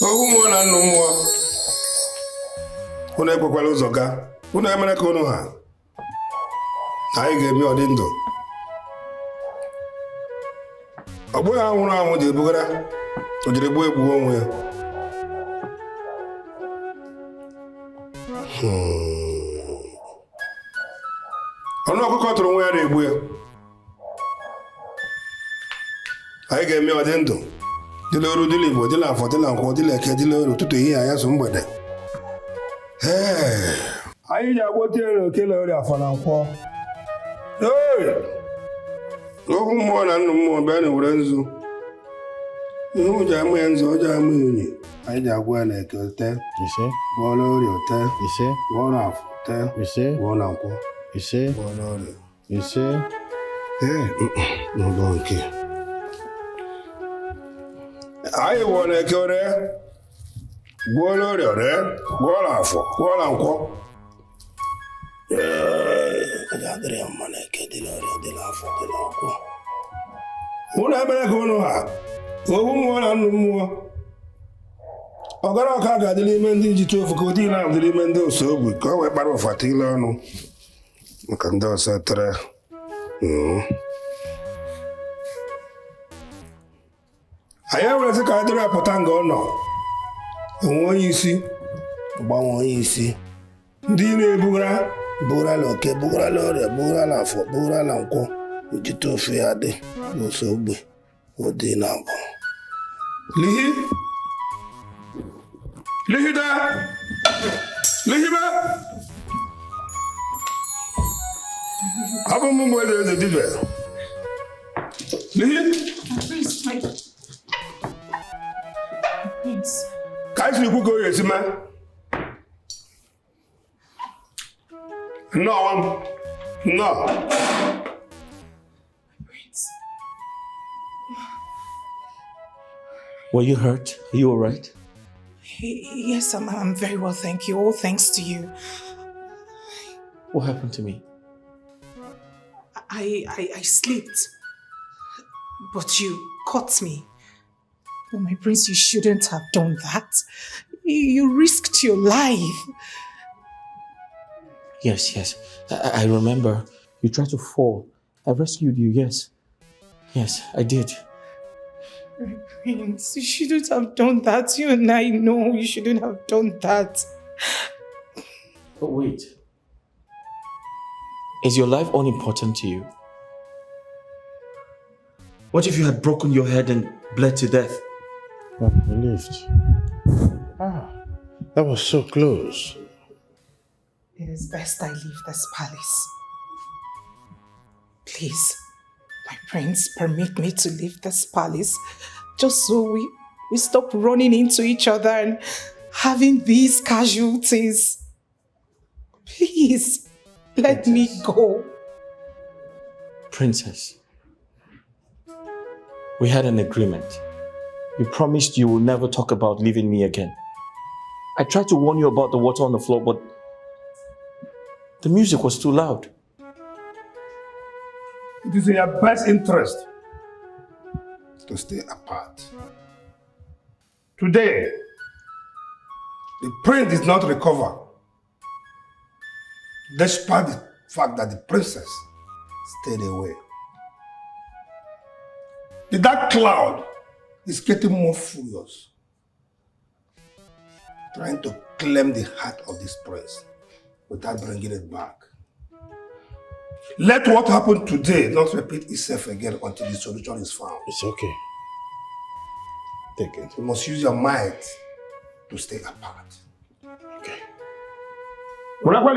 Oh, one and no more. When I go Zoga, when I am a conoha. I gave me a dindo. A boy, I want to go to the boy who I'm not going to where they will. I gave me a dindo. The Lord deliver the lamp for the lamp, the lake, the Lord to hear I have somebody. Hey, I want to kill her for now. Hey, no more and no more Benny Lorenzo. No Jamans or Jamuni. I just want to kill them. You see, one or your tail. You see, one off tail. You see, one uncle. You see, one order. You see, hey, no donkey. I want to go there. Go on there. Go on uncle. Adrian Maneke, the Lord, the laugh of the uncle. What am I going to have? Who one and more? I got a car that the lemon digital for Codina, the lemon do so we go a barrel of Fatila. No, I can do so. I have a card of Potango now. And what you see, about what you see. Dine Bura, Bura Loke, Bura Lore, Bura Lafo, Bura Lanco, which you told Fiade, you so be, what they now. Lihi? Lihida? Lihiba? Abu Mungo is a diver. Lihi? Please, my prince. Can't you go, yes, man? No. Prince. Were you hurt? Are you all right? Yes, I'm very well, thank you. All thanks to you. What happened to me? I slipped, but you caught me. Oh, my prince, you shouldn't have done that. You risked your life. Yes. I remember. You tried to fall. I rescued you, yes. Yes, I did. My prince, you shouldn't have done that. You and I know you shouldn't have done that. But wait. Is your life unimportant to you? What if you had broken your head and bled to death? I'm relieved. That was so close. It is best I leave this palace. Please, my prince, permit me to leave this palace just so we stop running into each other and having these casualties. Please, let me go. Princess, we had an agreement. You promised you will never talk about leaving me again. I tried to warn you about the water on the floor, but the music was too loud. It is in your best interest to stay apart. Today, the prince did not recover, despite the fact that the princess stayed away. The dark cloud is getting more furious, trying to claim the heart of this prince without bringing it back. Let what happened today not repeat itself again until the solution is found. It's okay. Take it. You must use your might to stay apart. Okay. Am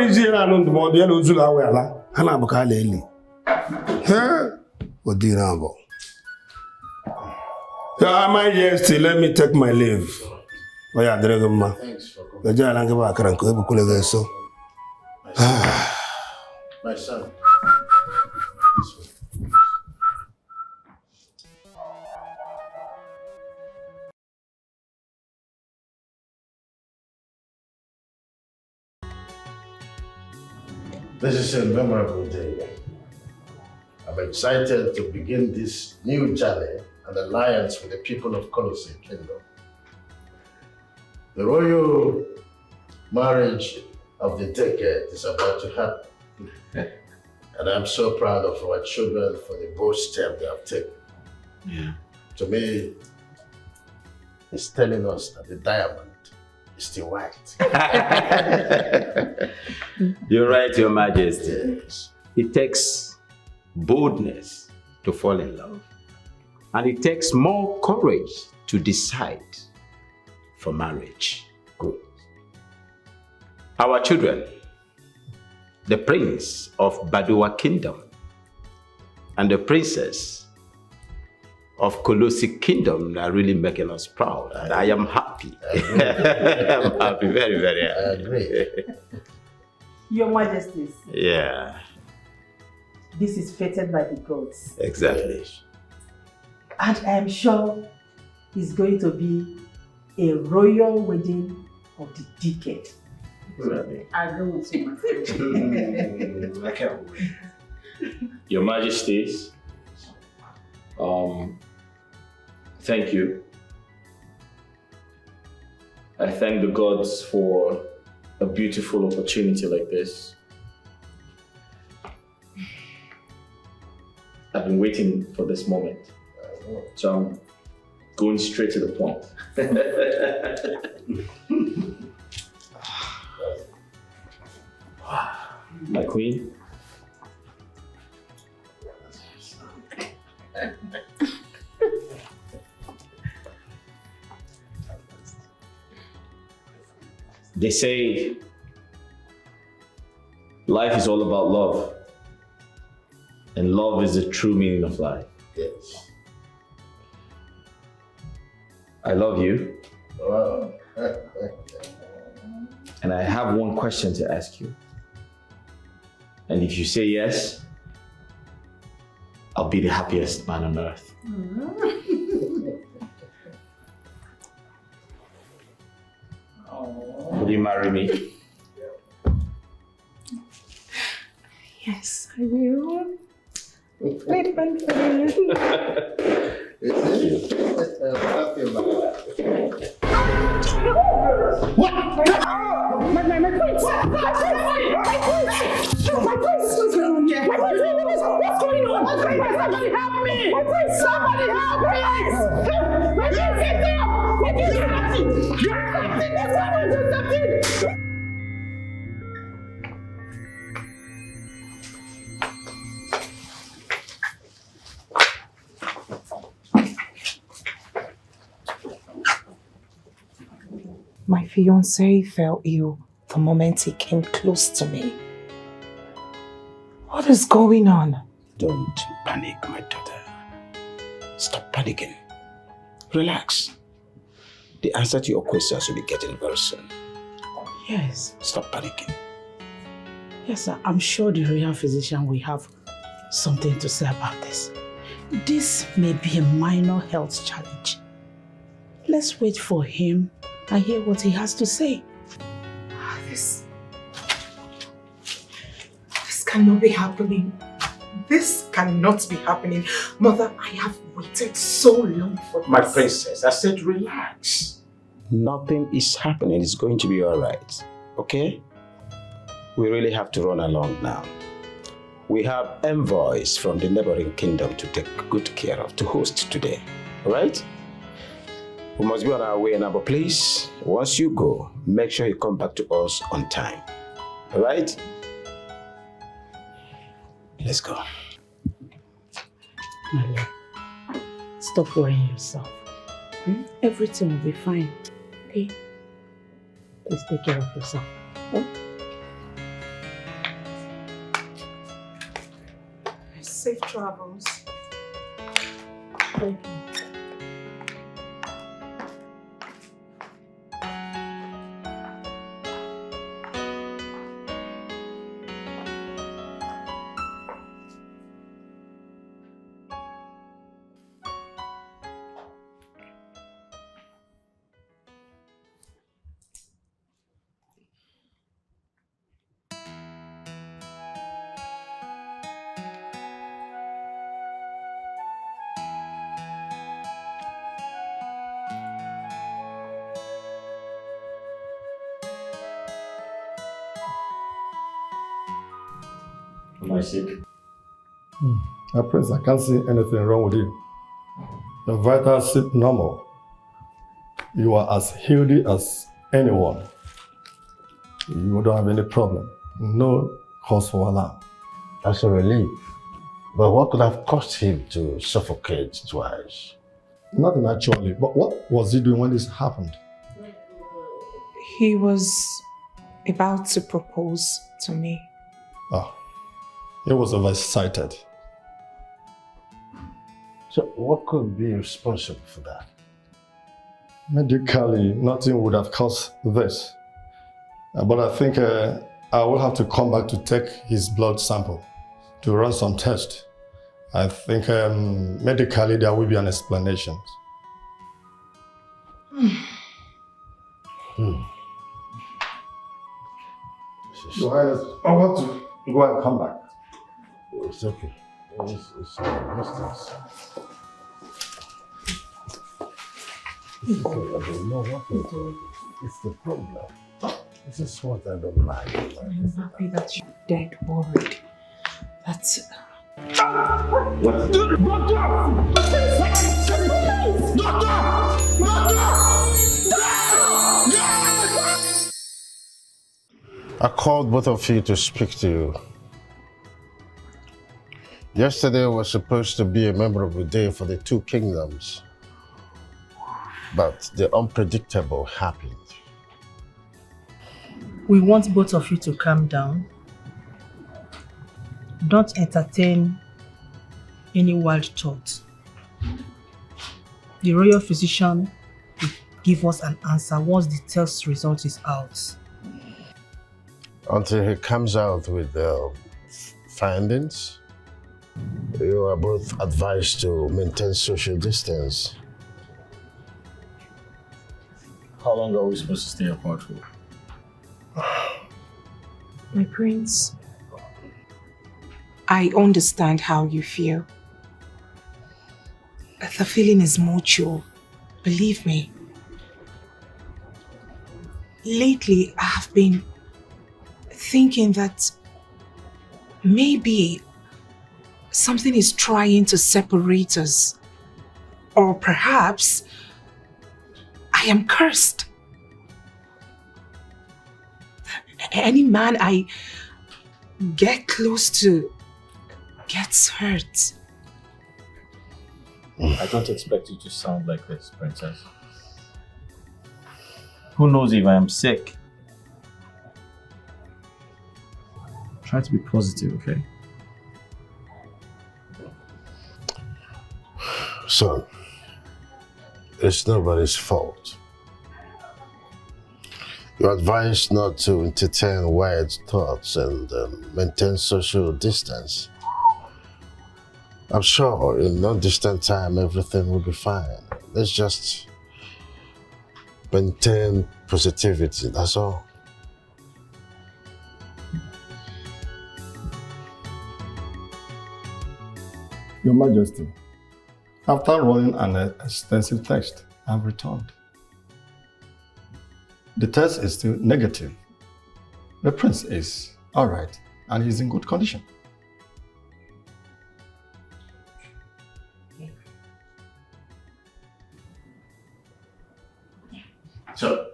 I here still? Let me take my leave. Thanks for coming. My son. This way. This is a memorable day. I'm excited to begin this new journey an alliance with the people of Colosseum Kingdom. The royal marriage of the Dikeh is about to happen. And I'm so proud of our children for the bold step they have taken. Yeah. To me, it's telling us that the diamond is still white. You're right, Your Majesty. Yes. It takes boldness to fall in love. And it takes more courage to decide for marriage. Good. Our children, the prince of Badua Kingdom and the princess of Colossi Kingdom are really making us proud. And I am happy. I'm happy, very, very happy. I agree. Your Majesties, Yeah, this is fated by the gods. exactly. And I am sure it's going to be a royal wedding of the decade. I agree with you, my friend. I can't wait. Your Majesties, thank you. I thank the gods for a beautiful opportunity like this. I've been waiting for this moment, so I'm going straight to the point. My queen. They say life is all about love, and love is the true meaning of life. Yes. I love you, Wow. and I have one question to ask you. And if you say yes, I'll be the happiest man on earth. Will you marry me? Yes, I will. Wait, wait, wait. I'm happy about that. What's going on? Somebody help me! Somebody help me! My friend, sit down! My friend, do something! My fiancé fell ill the moment he came close to me. What is going on? Don't panic, my daughter. Stop panicking. Relax. The answer to your questions will be getting very soon. Yes, Stop panicking. yes, sir. I'm sure the royal physician will have something to say about this. This may be a minor health challenge. Let's wait for him and hear what he has to say. This cannot be happening. This cannot be happening. Mother, I have waited so long for this. My princess, I said relax. Nothing is happening. It's going to be all right. Okay? We really have to run along now. We have envoys from the neighboring kingdom to take good care of, to host today. All right? We must be on our way now, but please, once you go, make sure you come back to us on time. All right? Let's go. My love, stop worrying yourself. Everything will be fine. Okay? Please take care of yourself. Oh? Safe travels. Thank you. my sake. Prince, I can't see anything wrong with you. Your vitals seem normal. You are as healthy as anyone. You don't have any problem. No cause for alarm. That's a relief. But what could have caused him to suffocate twice? Nothing actually. But what was he doing when this happened? He was about to propose to me. Oh, he was overexcited. So what could be responsible for that? Medically, nothing would have caused this. But I think I will have to come back to take his blood sample to run some tests. I think medically there will be an explanation. Your Highness, I'll have to go and come back. It's okay. It's distance. I don't know what it is. It's the problem. This is what I don't like. I'm happy that you're dead worried. That's... I called both of you to speak to you. Yesterday was supposed to be a memorable day for the two kingdoms, but the unpredictable happened. We want both of you to calm down. Don't entertain any wild thoughts. The royal physician will give us an answer once the test result is out. Until he comes out with the findings, you are both advised to maintain social distance. How long are we supposed to stay apart for? My prince, I understand how you feel. The feeling is mutual, believe me. Lately, I have been thinking that maybe something is trying to separate us. Or perhaps I am cursed. Any man I get close to gets hurt. I don't expect you to sound like this, princess. Who knows if I am sick? Try to be positive, okay? Son, it's nobody's fault. You're advised not to entertain wild thoughts and maintain social distance. I'm sure in no distant time everything will be fine. Let's just maintain positivity, that's all. Your Majesty, after running an extensive test, I've returned. The test is still negative. The prince is all right and he's in good condition. So,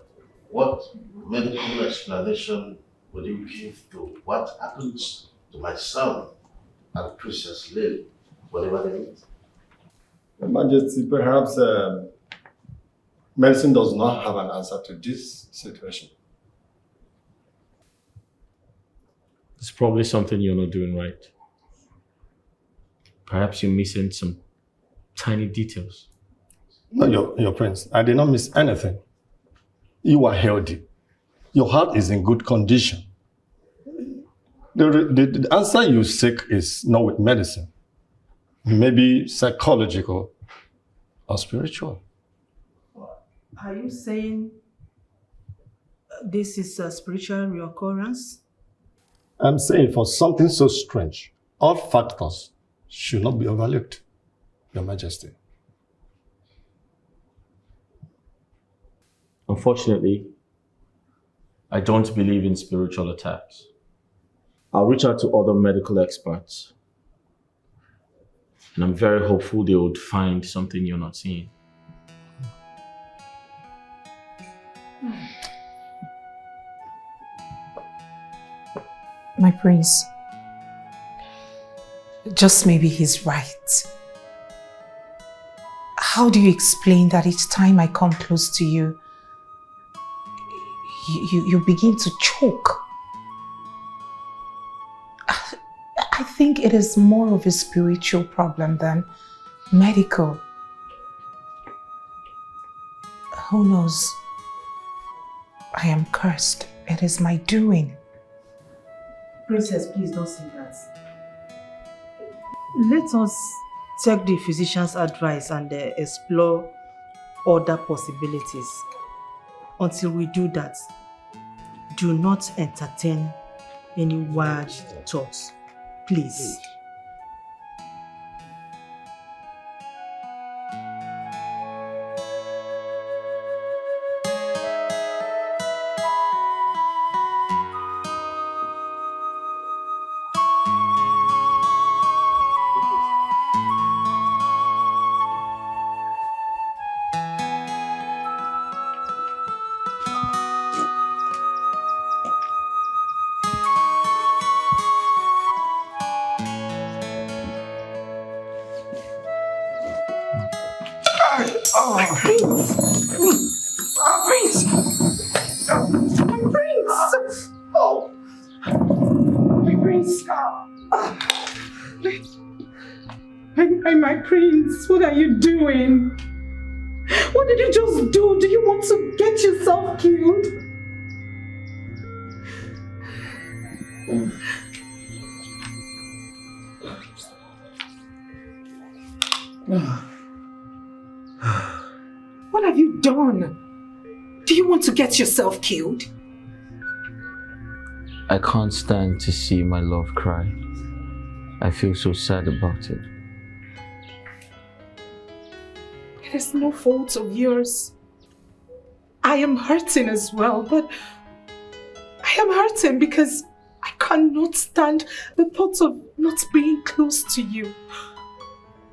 what medical explanation would you give to what happens to my son and Princess Lily, whatever they need? Your Majesty, perhaps medicine does not have an answer to this situation. It's probably something you're not doing right. Perhaps you're missing some tiny details. No, your prince, I did not miss anything. You are healthy. Your heart is in good condition. The answer you seek is not with medicine. Maybe psychological or spiritual. Are you saying this is a spiritual reoccurrence? I'm saying for something so strange, all factors should not be overlooked, Your Majesty. Unfortunately, I don't believe in spiritual attacks. I'll reach out to other medical experts. And I'm very hopeful they would find something you're not seeing. My prince, just maybe he's right. How do you explain that each time I come close to you, you begin to choke? I think it is more of a spiritual problem than medical. Who knows? I am cursed. It is my doing. Princess, please don't say that. Let us take the physician's advice and explore other possibilities. Until we do that, do not entertain any wild thoughts. Please. My prince, what are you doing? What did you just do? Do you want to get yourself killed? What have you done? Do you want to get yourself killed? I can't stand to see my love cry. I feel so sad about it. It is no fault of yours. I am hurting as well, but I am hurting because I cannot stand the thought of not being close to you.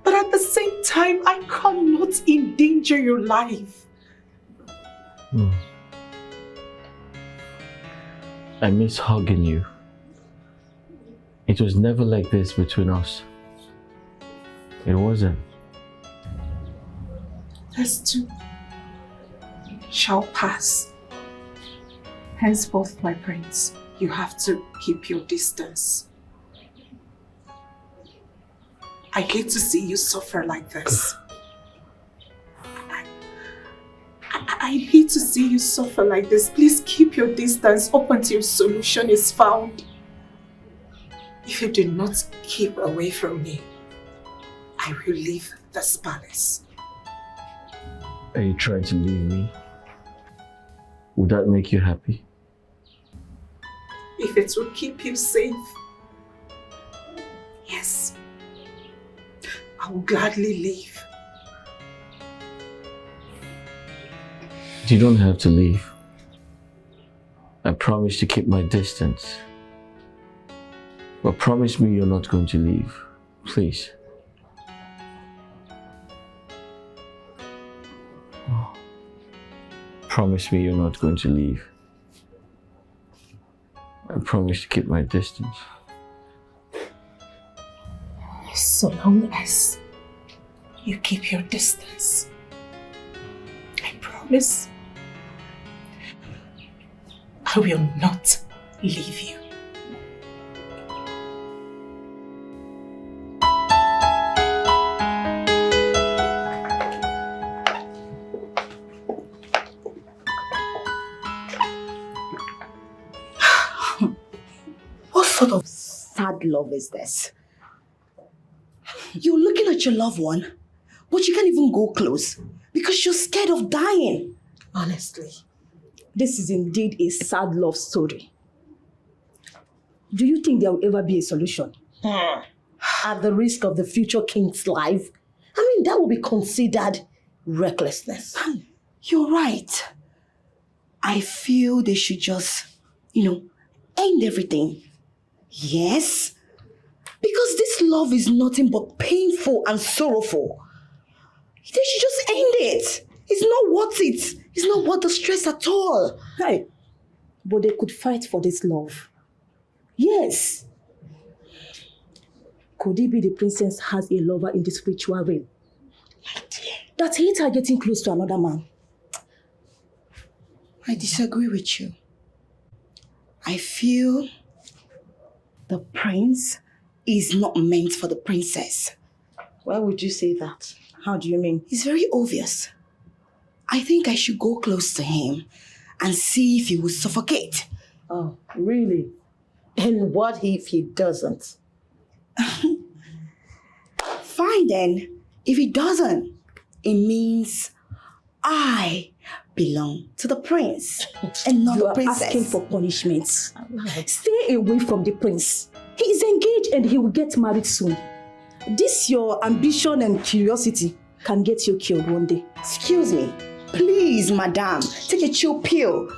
But at the same time, I cannot endanger your life. I miss hugging you. It was never like this between us. It wasn't. This too shall pass. Henceforth, my prince, you have to keep your distance. I hate to see you suffer like this. I hate to see you suffer like this. Please keep your distance up until solution is found. If you do not keep away from me, I will leave this palace. Are you trying to leave me? Would that make you happy? If it will keep you safe, yes, I will gladly leave. You don't have to leave. I promise to keep my distance. But promise me you're not going to leave. Please. Promise me you're not going to leave. I promise to keep my distance. So long as you keep your distance, I promise I will not leave you. What sort of sad love is this? You're looking at your loved one, but you can't even go close because you're scared of dying. Honestly, this is indeed a sad love story. Do you think there will ever be a solution? At the risk of the future king's life? I mean, that will be considered recklessness. You're right. I feel they should just, end everything. Yes, because this love is nothing but painful and sorrowful. They should just end it. It's not worth it. It's not worth the stress at all. Hey, but they could fight for this love. Yes. Could it be the princess has a lover in the spiritual realm? My dear. That hates her getting close to another man. I disagree with you. I feel the prince is not meant for the princess. Why would you say that? How do you mean? It's very obvious. I think I should go close to him and see if he will suffocate. Oh, really? And what if he doesn't? Fine then. If he doesn't, it means I belong to the prince and not You the are princess. asking for punishments. Stay away from the prince. He is engaged and he will get married soon. This your ambition and curiosity can get you killed one day. Excuse me. Please, madam, take a chill pill.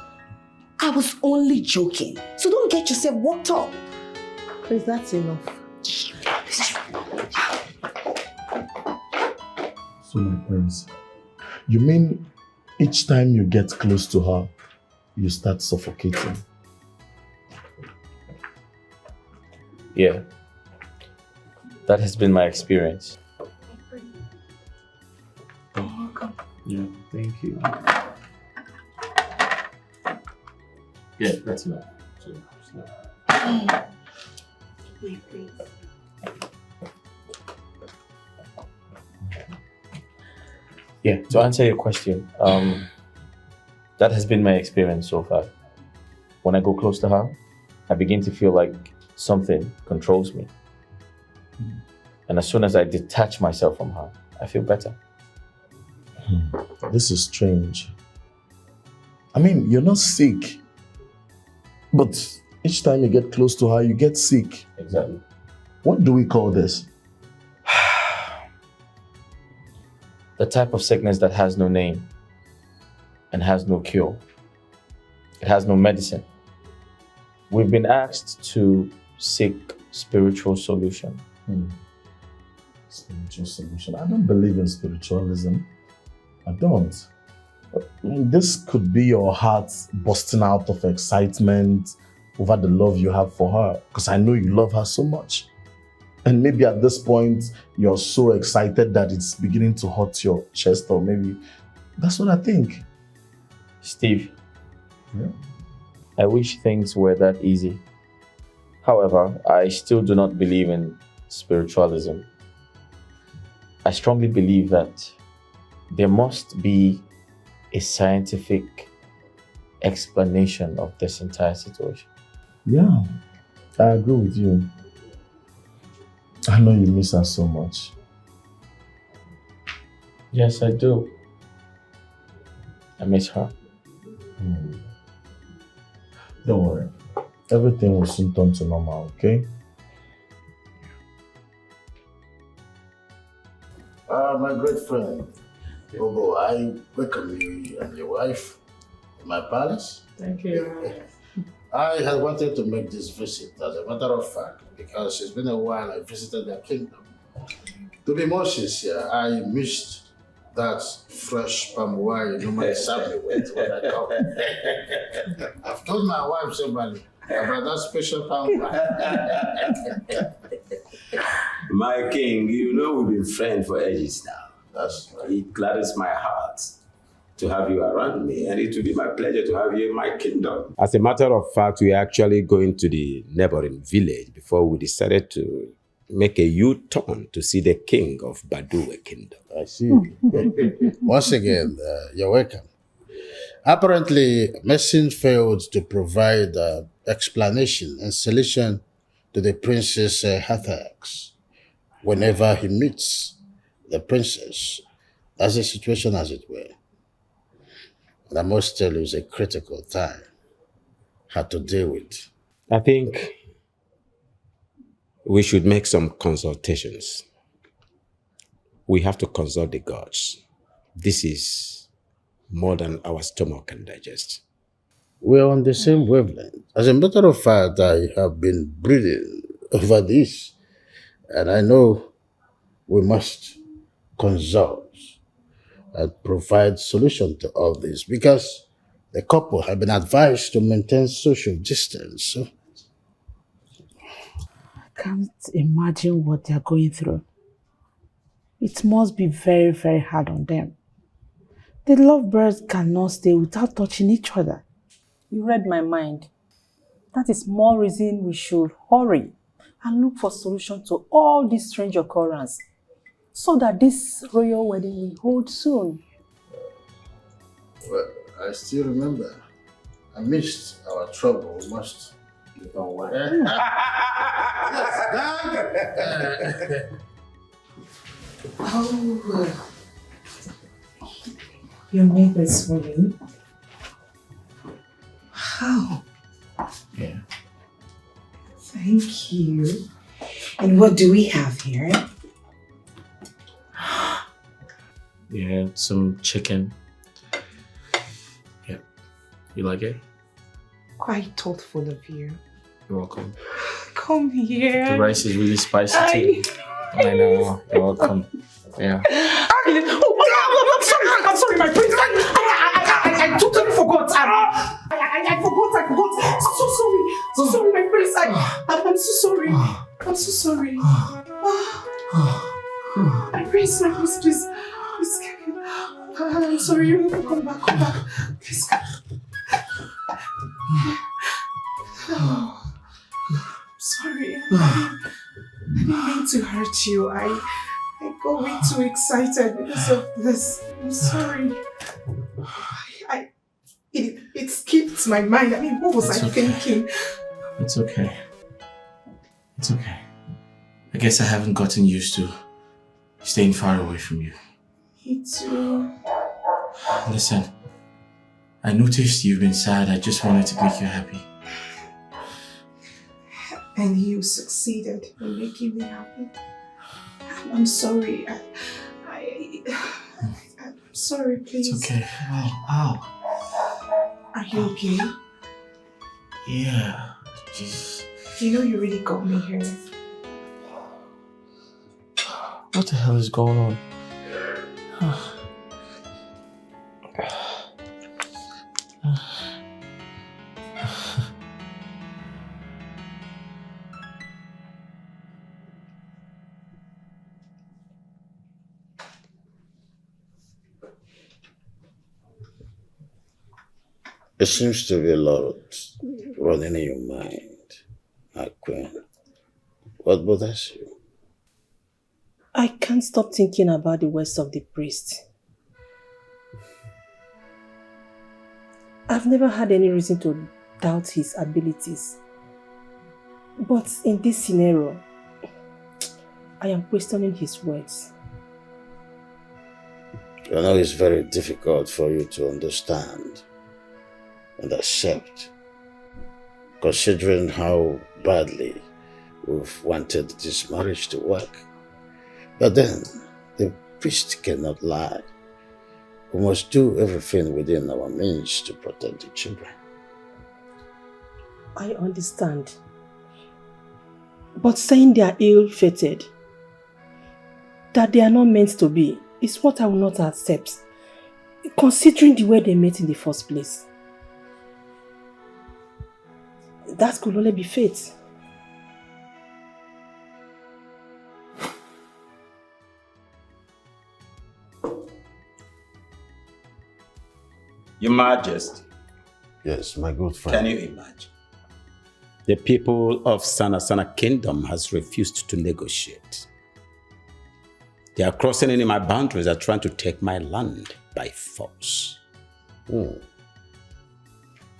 I was only joking. So don't get yourself worked up. Please, that's enough. So my prince, you mean each time you get close to her, you start suffocating? Yeah. That has been my experience. Yeah, thank you. Yeah, that's enough. Yeah, to answer your question, that has been my experience so far. When I go close to her, I begin to feel like something controls me. And as soon as I detach myself from her, I feel better. This is strange. I mean, you're not sick, but each time you get close to her, you get sick. Exactly. What do we call this? The type of sickness that has no name and has no cure. It has no medicine. We've been asked to seek spiritual solution. Spiritual solution. I don't believe in spiritualism. I don't. This could be your heart bursting out of excitement over the love you have for her, because I know you love her so much. And maybe at this point, you're so excited that it's beginning to hurt your chest, or maybe that's what I think. Steve, Yeah. I wish things were that easy. However, I still do not believe in spiritualism. I strongly believe that there must be a scientific explanation of this entire situation. Yeah, I agree with you. I know you miss her so much. Yes, I do. I miss her. Don't worry. Everything will soon turn to normal, okay? My great friend, Bobo, I welcome you and your wife in my palace. Thank you. I had wanted to make this visit, as a matter of fact, because it's been a while I visited their kingdom. To be more sincere, I missed that fresh palm wine you normally serve me with when I come. I've told my wife somebody about that special palm wine. My king, you know we've been friends for ages now. That's right. It gladdens my heart to have you around me, and it will be my pleasure to have you in my kingdom. As a matter of fact, we are actually going to the neighboring village before we decided to make a U-turn to see the king of Badua Kingdom. I see. Once again, you're welcome. Apparently, Messin failed to provide explanation and solution to the prince's attacks. Whenever he meets the princess, that's the situation as it were. And I must tell you, it's a critical time. Had to deal with. I think we should make some consultations. We have to consult the gods. This is more than our stomach can digest. we're on the same wavelength. As a matter of fact, I have been brooding over this, and I know we must consult and provide solution to all this because the couple have been advised to maintain social distance. So I can't imagine what they're going through. It must be very, very hard on them. The lovebirds cannot stay without touching each other. You read my mind. That is more reason we should hurry and look for solution to all this strange occurrence so that this royal wedding will hold soon. well, I still remember. Amidst our trouble, we must get on well. Oh, your neighbor's for you. Wow. Yeah. Thank you. And what do we have here? Yeah, some chicken. Yeah. You like it? Quite thoughtful of you. You're welcome. Come here. The rice is really spicy too. I know. You're welcome. Yeah. I'm sorry, my prince. I totally forgot. I forgot. So sorry, my prince. I'm so sorry. I'm so sorry. My prince, please. I'm sorry. You need to come back. Please come. Sorry. I didn't mean to hurt you. I got way too excited because of this. I'm sorry. It skipped my mind. I mean, what was I thinking? It's okay. It's okay. I guess I haven't gotten used to staying far away from you. Me too. Listen, I noticed you've been sad. I just wanted to make you happy. And you succeeded in making me happy. I'm sorry. I'm sorry, please. It's okay. Ow. Are you okay? Yeah. Just... You know you really got me here. What the hell is going on? It seems to be a lot running in your mind, my queen. What bothers you? I can't stop thinking about the words of the priest. I've never had any reason to doubt his abilities. But in this scenario, I am questioning his words. I know it's very difficult for you to understand and accept, considering how badly we've wanted this marriage to work. But then, the priest cannot lie. We must do everything within our means to protect the children. I understand. But saying they are ill-fated, that they are not meant to be, is what I will not accept, considering the way they met in the first place. That could only be fate. Your Majesty. Yes, my good friend. Can you imagine? The people of Sana Kingdom has refused to negotiate. They are crossing any of my boundaries and trying to take my land by force.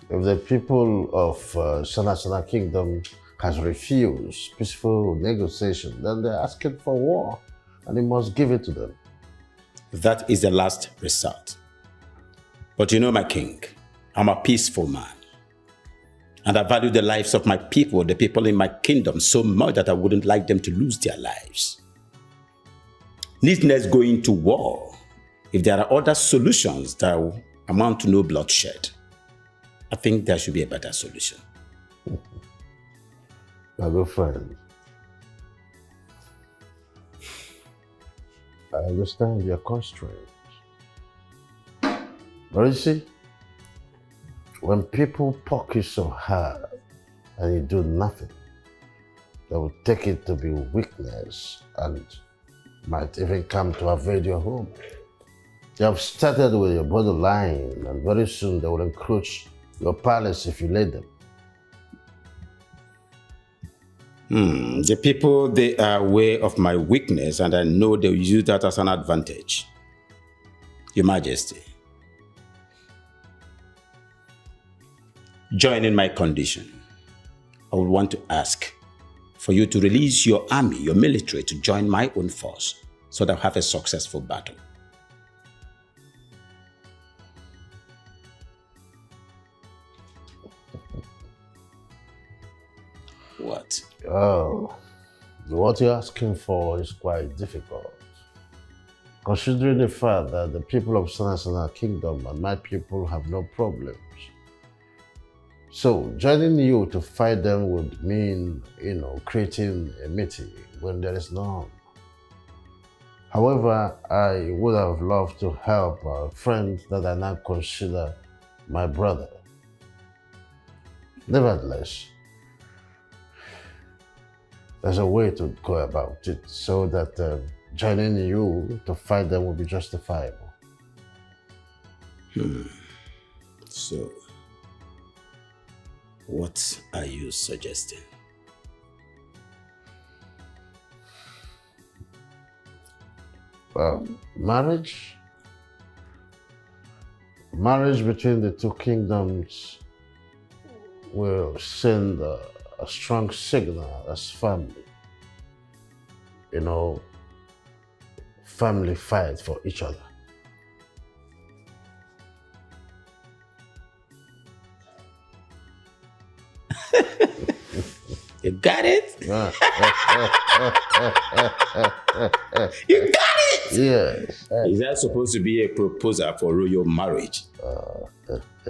If the people of Sana Kingdom has refused peaceful negotiation, then they're asking for war, and they must give it to them. That is the last resort. But you know, my king, I'm a peaceful man. And I value the lives of my people, the people in my kingdom, so much that I wouldn't like them to lose their lives. Needless going to war if there are other solutions that will amount to no bloodshed. I think there should be a better solution. My good friend, I understand your constraints. But you see, when people poke you so hard and you do nothing, they will take it to be weakness and might even come to invade your home. You have started with your borderline, and very soon they will encroach your palace if you let them. The people, they are aware of my weakness, and I know they will use that as an advantage. Your Majesty, join in my condition. I would want to ask for you to release your army, your military, to join my own force so that we'll have a successful battle. What? Oh, what you're asking for is quite difficult. Considering the fact that the people of Sanasana Kingdom and my people have no problems. So, joining you to fight them would mean, creating a meeting when there is none. However, I would have loved to help a friend that I now consider my brother. Nevertheless, there's a way to go about it so that joining you to fight them will be justifiable. So, what are you suggesting? Well, marriage between the two kingdoms will send a strong signal as family. Family fight for each other. You got it? You got it! Yes. Is that supposed to be a proposal for royal marriage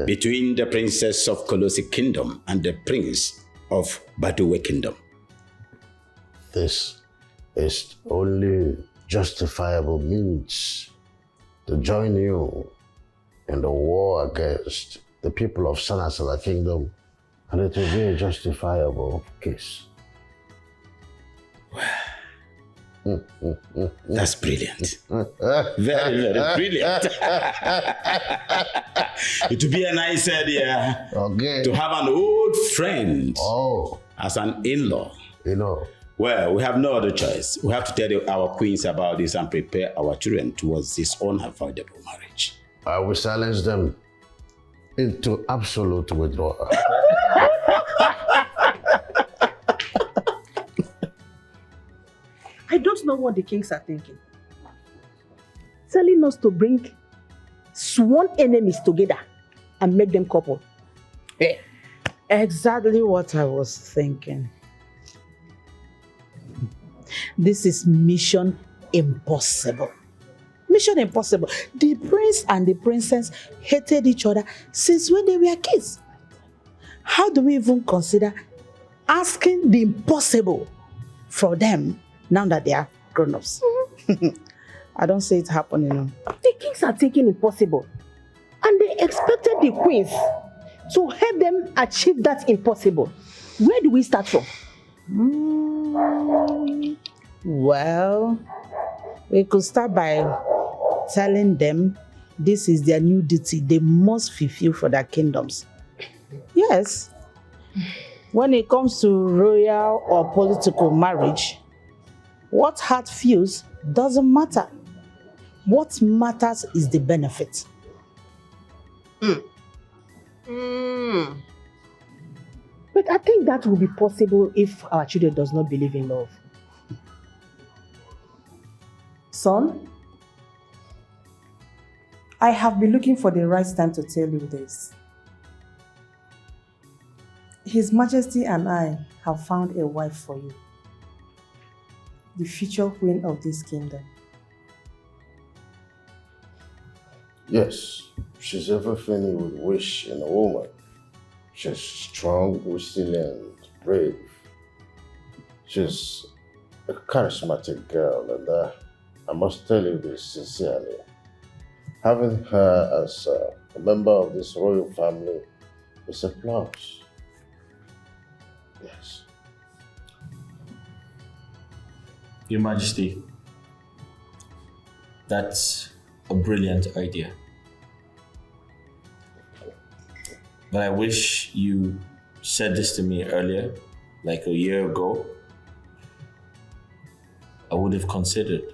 between the princess of Kolosi Kingdom and the prince of Baduwe Kingdom? This is only justifiable means to join you in the war against the people of Sanasala Kingdom, and it will be a justifiable case. That's brilliant. Very, very brilliant. It would be a nice idea to have an old friend as an in-law. Well, we have no other choice. We have to tell our queens about this and prepare our children towards this unavoidable marriage. I will silence them into absolute withdrawal. I don't know what the kings are thinking. Telling us to bring sworn enemies together and make them couple. Exactly what I was thinking. This is mission impossible. Mission impossible. The prince and the princess hated each other since when they were kids. How do we even consider asking the impossible for them now that they are grown-ups? I don't see it happening. The kings are thinking impossible. And they expected the queens to help them achieve that impossible. Where do we start from? Well, we could start by telling them this is their new duty they must fulfill for their kingdoms. Yes. When it comes to royal or political marriage, what heart feels doesn't matter. What matters is the benefit. But I think that will be possible if our children does not believe in love. Son, I have been looking for the right time to tell you this. His Majesty and I have found a wife for you, the future queen of this kingdom. Yes, she's everything you would wish in a woman. She's strong, resilient, brave. She's a charismatic girl, and I must tell you this sincerely. Having her as a member of this royal family is a plus. Yes. Your Majesty, that's a brilliant idea. But I wish you said this to me earlier, like a year ago. I would have considered.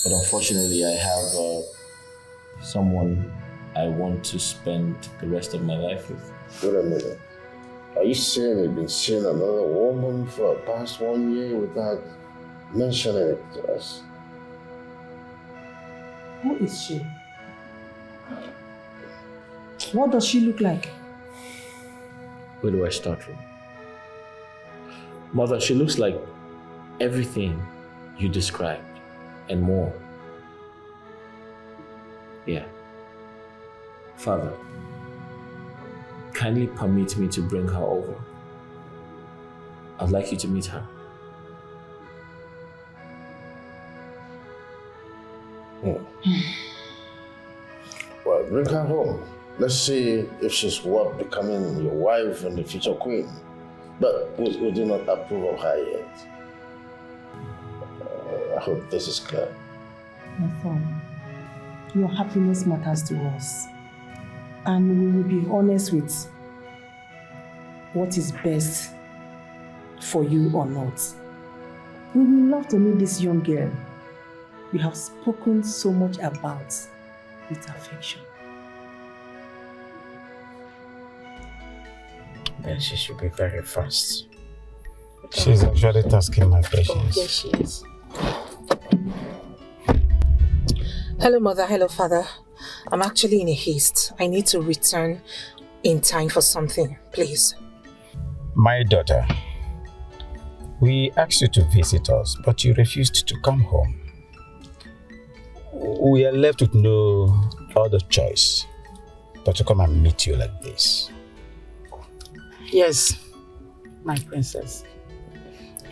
But unfortunately, I have someone I want to spend the rest of my life with. Wait a minute. Are you saying you've been seeing another woman for the past 1 year without mentioning it to us? Who is she? What does she look like? Where do I start from? Mother, she looks like everything you described and more. Yeah. Father, kindly permit me to bring her over. I'd like you to meet her. Well, bring her home. Let's see if she's worth becoming your wife and the future queen. But we do not approve of her yet. I hope this is clear. My son, your happiness matters to us. And we will be honest with what is best for you or not. We will love to meet this young girl we have spoken so much about with affection. Then she should be very fast. She's actually tasking my patience. Oh, yes, she is. Hello, Mother. Hello, Father. I'm actually in a haste. I need to return in time for something, please. My daughter, we asked you to visit us, but you refused to come home. We are left with no other choice but to come and meet you like this. Yes, my princess.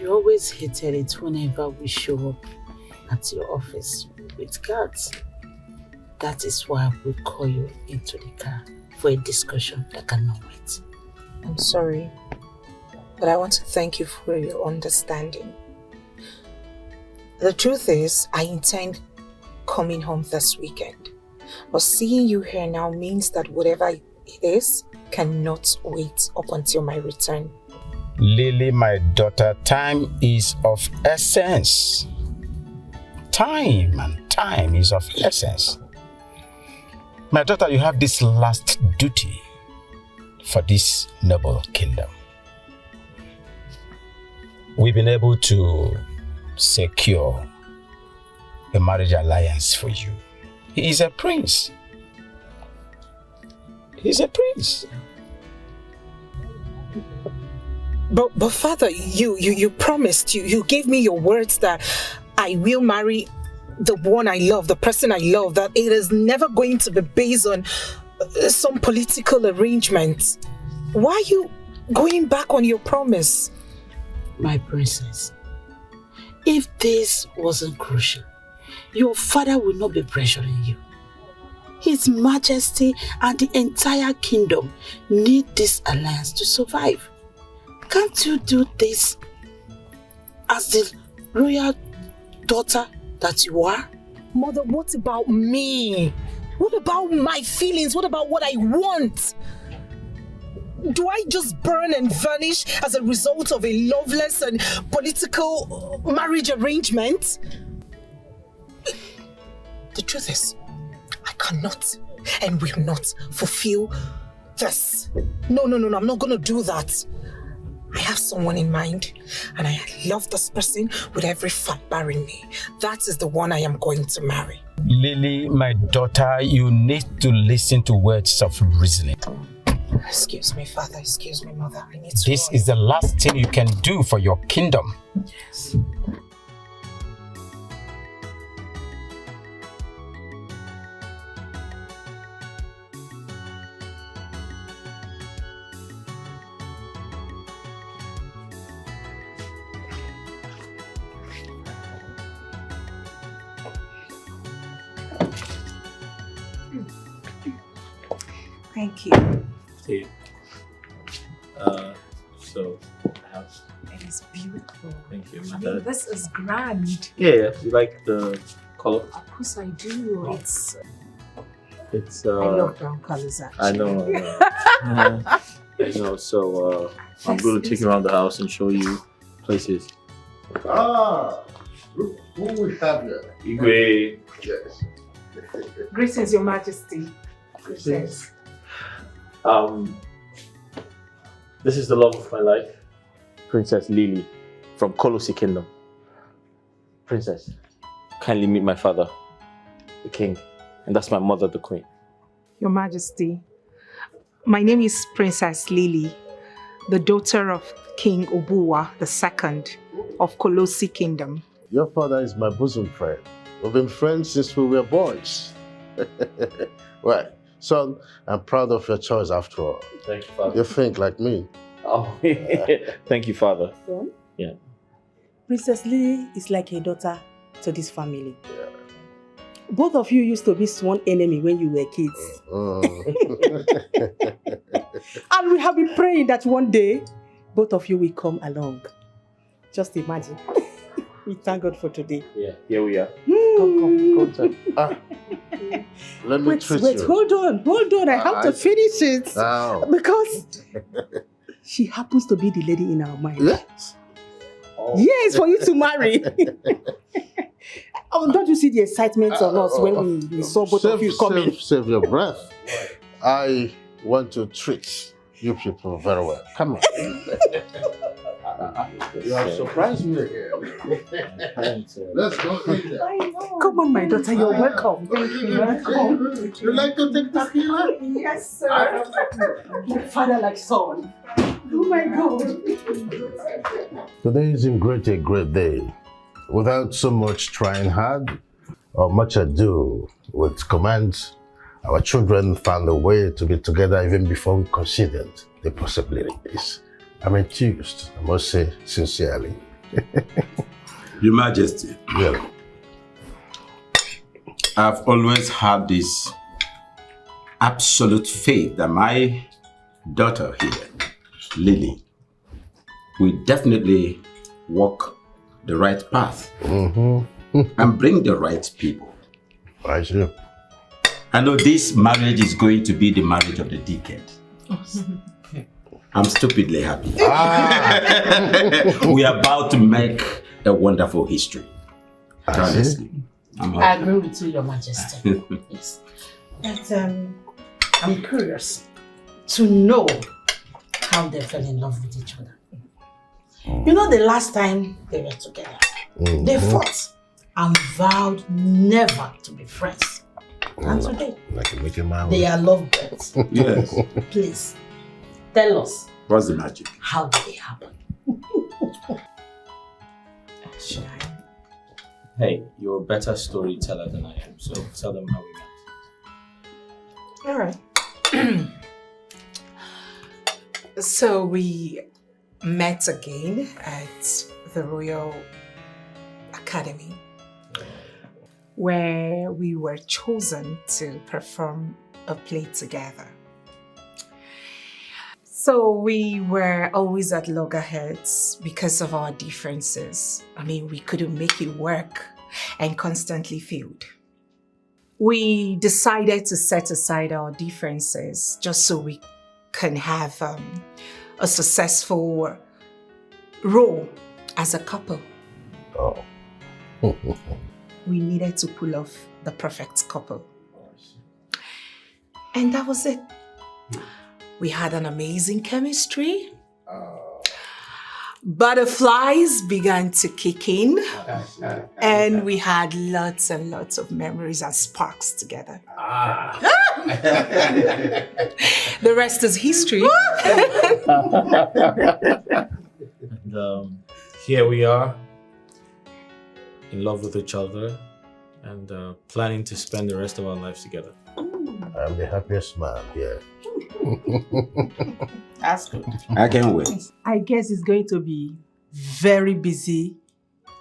You always hated it whenever we show up at your office with guards. That is why we call you into the car for a discussion that cannot wait. I'm sorry, but I want to thank you for your understanding. The truth is, I intend coming home this weekend. But seeing you here now means that whatever it is cannot wait up until my return. Lily, my daughter, time is of essence. Time is of essence. My daughter, you have this last duty for this noble kingdom. We've been able to secure a marriage alliance for you. He is a prince. He's a prince. But Father, you promised, you gave me your words that I will marry the one I love, the person I love, that it is never going to be based on some political arrangement. Why are you going back on your promise? My princess, if this wasn't crucial, your father will not be pressuring you. His Majesty and the entire kingdom need this alliance to survive. Can't you do this as the royal daughter that you are? Mother, what about me? What about my feelings? What about what I want? Do I just burn and vanish as a result of a loveless and political marriage arrangement? The truth is, I cannot and will not fulfill this. No, I'm not gonna do that. I have someone in mind, and I love this person with every fiber in me. That is the one I am going to marry. Lily, my daughter, you need to listen to words of reasoning. Excuse me, Father. Excuse me, Mother. I need to. This is the last thing you can do for your kingdom. Yes. Thank you. See. So, house. It is beautiful. Thank you. I mean, this is grand. Yeah. You like the color? Of course I do. It's. I love brown colors actually. I know. I know. So I'm going to take you around the house and show you places. Look who we have here. Igwe. Yes. Greetings, Your Majesty. Greetings. This is the love of my life, Princess Lily from Kolosi Kingdom. Princess, kindly meet my father, the king, and that's my mother, the queen. Your Majesty, my name is Princess Lily, the daughter of King Obuwa II of Kolosi Kingdom. Your father is my bosom friend. We've been friends since we were boys. Well, son, I'm proud of your choice after all. Thank you, Father. You think like me. Oh, thank you, Father. Son? Yeah. Princess Lily is like a daughter to this family. Yeah. Both of you used to be sworn enemy when you were kids. And we have been praying that one day, both of you will come along. Just imagine. We thank God for today. Yeah, here we are. Come. Let me treat you. Wait, hold on. I have to finish it. Oh. Because she happens to be the lady in our mind. Yes. Oh. Yes, for you to marry. Oh, don't you see the excitement on us when we saw both of you coming? Save your breath. I want to treat you people very well. Come on. You have surprised me again. Let's go in there. Come on, my daughter, you're welcome. Thank you. Welcome. You like to take tequila? Yes, sir. Father like son. Oh my God. Today is a great day. Without so much trying hard or much ado, with commands, our children found a way to get together even before we considered the possibilities. I'm enthused, I must say sincerely. Your Majesty. Yeah. I've always had this absolute faith that my daughter here, Lily, will definitely walk the right path and bring the right people. I see. I know this marriage is going to be the marriage of the decade. I'm stupidly happy. We are about to make a wonderful history. Honestly. I agree with you, Your Majesty. Yes. But I'm curious to know how they fell in love with each other. You know, the last time they were together, they fought and vowed never to be friends. And today, they are lovebirds. Yes. Please, tell us. What's the magic? How did it happen? Hey, you're a better storyteller than I am, so tell them how we met. All right. So we met again at the Royal Academy, where we were chosen to perform a play together. So we were always at loggerheads because of our differences. I mean, we couldn't make it work and constantly failed. We decided to set aside our differences just so we can have a successful role as a couple. Oh. We needed to pull off the perfect couple. And that was it. We had an amazing chemistry. Butterflies began to kick in. And we had lots and lots of memories and sparks together. The rest is history. And here we are, in love with each other and planning to spend the rest of our lives together. I'm the happiest man here. That's good. I can't wait. I guess it's going to be very busy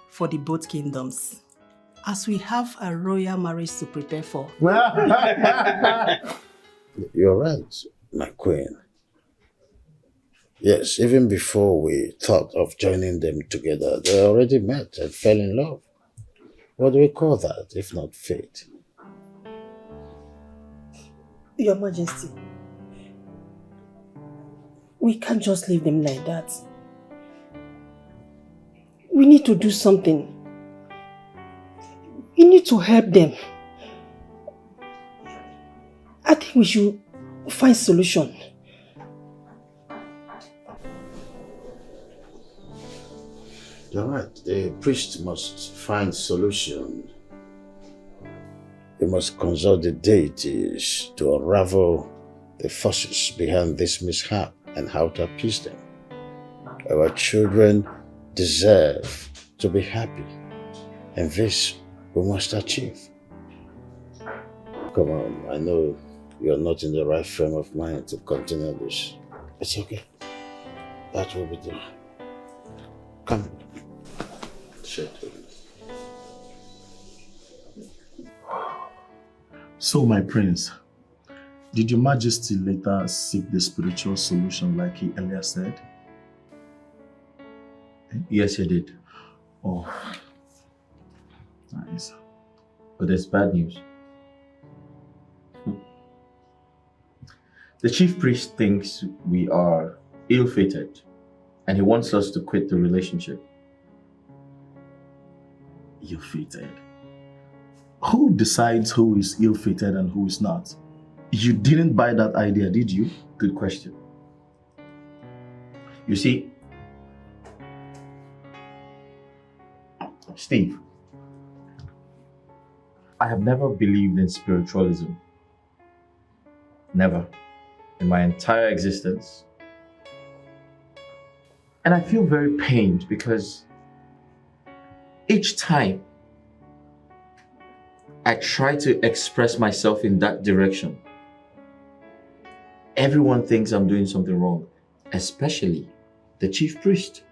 for the both kingdoms, as we have a royal marriage to prepare for. You're right, my queen. Yes, even before we thought of joining them together, they already met and fell in love. What do we call that, if not fate? Your Majesty, we can't just leave them like that. We need to do something. We need to help them. I think we should find solution. You're right. The priest must find solution. He must consult the deities to unravel the forces behind this mishap and how to appease them. Our children deserve to be happy, and this we must achieve. Come on, I know you're not in the right frame of mind to continue this. It's okay. That will be done. Come. Sit. So, my prince, did your majesty later seek the spiritual solution like he earlier said? Yes, he did. Oh, nice. But there's bad news. The chief priest thinks we are ill-fated and he wants us to quit the relationship. Ill-fated? Who decides who is ill-fated and who is not? You didn't buy that idea, did you? Good question. You see, Steve, I have never believed in spiritualism. Never. In my entire existence. And I feel very pained because each time I try to express myself in that direction, everyone thinks I'm doing something wrong, especially the chief priest.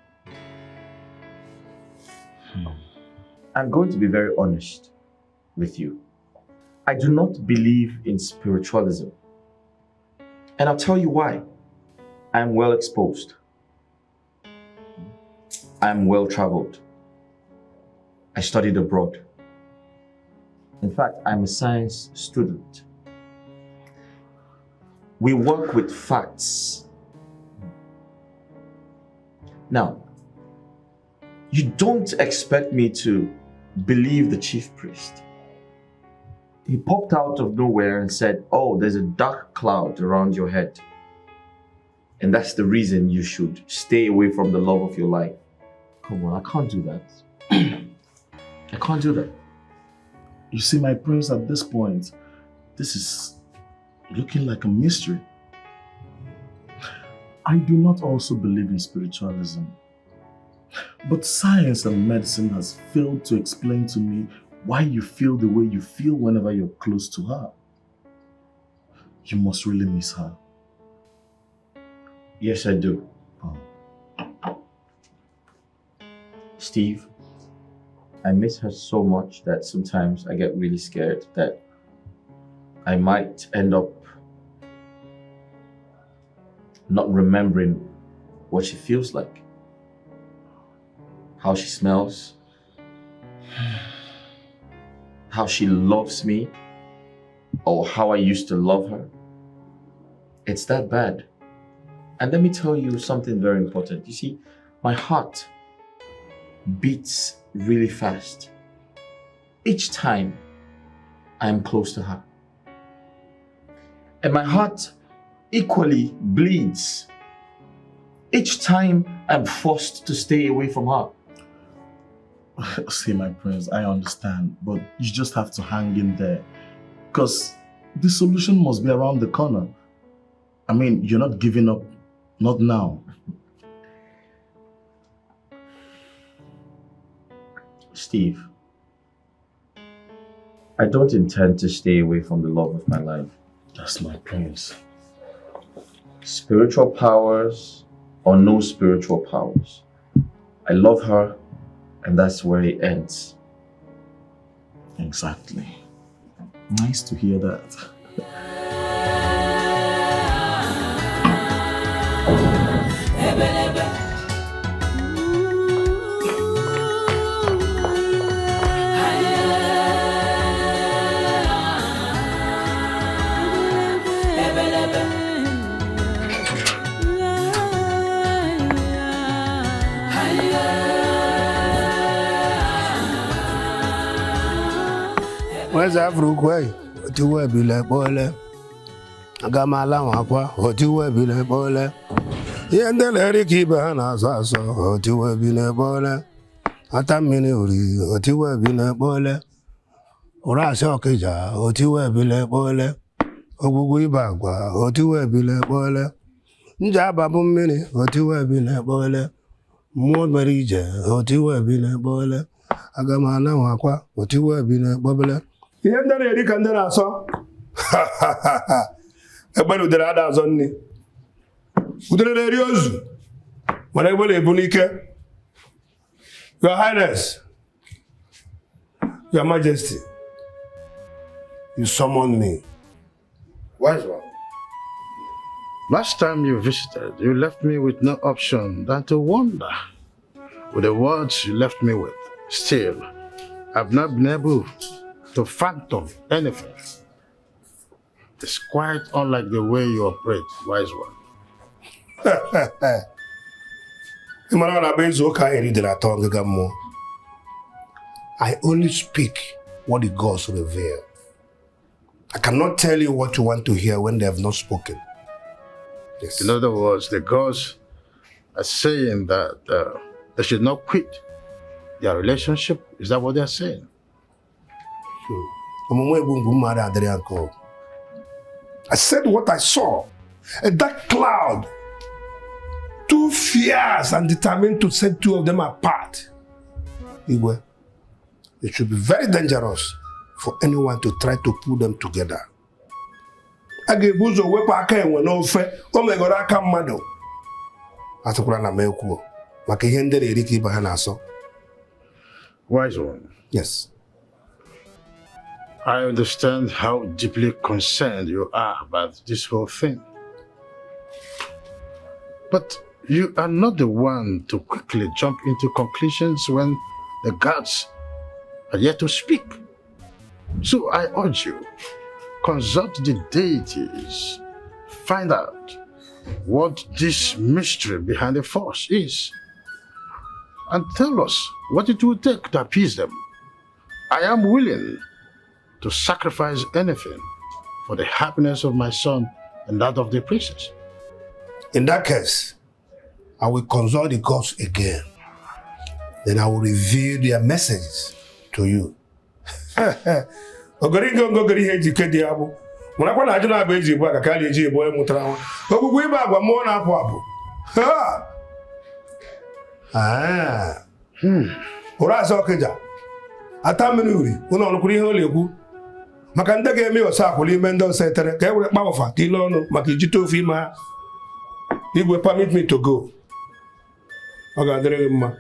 I'm going to be very honest with you. I do not believe in spiritualism. And I'll tell you why. I'm well exposed. I'm well traveled. I studied abroad. In fact, I'm a science student. We work with facts. Now, you don't expect me to believe the chief priest. He popped out of nowhere and said, "Oh, there's a dark cloud around your head. And that's the reason you should stay away from the love of your life." Come on, I can't do that. I can't do that. You see, my prince, at this point, this is looking like a mystery. I do not also believe in spiritualism. But science and medicine has failed to explain to me why you feel the way you feel whenever you're close to her. You must really miss her. Yes, I do. Steve, I miss her so much that sometimes I get really scared that I might end up not remembering what she feels like, how she smells, how she loves me, or how I used to love her. It's that bad. And let me tell you something very important. You see, my heart beats really fast each time I am close to her. And my heart equally bleeds each time I'm forced to stay away from her. See, my prince, I understand, but you just have to hang in there because the solution must be around the corner. I mean, you're not giving up, not now. Steve, I don't intend to stay away from the love of my life. That's my prince. Spiritual powers or no spiritual powers, I love her, and that's where it ends. Exactly. Nice to hear that. Where's Africa? What you wear be like boiler? I got my lamb aqua. What you wear be like boiler? Yeah, the lady keep her hands also. What you wear be like boiler? Atamini uri. What you wear be like boiler? Ora shokeja. What you wear be like boiler? Ogugu ibagwa. What you wear be like boiler? Njaba bumini. What you wear be like boiler? More marija. What you wear be like boiler? I got my lamb aqua. What you wear be like boiler? Yeah, the lady can do that so. Ha ha ha ha. Everybody with the others on me. With the radios. Whatever they bunike. Your Highness. Your Majesty. You summoned me. Wise one. Last time you visited, you left me with no option than to wonder. With the words you left me with, still, I've not been able to fathom anything. It's quite unlike the way you operate, wise one. I only speak what the gods reveal. I cannot tell you what you want to hear when they have not spoken. Yes. In other words, the gods are saying that they should not quit their relationship. Is that what they are saying? I said what I saw. A dark cloud. Too fierce and determined to set two of them apart. Igwe, it should be very dangerous for anyone to try to pull them together. Agebuzo wepa aka enwe n'ofe, o megoro aka mmadụ. Atụkwara na mekwuo, maka ihe ndị na-eri ka ibe ha na-asọ. Wise one. Yes. I understand how deeply concerned you are about this whole thing. But you are not the one to quickly jump into conclusions when the gods are yet to speak. So I urge you, consult the deities, find out what this mystery behind the force is, and tell us what it will take to appease them. I am willing to sacrifice anything for the happiness of my son and that of the princess. In that case, I will consult the gods again. Then I will reveal their messages to you. Ogori heji kedi abu. Mwana na ajuna abu eji bwa kakali eji ebo mutara. Ogugu iba agwa mo na apu abu. Ha. Ah. Ora so keja. Atamini uri, una onukuri ihe olekwu. Maka ndị ga-eme ọsọ akwụli ime ndị ọsọ etere ka e were kpawafa ka ile ọnụ maka ijite ofe ime ha. Igwe permit me to go. Ọ ga-adịrị gị mma.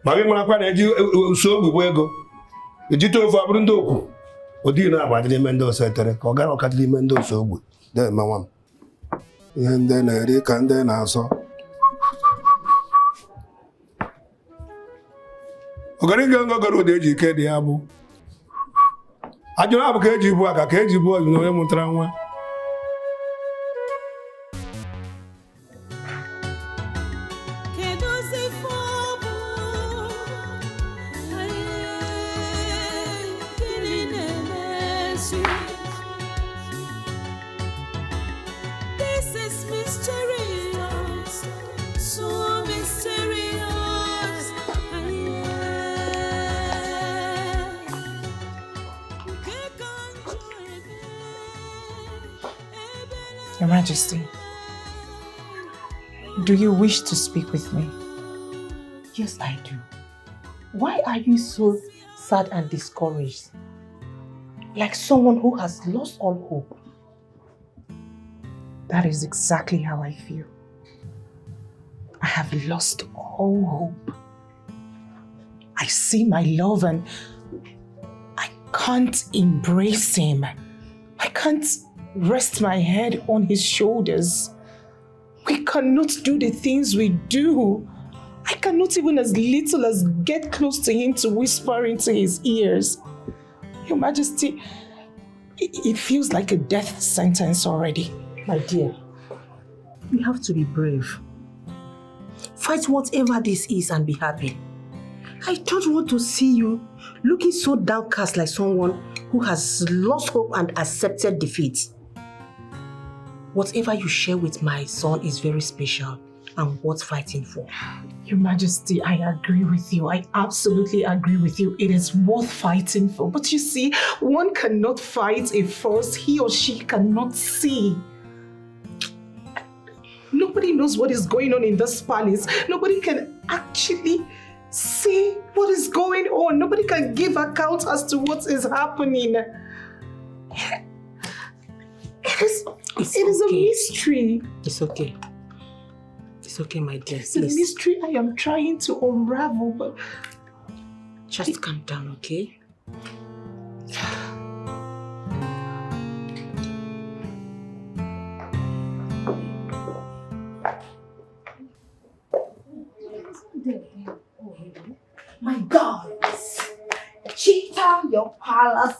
Ma gị marakwa na eji uso ogbugbo ego. Ijite ofe abụrụ ndị okwu. Odi na-agbadịrị ime ndị ọsọ etere ka ọ gara ọkadịrị ime ndị ọsọ ogbe. Dee mmanwa m. Ihe ndị na-eri ka ndị na-asọ. Ogari ngogoro de eji ike dị ya bụ. Ajụrụ abụ ka eji bụ aka ka eji bụ ọjụ na onye mụtara nwa. Your Majesty, do you wish to speak with me? Yes, I do. Why are you so sad and discouraged? Like someone who has lost all hope. That is exactly how I feel. I have lost all hope. I see my love and I can't embrace him. I can't rest my head on his shoulders. We cannot do the things we do. I cannot even as little as get close to him to whisper into his ears. Your Majesty, it feels like a death sentence already. My dear, we have to be brave. Fight whatever this is and be happy. I don't want to see you looking so downcast like someone who has lost hope and accepted defeat. Whatever you share with my son is very special and worth fighting for. Your Majesty, I agree with you. I absolutely agree with you. It is worth fighting for. But you see, one cannot fight a force he or she cannot see. Nobody knows what is going on in this palace. Nobody can actually see what is going on. Nobody can give account as to what is happening. It is a mystery. It's okay. It's okay, my dear. It's a mystery I am trying to unravel, but... Just calm down, okay? My God! Cheetah, your palace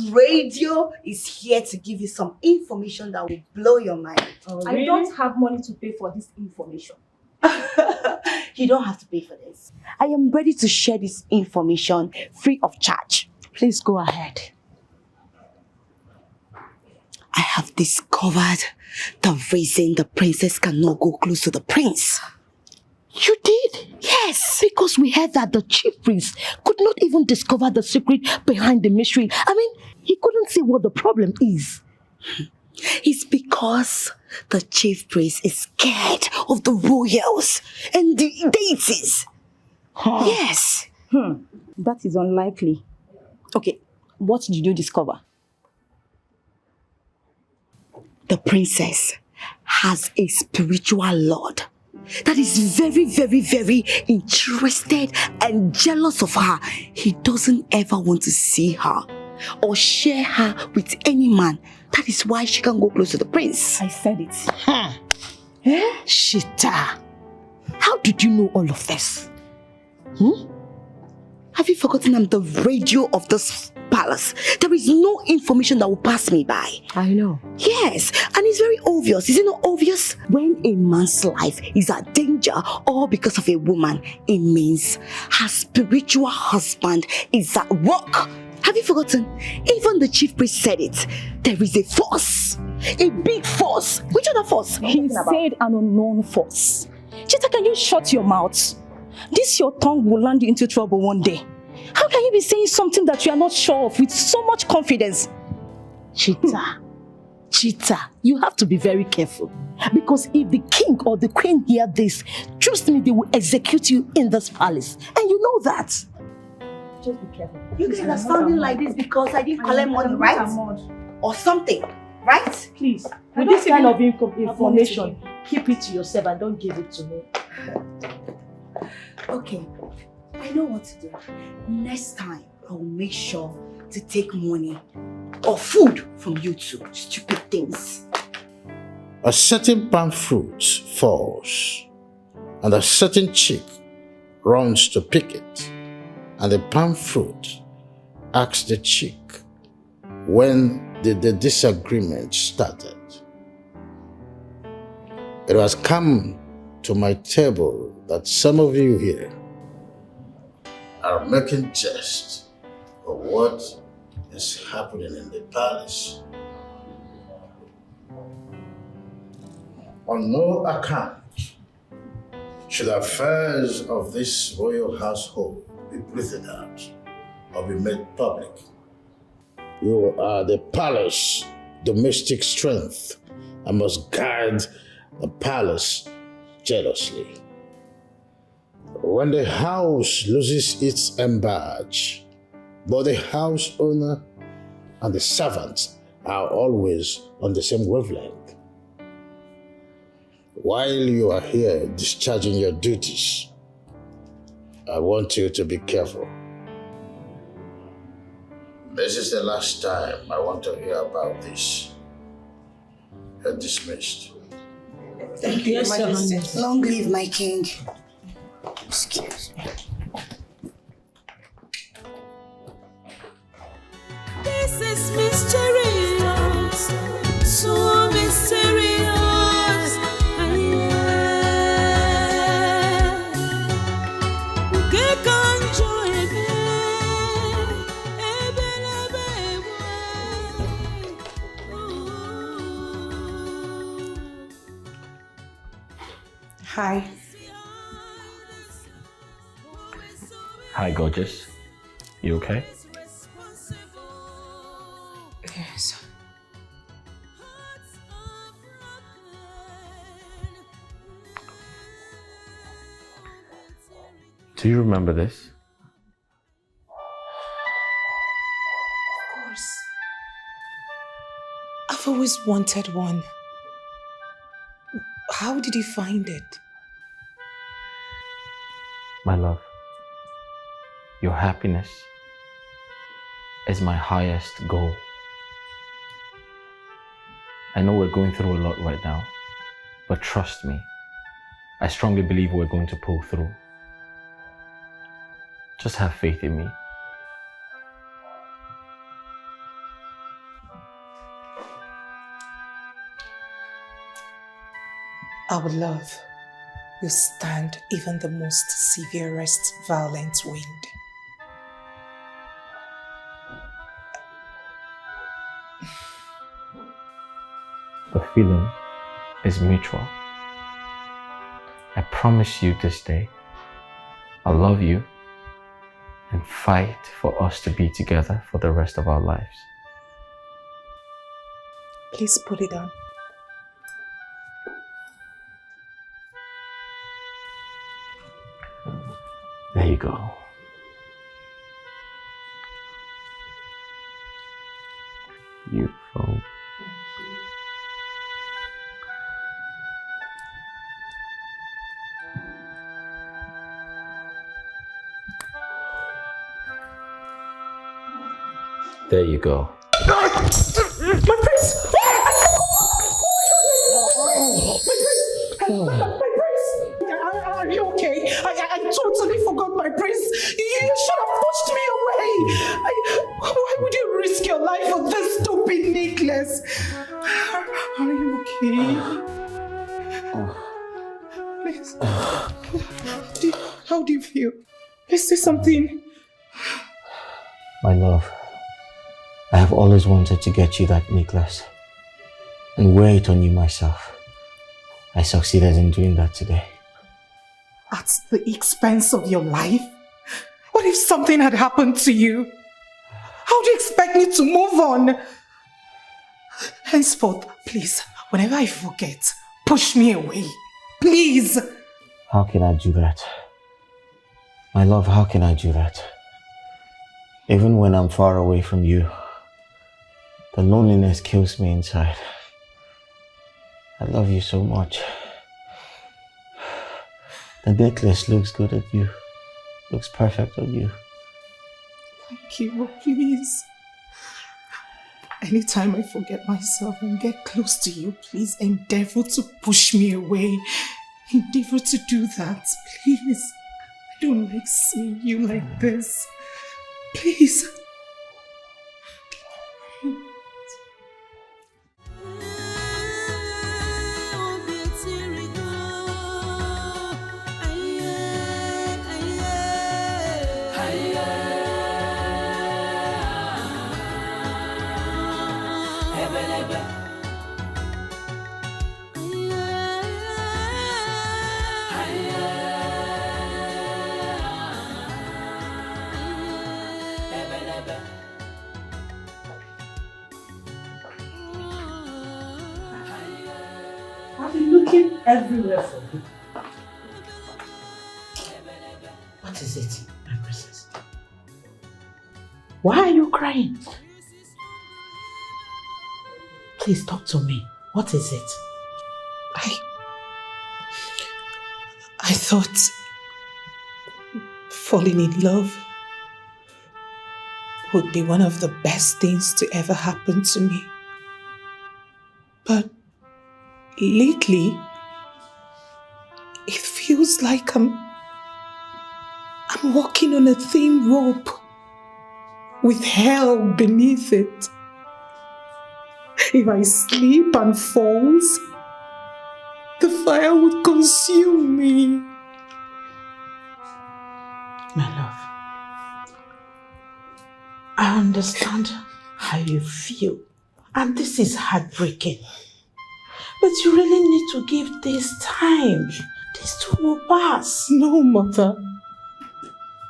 radio is here to give you some information that will blow your mind. Oh, really? I don't have money to pay for this information. You don't have to pay for this. I am ready to share this information free of charge. Please go ahead. I have discovered the reason the princess cannot go close to the prince. You did? Yes, because we heard that the chief priest could not even discover the secret behind the mystery. I mean, he couldn't see what the problem is. It's because the chief priest is scared of the royals and the deities. Huh. Yes. That is unlikely. Okay, what did you discover? The princess has a spiritual lord that is very, very, very interested and jealous of her. He doesn't ever want to see her or share her with any man. That is why she can't go close to the prince. I said it. Shita, how did you know all of this? Have you forgotten I'm the radio of this palace? There is no information that will pass me by. I know. Yes, and it's very obvious. Is it not obvious? When a man's life is at danger or because of a woman, it means her spiritual husband is at work. Have you forgotten? Even the chief priest said it. There is a force. A big force. Which other force? He said an unknown force. Chita, can you shut your mouth? This your tongue will land you into trouble one day. How can you be saying something that you are not sure of with so much confidence? Cheetah, you have to be very careful. Because if the king or the queen hear this, trust me, they will execute you in this palace. And you know that. Just be careful. You guys are sounding like this because I didn't collect money, right? Or something, right? Please, with this kind of information, keep it to yourself and don't give it to me. Okay, I know what to do. Next time, I will make sure to take money or food from you two. Stupid things. A certain palm fruit falls, and a certain chick runs to pick it. And the palm fruit asks the chick, when did the disagreement started? It has come to my table that some of you here are making jest of what is happening in the palace. On no account should affairs of this royal household be breathed out or be made public. You are the palace domestic strength and must guard the palace jealously. When the house loses its embadge, both the house owner and the servants are always on the same wavelength. While you are here discharging your duties, I want you to be careful. This is the last time I want to hear about this. You're dismissed. Thank you, Yes, Your Majesty. Long live my king. Excuse me. This is mysterious, so mysterious. Hi. Hi, gorgeous. You okay? Yes. Do you remember this? Of course. I've always wanted one. How did you find it? My love, your happiness is my highest goal. I know we're going through a lot right now, but trust me, I strongly believe we're going to pull through. Just have faith in me. Our love will stand even the most severest violent wind. The feeling is mutual. I promise you this day, I love you and fight for us to be together for the rest of our lives. Please put it on. There you go. Beautiful. There you go. My prince! My prince! Are you okay? I totally forgot my prince. You should have pushed me away. Why would you risk your life for this stupid necklace? Are you okay? Please. How do you feel? Is there something? My love, I have always wanted to get you that necklace and wear it on you myself. I succeeded in doing that today. At the expense of your life? What if something had happened to you? How do you expect me to move on? Henceforth, please, whenever I forget, push me away. Please! How can I do that? My love, how can I do that? Even when I'm far away from you, the loneliness kills me inside. I love you so much. The necklace looks good on you. Looks perfect on you. Thank you, please. Anytime I forget myself and get close to you, please endeavor to push me away. Endeavor to do that, please. I don't like seeing you like this. Please. I've been looking everywhere for you. What is it, my princess? Why are you crying? Please talk to me. What is it? I thought falling in love would be one of the best things to ever happen to me. But lately, it feels like I'm walking on a thin rope with hell beneath it. If I slip and falls, the fire would consume me. My love, I understand how you feel, and this is heartbreaking. But you really need to give this time. This too will pass. No, mother.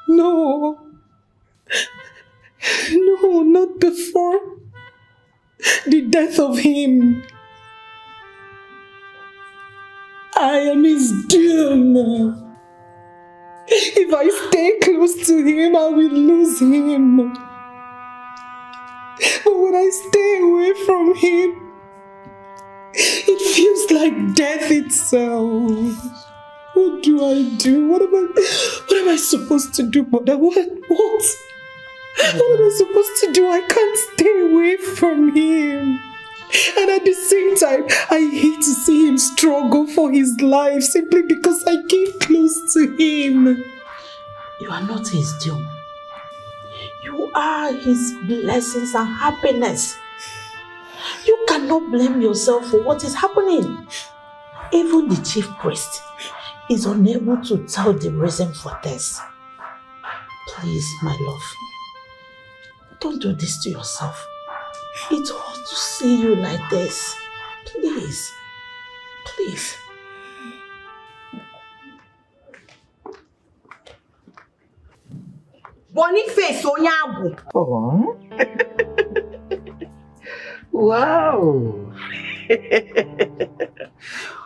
No. No, not before the death of him. I am his doom. If I stay close to him, I will lose him. But when I stay away from him, it feels like death itself. What do I do? What am I supposed to do, mother? What am I supposed to do? I can't stay away from him. And at the same time, I hate to see him struggle for his life simply because I came close to him. You are not his doom. You are his blessings and happiness. You cannot blame yourself for what is happening. Even the chief priest is unable to tell the reason for this. Please, my love, don't do this to yourself. It hurts to see you like this. Please. Please. Boniface Onyagu. Oh. Wow.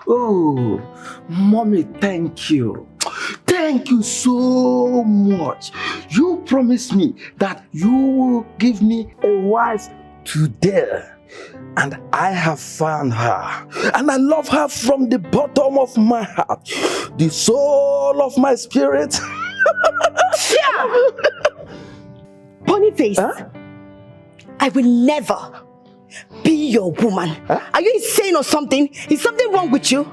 Oh, mommy, thank you. Thank you so much. You promised me that you will give me a wife today. And I have found her. And I love her from the bottom of my heart, the soul of my spirit. Yeah. Boniface, I will never be your woman. Are you insane or something? Is something wrong with you?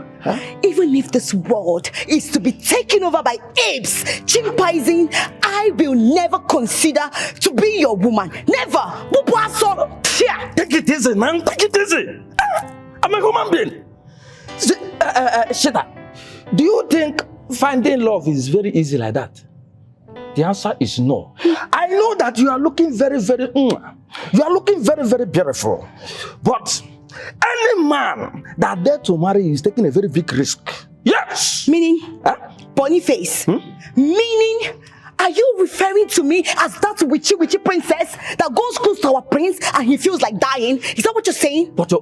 Even if this world is to be taken over by apes, chimpanzees, I will never consider to be your woman. Never. Take it easy, man. Take it easy. I'm a human being. Shita, do you think finding love is very easy like that? The answer is no. I know that you are looking very, very beautiful. But any man that dare to marry is taking a very big risk. Yes. Meaning? Boniface? Meaning? Are you referring to me as that witchy princess that goes close to our prince and he feels like dying? Is that what you're saying? But your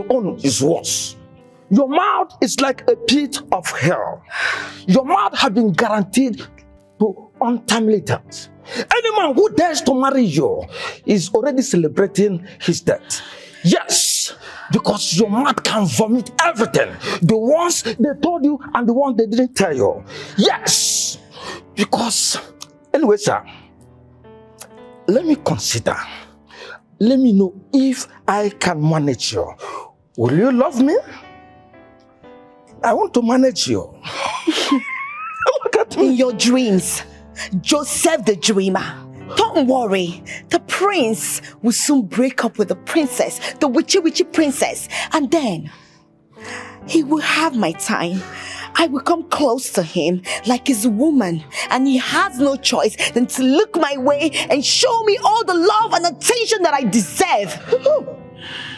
own is worse. Your mouth is like a pit of hell. Your mouth has been guaranteed to untimely death. Any man who dares to marry you is already celebrating his death. Yes, because your mouth can vomit everything. The ones they told you and the ones they didn't tell you. Yes, because anyway, sir, let me consider. Let me know if I can manage you. Will you love me? I want to manage you. Look at me. In your dreams, Joseph the dreamer. Don't worry, the prince will soon break up with the princess, the witchy princess, and then he will have my time. I will come close to him like his woman, and he has no choice than to look my way and show me all the love and attention that I deserve.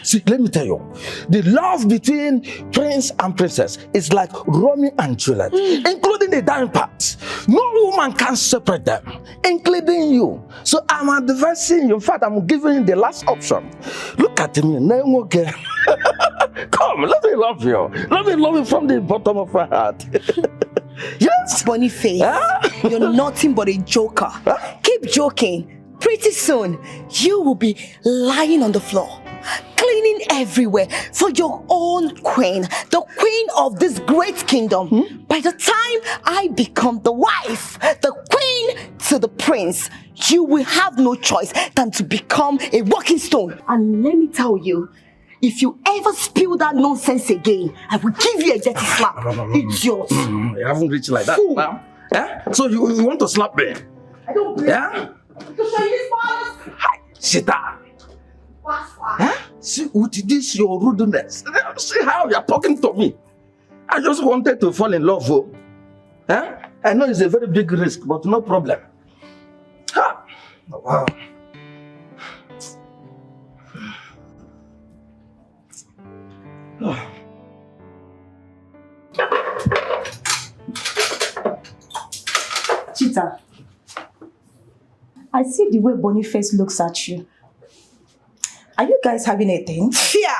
See, let me tell you, the love between prince and princess is like Romeo and Juliet, including the dying part. No woman can separate them, including you. So I'm advising you. In fact, I'm giving you the last option. Look at me, okay? Come, let me love you. Let me love you from the bottom of my heart. Yes, Boniface, you're nothing but a joker. Keep joking. Pretty soon, you will be lying on the floor, cleaning everywhere for your own queen, the queen of this great kingdom. By the time I become the wife, the queen to the prince, you will have no choice than to become a walking stone. And let me tell you, if you ever spill that nonsense again, I will give you a dirty slap. Idiot. You haven't reached like that now. Yeah? So you want to slap me? I don't blame Yeah? Hi, Shita. See, with this your rudeness. See how you're talking to me. I just wanted to fall in love. Oh. I know it's a very big risk, but no problem. Ha. Wow. Chita, I see the way Boniface looks at you. Are you guys having a thing? Fear!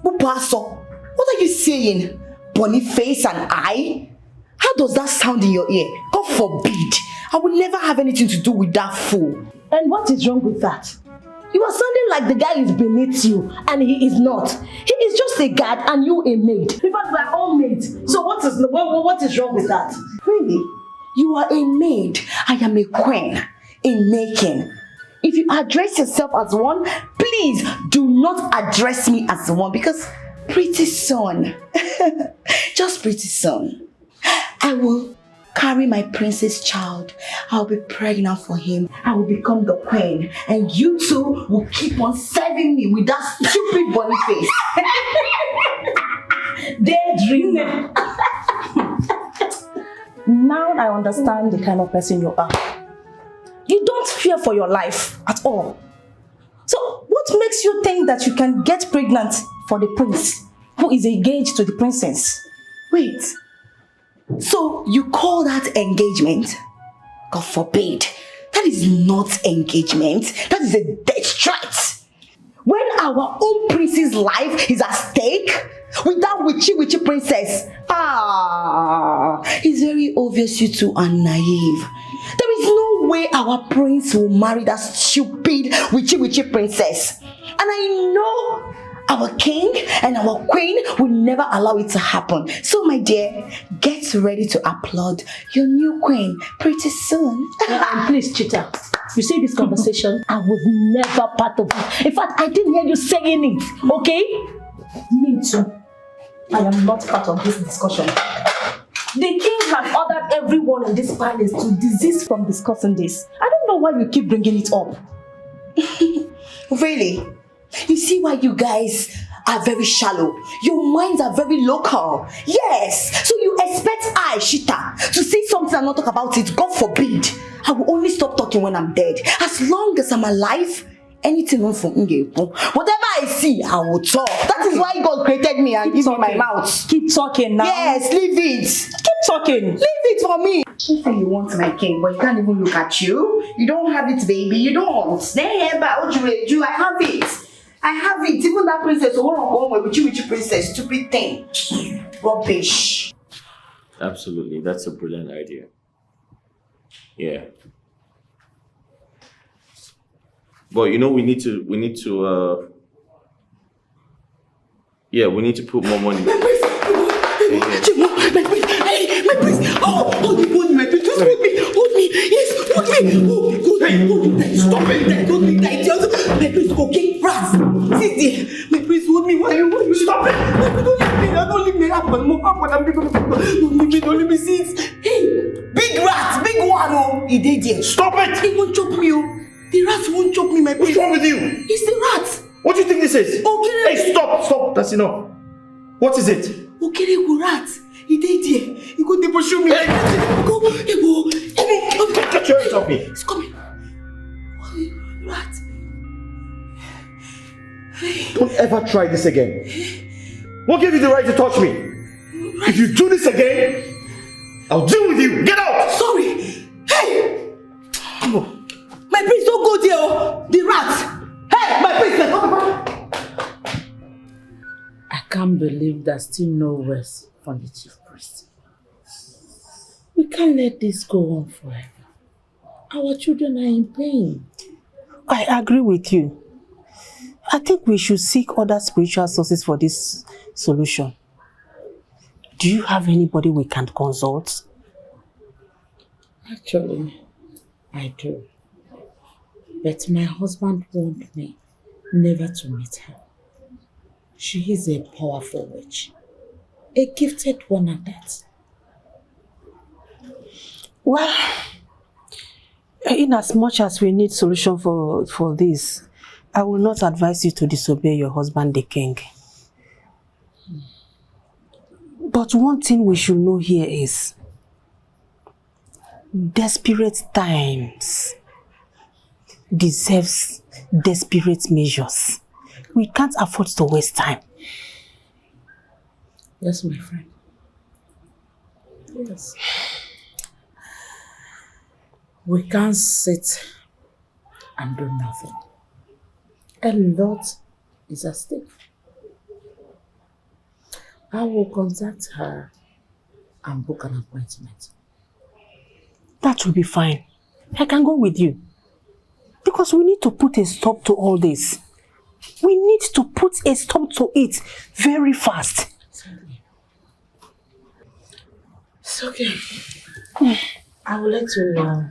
Upaso, what are you saying? Boniface and I? How does that sound in your ear? God forbid. I will never have anything to do with that fool. And what is wrong with that? You are sounding like the guy is beneath you, and he is not. He is just a guard and you a maid. In fact, we are all maids. So what is wrong with that? Really? You are a maid. I am a queen in making. If you address yourself as one, please do not address me as one, because pretty soon, just pretty soon, I will carry my princess child. I'll be pregnant for him. I will become the queen. And you two will keep on serving me with that stupid Boniface. Daydreamer. Now I understand the kind of person you are. You don't fear for your life at all. So what makes you think that you can get pregnant for the prince who is engaged to the princess? Wait. So you call that engagement? God forbid. That is not engagement. That is a death threat. When our own prince's life is at stake with that witchy princess. It's very obvious you two are naive. There is no way our prince will marry that stupid witchy princess. And I know our king and our queen will never allow it to happen. So my dear, get ready to applaud your new queen pretty soon. And please, Chita, you see this conversation, I was never part of it. In fact, I didn't hear you saying it, okay? Me too. I am not part of this discussion. The king has ordered everyone in this palace to desist from discussing this. I don't know why you keep bringing it up. Really? You see why you guys are very shallow. Your minds are very local. Yes. So you expect I, Shita, to say something and not talk about it. God forbid. I will only stop talking when I'm dead. As long as I'm alive, anything on from whatever I see, I will talk. That is why God created me and gave me my mouth. Keep talking now. Yes, leave it. Keep talking. Leave it for me. You say you want my king, but you can't even look at you. You don't have it, baby. You don't. Stay here, but I have it. I have it. Even that princess, witchy princess, stupid thing. Rubbish. Absolutely, that's a brilliant idea. Yeah. But we need to put more money. My priest! Oh, hold me, my priest! Just hold me! Yes, hold me! Oh, hold me! Stop it! Don't be that idiot! My priest, okay, rats! Sit there! My priest, hold me! Why you stop it? Don't leave me! Don't leave me! Sit! Hey, big rat! Big one! Oh, he did there! Stop it! He won't chop me! Oh, the rat won't chop me, my priest! What's wrong with you? It's the rat! What do you think this is? Okay. Hey, stop! That's enough. What is it? Okay, rat. He did there. He go to pursue me. Go. Get your hands off me. He's coming. Rat. Don't ever try this again. Won't give you the right to touch me. If you do this again, I'll deal with you. Get out. Sorry. Hey. My priest, don't go there. The rat. Hey, my priest, I can't believe there's still no rest from the chief priest. We can't let this go on forever. Our children are in pain. I agree with you. I think we should seek other spiritual sources for this solution. Do you have anybody we can consult? Actually, I do. But my husband warned me never to meet her. She is a powerful witch. A gifted one at that. Well, in as much as we need solution for this, I will not advise you to disobey your husband, the king. But one thing we should know here is desperate times deserves desperate measures. We can't afford to waste time. Yes, my friend. Yes. We can't sit and do nothing. A lot is at stake. I will contact her and book an appointment. That will be fine. I can go with you. Because we need to put a stop to all this. We need to put a stop to it very fast. It's okay. I will let you know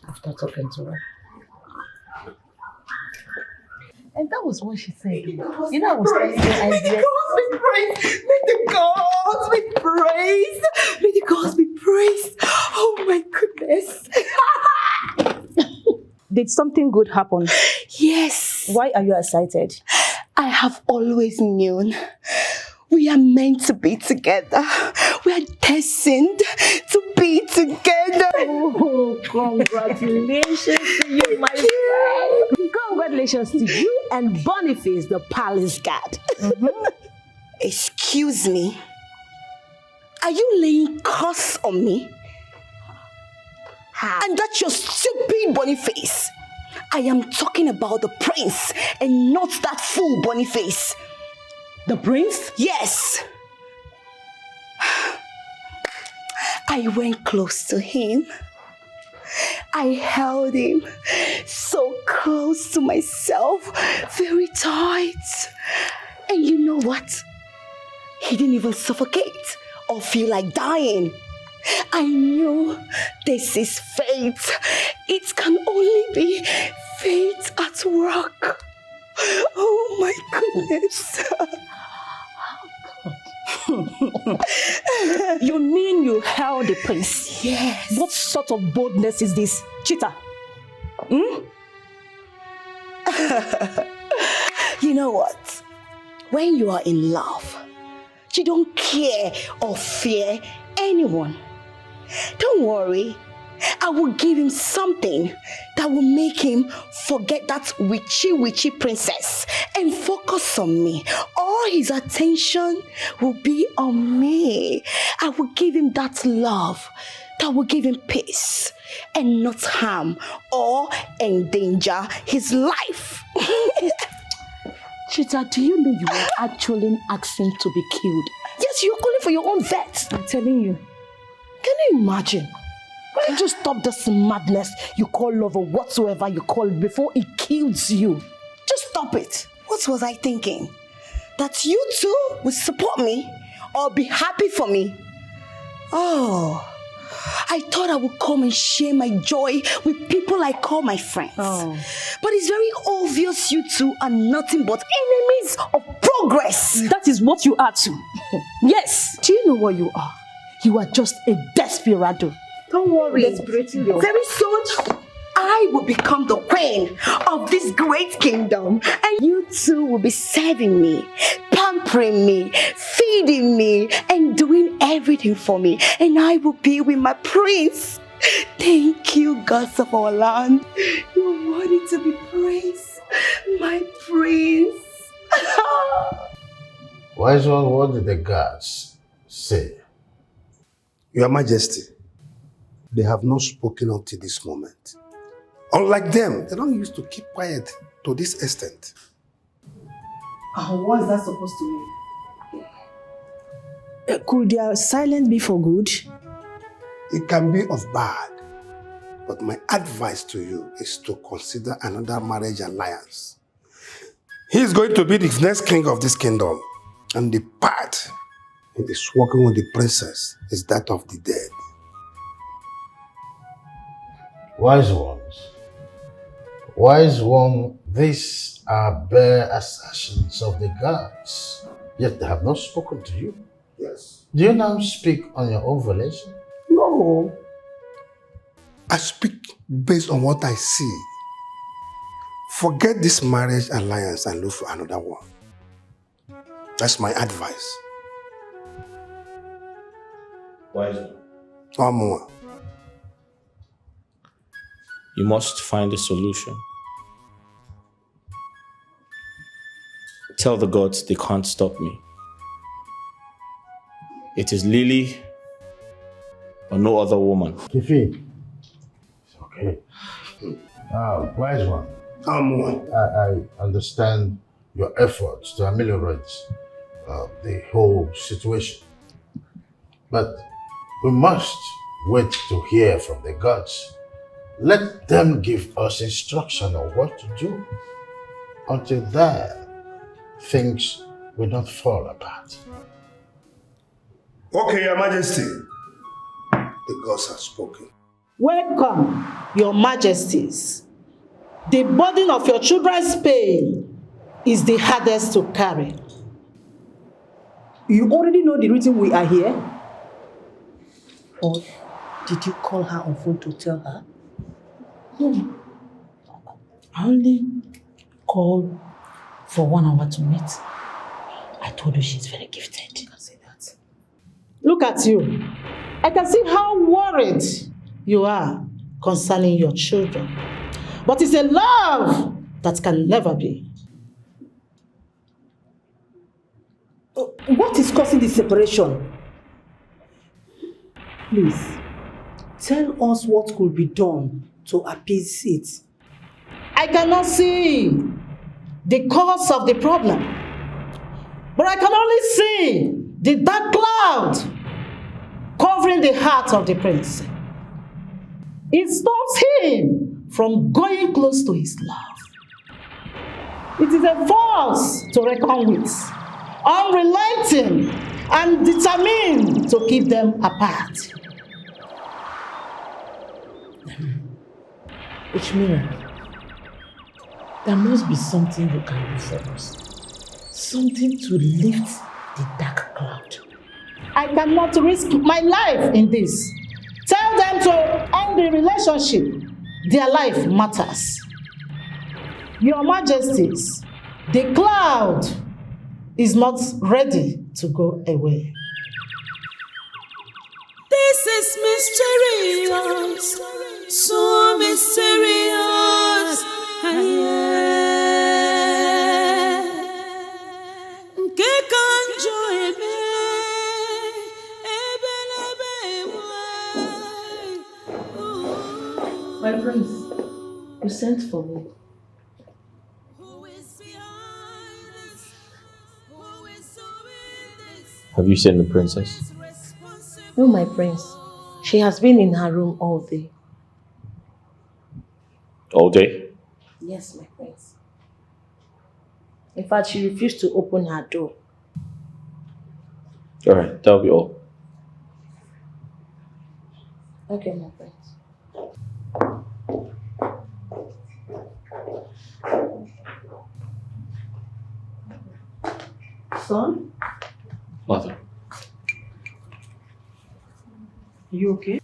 after talking to her. And that was what she said. You know, I was telling you, May the gods be praised! May the gods be praised! May the gods be praised! Oh my goodness! Did something good happen? Yes. Why are you excited? I have always known we are meant to be together. We are destined to be together. Oh, congratulations to you, my friend. Congratulations to you and Boniface, the palace guard. Excuse me. Are you laying curse on me? And that's your stupid Boniface. I am talking about the prince and not that fool Boniface. The prince? Yes. I went close to him. I held him so close to myself, very tight. And you know what? He didn't even suffocate or feel like dying. I knew this is fate. It can only be fate at work. Oh my goodness. You mean you held the prince? Yes. What sort of boldness is this, cheater? You know what? When you are in love, you don't care or fear anyone. Don't worry. I will give him something that will make him forget that witchy princess and focus on me. All his attention will be on me. I will give him that love that will give him peace and not harm or endanger his life. Cheater, do you know you are actually asking to be killed? Yes, you're calling for your own vet. I'm telling you. Can you imagine? Why don't you stop this madness you call love or whatsoever you call it before it kills you? Just stop it. What was I thinking? That you two would support me or be happy for me? Oh, I thought I would come and share my joy with people I call my friends. Oh. But it's very obvious you two are nothing but enemies of progress. That is what you are too. Yes. Do you know what you are? You are just a desperado. Don't worry. Desperate girl. Very soon, I will become the queen of this great kingdom. And you two will be serving me, pampering me, feeding me, and doing everything for me. And I will be with my prince. Thank you, gods of our land. You're worthy to be praised, my prince. Wise one, what did the gods say? Your Majesty, they have not spoken up to this moment. Unlike them, they don't used to keep quiet to this extent. What is that supposed to mean? Could their silence be for good? It can be of bad, but my advice to you is to consider another marriage alliance. He is going to be the next king of this kingdom, and the part he is working with the princess is that of the dead. Wise one, these are bare assertions of the gods, yet they have not spoken to you. Yes. Do you now speak on your own volition? No. I speak based on what I see. Forget this marriage alliance and look for another one. That's my advice. Wise one. One more. You must find a solution. Tell the gods they can't stop me. It is Lily or no other woman. Fifi, it's Okay. Wise one. I'm I understand your efforts to ameliorate the whole situation. But we must wait to hear from the gods. Let them give us instruction on what to do. Until then, things will not fall apart. Okay, Your Majesty. The gods have spoken. Welcome, Your Majesties. The burden of your children's pain is the hardest to carry. You already know the reason we are here? Or did you call her on phone to tell her? No. I only called for 1 hour to meet. I told you she's very gifted. You can say that. Look at you. I can see how worried you are concerning your children. But it's a love that can never be. What is causing the separation? Please, tell us what could be done to appease it. I cannot see the cause of the problem, but I can only see the dark cloud covering the heart of the prince. It stops him from going close to his love. It is a force to reckon with, unrelenting and determined to keep them apart. Which means there must be something you can do for us. Something to lift the dark cloud. I cannot risk my life in this. Tell them to end the relationship. Their life matters. Your Majesties, the cloud is not ready to go away. This is mysterious, so mysterious. My prince, you sent for me. Have you seen the princess? No, my prince. She has been in her room all day. All day? Yes, my prince. In fact, she refused to open her door. Alright, that'll be all. Okay, my prince. Son, Nothing. are you okay?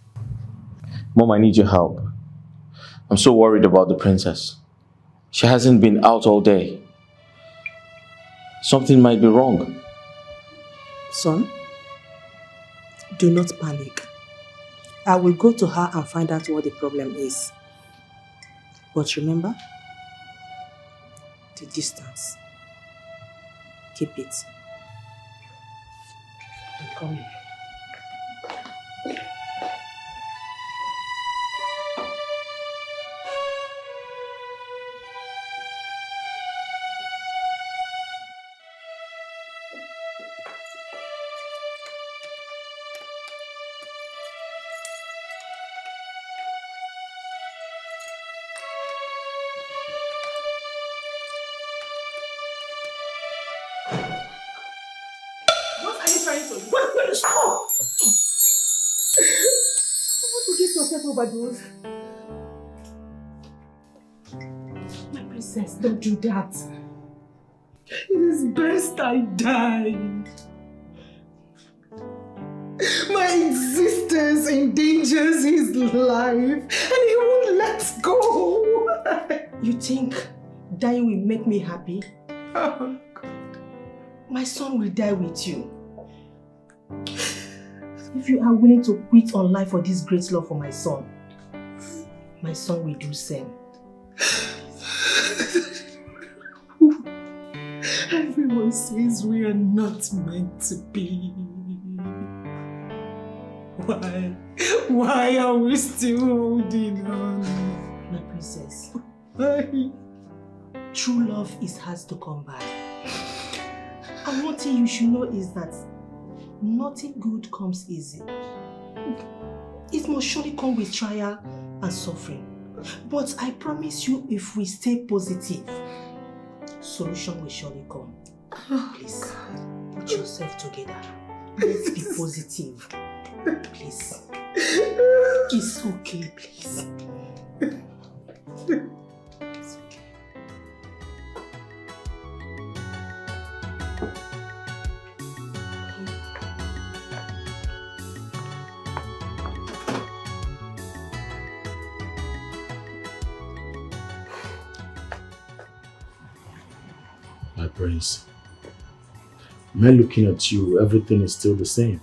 Mom, I need your help. I'm so worried about the princess. She hasn't been out all day. Something might be wrong. Son, do not panic. I will go to her and find out what the problem is. But remember, the distance. Keep it. I'm coming. Stop! What to get yourself overdosed? My princess, don't do that. It is best I die. My existence endangers his life and he won't let go. You think dying will make me happy? Oh, God. My son will die with you. If you are willing to quit on life for this great love for my son will do same. Everyone says we are not meant to be. Why are we still holding on? My princess, Why? true love is hard to come by. And one thing you should know is that nothing good comes easy. It must surely come with trial and suffering. But I promise you, if we stay positive, solution will surely come. Please, put yourself together. Let's be positive. Please. It's okay, please. It's okay. My prince, me looking at you, everything is still the same.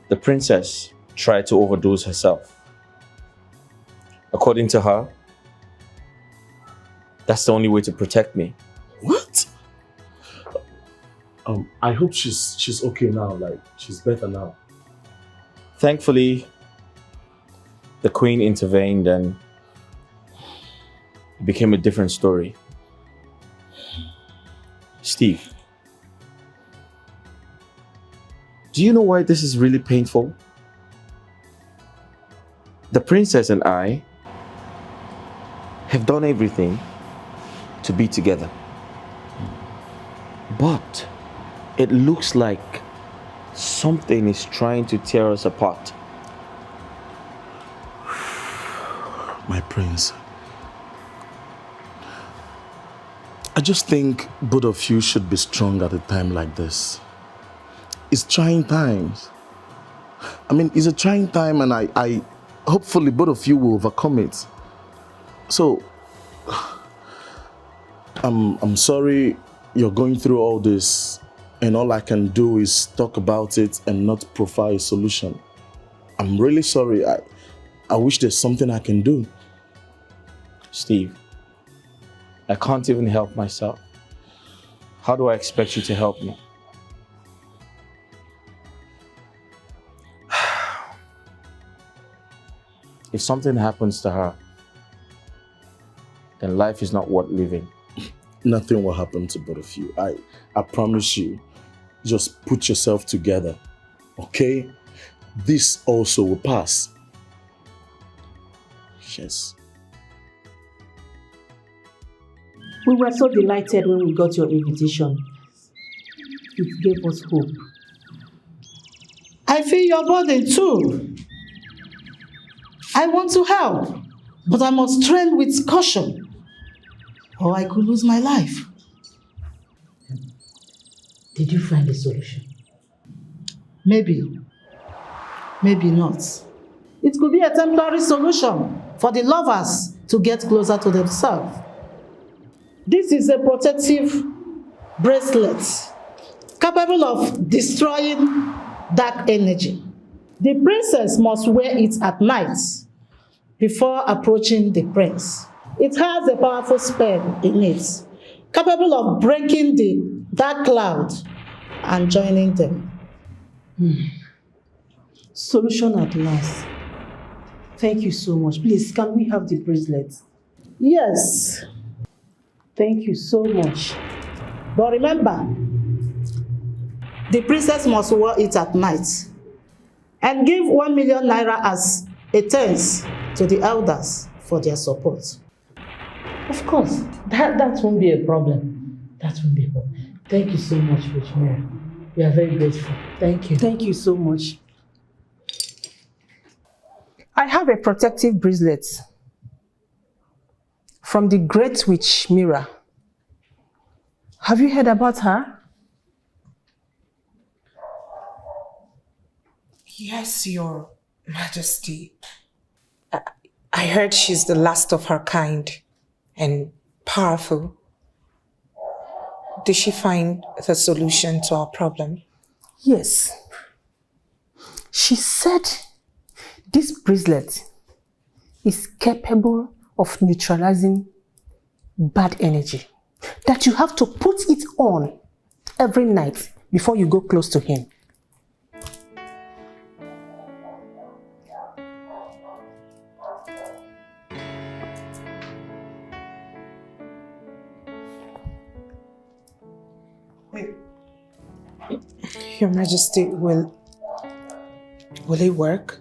The princess tried to overdose herself. According to her, that's the only way to protect me. What? I hope she's okay now, like she's better now. Thankfully, the queen intervened and it became a different story. Steve, do you know why this is really painful? The princess and I have done everything to be together. But it looks like something is trying to tear us apart. My prince, I just think both of you should be strong at a time like this. It's trying times. I mean, it's a trying time, and I hopefully both of you will overcome it. So, I'm sorry you're going through all this, and all I can do is talk about it and not provide a solution. I'm really sorry. I wish there's something I can do. Steve, I can't even help myself. How do I expect you to help me? If something happens to her, then life is not worth living. Nothing will happen to both of you. I promise you. Just put yourself together, okay? This also will pass. Yes. We were so delighted when we got your invitation. It gave us hope. I feel your burden too. I want to help, but I must tread with caution, or I could lose my life. Did you find a solution? Maybe. Maybe not. It could be a temporary solution for the lovers to get closer to themselves. This is a protective bracelet capable of destroying dark energy. The princess must wear it at night before approaching the prince. It has a powerful spell in it, capable of breaking the dark cloud and joining them. Solution at last. Thank you so much. Please, can we have the bracelet? Yes. Thank you so much. But remember, the princess must wear it at night and give 1 million naira as a thanks to the elders for their support. Of course, that won't be a problem. That won't be a problem. Thank you so much, Rosemary. We are very grateful. Thank you. Thank you so much. I have a protective bracelet from the great witch Mira. Have you heard about her? Yes, Your Majesty. I heard she's the last of her kind and powerful. Did she find the solution to our problem? Yes. She said this bracelet is capable of neutralizing bad energy, that you have to put it on every night before you go close to him. Your Majesty, will it work?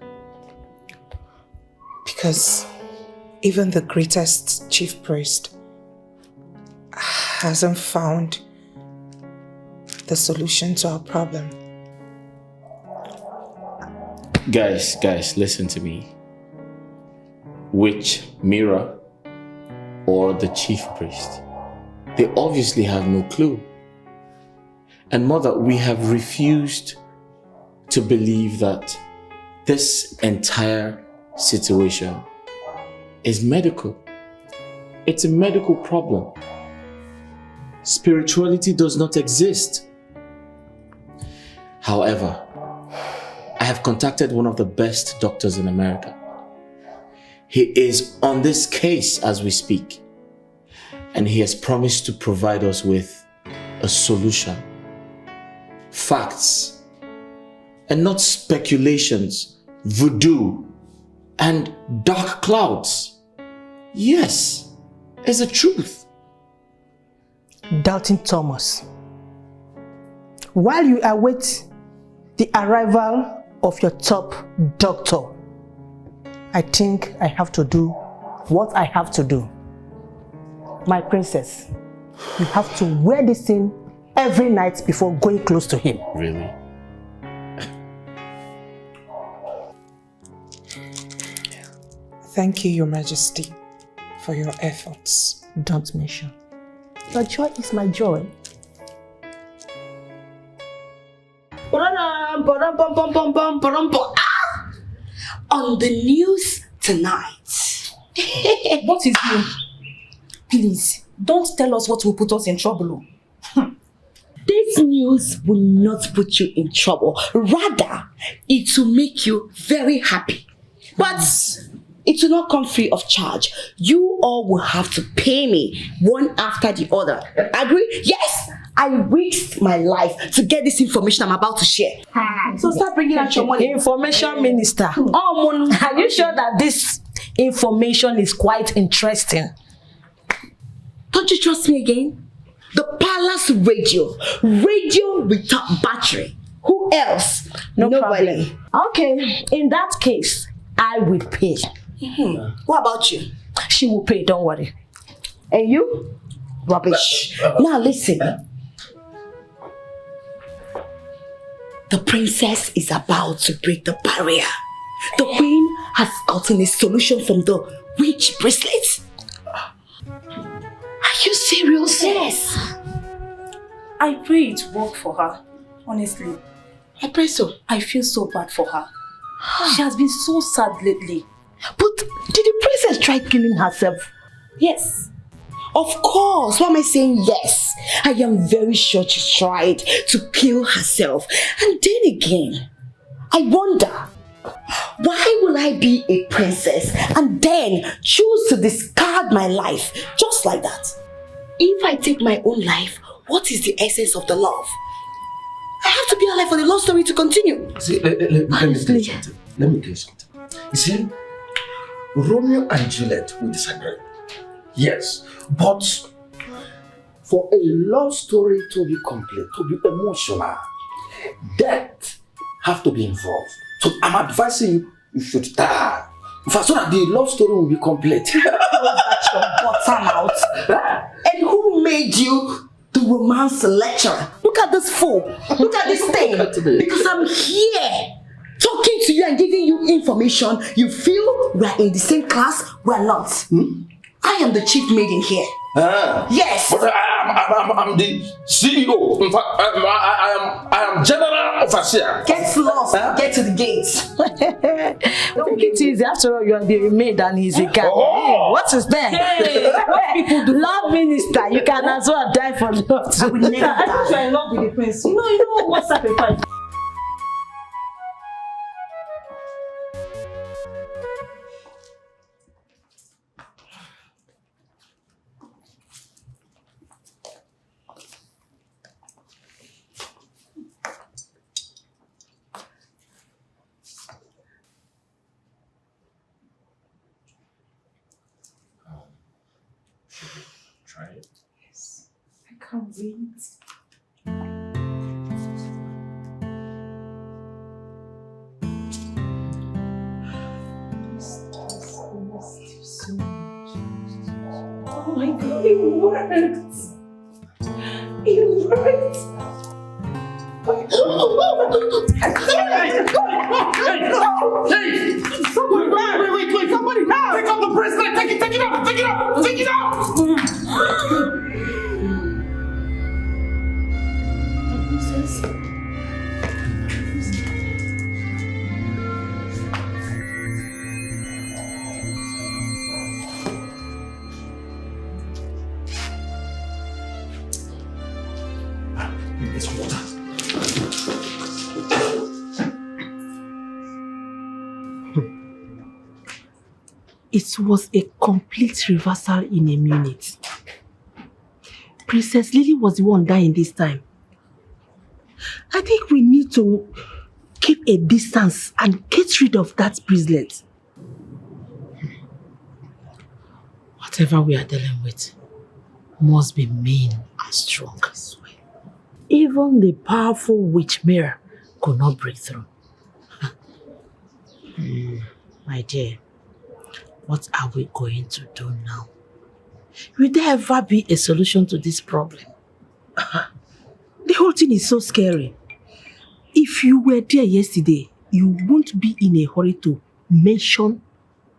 Because even the greatest chief priest hasn't found the solution to our problem. Guys, listen to me. Witch, mirror, or the chief priest, they obviously have no clue. And mother, we have refused to believe that this entire situation is medical. It's a medical problem. Spirituality does not exist. However, I have contacted one of the best doctors in America. He is on this case as we speak, and he has promised to provide us with a solution. Facts, and not speculations, voodoo, and dark clouds. Yes, it's the truth. Doubting Thomas, while you await the arrival of your top doctor, I think I have to do what I have to do. My princess, you have to wear this thing every night before going close to him. Really? Thank you, Your Majesty, for your efforts. Don't mention. Your joy is my joy. On the news tonight. What is new? Please, don't tell us what will put us in trouble. This news will not put you in trouble. Rather, it will make you very happy. But it will not come free of charge. You all will have to pay me one after the other. Agree? Yes! I risked my life to get this information I'm about to share. So start bringing out your money. Information Minister. Oh, are you sure that this information is quite interesting? Don't you trust me again? The palace radio without battery. Who else? Nobody. Problem. Okay, in that case, I will pay. What about you? She will pay, don't worry. And you? Rubbish. Now listen. The princess is about to break the barrier. The queen has gotten a solution from the witch bracelet. Are you serious? Yes. I pray it work for her. Honestly. I pray so. I feel so bad for her. She has been so sad lately. But did the princess try killing herself? Yes. Of course. Why am I saying yes? I am very sure she tried to kill herself. And then again, I wonder, why will I be a princess and then choose to discard my life just like that? If I take my own life, what is the essence of the love? I have to be alive for the love story to continue. See, let me tell you something. You see, Romeo and Juliet will disagree. Yes, but for a love story to be complete, to be emotional, death have to be involved. So I'm advising you, you should die. In fact, so that the love story will be complete. And who made you the romance lecturer? Look at this fool. Look at this thing. Because I'm here talking to you and giving you information. You feel we're in the same class, we're not. I am the chief maiden here. Yes. But I'm the CEO. In fact, I am general overseer. Get lost. Get to the gates. Take it easy. After all, you are the maid and he's a guy. Oh. What is that? Hey, what people do? Love minister. You can as well die for love. I will never I thought you are in love with the prince. You know what sacrifice. Try it. Yes. I can't wait. my God, it worked! It worked! Wait! Somebody help! Take out the bracelet! Take it out! Take it out! Take it out! It's water. It was a complete reversal in a minute. Princess Lily was the one dying this time. I think we need to keep a distance and get rid of that bracelet. Whatever we are dealing with must be mean and strong. Even the powerful witch mirror could not break through. My dear, what are we going to do now? Will there ever be a solution to this problem? The whole thing is so scary. If you were there yesterday, you won't be in a hurry to mention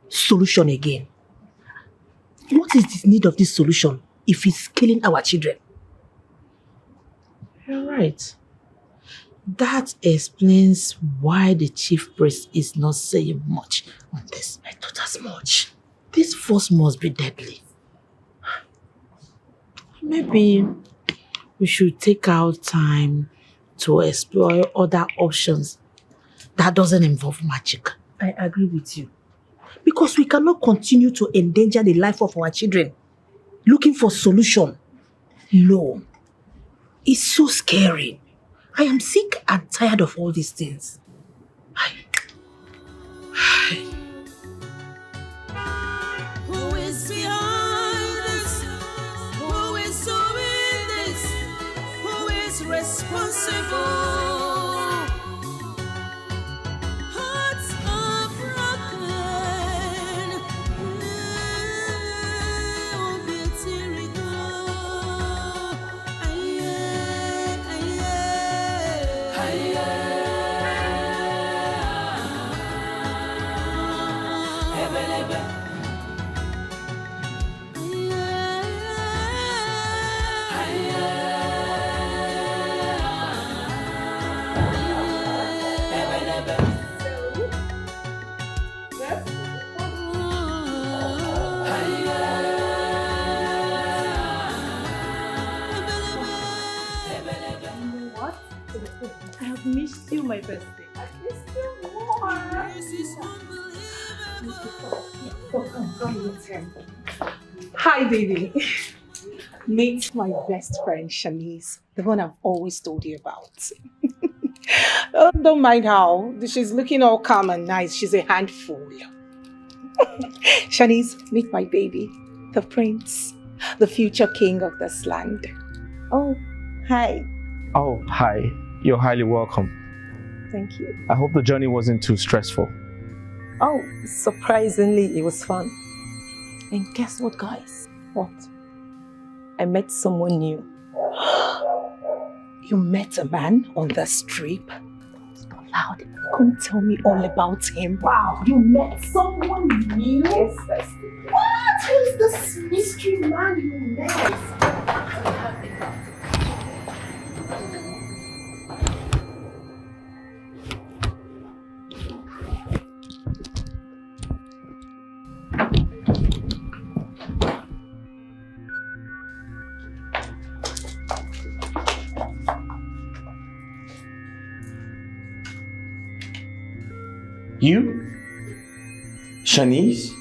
solution again. What is the need of this solution if it's killing our children? You're right. That explains why the chief priest is not saying much on this. I thought as much. This force must be deadly. Maybe we should take our time to explore other options that doesn't involve magic. I agree with you. Because we cannot continue to endanger the life of our children looking for solution. No. It's so scary. I am sick and tired of all these things. Who is behind this? Who is doing this? Who is responsible? Hearts are broken. Oh, beauty I have missed you, my bestie. I missed you more. Hi, baby. Meet my best friend, Shanice, the one I've always told you about. Oh, don't mind how. She's looking all calm and nice. She's a handful. Shanice, meet my baby, the prince, the future king of this land. Oh, hi. Oh, hi. You're highly welcome. Thank you. I hope the journey wasn't too stressful. Oh, surprisingly, it was fun. And guess what, guys? What? I met someone new. You met a man on the strip? It's not loud. Come tell me all about him. Wow, you met someone new? Yes, bestie. What? Who's this mystery man you met? You? Shanice?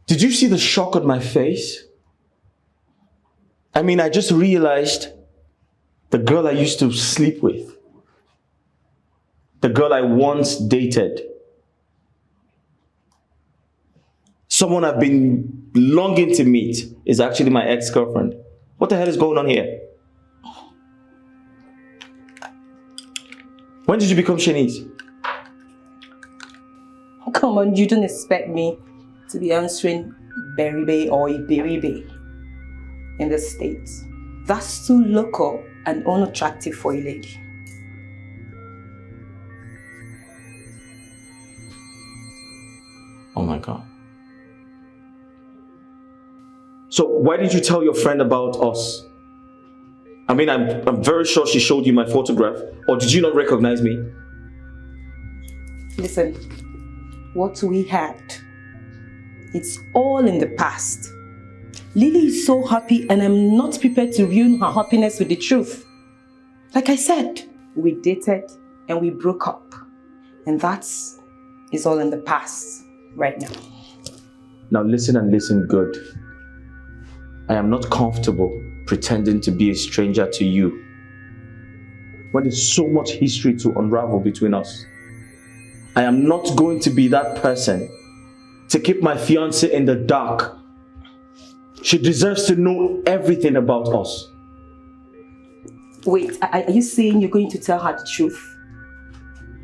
Did you see the shock on my face? I mean, I just realized the girl I used to sleep with, the girl I once dated, someone I've been longing to meet is actually my ex-girlfriend. What the hell is going on here? When did you become Shanice? come on, you don't expect me to be answering Beribe or Iberibe in the States. That's too local and unattractive for a lady. Oh my God. So why did you tell your friend about us? I mean, I'm very sure she showed you my photograph. Or did you not recognize me? Listen, what we had, it's all in the past. Lily is so happy and I'm not prepared to ruin her happiness with the truth. Like I said, we dated and we broke up. And that's all in the past right now. Now listen and listen good. I am not comfortable pretending to be a stranger to you when there's so much history to unravel between us. I am not going to be that person to keep my fiancée in the dark. She deserves to know everything about us. Wait, are you saying you're going to tell her the truth?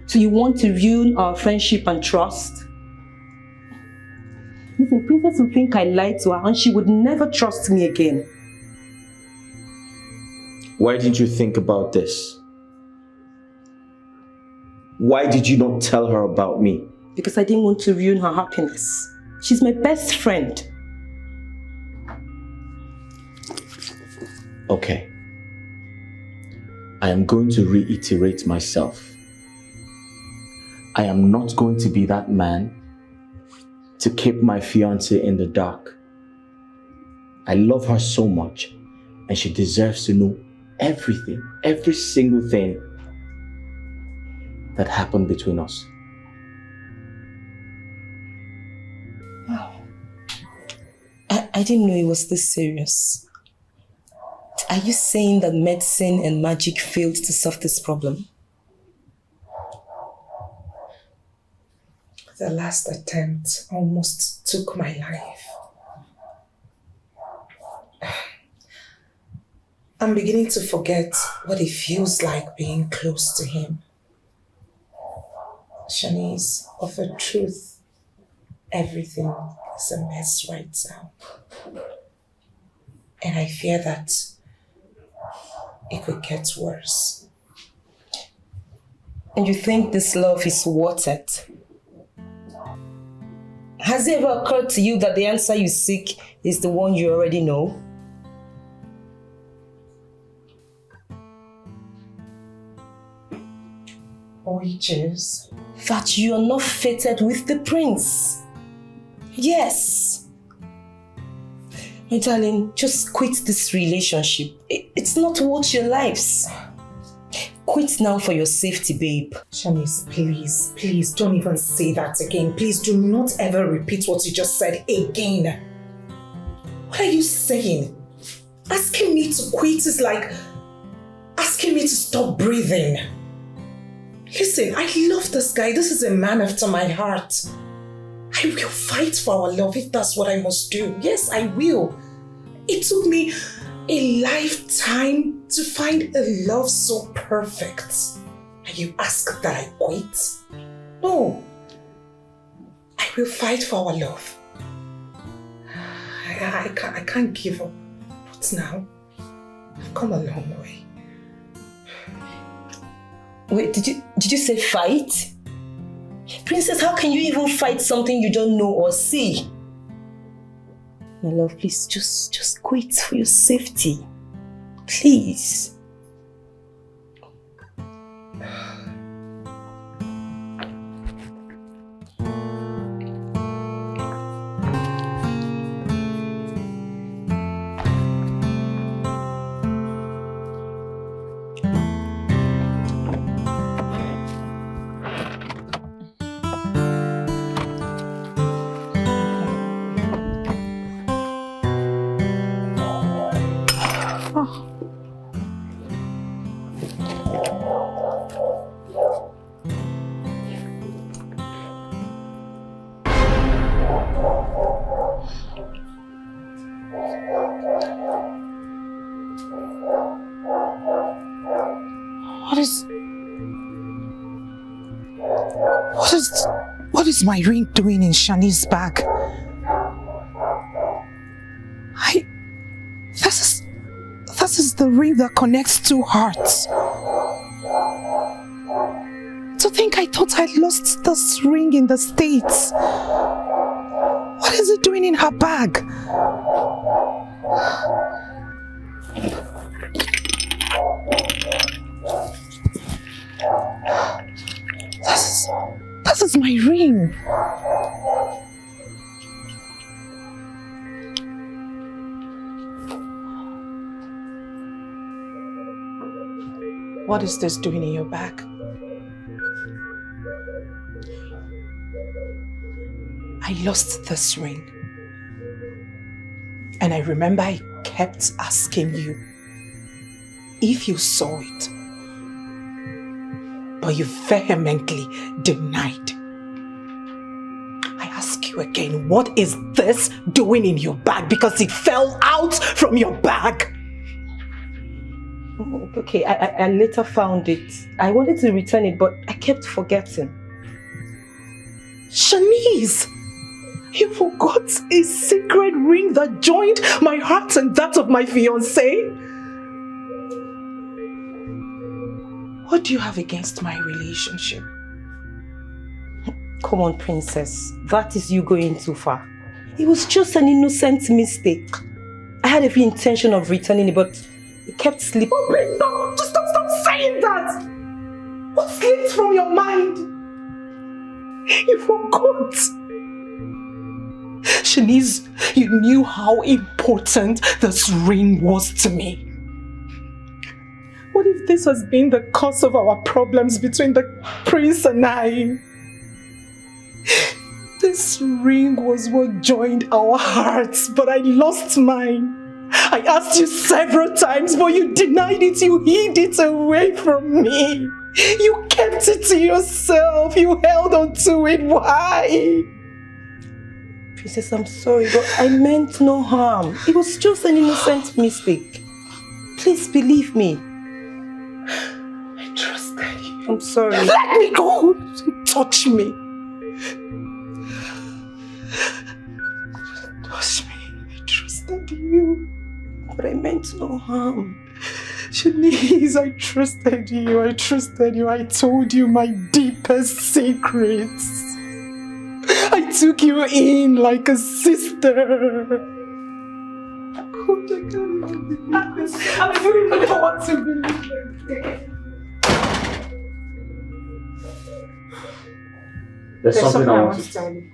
So you want to ruin our friendship and trust? Listen, Princess will think I lied to her and she would never trust me again. Why didn't you think about this? Why did you not tell her about me? Because I didn't want to ruin her happiness. She's my best friend. Okay. I am going to reiterate myself. I am not going to be that man to keep my fiancée in the dark. I love her so much and she deserves to know everything, every single thing that happened between us. Wow. I didn't know it was this serious. Are you saying that medicine and magic failed to solve this problem? The last attempt almost took my life. I'm beginning to forget what it feels like being close to him. Shanice, of a truth, everything is a mess right now. And I fear that it could get worse. And you think this love is worth it? Has it ever occurred to you that the answer you seek is the one you already know? Which is? That you are not fated with the prince. Yes. My darling, just quit this relationship. It's not worth your lives. Quit now for your safety, babe. Shanice, please don't even say that again. Please do not ever repeat what you just said again. What are you saying? Asking me to quit is like asking me to stop breathing. Listen, I love this guy. This is a man after my heart. I will fight for our love if that's what I must do. Yes, I will. It took me a lifetime to find a love so perfect. And you ask that I quit? No. I will fight for our love. I can't give up. But now, I've come a long way. Wait, did you say fight? Princess, how can you even fight something you don't know or see? My love, please, just quit for your safety. Please. What is... What is my ring doing in Shani's bag? This is the ring that connects two hearts. To think I thought I'd lost this ring in the States. What is it doing in her bag? This is my ring. What is this doing in your bag? I lost this ring. And I remember I kept asking you if you saw it. But you vehemently denied. I ask you again, what is this doing in your bag? Because it fell out from your bag. Okay, I later found it. I wanted to return it, but I kept forgetting. Shanice! You forgot a secret ring that joined my heart and that of my fiancé? What do you have against my relationship? Come on, princess. That is you going too far. It was just an innocent mistake. I had every intention of returning it, but it kept slipping. Oh, please stop! Just stop saying that! What slipped from your mind? You forgot. Shanice, you knew how important this ring was to me. What if this has been the cause of our problems between the prince and I? This ring was what joined our hearts, but I lost mine. I asked you several times, but you denied it. You hid it away from me. You kept it to yourself. You held on to it. Why? Princess, I'm sorry, but I meant no harm. It was just an innocent mistake. Please believe me. I trusted you. I'm sorry. Let me go! Don't touch me. Touch me. I trusted you. But I meant no harm. Shanice, I trusted you. I trusted you. I told you my deepest secrets. I took you in like a sister. God, I can't even believe this. I don't even know what to believe again. There's something I want to tell you.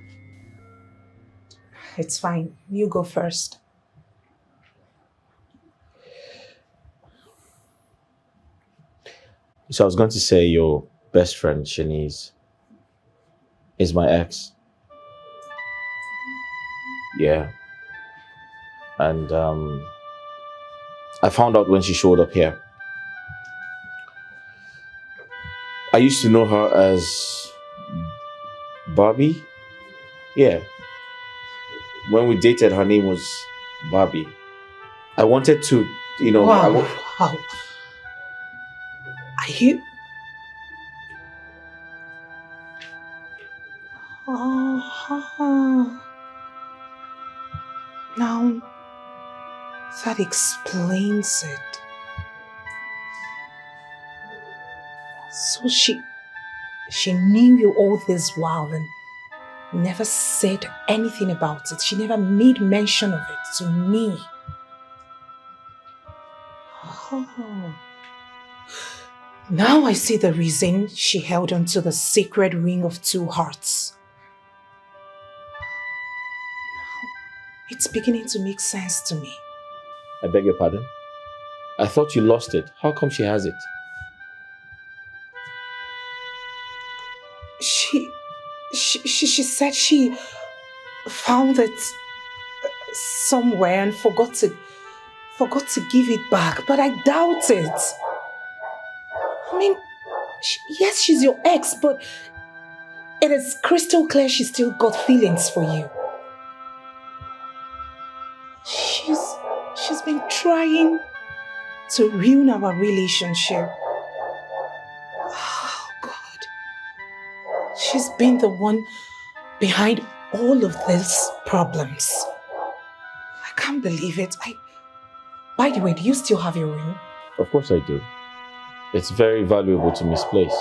It's fine. You go first. So I was going to say your best friend, Shanice, is my ex. Yeah. And I found out when she showed up here. I used to know her as Barbie. Yeah. When we dated, her name was Barbie. I wanted to, you know... Wow. Wow. Are you... Oh. Now, that explains it. So she knew you all this while and never said anything about it. She never made mention of it to me. Oh. Now I see the reason she held on to the sacred ring of two hearts. It's beginning to make sense to me. I beg your pardon? I thought you lost it. How come she has it? She said she found it somewhere and forgot to give it back, but I doubt it. I mean, yes, she's your ex, but it is crystal clear she still got feelings for you. She's been trying to ruin our relationship. Oh, God. She's been the one behind all of these problems. I can't believe it. By the way, do you still have your ring? Of course I do. It's very valuable to misplace.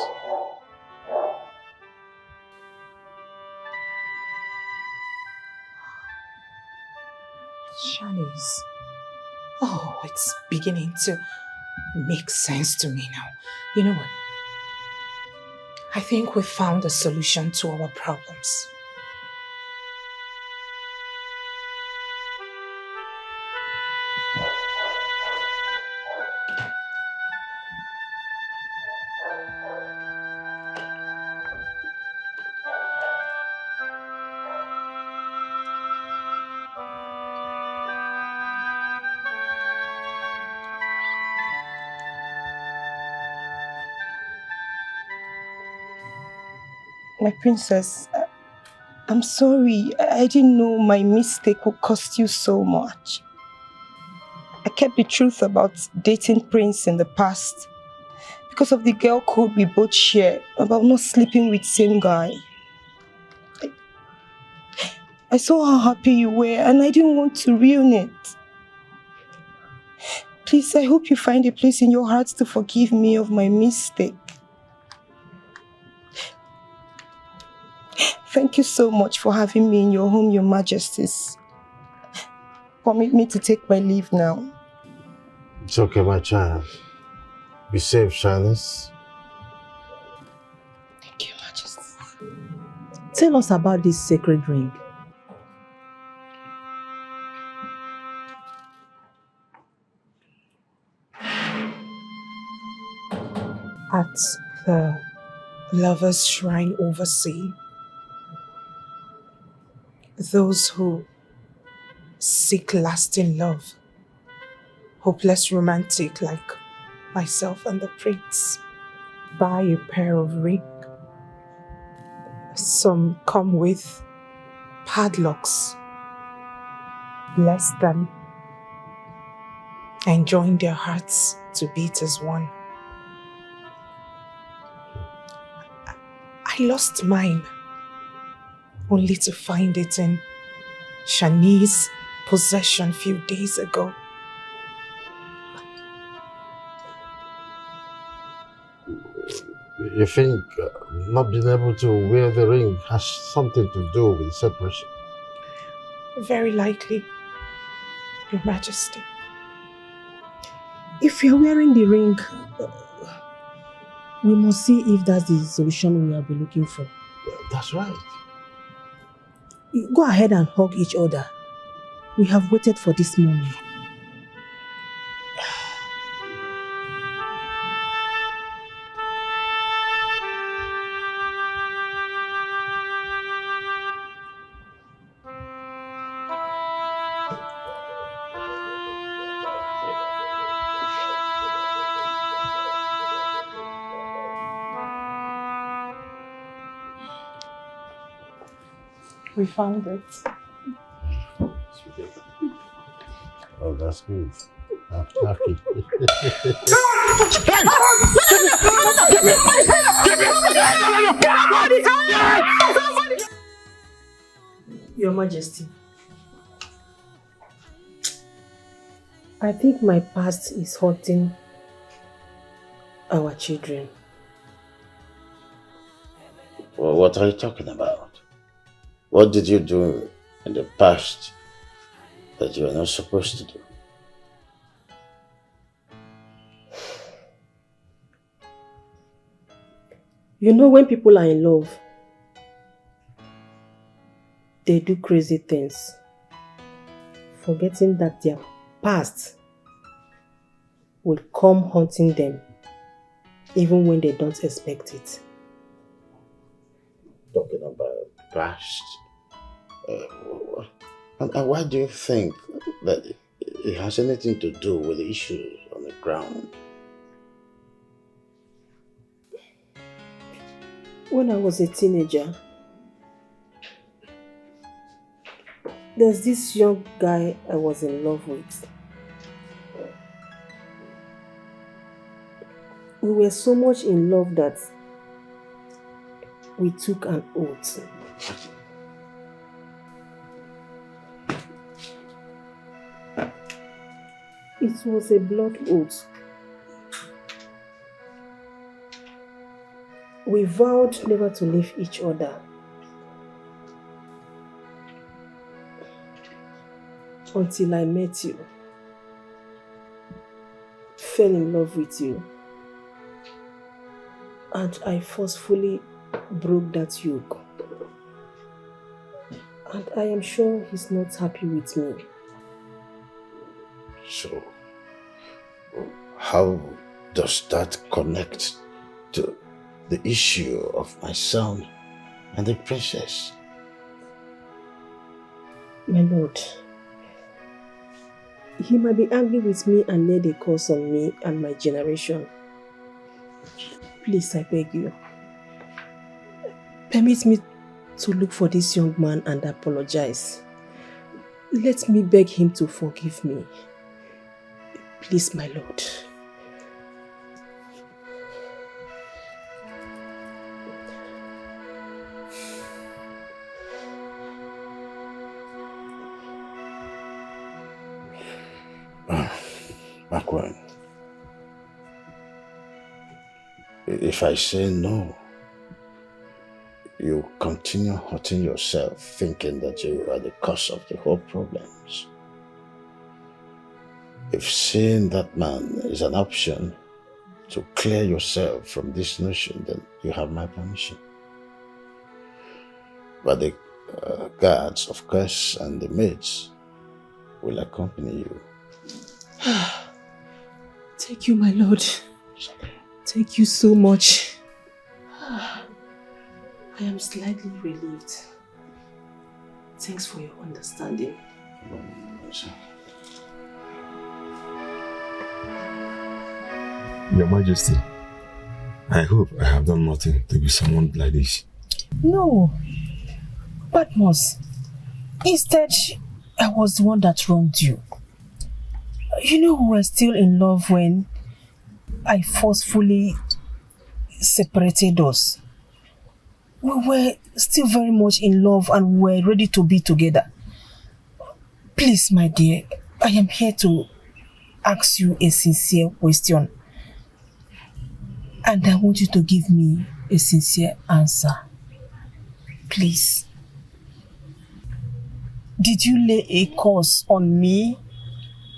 Shanice. Oh, it's beginning to make sense to me now. You know what? I think we found a solution to our problems. My princess, I'm sorry. I didn't know my mistake would cost you so much. I kept the truth about dating Prince in the past because of the girl code we both share about not sleeping with same guy. I saw how happy you were and I didn't want to ruin it. Please, I hope you find a place in your heart to forgive me of my mistake. Thank you so much for having me in your home, Your Majesties. Permit me to take my leave now. It's okay, my child. Be safe, Shanice. Thank you, Majesty. Tell us about this sacred ring. At the Lover's Shrine overseas, those who seek lasting love, hopeless romantic like myself and the prince, buy a pair of rings. Some come with padlocks. Bless them and join their hearts to beat as one. I lost mine, only to find it in Shanice's possession a few days ago. You think not being able to wear the ring has something to do with separation? Very likely, Your Majesty. If you're wearing the ring, we must see if that's the solution we have been looking for. That's right. Go ahead and hug each other. We have waited for this moment. We found it. Oh, that's good. I'm happy. Your Majesty, I think my past is hurting our children. Well, what are you talking about? What did you do in the past that you are not supposed to do? You know, when people are in love, they do crazy things, forgetting that their past will come haunting them even when they don't expect it. Talking about past. And why do you think that it has anything to do with the issues on the ground? When I was a teenager, there's this young guy I was in love with. We were so much in love that we took an oath. It was a blood oath. We vowed never to leave each other. Until I met you. Fell in love with you. And I forcefully broke that yoke. And I am sure he's not happy with me. So, how does that connect to the issue of my son and the princess? My lord, he might be angry with me and lay a curse on me and my generation. Please, I beg you, permit me to look for this young man and apologize. Let me beg him to forgive me. Please, my lord. Makwan, if I say no, you continue hurting yourself, thinking that you are the cause of the whole problems. If seeing that man is an option to clear yourself from this notion, then you have my permission. But the guards, of course, and the maids will accompany you. Thank you, my lord. Thank you so much. I am slightly relieved. Thanks for your understanding. Your Majesty, I hope I have done nothing to be summoned like this. No, Patmos. Instead, I was the one that wronged you. You know, we were still in love when I forcefully separated us. We were still very much in love and we were ready to be together. Please, my dear, I am here to ask you a sincere question. And I want you to give me a sincere answer. Please. Did you lay a curse on me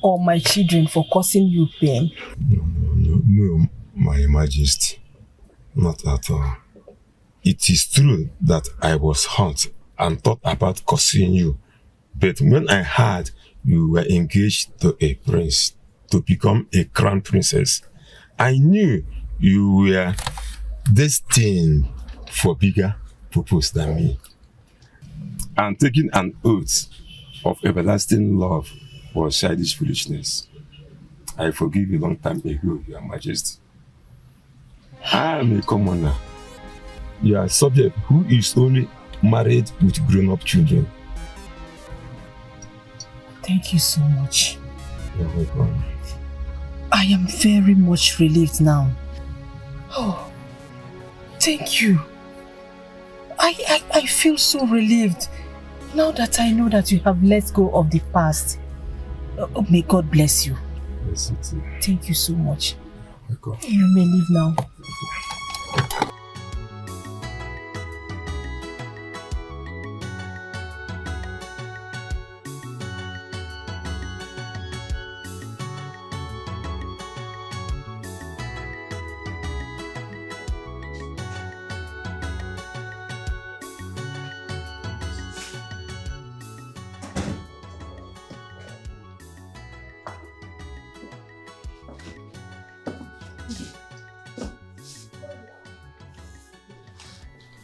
or my children for causing you pain? No, my Majesty. Not at all. It is true that I was hurt and thought about cursing you. But when I heard you were engaged to a prince to become a crown princess, I knew you were destined for bigger purpose than me. And taking an oath of everlasting love was childish foolishness. I forgive you long time ago, Your Majesty. I am a commoner. You are a subject who is only married with grown-up children. Thank you so much. You're welcome. I am very much relieved now. Oh, thank you. I feel so relieved now that I know that you have let go of the past. Oh, may God bless you. Bless you too. Thank you so much. Welcome. You may leave now.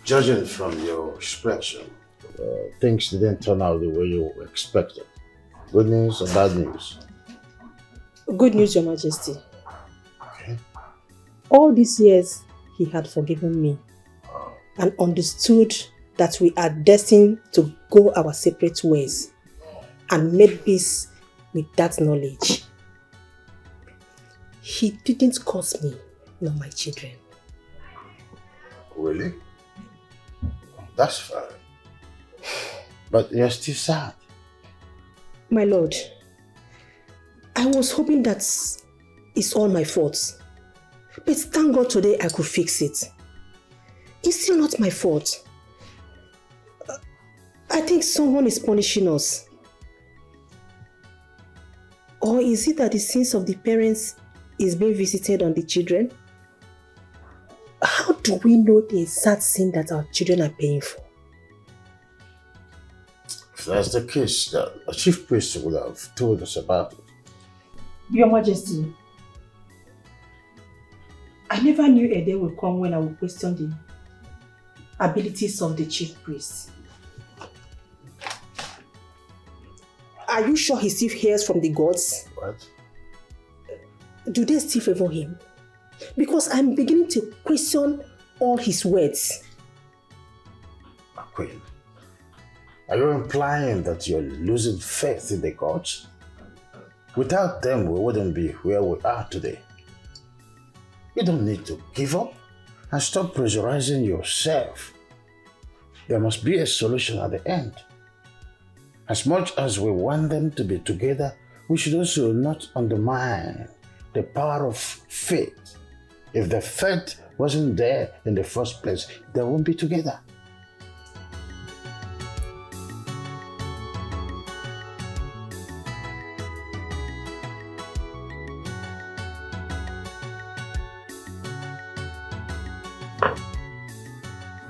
Judging from your expression, things didn't turn out the way you expected. Good news or bad news? Good news, Your Majesty. Okay. All these years, he had forgiven me and understood that we are destined to go our separate ways and made peace with that knowledge. He didn't curse me, nor my children. Really? That's fine. But you're still sad. My lord, I I was hoping that it's all my fault. But thank God today I could fix it. It's still not my fault. I think someone is punishing us. Or is it that the sins of the parents is being visited on the children? How do we know the exact sin that our children are paying for? If that's the case, the chief priest would have told us about it. Your Majesty, I never knew a day would come when I would question the abilities of the chief priest. Are you sure he still hears from the gods? What? Do they still favor him? Because I'm beginning to question all his words. Queen, are you implying that you're losing faith in the gods? Without them, we wouldn't be where we are today. You don't need to give up and stop pressurizing yourself. There must be a solution at the end. As much as we want them to be together, we should also not undermine the power of faith. If the faith wasn't there in the first place, they won't be together.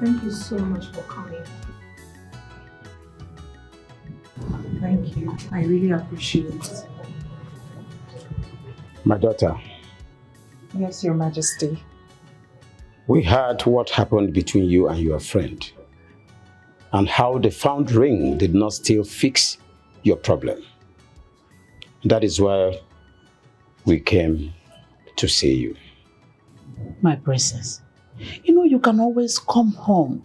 Thank you so much for coming. Thank you. I really appreciate it. My daughter, Yes, Your Majesty. we heard what happened between you and your friend and how the found ring did not still fix your problem. That is why we came to see you. My princess, you know you can always come home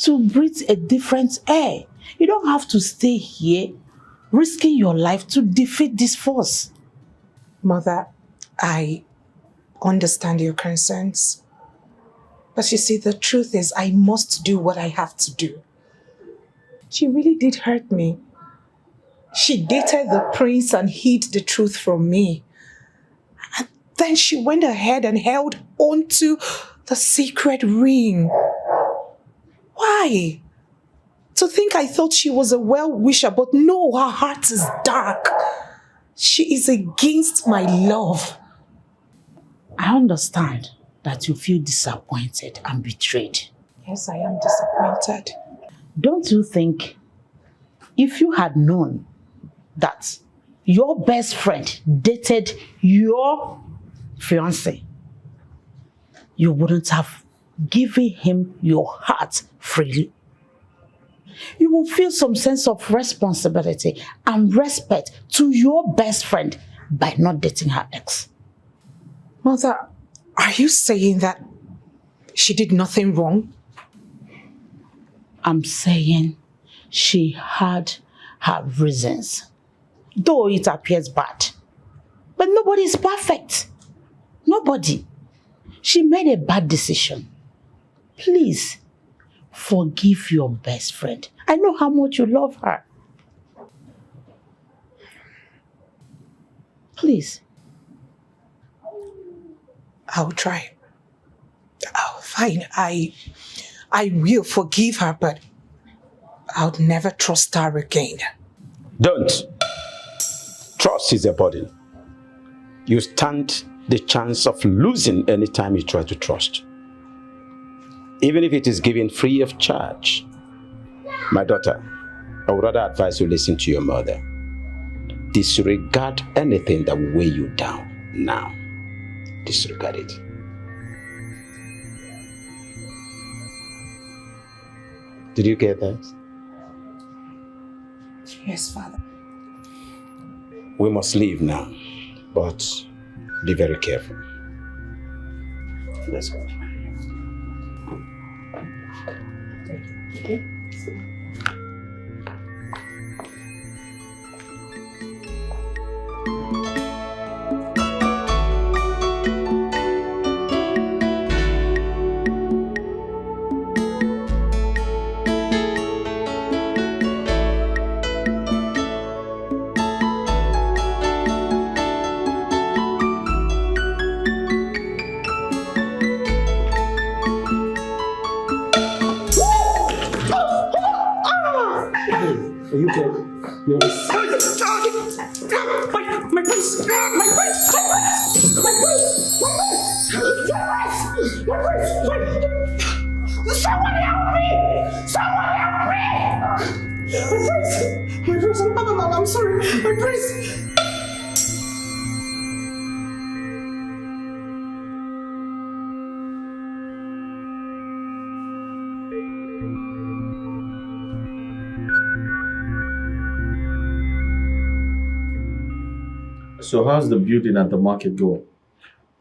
to breathe a different air. You don't have to stay here risking your life to defeat this force. Mother, I understand your concerns. But you see, the truth is I must do what I have to do. She really did hurt me. She dated the prince and hid the truth from me. And then she went ahead and held on to the secret ring. Why? To think I thought she was a well-wisher, but no, her heart is dark. She is against my love. I understand that you feel disappointed and betrayed. Yes, I am disappointed. Don't you think if you had known that your best friend dated your fiancé, you wouldn't have given him your heart freely? You will feel some sense of responsibility and respect to your best friend by not dating her ex. Mother, are you saying that she did nothing wrong? I'm saying she had her reasons, though it appears bad. But nobody is perfect. Nobody. She made a bad decision. Please, forgive your best friend. I know how much you love her. Please. I'll try. Oh, fine. I will forgive her, but I'll never trust her again. Don't. Trust is a burden. You stand the chance of losing any time you try to trust. Even if it is given free of charge. My daughter, I would rather advise you listen to your mother. Disregard anything that will weigh you down now. Disregard it. Did you get that? Yes, Father. We must leave now, but be very careful. Let's go. Okay. Yes. My prince! My prince! My prince! My prince! Someone help me! Someone help me! My prince! My prince! I'm sorry. My prince! So how's the building and the market going?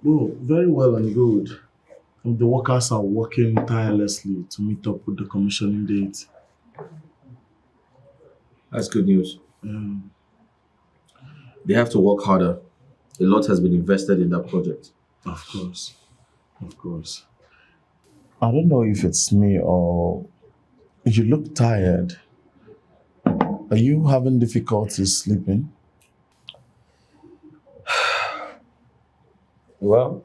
Oh, very well and good. And the workers are working tirelessly to meet up with the commissioning date. That's good news. They have to work harder. A lot has been invested in that project. Of course. Of course. I don't know if it's me or you look tired. Are you having difficulty sleeping? Well,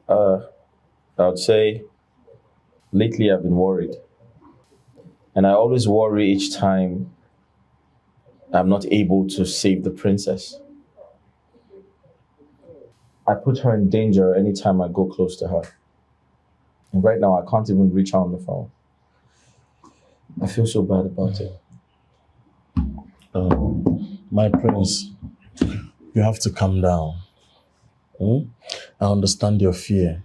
I would say lately I've been worried. And I always worry each time I'm not able to save the princess. I put her in danger anytime I go close to her. And right now I can't even reach her on the phone. I feel so bad about it. My prince, you have to calm down. I understand your fear.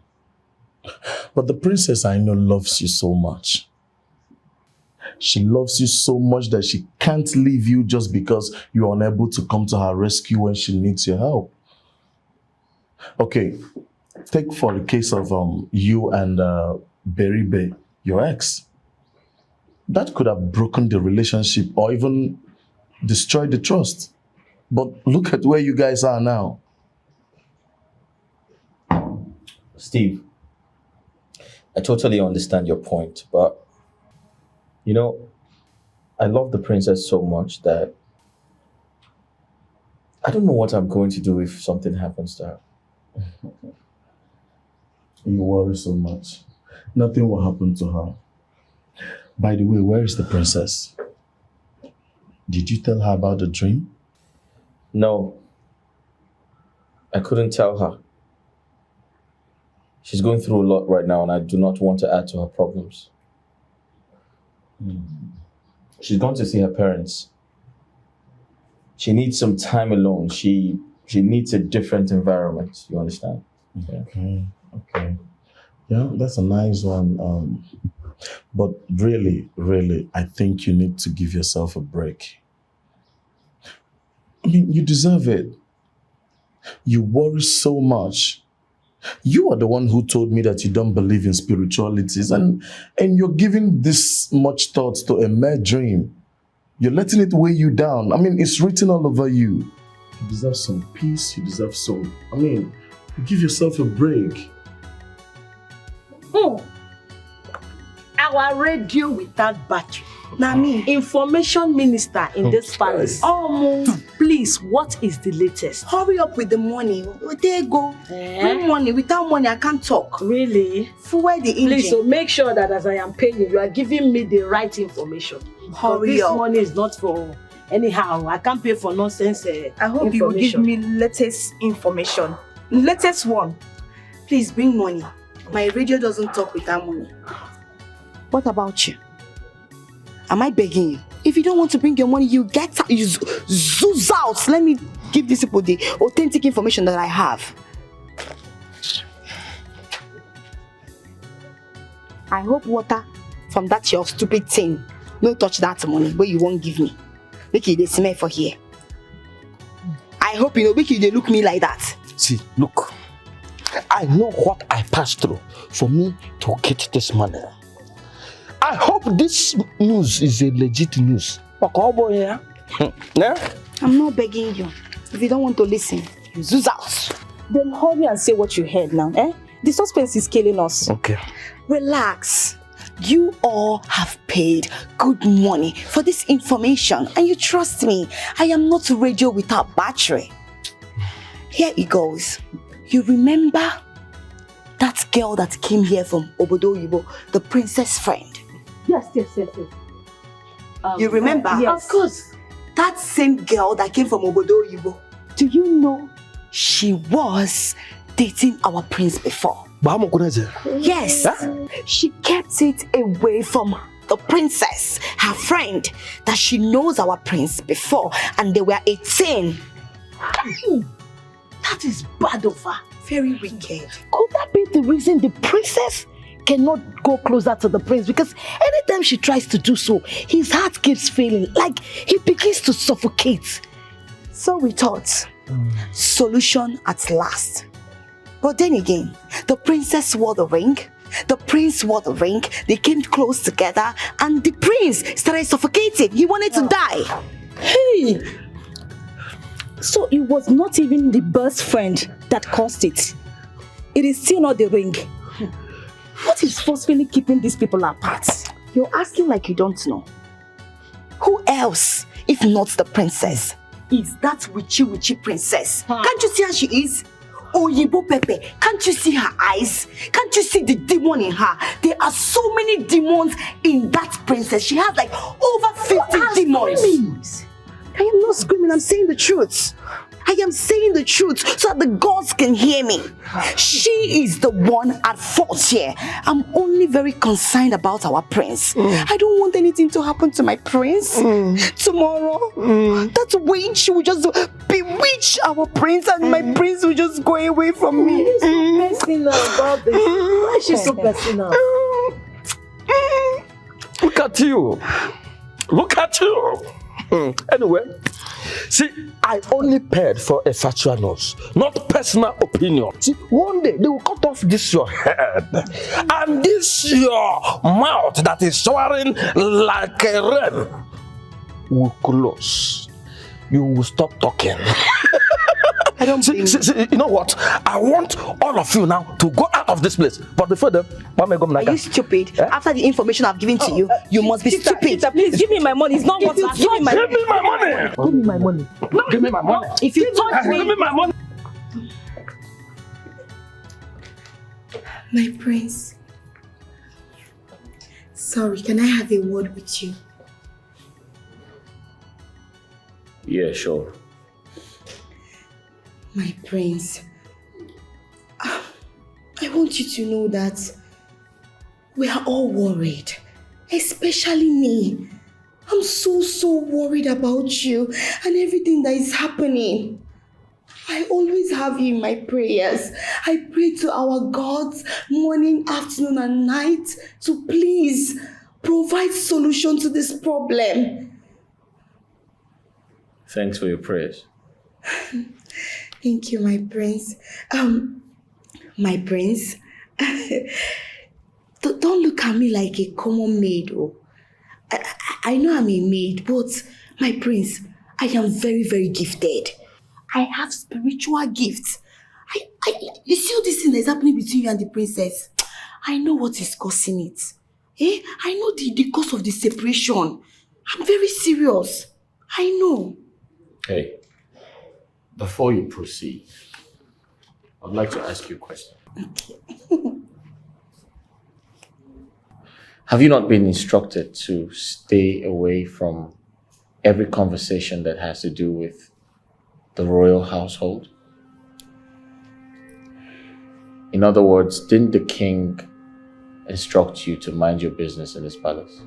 But the princess I know loves you so much. She loves you so much that she can't leave you just because you're unable to come to her rescue when she needs your help. Okay, take for the case of you and Beribe, your ex. That could have broken the relationship or even destroyed the trust. But look at where you guys are now. Steve, I totally understand your point, but you know, I love the princess so much that I don't know what I'm going to do if something happens to her. You worry so much. Nothing will happen to her. By the way, where is the princess? Did you tell her about the dream? No, I couldn't tell her. She's going through a lot right now and I do not want to add to her problems. She's going to see her parents. She needs some time alone. She needs a different environment. You understand? Okay. Yeah, that's a nice one. But really, I think you need to give yourself a break. I mean, you deserve it. You worry so much. You are the one who told me that you don't believe in spiritualities and you're giving this much thought to a mere dream. You're letting it weigh you down. I mean, it's written all over you. You deserve some peace. You deserve some... give yourself a break. Our radio without battery. Now me, information minister in this palace. Please, what is the latest? Hurry up with the money. There you go. Bring money. Without money, I can't talk. Really? Fuel the engine. Please, so make sure that as I am paying you, you are giving me the right information. Hurry up. This money is not for anyhow. I can't pay for nonsense I hope you will give me latest information. Latest one. Please bring money. My radio doesn't talk without money. What about you? Am I begging you? If you don't want to bring your money, you get out, you zoom out. Let me give these people the authentic information that I have. I hope water from that your stupid thing. Don't touch that money, but you won't give me. Make you they smell for here. I hope you know, make you they look me like that. See, look. I know what I passed through for me to get this money. I hope this news is a legit news. I'm not begging you. If you don't want to listen, you zoom out. Then hurry and say what you heard now, eh? The suspense is killing us. Okay. Relax. You all have paid good money for this information and you trust me. I am not radio without battery. Here it goes. You remember that girl that came here from Obodo Yibo, the princess friend? Yes. You remember? Yes. Of course. that same girl that came from Obodo Yibo, do you know she was dating our prince before? Yes. Huh? She kept it away from the princess, her friend, that she knows our prince before, and they were 18. That is bad of her. Very wicked. Could that be the reason the princess cannot go closer to the prince? Because anytime she tries to do so, his heart keeps failing, like he begins to suffocate. So we thought, solution at last. But then again, the princess wore the ring, the prince wore the ring, they came close together, and the prince started suffocating. He wanted to die. Hey! So it was not even the best friend that caused it. It is still not the ring. What is forcefully keeping these people apart? You're asking like you don't know. Who else, if not the princess, is that witchy princess? Can't you see how she is? Oyibo Pepe, can't you see her eyes? Can't you see the demon in her? There are so many demons in that princess. She has like over 50 demons. Screaming? I am not screaming, I'm saying the truth. I am saying the truth so that the gods can hear me. She is the one at fault here. I'm only very concerned about our prince. I don't want anything to happen to my prince. Tomorrow, that witch will just bewitch our prince and my prince will just go away from me. Why is so personal about this? Why is she so personal? Look at you. Look at you. Anyway, see, I only paid for a factual news, not personal opinion. See, one day they will cut off this your head and this your mouth that is soaring like a wren will close. You will stop talking. I don't see, you know what? I want all of you now to go out of this place. But before then, are you stupid? After the information I've given to you, you must be stupid. Please give me my money. It's not what I'm Give me my money. Give me my money. Give me my money. If you touch me, give me my money. My prince. Sorry, can I have a word with you? Yeah, sure. My prince, I want you to know that we are all worried, especially me. I'm so worried about you and everything that is happening. I always have you in my prayers. I pray to our gods morning, afternoon and night to please provide solution to this problem. Thanks for your prayers. Thank you, my prince. My prince, don't look at me like a common maid. Oh. I know I'm a maid, but my prince, I am very gifted. I have spiritual gifts. You see all this thing that's happening between you and the princess? I know what is causing it. I know the cause of the separation. I'm very serious. I know. Hey, before you proceed, I'd like to ask you a question. Have you not been instructed to stay away from every conversation that has to do with the royal household? In other words, didn't the king instruct you to mind your business in his palace?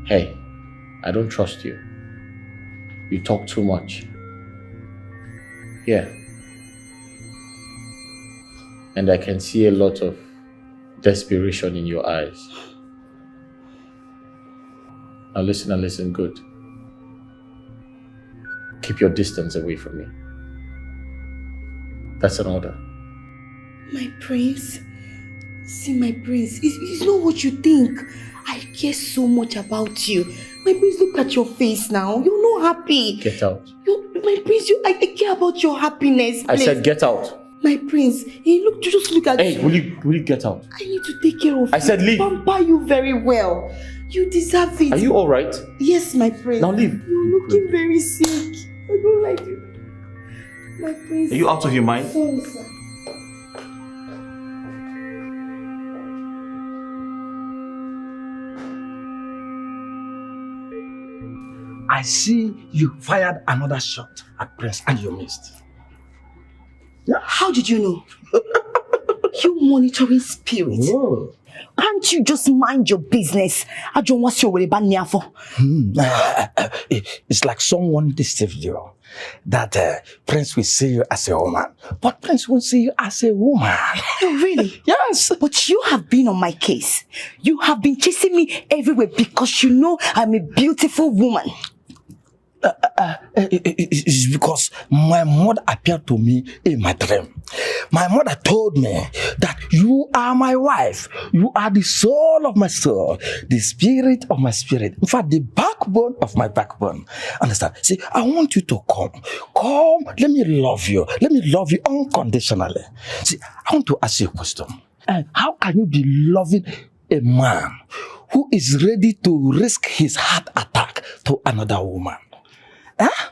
Hey, I don't trust you. You talk too much. Yeah. And I can see a lot of desperation in your eyes. Now listen and listen good. Keep your distance away from me. That's an order. My prince, see my prince, it's not what you think. I care so much about you. My prince, look at your face now. You're not happy. Get out. My prince, I care about your happiness. I said get out. My prince, just look at you. Hey, will you get out? I need to take care of you. I said leave. Pamper you very well. You deserve it. Are you alright? Yes, my prince. Now leave. You're looking very sick. I don't like you. My prince. Are you out of your mind? Sorry, sir. I see you fired another shot at Prince and you missed. Yeah. How did you know? You monitoring spirit. Whoa. Can't you just mind your business? I don't want you for. It's like someone deceived you. That Prince will see you as a woman, but Prince won't see you as a woman. Really? Yes. But you have been on my case. You have been chasing me everywhere because you know I'm a beautiful woman. It's because my mother appeared to me in my dream. My mother told me that you are my wife. You are the soul of my soul, the spirit of my spirit. In fact, the backbone of my backbone. Understand? See, I want you to come. Come, let me love you. Let me love you unconditionally. See, I want to ask you a question. How can you be loving a man who is ready to risk his heart attack to another woman? Huh?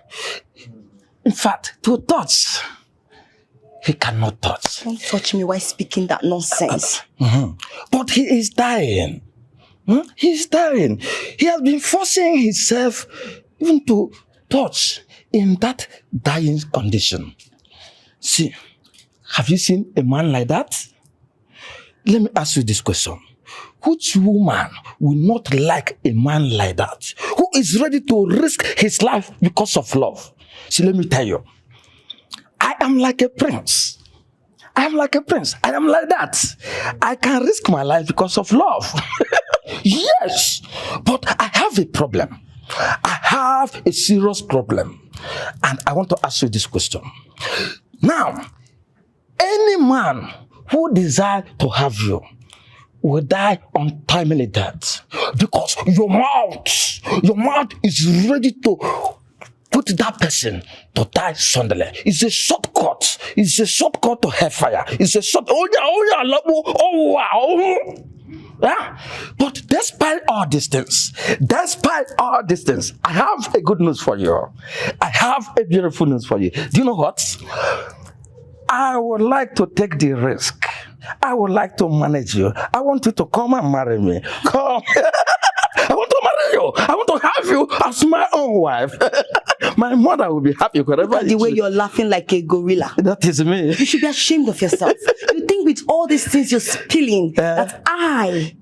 In fact, to touch, he cannot touch. Don't touch me while speaking that nonsense. But he is dying. He is dying. He has been forcing himself even to touch in that dying condition. See, have you seen a man like that? Let me ask you this question. Which woman will not like a man like that? Who is ready to risk his life because of love? See, let me tell you. I am like a prince. I am like a prince. I am like that. I can risk my life because of love. Yes. But I have a problem. I have a serious problem. And I want to ask you this question. Now, any man who desires to have you will die untimely death because your mouth is ready to put that person to die suddenly. It's a shortcut. It's a shortcut to hellfire. It's a short. Yeah? But despite all these things, I have a good news for you. I have a beautiful news for you. Do you know what? I would like to take the risk. I would like to manage you. I want you to come and marry me. Come. I want to marry you. I want to have you as my own wife. My mother will be happy wherever. Look at the way you're laughing like a gorilla. That is me. You should be ashamed of yourself. You think with all these things you're spilling that I,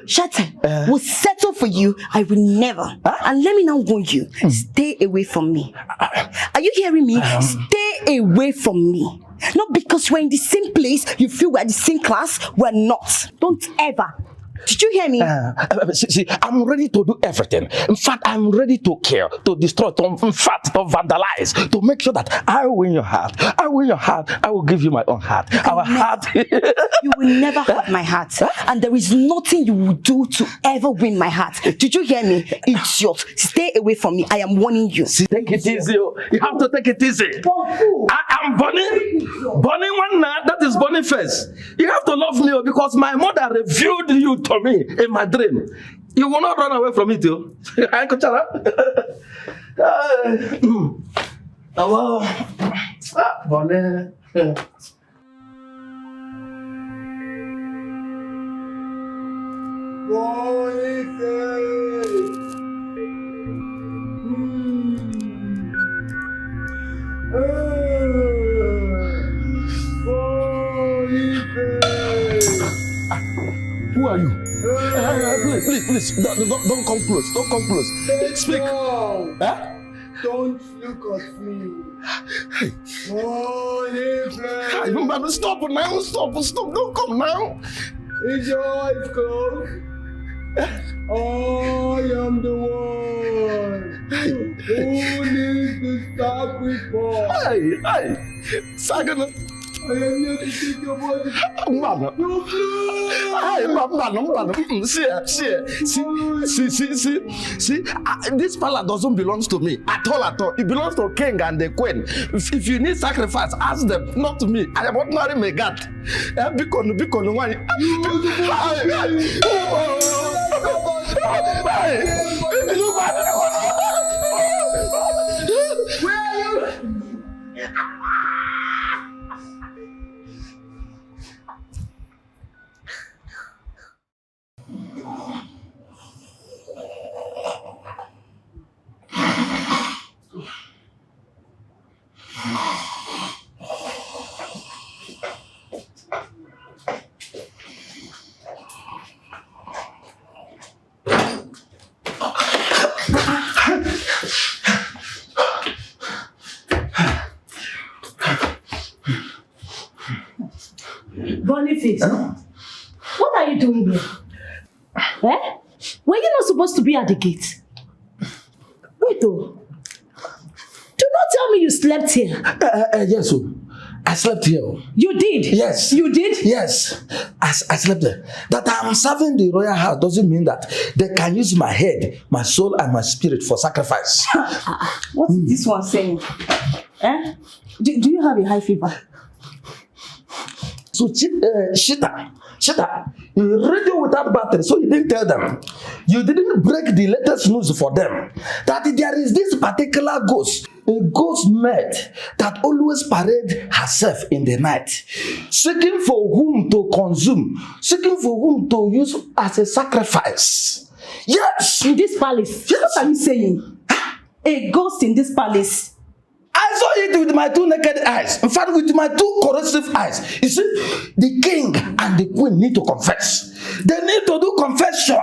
Shatta, will settle for you? I will never. And let me now warn you, stay away from me. Are you hearing me? Stay away from me. Not because we're in the same place, you feel we're the same class. We're not. Don't ever. Did you hear me? See, I'm ready to do everything. In fact, I'm ready to kill, to destroy, to vandalize, to make sure that I win your heart. I win your heart. I will give you my own heart. Our heart. You will never have my heart. And there is nothing you will do to ever win my heart. Did you hear me? It's yours. Stay away from me. I am warning you. See, take it easy. You have to take it easy. I am Bonnie one night. That is Bonnie first. You have to love me because my mother revealed you to me in my dream. You will not run away from it, too. Bonnie. Who are you? Please, don't come close. Don't come close. Speak. Huh? Don't look at me. Hey. Hey, stop now. Stop. Don't come now. Is your eyes closed? I am the one who needs the sacrifice. Hey. Sagana. I am here to take your body. See, this palace doesn't belong to me at all. It belongs to king and the queen. If you need sacrifice, ask them, not to me. I am ordinary Megat. Bikon, why? Where are you? it. What are you doing here? Eh? Were you not supposed to be at the gate? Wait, though. Do not tell me you slept here. Yes, sir. I slept here. You did? Yes. You did? Yes. I slept there. That I'm serving the royal house doesn't mean that they can use my head, my soul, and my spirit for sacrifice. What is this one saying? Eh? Do you have a high fever? So, Shita, you radio without battery, so you didn't tell them. You didn't break the latest news for them. That there is this particular ghost, a ghost maid that always parade herself in the night, seeking for whom to consume, seeking for whom to use as a sacrifice. Yes! In this palace? Yes. What are you saying? A ghost in this palace? I saw it with my two naked eyes. In fact, with my two corrosive eyes. You see, the king and the queen need to confess. They need to do confession.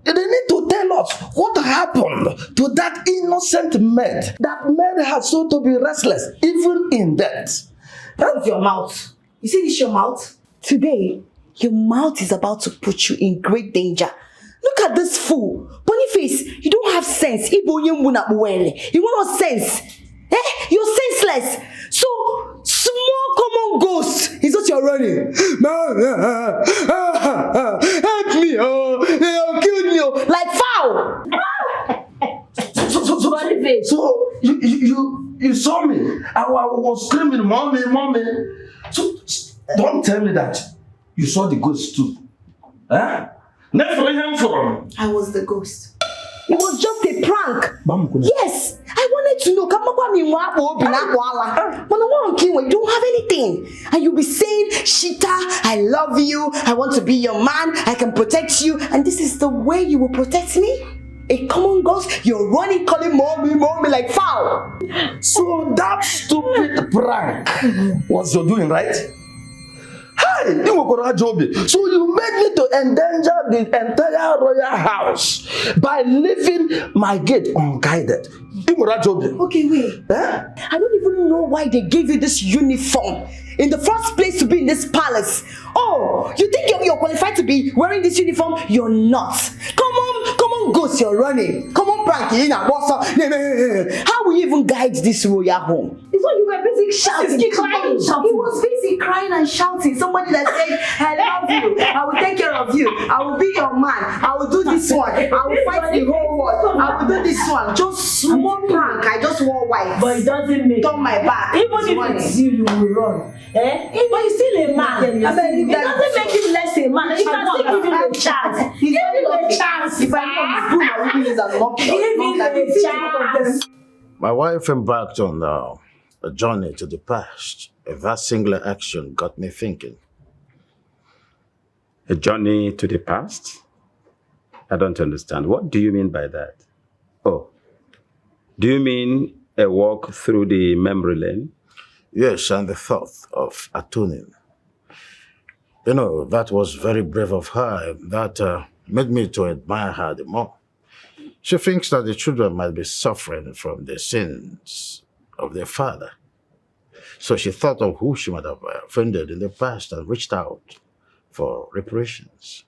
They need to tell us what happened to that innocent maid. That maid has so to be restless, even in death. That's your mouth. You see this your mouth? Today, your mouth is about to put you in great danger. Look at this fool. Boniface, you don't have sense. You want no sense. Eh? You're senseless. So, small common ghost is what you're running. Help me. Oh, they have killed me. Oh. Like foul. So you saw me. I was screaming, mommy, mommy. So, don't tell me that you saw the ghost too. Huh? I was the ghost. It was just a prank. Yes, I wanted to know. You don't have anything. And you'll be saying, Shita, I love you. I want to be your man. I can protect you. And this is the way you will protect me? A common ghost? You're running, calling mommy, mommy like foul. So that stupid prank was your doing, right? Hey, so you made me to endanger the entire royal house by leaving my gate unguided. Okay, wait. I don't even know why they gave you this uniform in the first place to be in this palace. Oh, you think you're qualified to be wearing this uniform? You're not. Come on, ghost, you're running. Come on, Pranky. How will you even guide this royal home? It's what you were busy shouting, crying, shouting. He was busy crying and shouting. Somebody that said, I love you. I will take care of you. I will be your man. I will do this one. I will fight the whole world. I will do this one. Just small prank. I just wore white. But it doesn't make turn my back. Even if it's you will run. Eh? But he's still a man. It doesn't make him less a man. You can still give him a chance. Give him a chance. If I know I will be his unlucky. Give him a chance. My wife embarked on a journey to the past. That singular action got me thinking. A journey to the past? I don't understand. What do you mean by that? Oh, do you mean a walk through the memory lane? Yes, and the thought of atoning. You know, that was very brave of her. That made me to admire her the more. She thinks that the children might be suffering from the sins of their father. So she thought of who she might have offended in the past and reached out for reparations.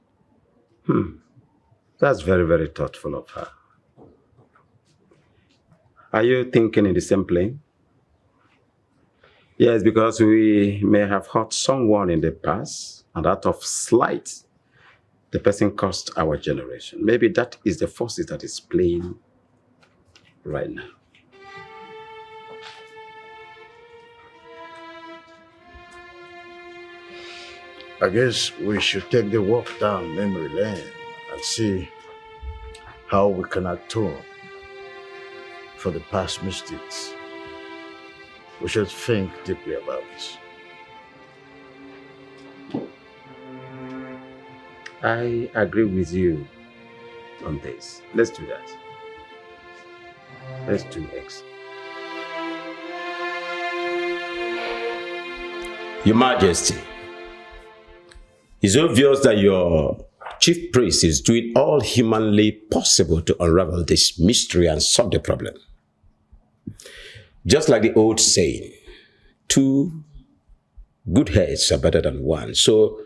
That's very, very thoughtful of her. Are you thinking in the same plane? Yes, because we may have hurt someone in the past, and out of slight, the person caused our generation. Maybe that is the forces that is playing right now. I guess we should take the walk down memory lane and see how we can atone for the past mistakes. We should think deeply about this. I agree with you on this. Let's do that. Let's do X. Your Majesty, it's obvious that your chief priest is doing all humanly possible to unravel this mystery and solve the problem. Just like the old saying, 2 good heads are better than 1. So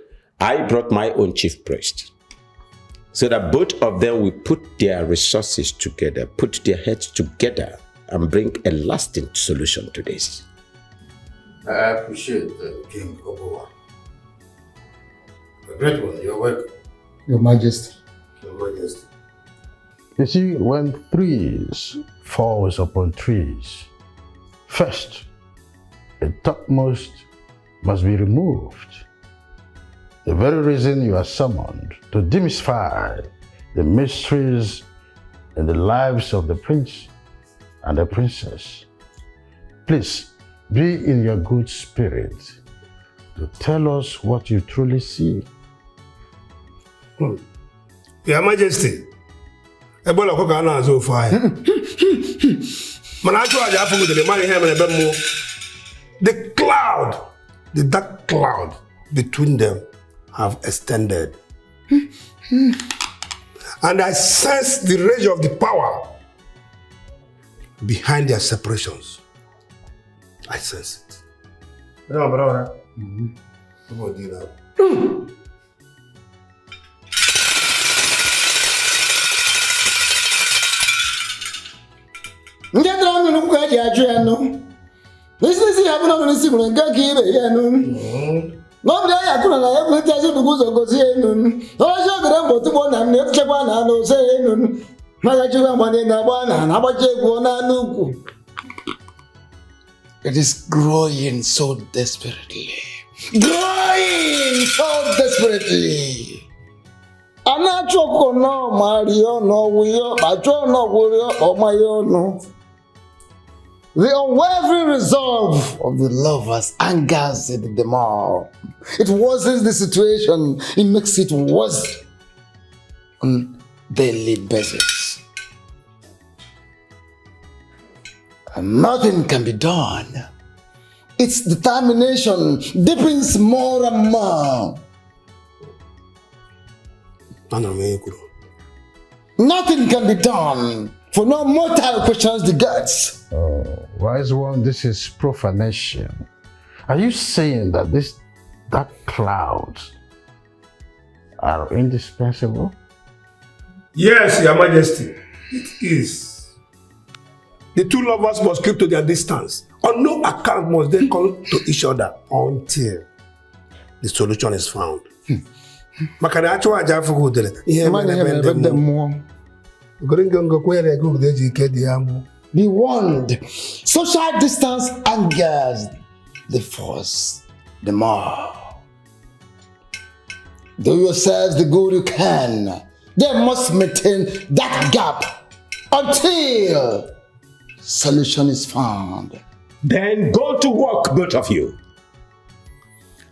I brought my own chief priest so that both of them will put their resources together, put their heads together, and bring a lasting solution to this. I appreciate King Obowa. A great one, you're welcome. Your Majesty. Your Majesty. You see, when trees falls upon trees, first, the topmost must be removed. The very reason you are summoned to demystify the mysteries in the lives of the prince and the princess. Please, be in your good spirit to tell us what you truly see. Your Majesty, Ebola koka na azo fire. Manacho aja afu de mani hem na bemo. The cloud, the dark cloud between them have extended. And I sense the rage of the power behind their separations. I sense it. No, brother. Come on, do that. Ndị dara ọnụ n'ukwu ka eji ajụ ya nụ. N'isi ya bụ na ọnụ isi nwere nke ka ibe ya nụ. N'obodo ya kwuru na ya bụ ite ezi dugu ụzọ gosi ya nụ. Ọrọzi ogere mbọ tụgbọ na m na-etuchekwa na anụ ose ya nụ. Maka chukwu agbanye na agba na agbacha egwu n'anụ ukwu. It is growing so desperately. Growing so desperately. Anachoko no Mario no Wio, Pacho no Wurio or Mayono. The unwavering resolve of the lovers angers them all. It worsens the situation, it makes it worse on daily basis. And nothing can be done. Its determination deepens more and more. Nothing can be done, for no mortal questions the gods. Oh, wise one, this is profanation. Are you saying that these dark clouds are indispensable? Yes, Your Majesty, it is. The two lovers must keep to their distance. On no account must they come to each other until the solution is found. Be warned, social distance angers the force the more. Do yourselves the good you can. They must maintain that gap until solution is found. Then go to work, both of you.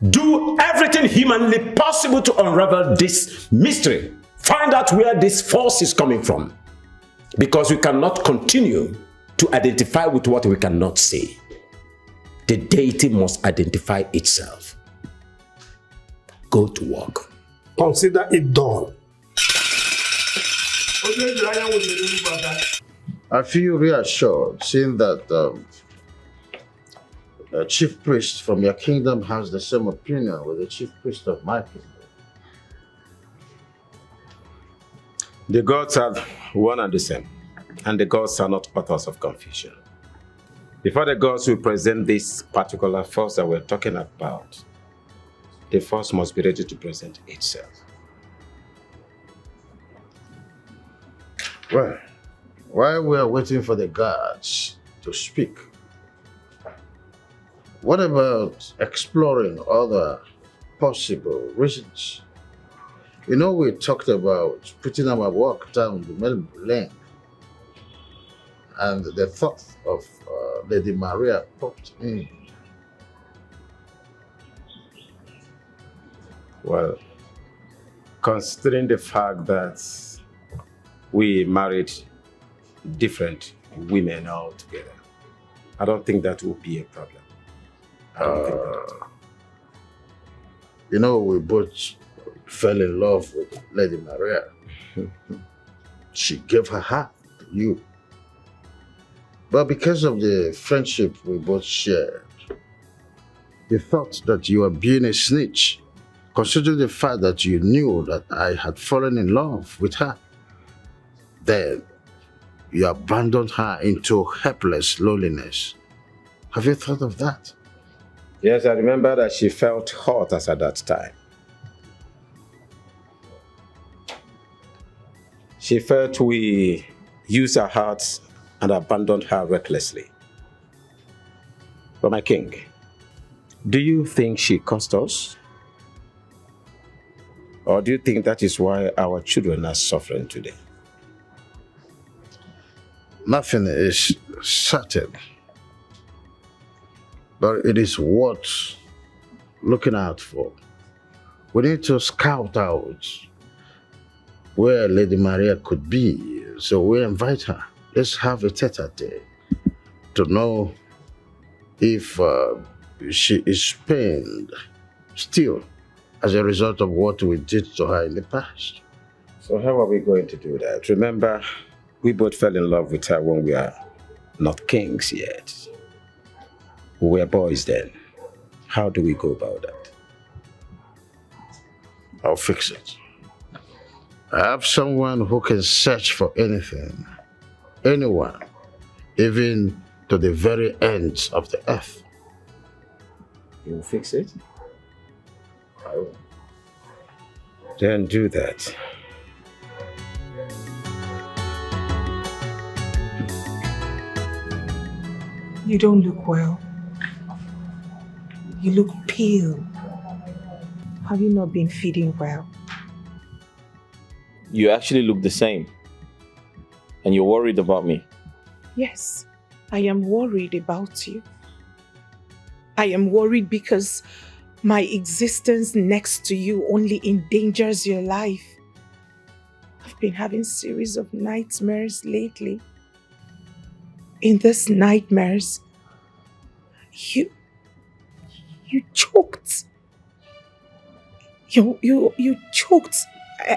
Do everything humanly possible to unravel this mystery. Find out where this force is coming from. Because we cannot continue to identify with what we cannot see. The deity must identify itself. Go to work. Consider it done. I feel reassured seeing that a chief priest from your kingdom has the same opinion with the chief priest of my kingdom. The gods are one and the same, and the gods are not authors of confusion. Before the gods will present this particular force that we're talking about, the force must be ready to present itself. Well, while we are waiting for the gods to speak, what about exploring other possible reasons? You know, we talked about putting our work down the middle lane, and the thought of Lady Maria popped in. Well, considering the fact that we married different women altogether, I don't think that will be a problem. I don't think that. You know, we both fell in love with Lady Maria. She gave her heart to you. But because of the friendship we both shared, the thought that you are being a snitch considering the fact that you knew that I had fallen in love with her. Then you abandoned her into helpless loneliness. Have you thought of that? Yes, I remember that she felt hurt as at that time. She felt we used her hearts and abandoned her recklessly. But my king, do you think she caused us? Or do you think that is why our children are suffering today? Nothing is certain, but it is worth looking out for. We need to scout out where Lady Maria could be, so we invite her. Let's have a tete-a-tete to know if she is pained still as a result of what we did to her in the past. So how are we going to do that? Remember, we both fell in love with her when we are not kings yet. We were boys then. How do we go about that? I'll fix it. I have someone who can search for anything, anyone, even to the very ends of the earth. You will fix it? I will. Then do that. You don't look well. You look pale. Have you not been feeding well? You actually look the same. And you're worried about me. Yes, I am worried about you. I am worried because my existence next to you only endangers your life. I've been having a series of nightmares lately. In these nightmares, you choked. You choked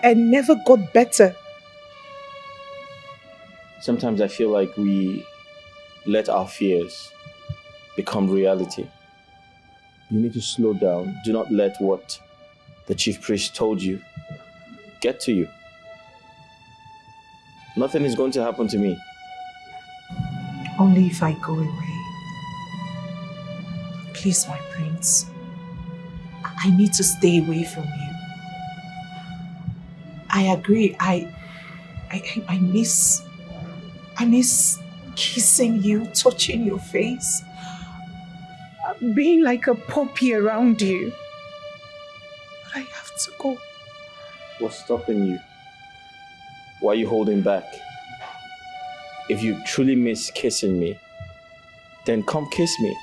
and never got better. Sometimes I feel like we let our fears become reality. You need to slow down. Do not let what the chief priest told you get to you. Nothing is going to happen to me. Only if I go away. Please, my prince. I need to stay away from you. I agree. I miss kissing you, touching your face, being like a puppy around you. But I have to go. What's stopping you? Why are you holding back? If you truly miss kissing me, then come kiss me.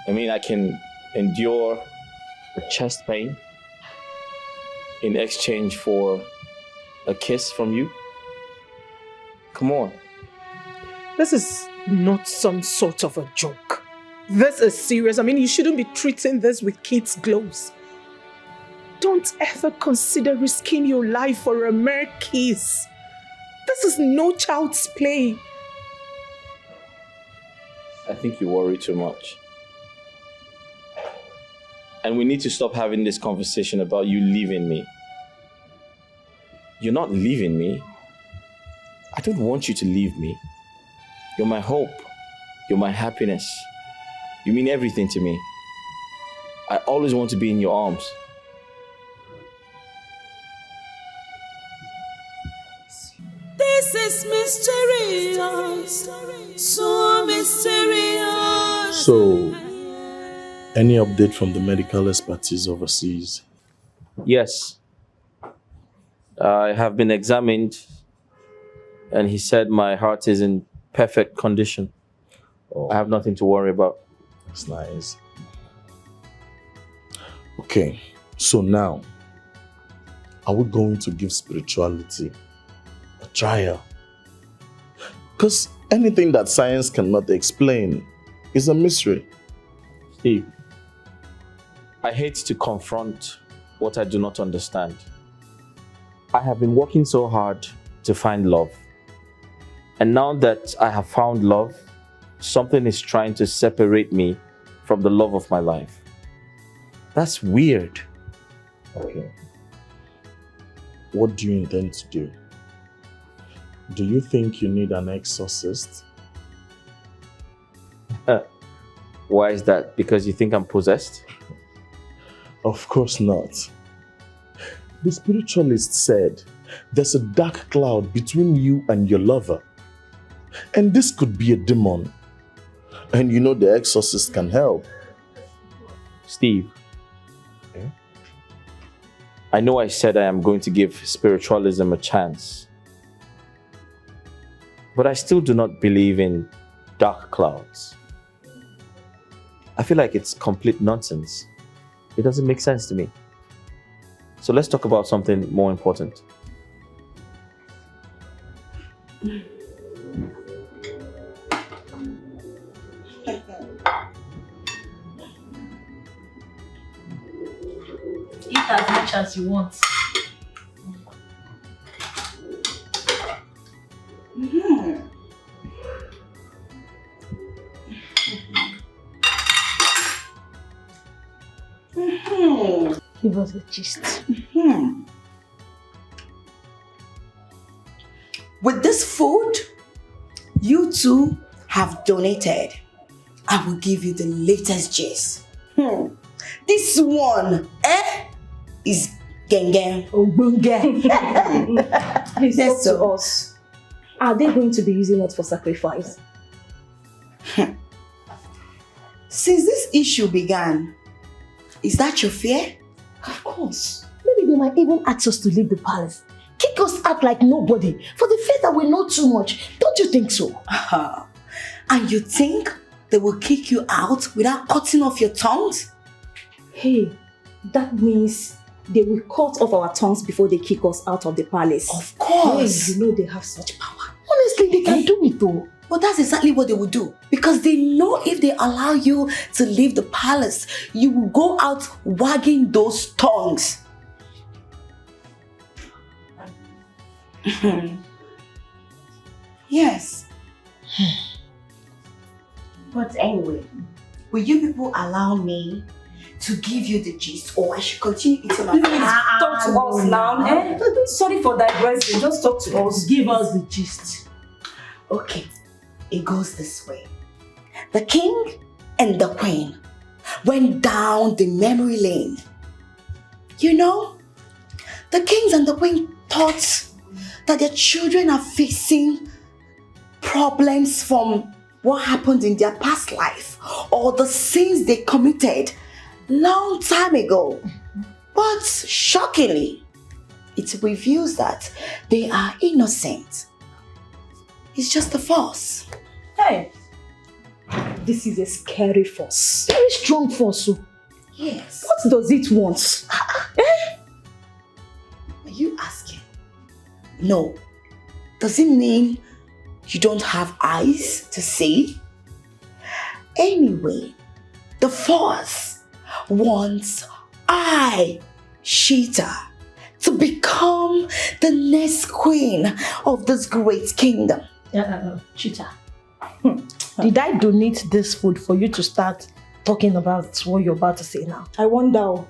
I mean, I can endure a chest pain in exchange for a kiss from you. Come on. This is not some sort of a joke. This is serious. I mean, you shouldn't be treating this with kids' gloves. Don't ever consider risking your life for a mere kiss. This is no child's play. I think you worry too much. And we need to stop having this conversation about you leaving me. You're not leaving me. I don't want you to leave me. You're my hope. You're my happiness. You mean everything to me. I always want to be in your arms. This is mysterious, so mysterious. So, any update from the medical expertise overseas? Yes. I have been examined and he said my heart is in perfect condition. I have nothing to worry about. That's nice. Okay, so now, are we going to give spirituality a trial? Because anything that science cannot explain is a mystery. Steve, I hate to confront what I do not understand. I have been working so hard to find love. And now that I have found love, something is trying to separate me from the love of my life. That's weird. Okay. What do you intend to do? Do you think you need an exorcist? Why is that? Because you think I'm possessed? Of course not. The spiritualist said there's a dark cloud between you and your lover. And this could be a demon. And you know the exorcist can help. Steve. Yeah? I know I said I am going to give spiritualism a chance. But I still do not believe in dark clouds. I feel like it's complete nonsense. It doesn't make sense to me. So let's talk about something more important. Eat as much as you want. Give us the gist. With this food you two have donated, I will give you the latest gist. This one, is Gengen. Please talk to us. Are they going to be using it for sacrifice? Since this issue began, is that your fear? Of course. Maybe they might even ask us to leave the palace. Kick us out like nobody for the fear that we know too much. Don't you think so? And you think they will kick you out without cutting off your tongues? Hey, that means they will cut off our tongues before they kick us out of the palace. Of course. Hey, you know they have such power. Honestly, they can do it though. But that's exactly what they will do. Because they know if they allow you to leave the palace, you will go out wagging those tongues. Yes. But anyway, will you people allow me to give you the gist, or I should continue eating my food? Talk to us now. Sorry for digressing. Just talk to us. Give us the gist. Okay, it goes this way. The king and the queen went down the memory lane. You know, the kings and the queen thought that their children are facing problems from what happened in their past life or the sins they committed long time ago. But shockingly, it reveals that they are innocent. It's just a force. Hey, this is a scary force. Very strong force. Yes. What does it want? Are you asking? No. Does it mean you don't have eyes to see? Anyway, the force wants Sheeta to become the next queen of this great kingdom. Cheetah. Did I donate this food for you to start talking about what you're about to say now? I wonder.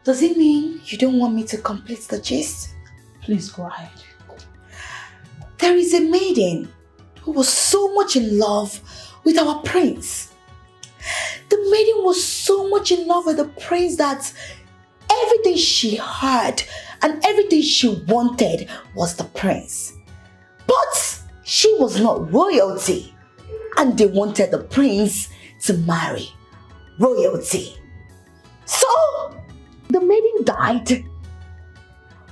Does it mean you don't want me to complete the gist? Please go ahead. There is a maiden who was so much in love with our prince. The maiden was so much in love with the prince that everything she heard and everything she wanted was the prince. But she was not royalty, and they wanted the prince to marry royalty. So the maiden died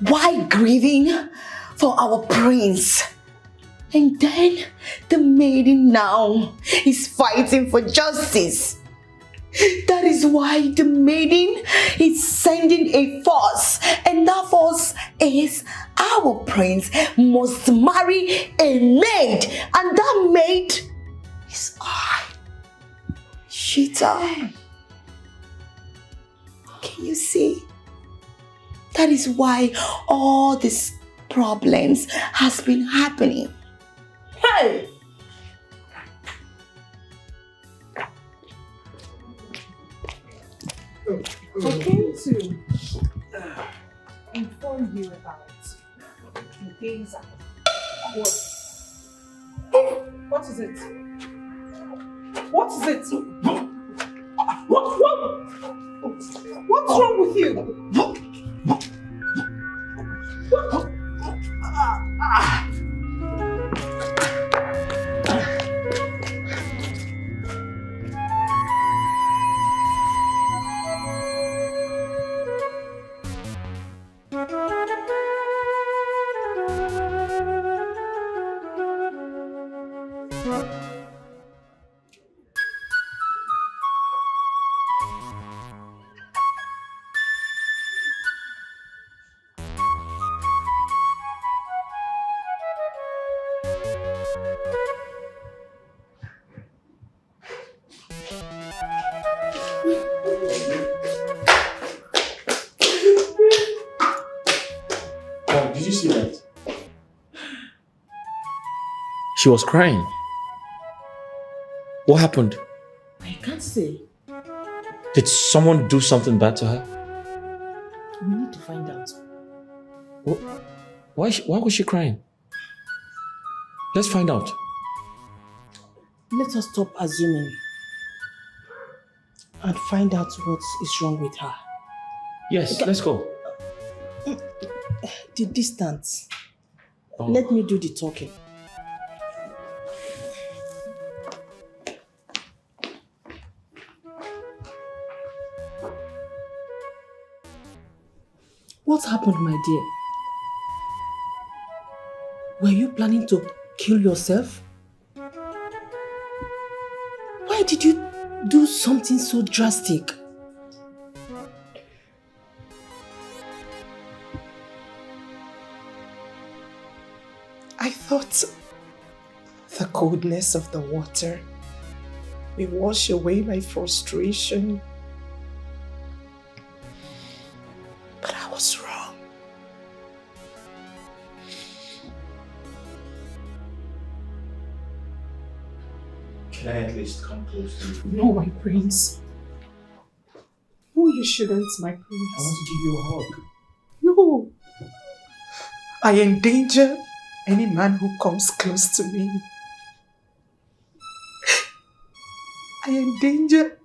while grieving for our prince. And then the maiden now is fighting for justice. That is why the maiden is sending a force, and that force is our prince must marry a maid, and that maid is I, Sheeta. Can you see? That is why all these problems has been happening. Hey! I came to inform you about the things I was. What is it? What is it? What's wrong with you? Did you see that? She was crying. What happened? I can't say. Did someone do something bad to her? We need to find out. Why was she crying? Let's find out. Let us stop assuming and find out what is wrong with her. Yes, let's go. The distance. Oh. Let me do the talking. What happened, my dear? Were you planning to kill yourself? Why did you do something so drastic? I thought the coldness of the water may wash away my frustration. But I was wrong. Can I at least come close to you? No, my prince. No, you shouldn't, my prince. I want to give you a hug. No. I endanger any man who comes close to me. I endanger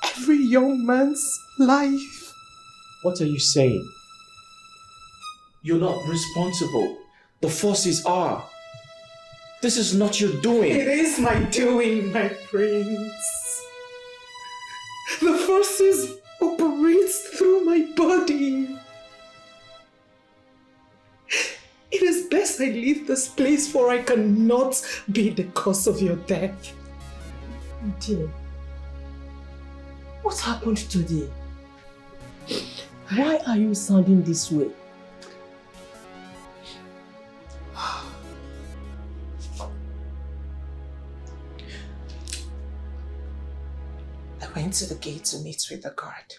every young man's life. What are you saying? You're not responsible. The forces are. This is not your doing. It is my doing, my prince. The forces operate through my body. It is best I leave this place, for I cannot be the cause of your death. Dear, what happened today? Why are you sounding this way? I went to the gate to meet with the guard.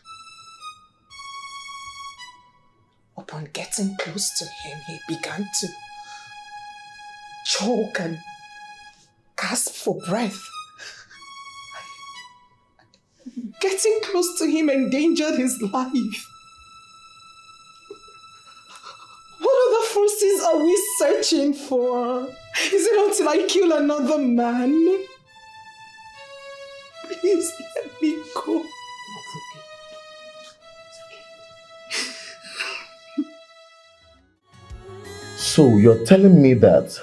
Upon getting close to him, he began to choke and gasp for breath. Getting close to him endangered his life. What other forces are we searching for? Is it until I kill another man? Please let me go. So you're telling me that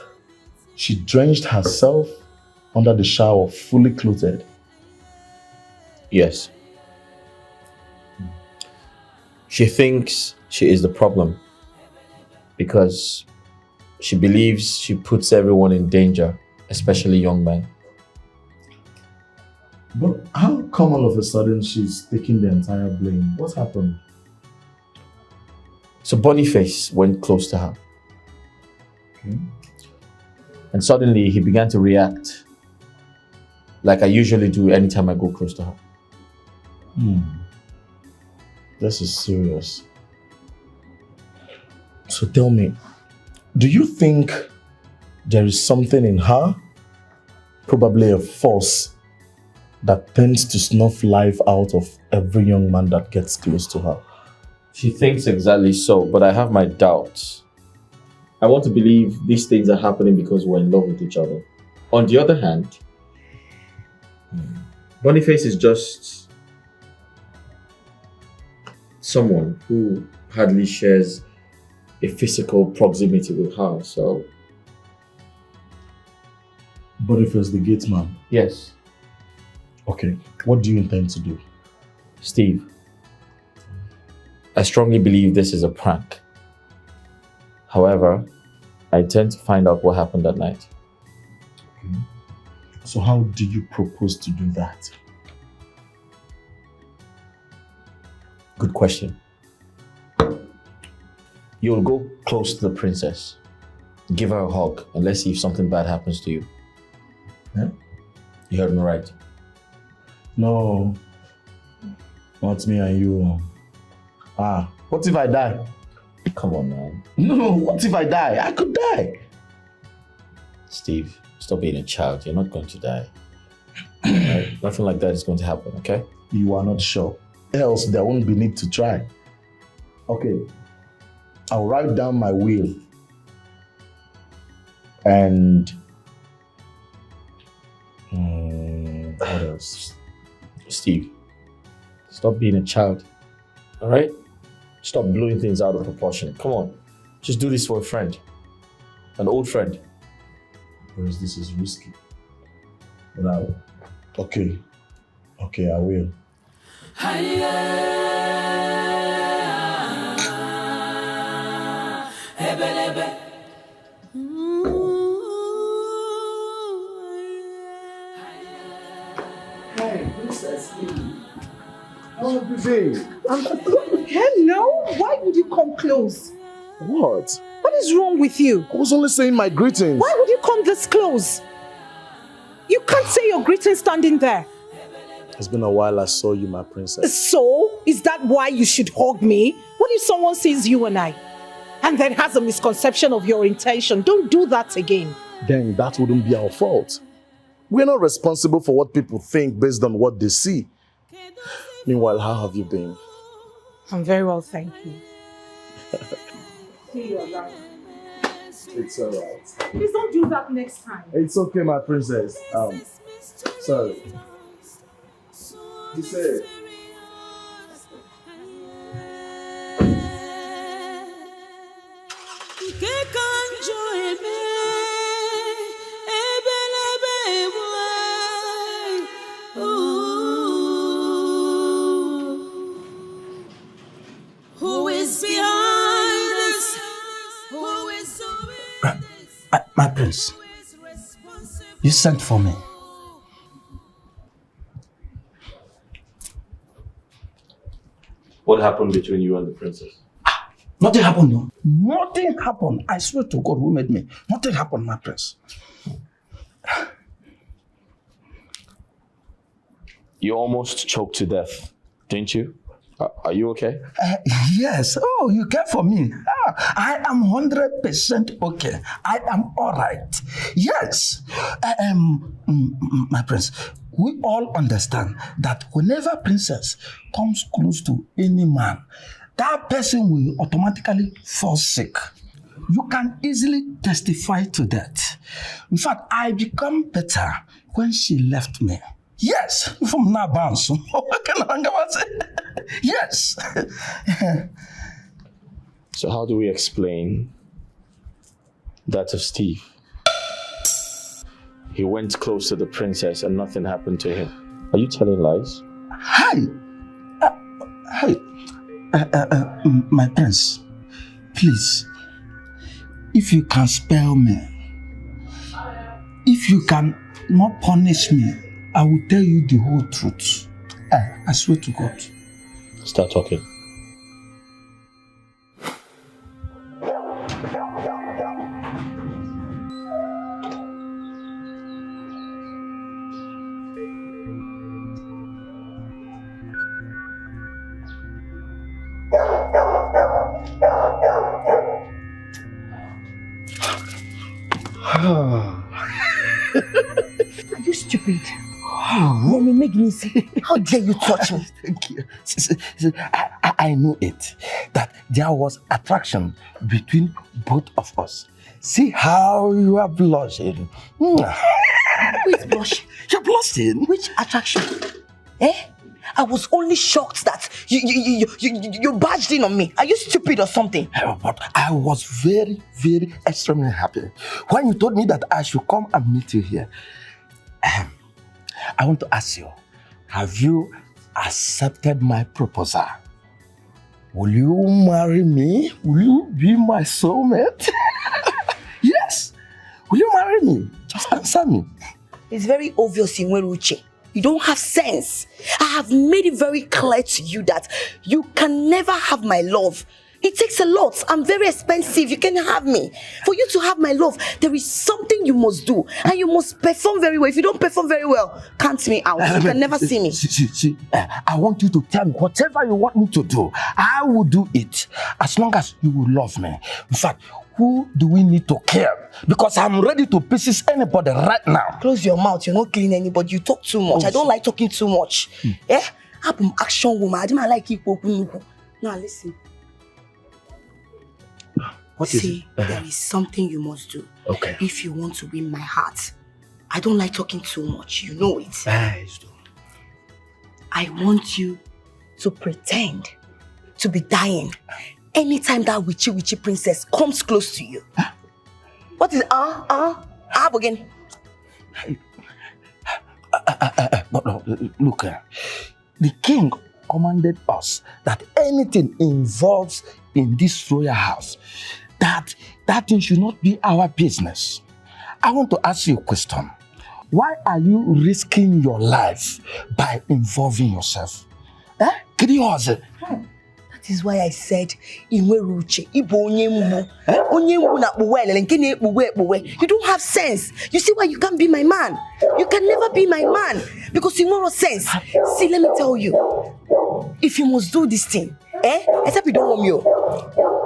she drenched herself under the shower fully clothed? Yes. She thinks she is the problem because she believes she puts everyone in danger, especially young men. But how come all of a sudden she's taking the entire blame? What happened? So Boniface went close to her. Okay. And suddenly he began to react like I usually do anytime I go close to her. This is serious. So tell me, do you think there is something in her, probably a force, that tends to snuff life out of every young man that gets close to her. She thinks exactly so, but I have my doubts. I want to believe these things are happening because we're in love with each other. On the other hand, Boniface is just someone who hardly shares a physical proximity with her, so... Boniface, the gate man? Yes. Okay, what do you intend to do? Steve, I strongly believe this is a prank. However, I intend to find out what happened that night. Okay. So how do you propose to do that? Good question. You'll go close to the princess, give her a hug, and let's see if something bad happens to you. Yeah? You heard me right. No, not me and you. What if I die? Come on, man. No, what if I die? I could die. Steve, stop being a child. You're not going to die. Right? Nothing like that is going to happen, okay? You are not sure. Else there won't be need to try. Okay. I'll write down my will. And what else? Steve, stop being a child. All right? Stop blowing things out of proportion. Come on. Just do this for a friend. An old friend. Whereas this is risky. But okay, I will. Hey, Princess Lily. How are you doing? Hello? Why would you come close? What? What is wrong with you? I was only saying my greetings. Why would you come this close? You can't say your greeting standing there. It's been a while I saw you, my princess. So, is that why you should hug me? What if someone sees you and I, and then has a misconception of your intention? Don't do that again. Then that wouldn't be our fault. We're not responsible for what people think based on what they see. Meanwhile, how have you been? I'm very well, thank you. See you around. It's alright. Please don't do that next time. It's okay, my princess. Sorry. You say Who is behind this? Who is My prince, you sent for me. What happened between you and the princess? Nothing happened, no. Nothing happened. I swear to God who made me. Nothing happened, my prince. You almost choked to death, didn't you? Are you okay? Yes. Oh, you care for me. I am 100% okay. I am all right. Yes. My prince, we all understand that whenever princess comes close to any man, that person will automatically fall sick. You can easily testify to that. In fact, I become better when she left me. Yes, from now on. So what can I say? Yes. So how do we explain that to Steve? He went close to the princess and nothing happened to him. Are you telling lies? Hi. My prince, please, if you can spare me, if you can not punish me, I will tell you the whole truth. I swear to God. Start talking. Are you stupid? Let me make me see. How dare you touch me? Thank you. See, I know it. That there was attraction between both of us. See how you are blushing. Who is blushing? You're blushing. Which attraction? I was only shocked that you barged in on me. Are you stupid or something? But I was very, very extremely happy when you told me that I should come and meet you here. I want to ask you, have you accepted my proposal? Will you marry me? Will you be my soulmate? Yes. Will you marry me? Just answer me. It's very obvious in Uche. You don't have sense. I have made it very clear to you that you can never have my love. It takes a lot. I'm very expensive. You can't have me. For you to have my love, there is something you must do. And you must perform very well. If you don't perform very well, count me out. You can never see me. See, I want you to tell me whatever you want me to do. I will do it as long as you will love me. In fact, who do we need to care? Because I'm ready to pieces anybody right now. Close your mouth. You're not killing anybody. You talk too much. I don't like talking too much. I'm an action woman. I don't like people. Now listen. What is it? There is something you must do. Okay. If you want to win my heart. I don't like talking too much. You know it. I want you to pretend to be dying anytime that witchy princess comes close to you. What is again? Look, the king commanded us that anything involves in this royal house, that thing should not be our business. I want to ask you a question. Why are you risking your life by involving yourself? That is why I said, you don't have sense. You see why you can't be my man? You can never be my man because you want sense. See, let me tell you, if you must do this thing, except you don't want me.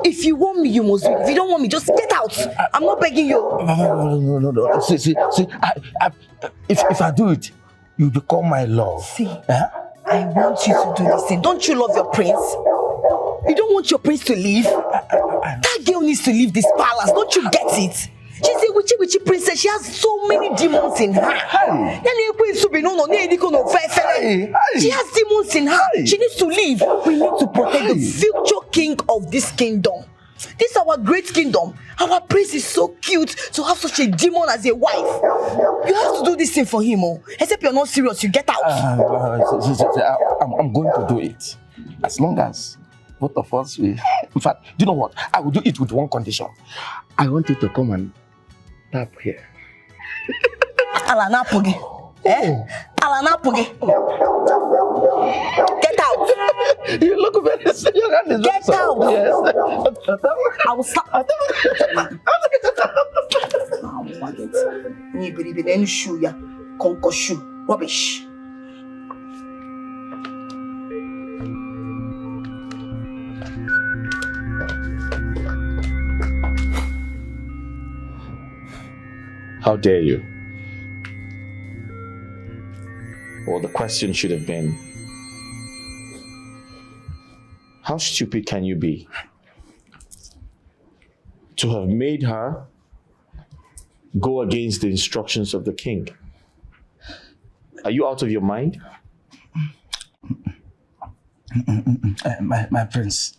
If you want me, you must do it. If you don't want me, just get out. I'm not begging you. No. See, if I do it, you become my love. See, I want you to do this thing. Don't you love your prince? You don't want your prince to leave? That girl needs to leave this palace. Don't you get it? She's a witchy princess. She has so many demons in her. She has demons in her. She needs to leave. We need to protect the future king of this kingdom. This is our great kingdom. Our prince is so cute to have such a demon as a wife. You have to do this thing for him. Except you're not serious, you get out. I'm going to do it. As long as both of us will. In fact, do you know what? I will do it with one condition. I want you to come and tap here. Alanapoge. Alanapoge. Get out. You look very serious. Get out. Yes. I will stop. Rubbish. How dare you? Well, the question should have been, how stupid can you be to have made her go against the instructions of the king? Are you out of your mind? My prince,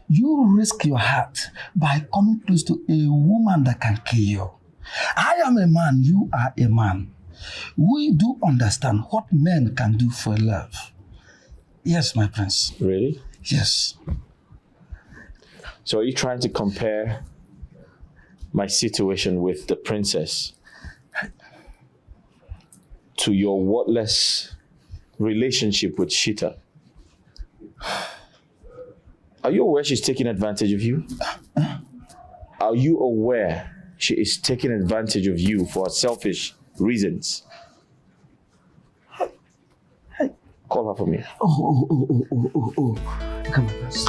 you risk your heart by coming close to a woman that can kill you. I am a man, you are a man. We do understand what men can do for love. Yes, my prince. Really? Yes. So are you trying to compare my situation with the princess to your wordless relationship with Shita? Are you aware she's taking advantage of you? Are you aware she is taking advantage of you for selfish reasons? Call her for me. Oh. Come on, let's.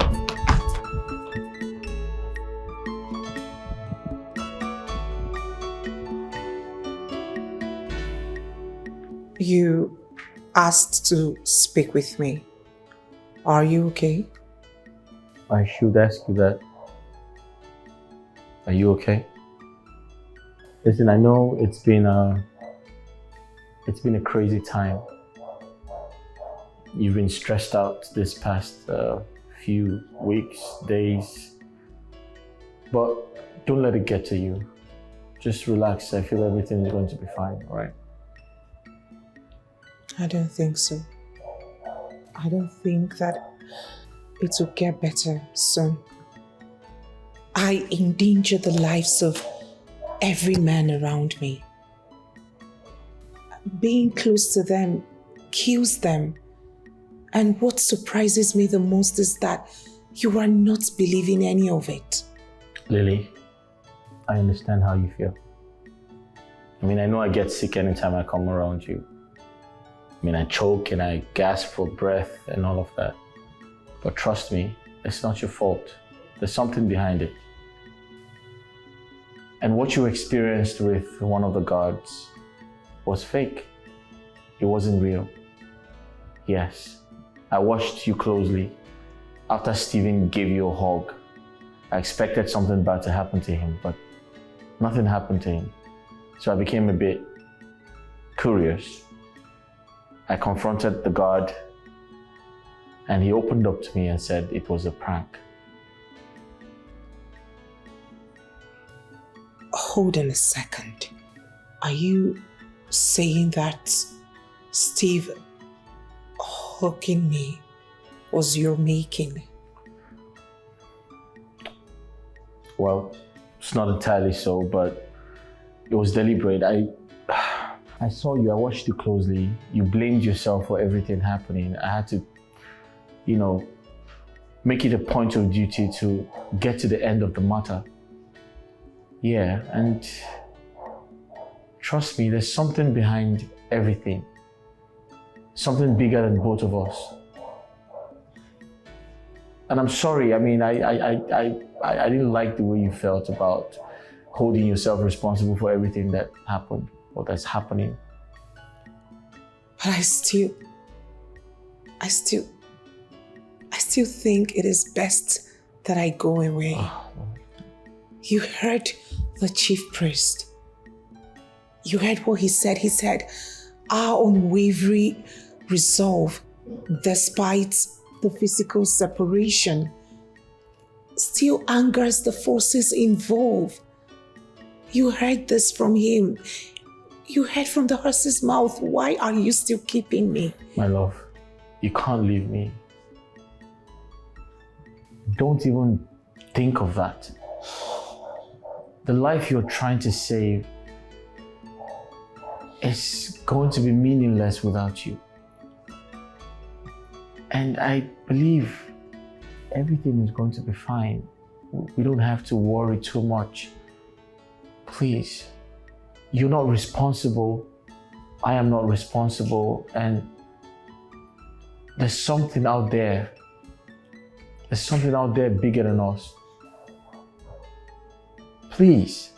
You asked to speak with me. Are you okay? I should ask you that. Are you okay? Listen, I know it's been a crazy time. You've been stressed out this past few weeks, days, but don't let it get to you. Just relax. I feel everything is going to be fine, all right? I don't think so. I don't think that it will get better soon. I endanger the lives of every man around me. Being close to them kills them. And what surprises me the most is that you are not believing any of it. Lily, I understand how you feel. I mean, I know I get sick anytime I come around you. I mean, I choke and I gasp for breath and all of that. But trust me, it's not your fault. There's something behind it. And what you experienced with one of the gods was fake. It wasn't real. Yes, I watched you closely. After Stephen gave you a hug, I expected something bad to happen to him, but nothing happened to him. So I became a bit curious. I confronted the god, and he opened up to me and said it was a prank. Hold on a second. Are you saying that Steve hugging me was your making? Well, it's not entirely so, but it was deliberate. I saw you, I watched you closely. You blamed yourself for everything happening. I had to, make it a point of duty to get to the end of the matter. Yeah, and trust me, there's something behind everything. Something bigger than both of us. And I'm sorry, I mean, I didn't like the way you felt about holding yourself responsible for everything that happened or that's happening. But I still think it is best that I go away. You heard the chief priest. You heard what he said. He said, our unwavering resolve, despite the physical separation, still angers the forces involved. You heard this from him. You heard from the horse's mouth. Why are you still keeping me? My love, you can't leave me. Don't even think of that. The life you're trying to save is going to be meaningless without you. And I believe everything is going to be fine. We don't have to worry too much. Please, you're not responsible. I am not responsible. And there's something out there. There's something out there bigger than us. Please.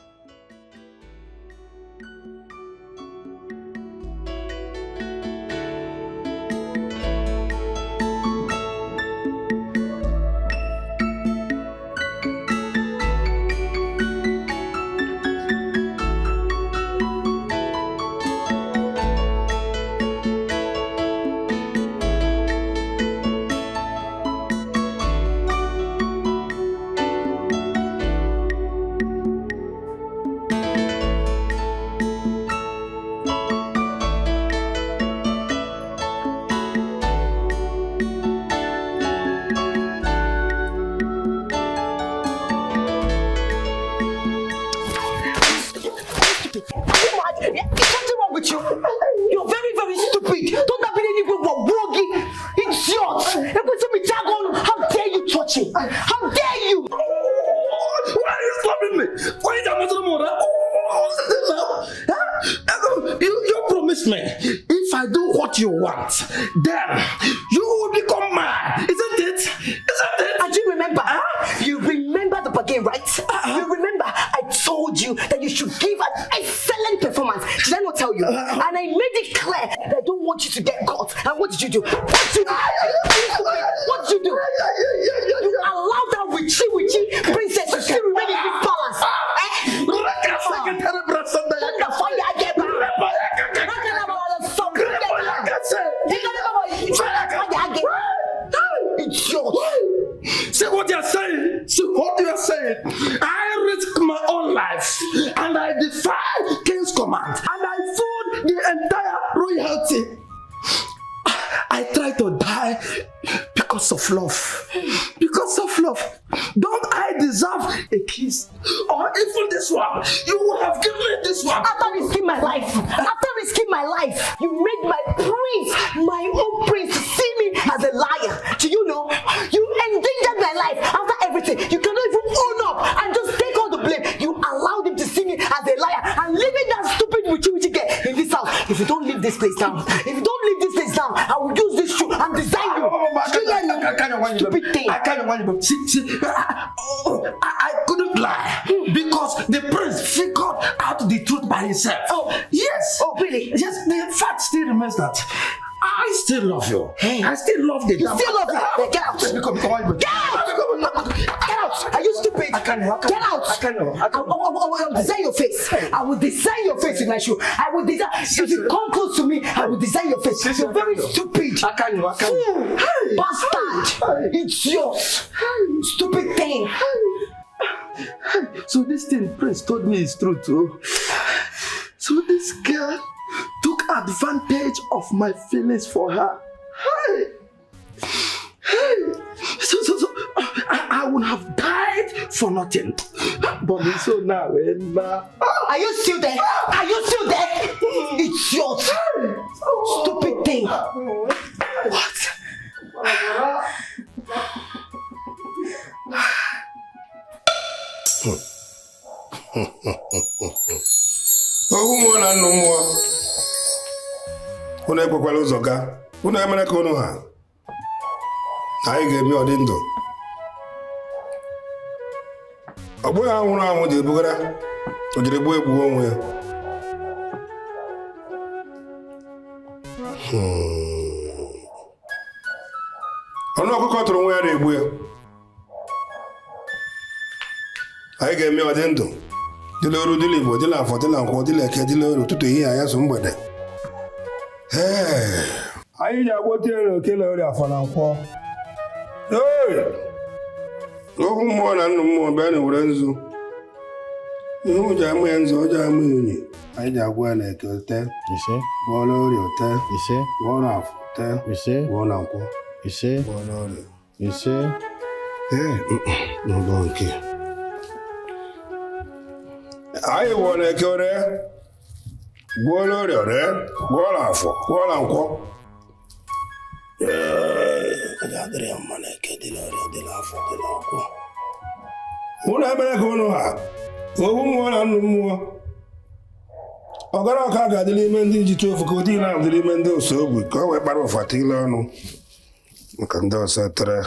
Then you will become mad, isn't it? And you remember? You remember the bargain, right? You remember I told you that you should give an excellent performance. Did I not tell you? you. And I made it clear that I don't want you to get caught. And what did you do? What did you do? You allowed that witchy princess to still remain in this palace. It's yours. See what you're saying? See what you're saying? I risk my own life and I defy King's command and I fooled the entire royalty. I try to die because of love. Because of love. Don't I deserve a kiss? Or even this one? You would have given me this one. After risking my life, you made my prince, my own prince, see me as a liar. Do you know? You endangered my life after everything. You cannot even own up and just take all the blame. You allowed him to see me as a liar and leaving that stupid witchy girl in this house. If you don't leave this place down, I will use this shoe and design you. Stupid thing. I couldn't lie because the prince figured out the truth by himself. Oh, yes. Oh, really? Yes, the fact still remains that I still love you. Hey. I still love the You still love me? Get out! Get out! Are you stupid? I can't. Get out! I will design your face. I will design your face with my shoe. I will design. If you come close to me, I will design your face. You're very stupid. I can't. Fool! Bastard! It's yours. Stupid thing. So this thing Prince told me is true too. So this girl took advantage of my feelings for her. So I would have died for nothing. But so now, are you still there? Are you still there? It's yours. Stupid thing. What? Ụmụ na nnụ mmụọ unu ekwekwala ụzọ gaa unu emere ka unu ha anyị ga-eme ọdị ndụ ọ bụghị anwụrụ anwụ ji ebugara o jiri gbuo egbuo onwe ya ọnụ ọkụkọ tụrụ nwa ya na-egbu ya anyị ga-eme ọdị ndụ dịla oru dịla igbo dịla afọ dịla nkwọ dịla eke dịla oru ụtụtụ ihe anya so mgbede anyị ji agwọta ya na okele ọrịa afọ na nkwọ okwu mmụọ na nnụ mmụọ bịa na were nzu ihe ụjọ ama ya nzu ọjọọ ama ya unyi anyị ji agwọ ya na eke ote gwọọ na ọrịa ote gwọọ na afọ ote gwọọ na nkwọ gwọọ na ọrịa n'ụlọ nke anyị gwọọ na eke ore gwọọ na ọrịa ore gwọọ na afọ gwọọ na nkwọ adịrị ya mma na eke dịla ọrịa dịla afọ dịla nkwọ ụlọ ebere ka ụnụ ha ohu mmụọ na nnụ mmụọ ọgara ọka ga-adịla ime ndị njite ofu ka ụdị na adịla ime ndị ose ogbi ka o wee kpara ụfata ile ọnụ maka ndị ọsọ tere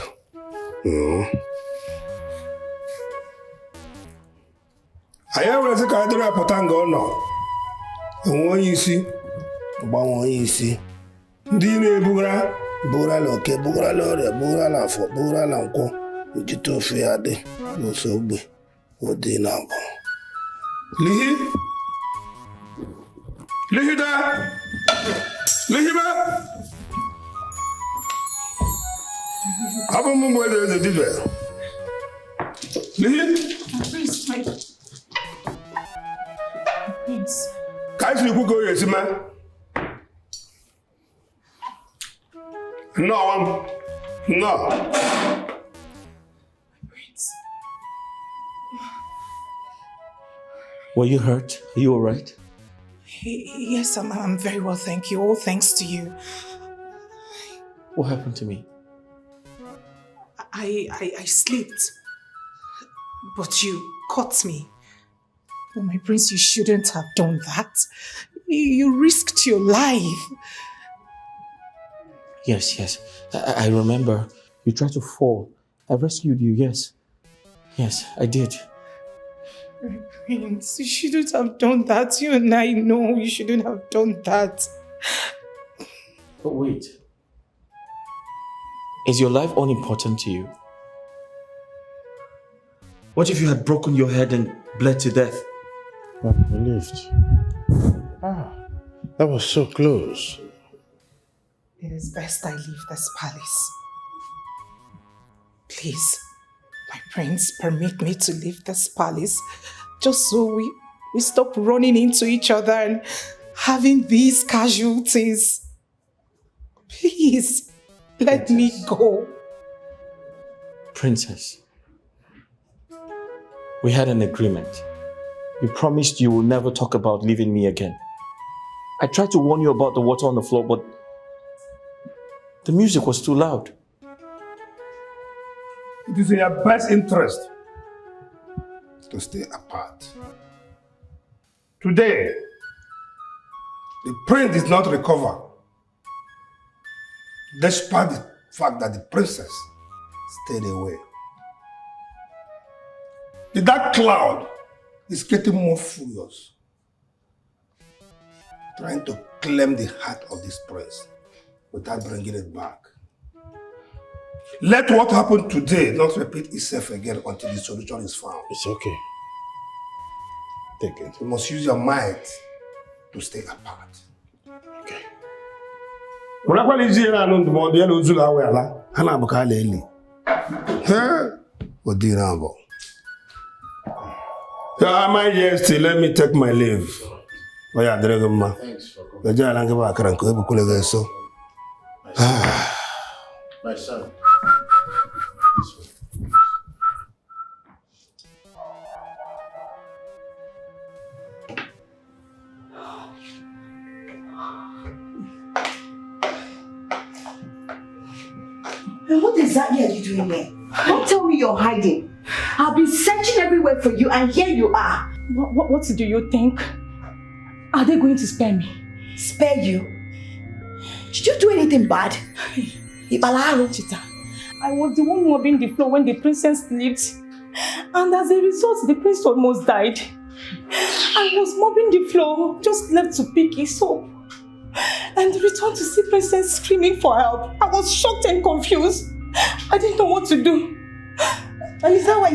anyị ewerezi ka anyị dịrị apụta nga ọ nọ enwe onye isi gbanwe onye isi ndị na-ebugara bugara na oke bugara na ọrịa bugara na afọ bugara na nkwọ njite ofe ya dị n'ose ogbe ụdị na abụ lihida lihiba abụ m mgbe eze dibịa lihi ka anyị siri kwu ka o ya esi mee nnọọ nnọọ Were you hurt? Are you all right? Yes, I'm very well, thank you. All thanks to you. What happened to me? I slipped, but you caught me. Oh, my prince, you shouldn't have done that. You risked your life. Yes. I remember. You tried to fall. I rescued you, yes. Yes, I did. Prince, you shouldn't have done that. You and I know you shouldn't have done that. But wait. Is your life unimportant to you? What if you had broken your head and bled to death? I'm relieved. That was so close. It is best I leave this palace. Please, my prince, permit me to leave this palace just so we stop running into each other and having these casualties. Please, let me go. Princess, we had an agreement. You promised you will never talk about leaving me again. I tried to warn you about the water on the floor, but the music was too loud. It is in your best interest to stay apart. Today, the prince did not recover, despite the fact that the princess stayed away. The dark cloud is getting more furious, trying to claim the heart of this prince without bringing it back. Let what happened today not repeat itself again until the solution is found. It's okay. Take it. You must use your might to stay apart. Okay. Am I here still? Let me take my leave. Thanks for coming. My son. This way. And what exactly are you doing here? Don't tell me you're hiding. I've been searching everywhere for you and here you are. What do you think? Are they going to spare me? Spare you? Did you do anything bad? Chita, I was the one mopping the floor when the princess slept. And as a result, the prince almost died. I was mopping the floor, just left to pick his up. And returned to see princess screaming for help. I was shocked and confused. I didn't know what to do. And is that why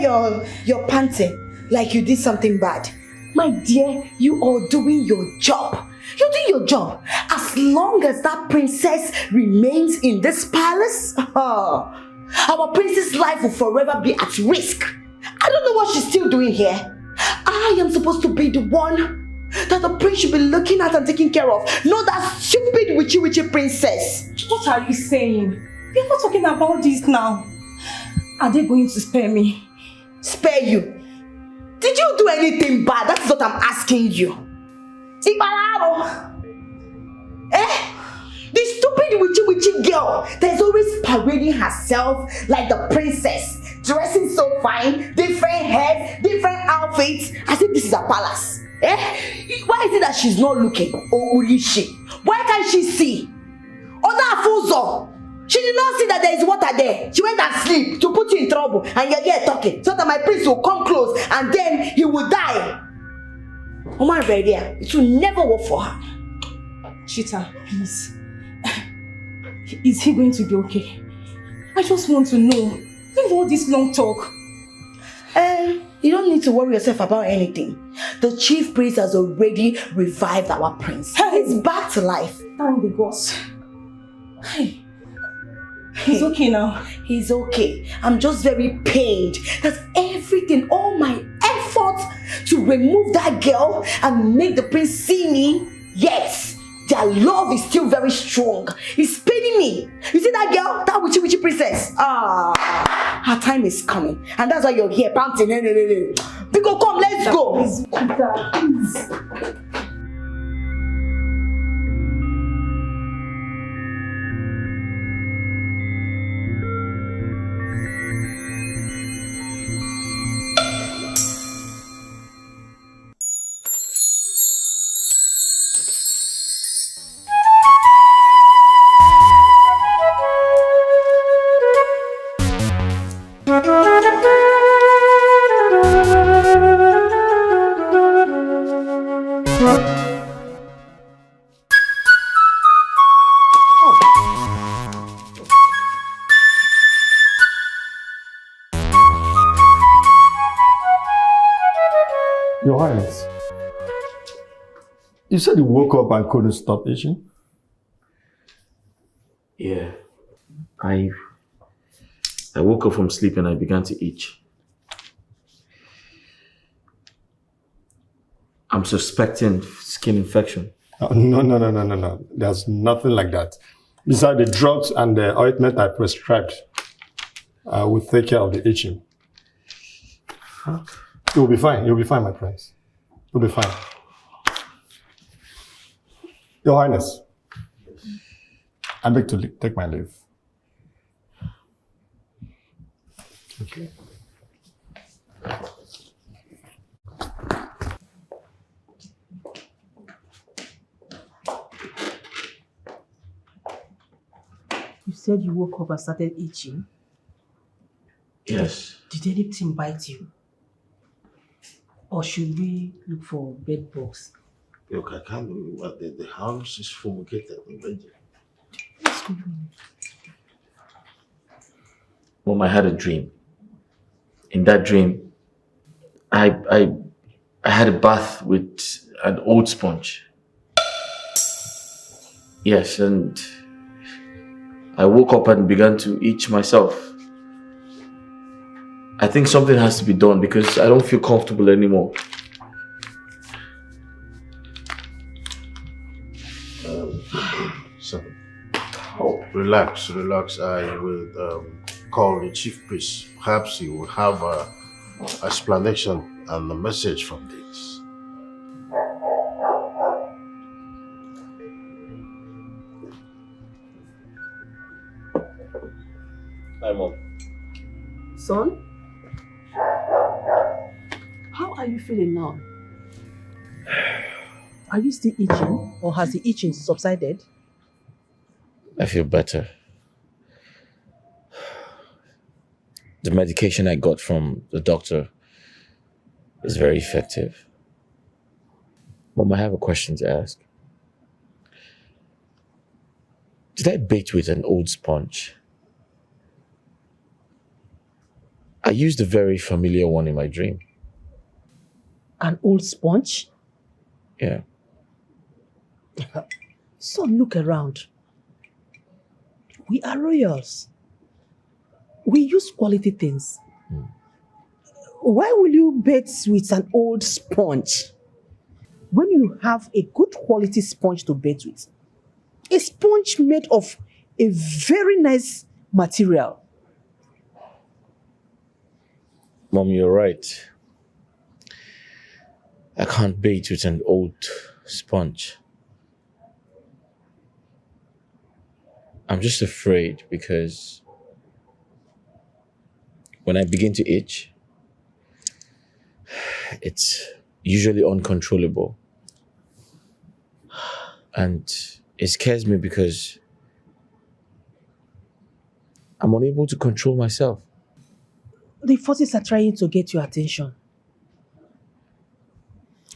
you're panting? Like you did something bad? My dear, you are doing your job. You're doing your job. As long as that princess remains in this palace, our princess' life will forever be at risk. I don't know what she's still doing here. I am supposed to be the one that the prince should be looking at and taking care of. Not that stupid witchy princess. What are you saying? We're not talking about this now. Are they going to spare me? Spare you? Did you do anything bad? That's what I'm asking you. The stupid witchy girl that's always parading herself like the princess, dressing so fine, different hairs, different outfits, as if this is a palace. Why is it that she's not looking? Or is she? Why can't she see? Other Afuzo, she did not see that there is water there. She went and sleep to put you in trouble, and you're here talking so that my prince will come close and then he will die. Oma Veria, it will never work for her. Chita, please. Is he going to be okay? I just want to know. Leave all this long talk. You don't need to worry yourself about anything. The chief priest has already revived our prince. He's back to life. Thank the gods. He's okay now. He's okay. I'm just very pained that everything, all my effort to remove that girl and make the prince see me, yes, their love is still very strong. It's paining me. You see that girl, that witchy princess? Her time is coming. And that's why you're here panting. Pico, come, let's go. Please. You said you woke up and couldn't stop itching? Yeah. I woke up from sleep and I began to itch. I'm suspecting skin infection. No. There's nothing like that. Besides the drugs and the ointment I prescribed, will take care of the itching. Huh? You'll be fine. You'll be fine, my friends. You'll be fine. Your Highness, I beg to take my leave. Okay. You said you woke up and started itching? Yes. Did anything bite you? Or should we look for bed bugs? Look, I can't believe what the house is fumigated already. Mom, I had a dream. In that dream, I had a bath with an old sponge. Yes, and I woke up and began to itch myself. I think something has to be done because I don't feel comfortable anymore. So, relax. I will call the chief priest. Perhaps he will have an explanation and a message from this. Hi, Mom. Son? How are you feeling now? Are you still itching, or has the itching subsided? I feel better. The medication I got from the doctor is very effective. Mom, I have a question to ask. Did I bathe with an old sponge? I used a very familiar one in my dream. An old sponge? Yeah. Son, look around. We are royals. We use quality things. Why will you bathe with an old sponge when you have a good quality sponge to bathe with? A sponge made of a very nice material. Mom, you're right. I can't bathe with an old sponge. I'm just afraid because when I begin to itch, it's usually uncontrollable. And it scares me because I'm unable to control myself. The forces are trying to get your attention.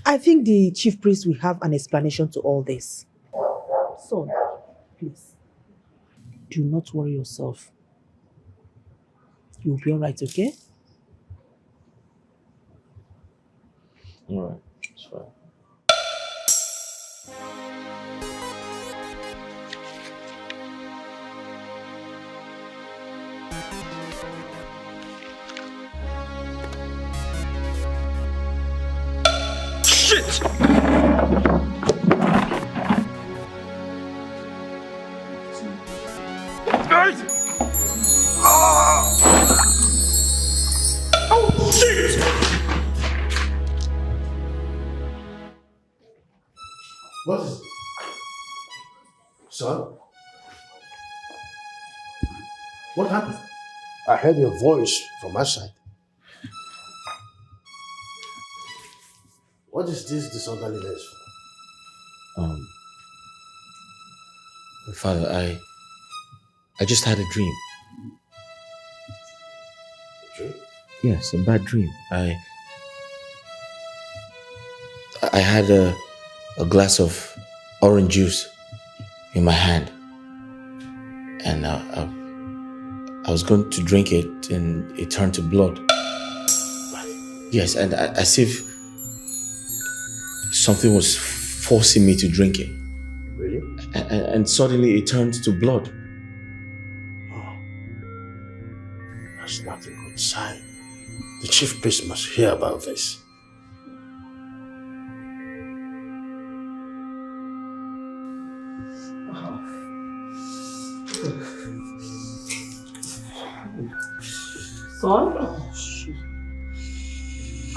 I think the chief priest will have an explanation to all this. Son, please, do not worry yourself. You'll be all right, okay? All right, it's fine. Shit! Guys! Oh, shit! What is it? Son? What happened? I heard your voice from outside. What is this disorderliness? Father, I just had a dream. Dream? Yes, a bad dream. I had a glass of orange juice in my hand, and I was going to drink it, and it turned to blood. Yes, and as if something was forcing me to drink it. Really? And suddenly it turned to blood. That's not a good sign. The chief priest must hear about this. Son?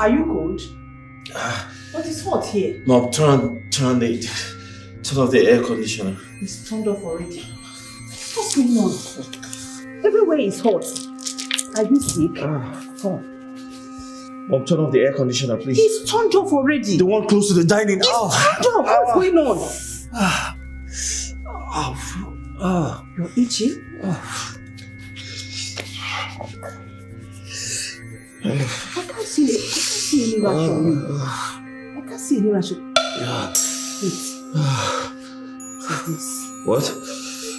Are you cold? What is hot here? Mom, turn off the air conditioner. It's turned off already. What's going on? Everywhere is hot. Are you sick? Son. Mom, turn off the air conditioner, please. It's turned off already. The one close to the dining. It's turned off. What's going on? You're itchy? I can't see any rash on you. I can't see any rash on you. Wait. What is this? What?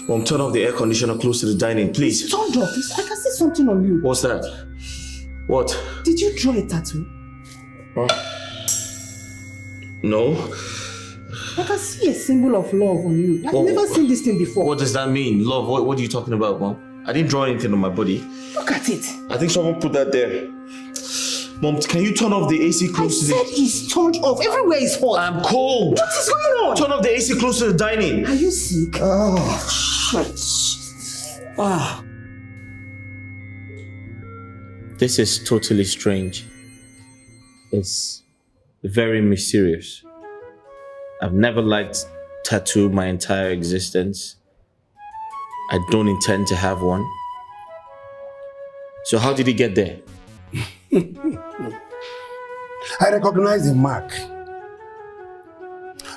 Mom, turn off the air conditioner close to the dining, please. It's turned off. I can see something on you. What's that? What? Did you draw a tattoo? No. I can see a symbol of love on you. I've never seen this thing before. What does that mean? Love? What are you talking about, Mom? I didn't draw anything on my body. Look at it. I think someone put that there. Mom, can you turn off the AC close to the... I said it's turned off. Everywhere is hot. I'm cold. What is going on? Turn off the AC close to the dining. Are you sick? This is totally strange. It's very mysterious. I've never liked tattoo my entire existence. I don't intend to have one. So how did he get there? I recognize the mark.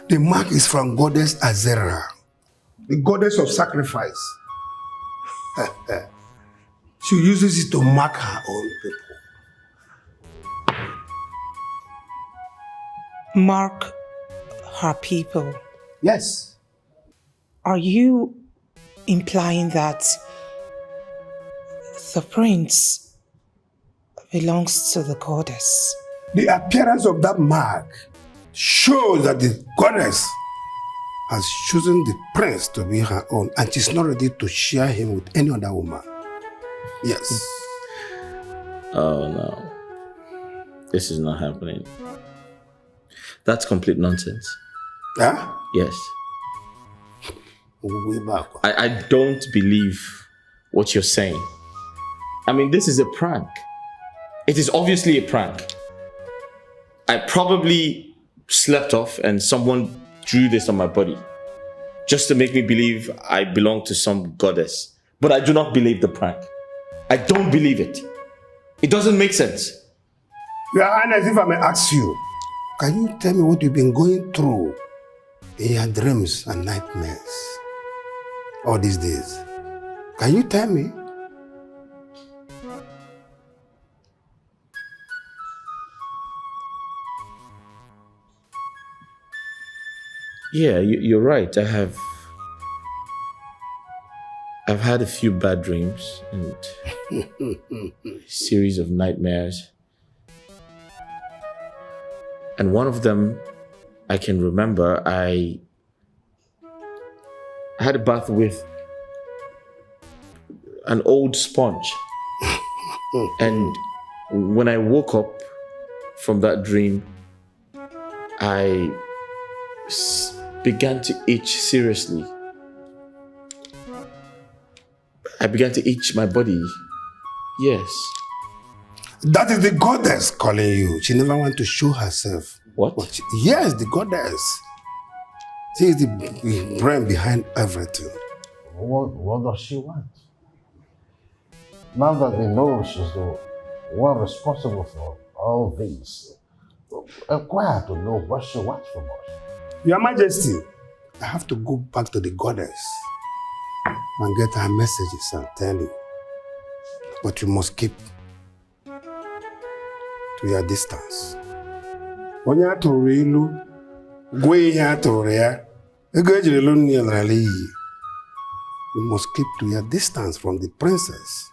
The mark is from goddess Azera, the goddess of sacrifice. She uses it to mark her own people. Mark her people. Yes. Are you implying that the prince belongs to the goddess? The appearance of that mark shows that the goddess has chosen the prince to be her own, and she's not ready to share him with any other woman. Yes. Oh no. This is not happening. That's complete nonsense. Huh? Yes. Way back. I don't believe what you're saying. I mean, this is a prank. It is obviously a prank. I probably slept off and someone drew this on my body just to make me believe I belong to some goddess. But I do not believe the prank. I don't believe it. It doesn't make sense. Your Highness, if I may ask you, can you tell me what you've been going through in your dreams and nightmares all these days? Can you tell me? Yeah, you're right. I've had a few bad dreams and a series of nightmares. And one of them, I can remember, I had a bath with an old sponge. And when I woke up from that dream, I began to itch seriously. I began to itch my body. Yes. That is the goddess calling you. She never wants to show herself. What? Yes, the goddess. She is the brain behind everything. What does she want? Now that we know she's the one responsible for all this, inquire to know what she wants from us. Your Majesty, I have to go back to the goddess and get her messages and tell you. But you must keep to your distance. When you are to Rilu, go here to Rea, you must keep to your distance from the princess.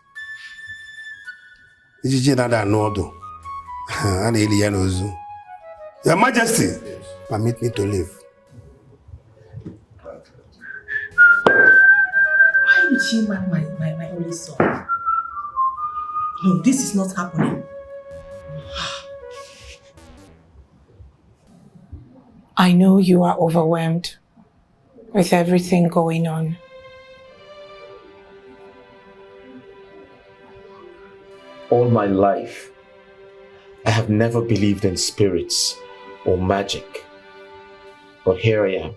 Your Majesty, permit me to leave. she marry my only son? No, this is not happening. I know you are overwhelmed with everything going on. All my life, I have never believed in spirits or magic. But here I am.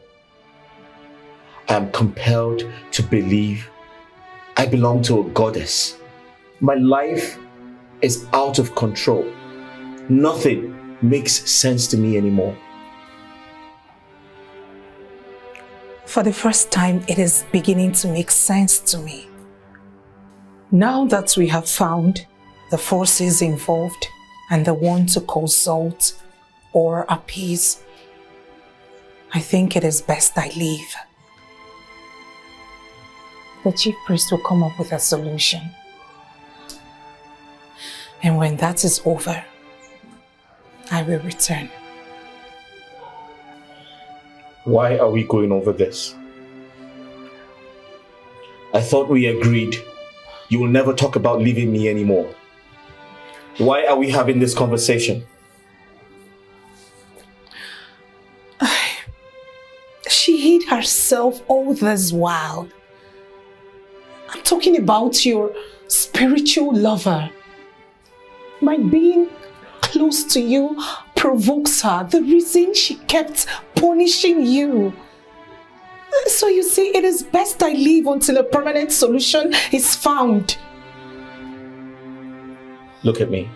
I am compelled to believe I belong to a goddess. My life is out of control. Nothing makes sense to me anymore. For the first time, it is beginning to make sense to me. Now that we have found the forces involved and the one to consult or appease, I think it is best I leave. The chief priest will come up with a solution. And when that is over, I will return. Why are we going over this? I thought we agreed you will never talk about leaving me anymore. Why are we having this conversation? She hid herself all this while. I'm talking about your spiritual lover. My being close to you provokes her. The reason she kept punishing you. So you see, it is best I leave until a permanent solution is found. Look at me.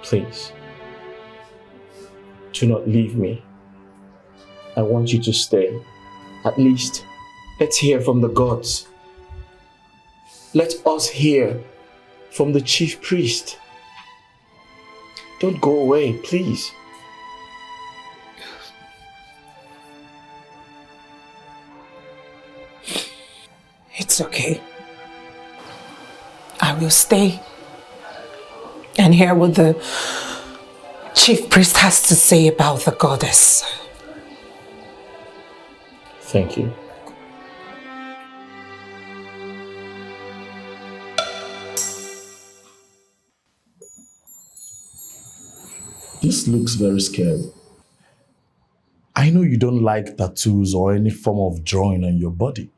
Please. Do not leave me. I want you to stay. At least, let's hear from the gods. Let us hear from the chief priest. Don't go away, please. It's okay. I will stay and hear what the chief priest has to say about the goddess. Thank you. This looks very scary. I know you don't like tattoos or any form of drawing on your body.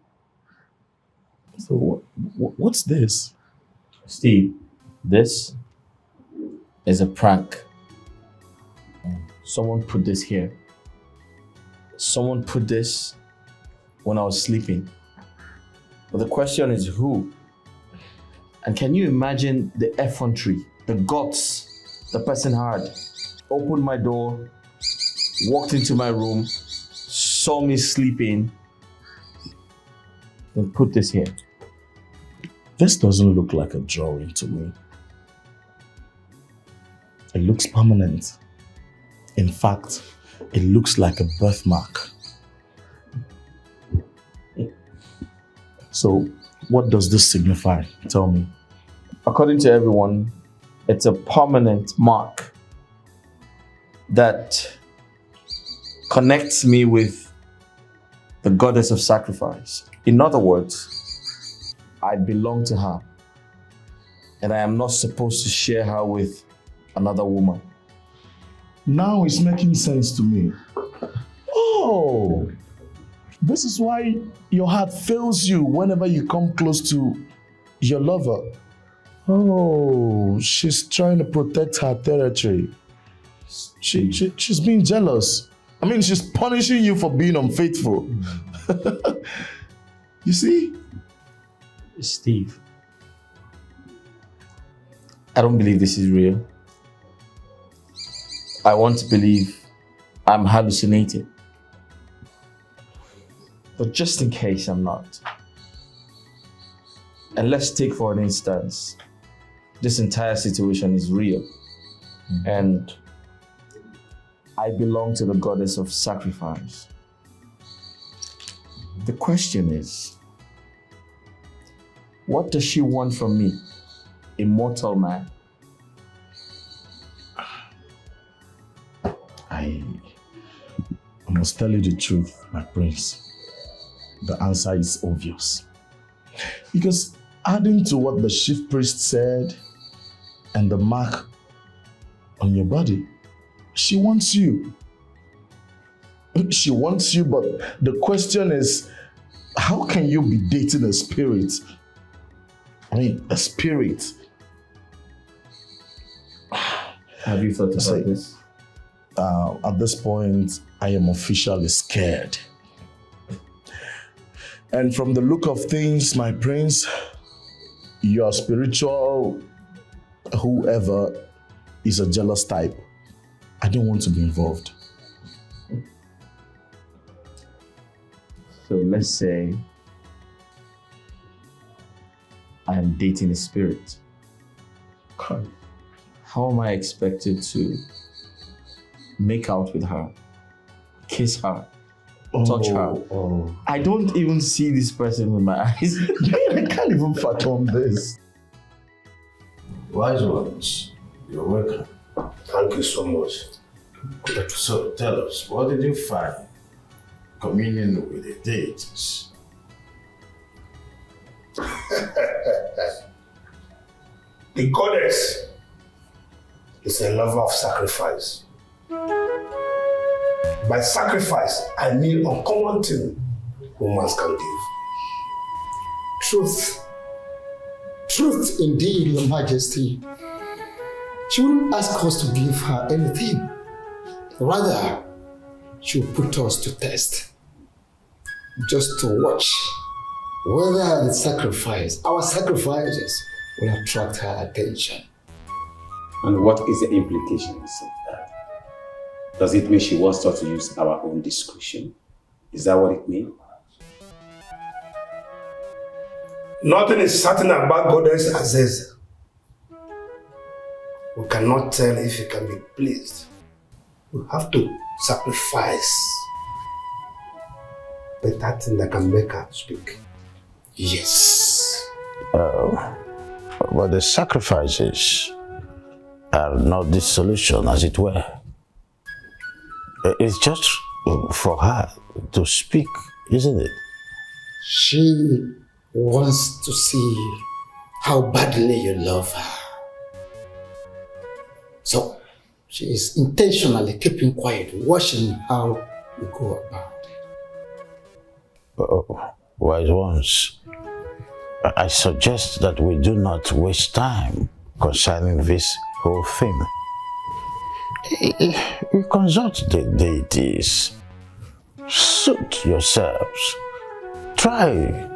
So what's this? Steve, this is a prank. Someone put this here. Someone put this when I was sleeping. But the question is who? And can you imagine the effrontery, the guts the person had? Opened my door, walked into my room, saw me sleeping, and put this here. This doesn't look like a drawing to me. It looks permanent. In fact, it looks like a birthmark. So, what does this signify? Tell me. According to everyone, it's a permanent mark that connects me with the goddess of sacrifice. In other words, I belong to her, and I am not supposed to share her with another woman. Now it's making sense to me. Oh, this is why your heart fails you whenever you come close to your lover. Oh, she's trying to protect her territory. She's being jealous. I mean, she's punishing you for being unfaithful. You see? Steve, I don't believe this is real. I want to believe I'm hallucinating. But just in case I'm not, and let's take for an instance, this entire situation is real, and I belong to the goddess of sacrifice. The question is, what does she want from me, a mortal man? I'm must tell you the truth, my prince. The answer is obvious. Because adding to what the chief priest said and the mark on your body, she wants you. She wants you, but the question is, how can you be dating a spirit? I mean, a spirit. Have you thought about this? At this point, I am officially scared. And from the look of things, my prince, your spiritual whoever is a jealous type. I don't want to be involved. So let's say I am dating a spirit. How am I expected to make out with her, kiss her, touch her? I don't even see this person with my eyes. I can't even fathom this. Wise ones, you're welcome. Thank you so much. So tell us, what did you find communion with the deities? The goddess is a lover of sacrifice. By sacrifice, I mean uncommon thing humans can give. Truth. Truth indeed, Your Majesty. She wouldn't ask us to give her anything. Rather, she will put us to test. Just to watch whether our sacrifices will attract her attention. And what is the implications of that? Does it mean she wants us to use our own discretion? Is that what it means? Nothing is certain about Goddess Aziz. We cannot tell if he can be pleased. We have to sacrifice better thing that can make her speak. Yes. But the sacrifices are not the solution, as it were. It's just for her to speak, isn't it? She wants to see how badly you love her. So she is intentionally keeping quiet, watching how you go about it. Wise ones, I suggest that we do not waste time concerning this whole thing. We consult the deities. Suit yourselves. Try.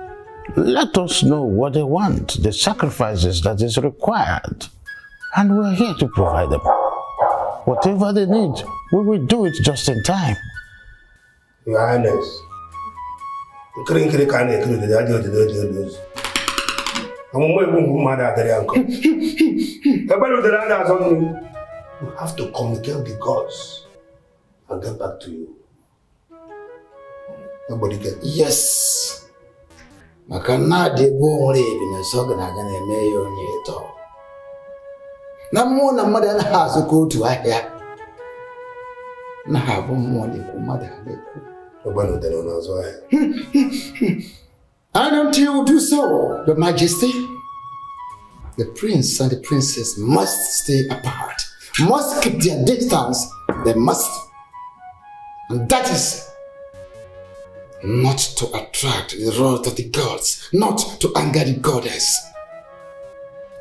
Let us know what they want, the sacrifices that is required. And we're here to provide them. Whatever they need, we will do it just in time. Your Highness. We have to communicate with the gods and get back to you. Nobody get Yes. Makana de bo bi na so gana gana me yo ni to. Na mo na mother na ha so go to ahia. Na ha bo mo de ko mother de ko. Nobody dey know so. And until you do so, Your Majesty, the prince and the princess must stay apart, must keep their distance. They must. And that is not to attract the wrath of the gods, not to anger the goddess,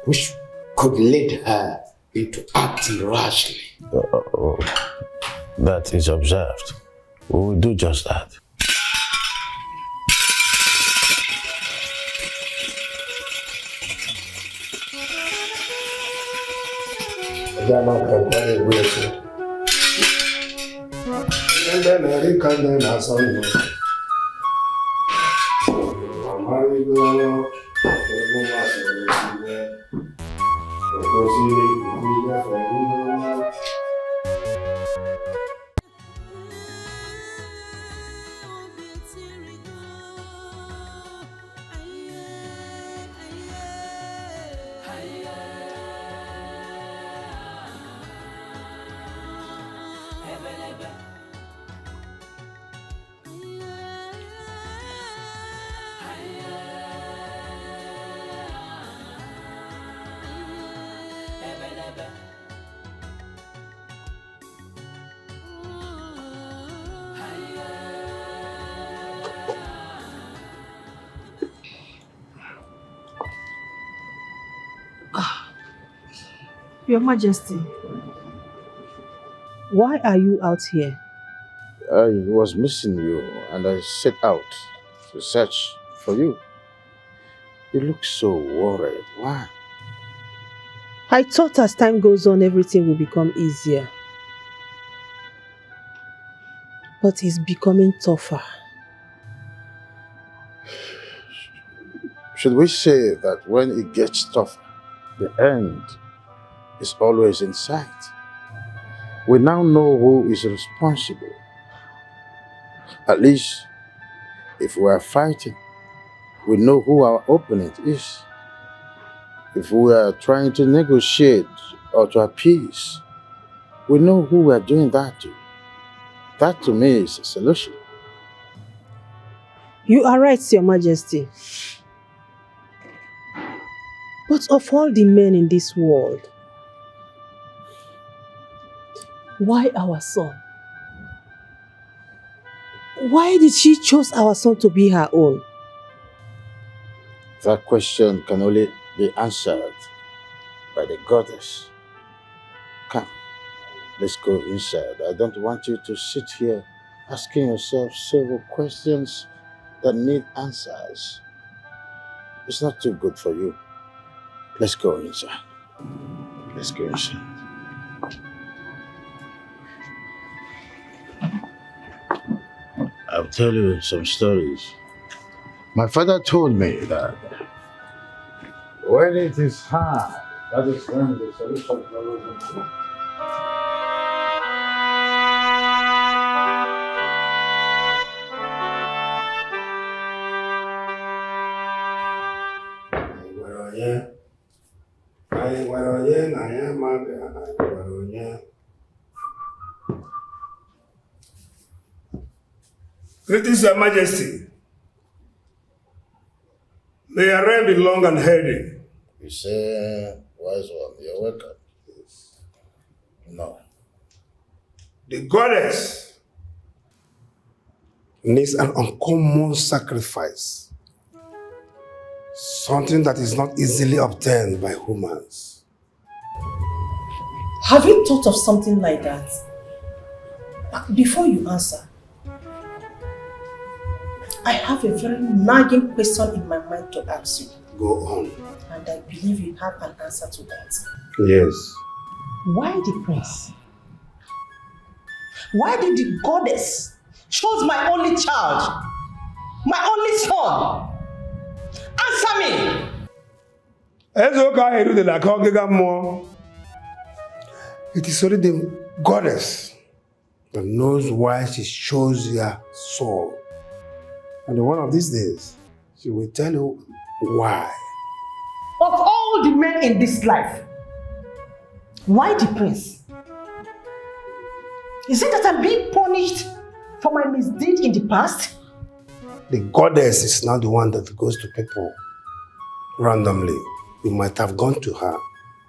which could lead her into acting rashly. That is observed. We will do just that. And then I can then have some. Your Majesty, why are you out here? I was missing you and I set out to search for you. You look so worried. Why? I thought as time goes on, everything will become easier. But it's becoming tougher. Should we say that when it gets tougher, the end is always in sight? We now know who is responsible. At least, if we are fighting, we know who our opponent is. If we are trying to negotiate or to appease, we know who we are doing that to. That to me is a solution. You are right, Your Majesty. But of all the men in this world, why our son? Why did she choose our son to be her own? That question can only be answered by the goddess. Come, let's go inside. I don't want you to sit here asking yourself several questions that need answers. It's not too good for you. Let's go inside. Let's go inside. I'll tell you some stories. My father told me that when it is hard, that is when the solution follows the truth. Greetings, Your Majesty. May your reign be long and healthy. You say, wise one, you're welcome. No. The goddess needs an uncommon sacrifice. Something that is not easily obtained by humans. Have you thought of something like that? Before you answer, I have a very nagging question in my mind to ask you. Go on. And I believe you have an answer to that. Yes. Why the prince? Why did the goddess choose my only child? My only son? Answer me! It is only the goddess that knows why she chose your soul. And one of these days, she will tell you why. Of all the men in this life, why the prince? Is it that I'm being punished for my misdeed in the past? The goddess is not the one that goes to people randomly. You might have gone to her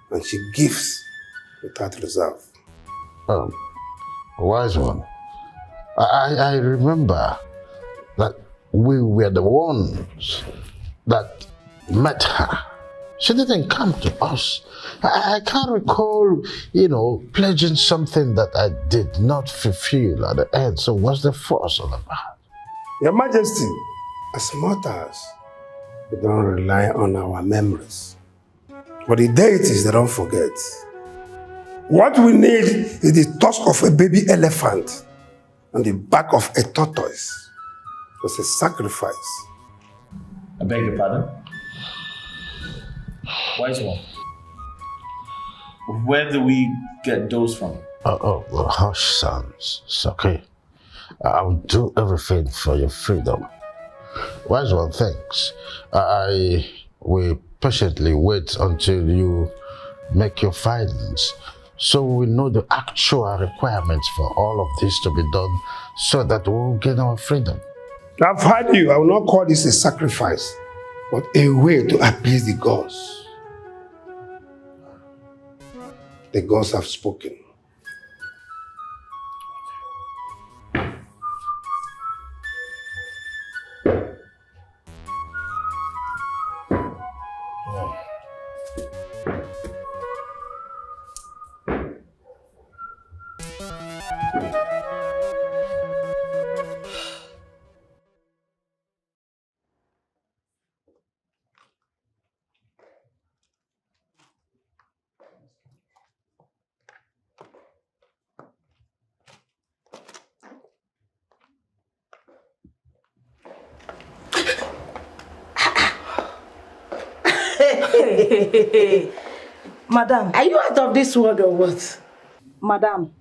and she gives without reserve. Wise one, I remember that we were the ones that met her. She didn't come to us. I can't recall, pledging something that I did not fulfill at the end. So what's the fuss all about? Your Majesty, as mortals, we don't rely on our memories. But the deities, they don't forget. What we need is the tusk of a baby elephant and the back of a tortoise. It's a sacrifice. I beg your pardon? Wise one. Where do we get those from? Well, hush, sons. It's okay. I'll do everything for your freedom. Wise one, thanks. I will patiently wait until you make your findings, so we know the actual requirements for all of this to be done, so that we'll get our freedom. I've heard you. I will not call this a sacrifice, but a way to appease the gods. The gods have spoken. Hey. Madam. Are you out of this world or what? Madam,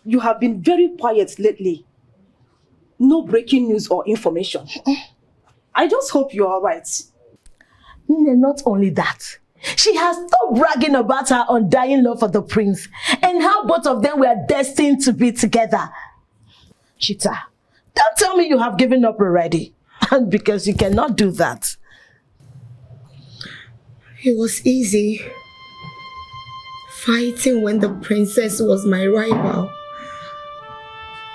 you have been very quiet lately. No breaking news or information. I just hope you're alright. Not only that, she has stopped bragging about her undying love for the prince and how both of them were destined to be together. Chita, don't tell me you have given up already. And because you cannot do that. It was easy. Fighting when the princess was my rival.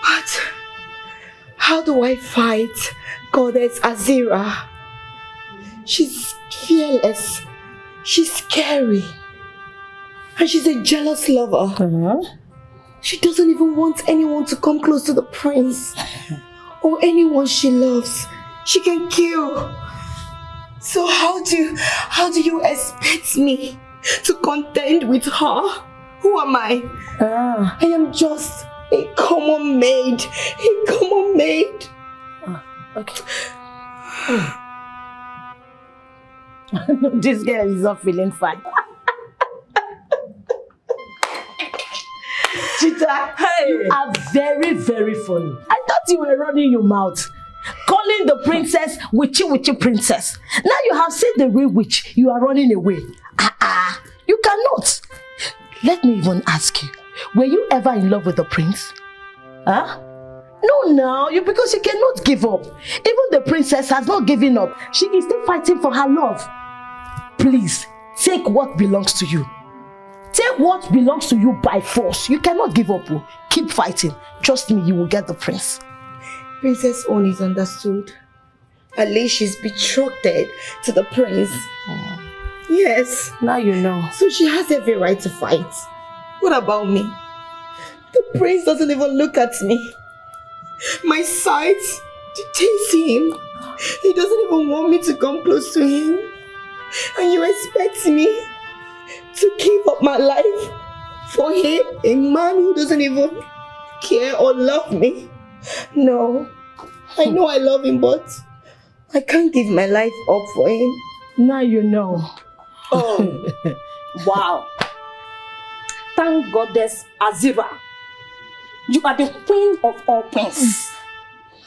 But how do I fight Goddess Azira? She's fearless. She's scary. And she's a jealous lover. She doesn't even want anyone to come close to the prince. Or anyone she loves. She can kill. So how do you expect me to contend with her? Who am I? I am just a common maid. A common maid. Okay. This girl is not feeling fine. Chita, you are very, very funny. I thought you were running your mouth, calling the princess witchy princess. Now you have seen the real witch, you are running away. You cannot. Let me even ask you, were you ever in love with the prince? Huh? No, because you cannot give up. Even the princess has not given up. She is still fighting for her love. Please, take what belongs to you. Take what belongs to you by force. You cannot give up. Keep fighting. Trust me, you will get the prince. Princess Oni is understood. At least she's betrothed to the prince. Yes. Now you know. So she has every right to fight. What about me? The prince doesn't even look at me. My sight dictates him. He doesn't even want me to come close to him. And you expect me to give up my life for him? A man who doesn't even care or love me? No. I know I love him, but I can't give my life up for him. Now you know. Oh, wow. Thank Goddess Azira. You are the queen of all queens.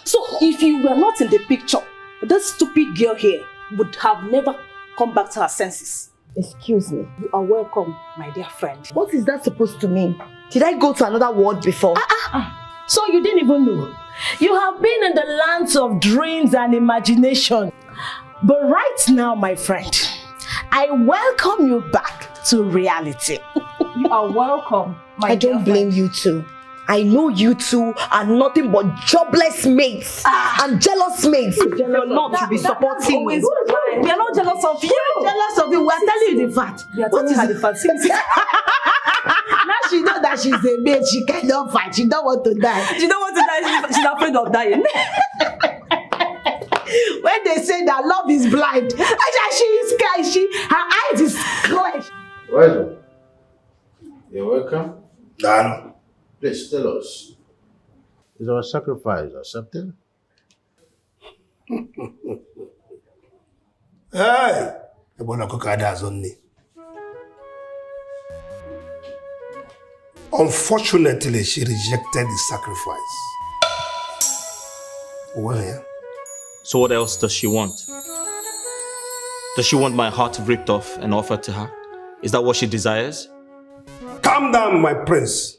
So if you were not in the picture, this stupid girl here would have never come back to her senses. Excuse me. You are welcome, my dear friend. What is that supposed to mean? Did I go to another world before? So you didn't even know. You have been in the lands of dreams and imagination. But right now, my friend, I welcome you back to reality. You are welcome, my dear I don't blame you two. I know you two are nothing but jobless mates and jealous mates. You're not to be supporting me. We are not jealous of you. Jealous of you. We are telling you the fact. We are telling her the fact. Now she knows that she's a maid. She cannot fight. She don't want to die. She don't want to die. She's afraid of dying. When they say that love is blind, she is scared. Her eyes is clenched. Well, you're welcome. Dano. Please tell us, is our sacrifice accepted? Hey! Unfortunately, she rejected the sacrifice. Well, yeah. So what else does she want? Does she want my heart ripped off and offered to her? Is that what she desires? Calm down, my prince.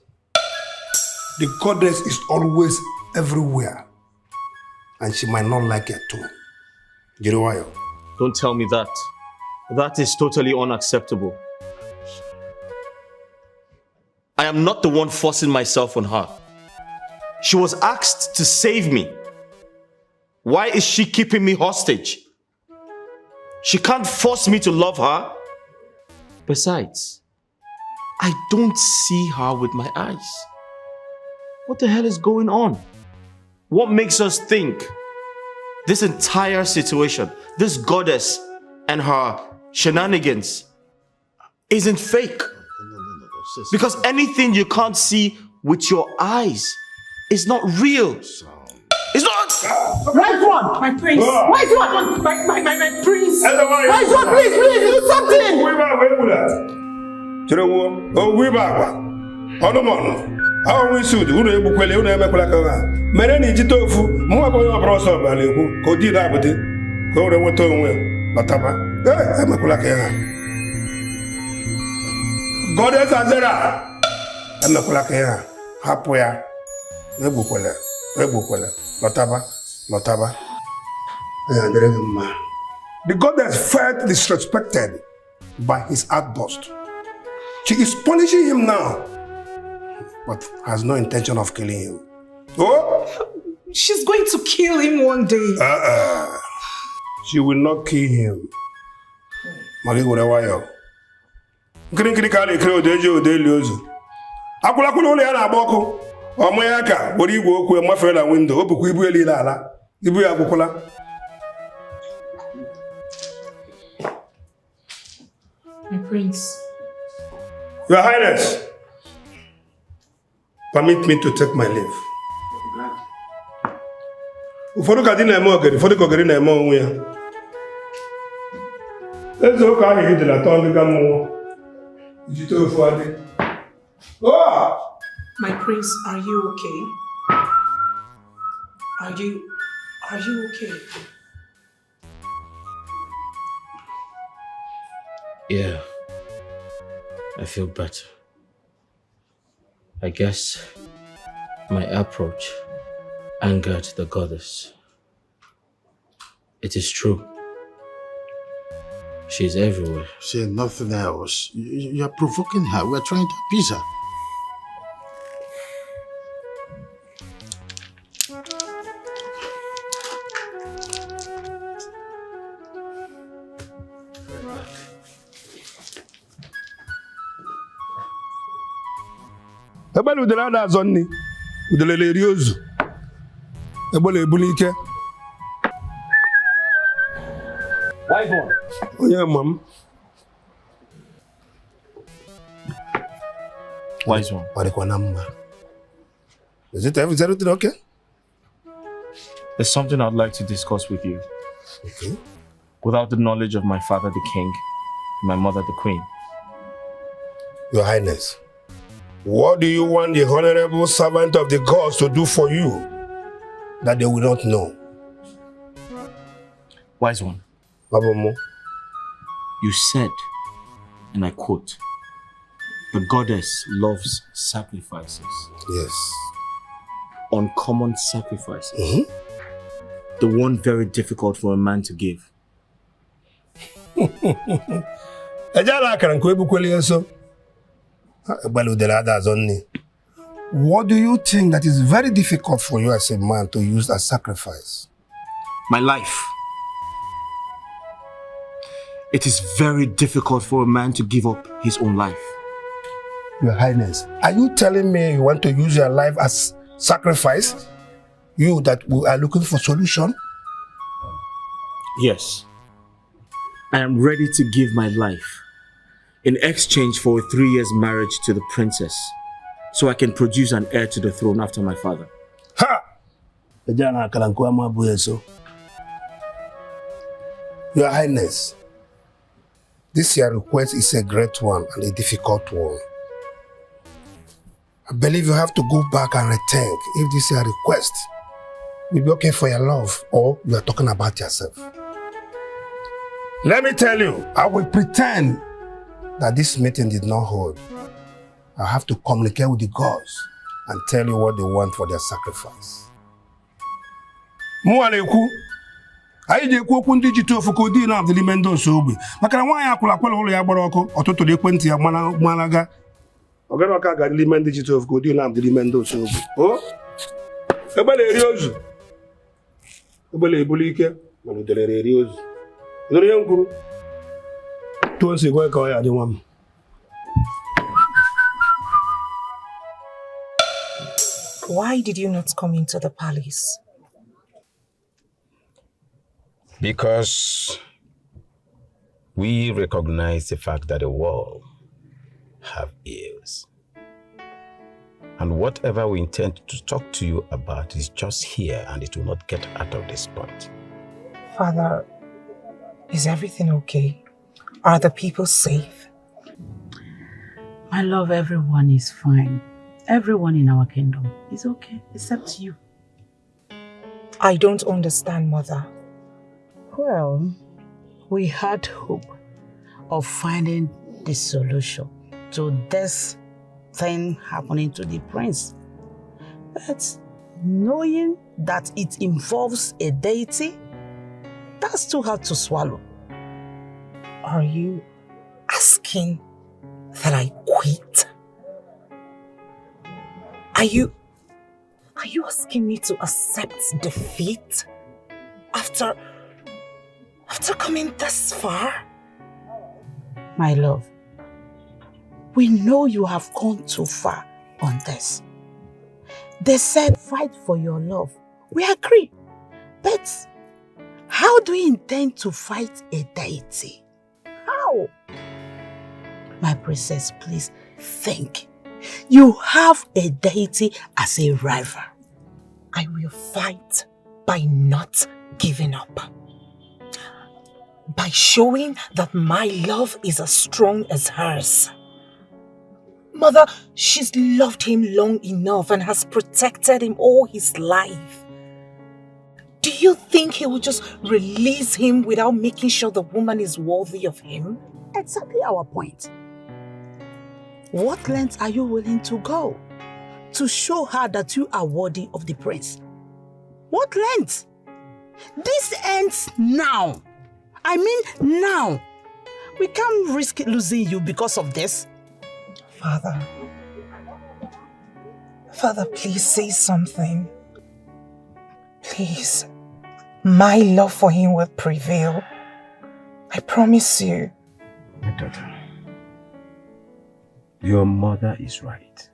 The goddess is always everywhere. And she might not like it too. Don't tell me that. That is totally unacceptable. I am not the one forcing myself on her. She was asked to save me. Why is she keeping me hostage? She can't force me to love her. Besides, I don't see her with my eyes. What the hell is going on? What makes us think this entire situation, this goddess and her shenanigans isn't fake? Because anything you can't see with your eyes is not real. It's not. Right one! My prince! Right one! My prince! Right one, please, do something! Goddess Azera. Emekulaka hapu ya. Ebukwele. Lotaba. The goddess felt disrespected by his outburst. She is punishing him now, but has no intention of killing him. Oh! She's going to kill him one day. She will not kill him. Marigorewayo. Nkiri kali kiri odeli ozu. Akula ole ya na aboko. Omo ya ka bori igwe okwu e mafe na window. Obukwa ibu eli na ala. Ibu ya agwụkwala. My prince. Your Highness, permit me to take my leave. Ụfọdụ ka di na-eme ogeri, ụfọdụ ka ogeri na-eme onwe ya. Eze ụka ahụ hidela atọ ngịga mmụọ. Ijite ofu adị. My prince, are you okay? Are you okay? Yeah, I feel better. I guess my approach angered the goddess. It is true. She's everywhere. Say nothing else. You're provoking her. We're trying to appease her. Ebele udele ada azọ nni, udele leri ozu. Ebele ebuli ike. Wise one. Onye mam. Wise one. Warikwana mma. Is everything okay? There's something I'd like to discuss with you. Okay. Without the knowledge of my father, the king, and my mother, the queen. Your Highness, what do you want the honorable servant of the gods to do for you that they will not know? Wise one. Babomo. You said, and I quote, the goddess loves sacrifices. Yes. Uncommon sacrifices. The one very difficult for a man to give. What do you think that is very difficult for you as a man to use as sacrifice? My life. It is very difficult for a man to give up his own life. Your Highness, are you telling me you want to use your life as sacrifice? You that we are looking for solution? Yes. I am ready to give my life in exchange for a 3 years marriage to the princess, so I can produce an heir to the throne after my father. Ha! Your Highness, this your request is a great one and a difficult one. I believe you have to go back and rethink if this your request will be okay for your love or you are talking about yourself. Let me tell you, I will pretend that this meeting did not hold. I have to communicate with the gods and tell you what they want for their sacrifice. Mualeku, I dey okwu ndị ji tofu ko di na abdilimendo so ogbe. Maka na nwaanyị akwụla kwala ụlọ ya gbara ọkụ, ọtụtụ dị ekwentị ya managa. Ogara ọka ga dilimendo ji tofu ko di na abdilimendo so ogbe. O ebele eri ozu. Ebele ebuli ike, ma udele eri ozu. Ndoro ya nkuru. To nsi gwa ka ọ ya dị nwa m. Why did you not come into the palace? Because we recognize the fact that the world have ears. And whatever we intend to talk to you about is just here and it will not get out of this point. Father, is everything okay? Are the people safe? My love, everyone is fine. Everyone in our kingdom is okay, except you. I don't understand, Mother. Well, we had hope of finding the solution to this thing happening to the prince. But knowing that it involves a deity, that's too hard to swallow. Are you asking that I quit? Are you asking me to accept defeat after coming this far? My love, we know you have gone too far on this. They said fight for your love. We agree. But how do you intend to fight a deity? How? My princess, please think. You have a deity as a rival. I will fight by not giving up. By showing that my love is as strong as hers. Mother, she's loved him long enough and has protected him all his life. Do you think he will just release him without making sure the woman is worthy of him? Exactly our point. What lengths are you willing to go to show her that you are worthy of the prince? What lengths? This ends now. I mean now. We can't risk losing you because of this. Father, please say something. Please. My love for him will prevail. I promise you. My daughter, your mother is right.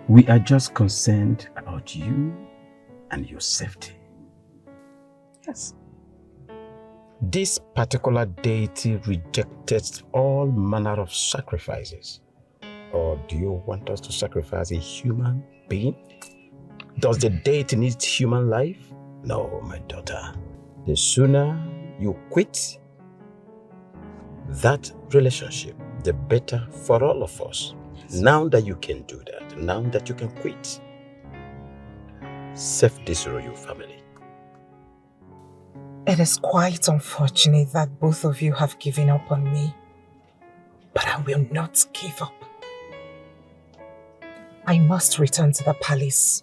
We are just concerned about you and your safety. Yes. This particular deity rejected all manner of sacrifices. Or do you want us to sacrifice a human being? Does the deity need human life? No, my daughter. The sooner you quit that relationship, the better for all of us. Now that you can do that, now that you can quit, save this royal family. It is quite unfortunate that both of you have given up on me. But I will not give up. I must return to the palace.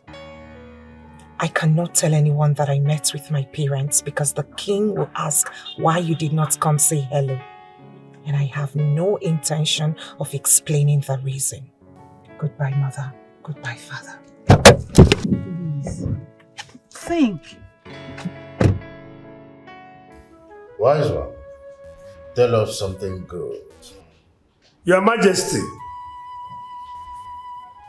I cannot tell anyone that I met with my parents because the king will ask why you did not come say hello. And I have no intention of explaining the reason. Goodbye, Mother. Goodbye, Father. Please. Think. Wise one, tell us something good. Your Majesty,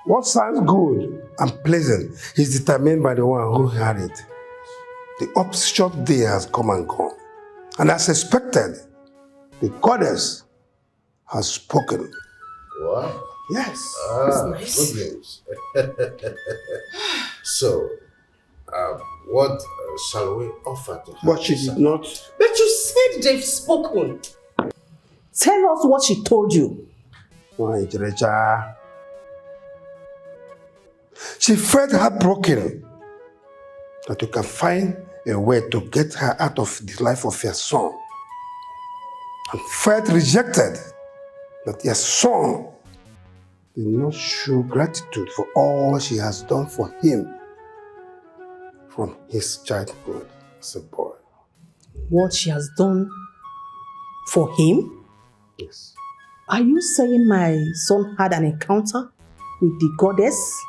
what sounds good and pleasant is determined by the one who heard it. The upshot day has come and gone. And as expected, the goddess has spoken. What? Yes. That's nice. Good news. So, what shall we offer to her? But she did not. But you said they've spoken. Tell us what she told you. She felt heartbroken that you can find a way to get her out of the life of your son. And felt rejected that your son did not show gratitude for all she has done for him from his childhood as a boy. What she has done for him? Yes. Are you saying my son had an encounter with the goddess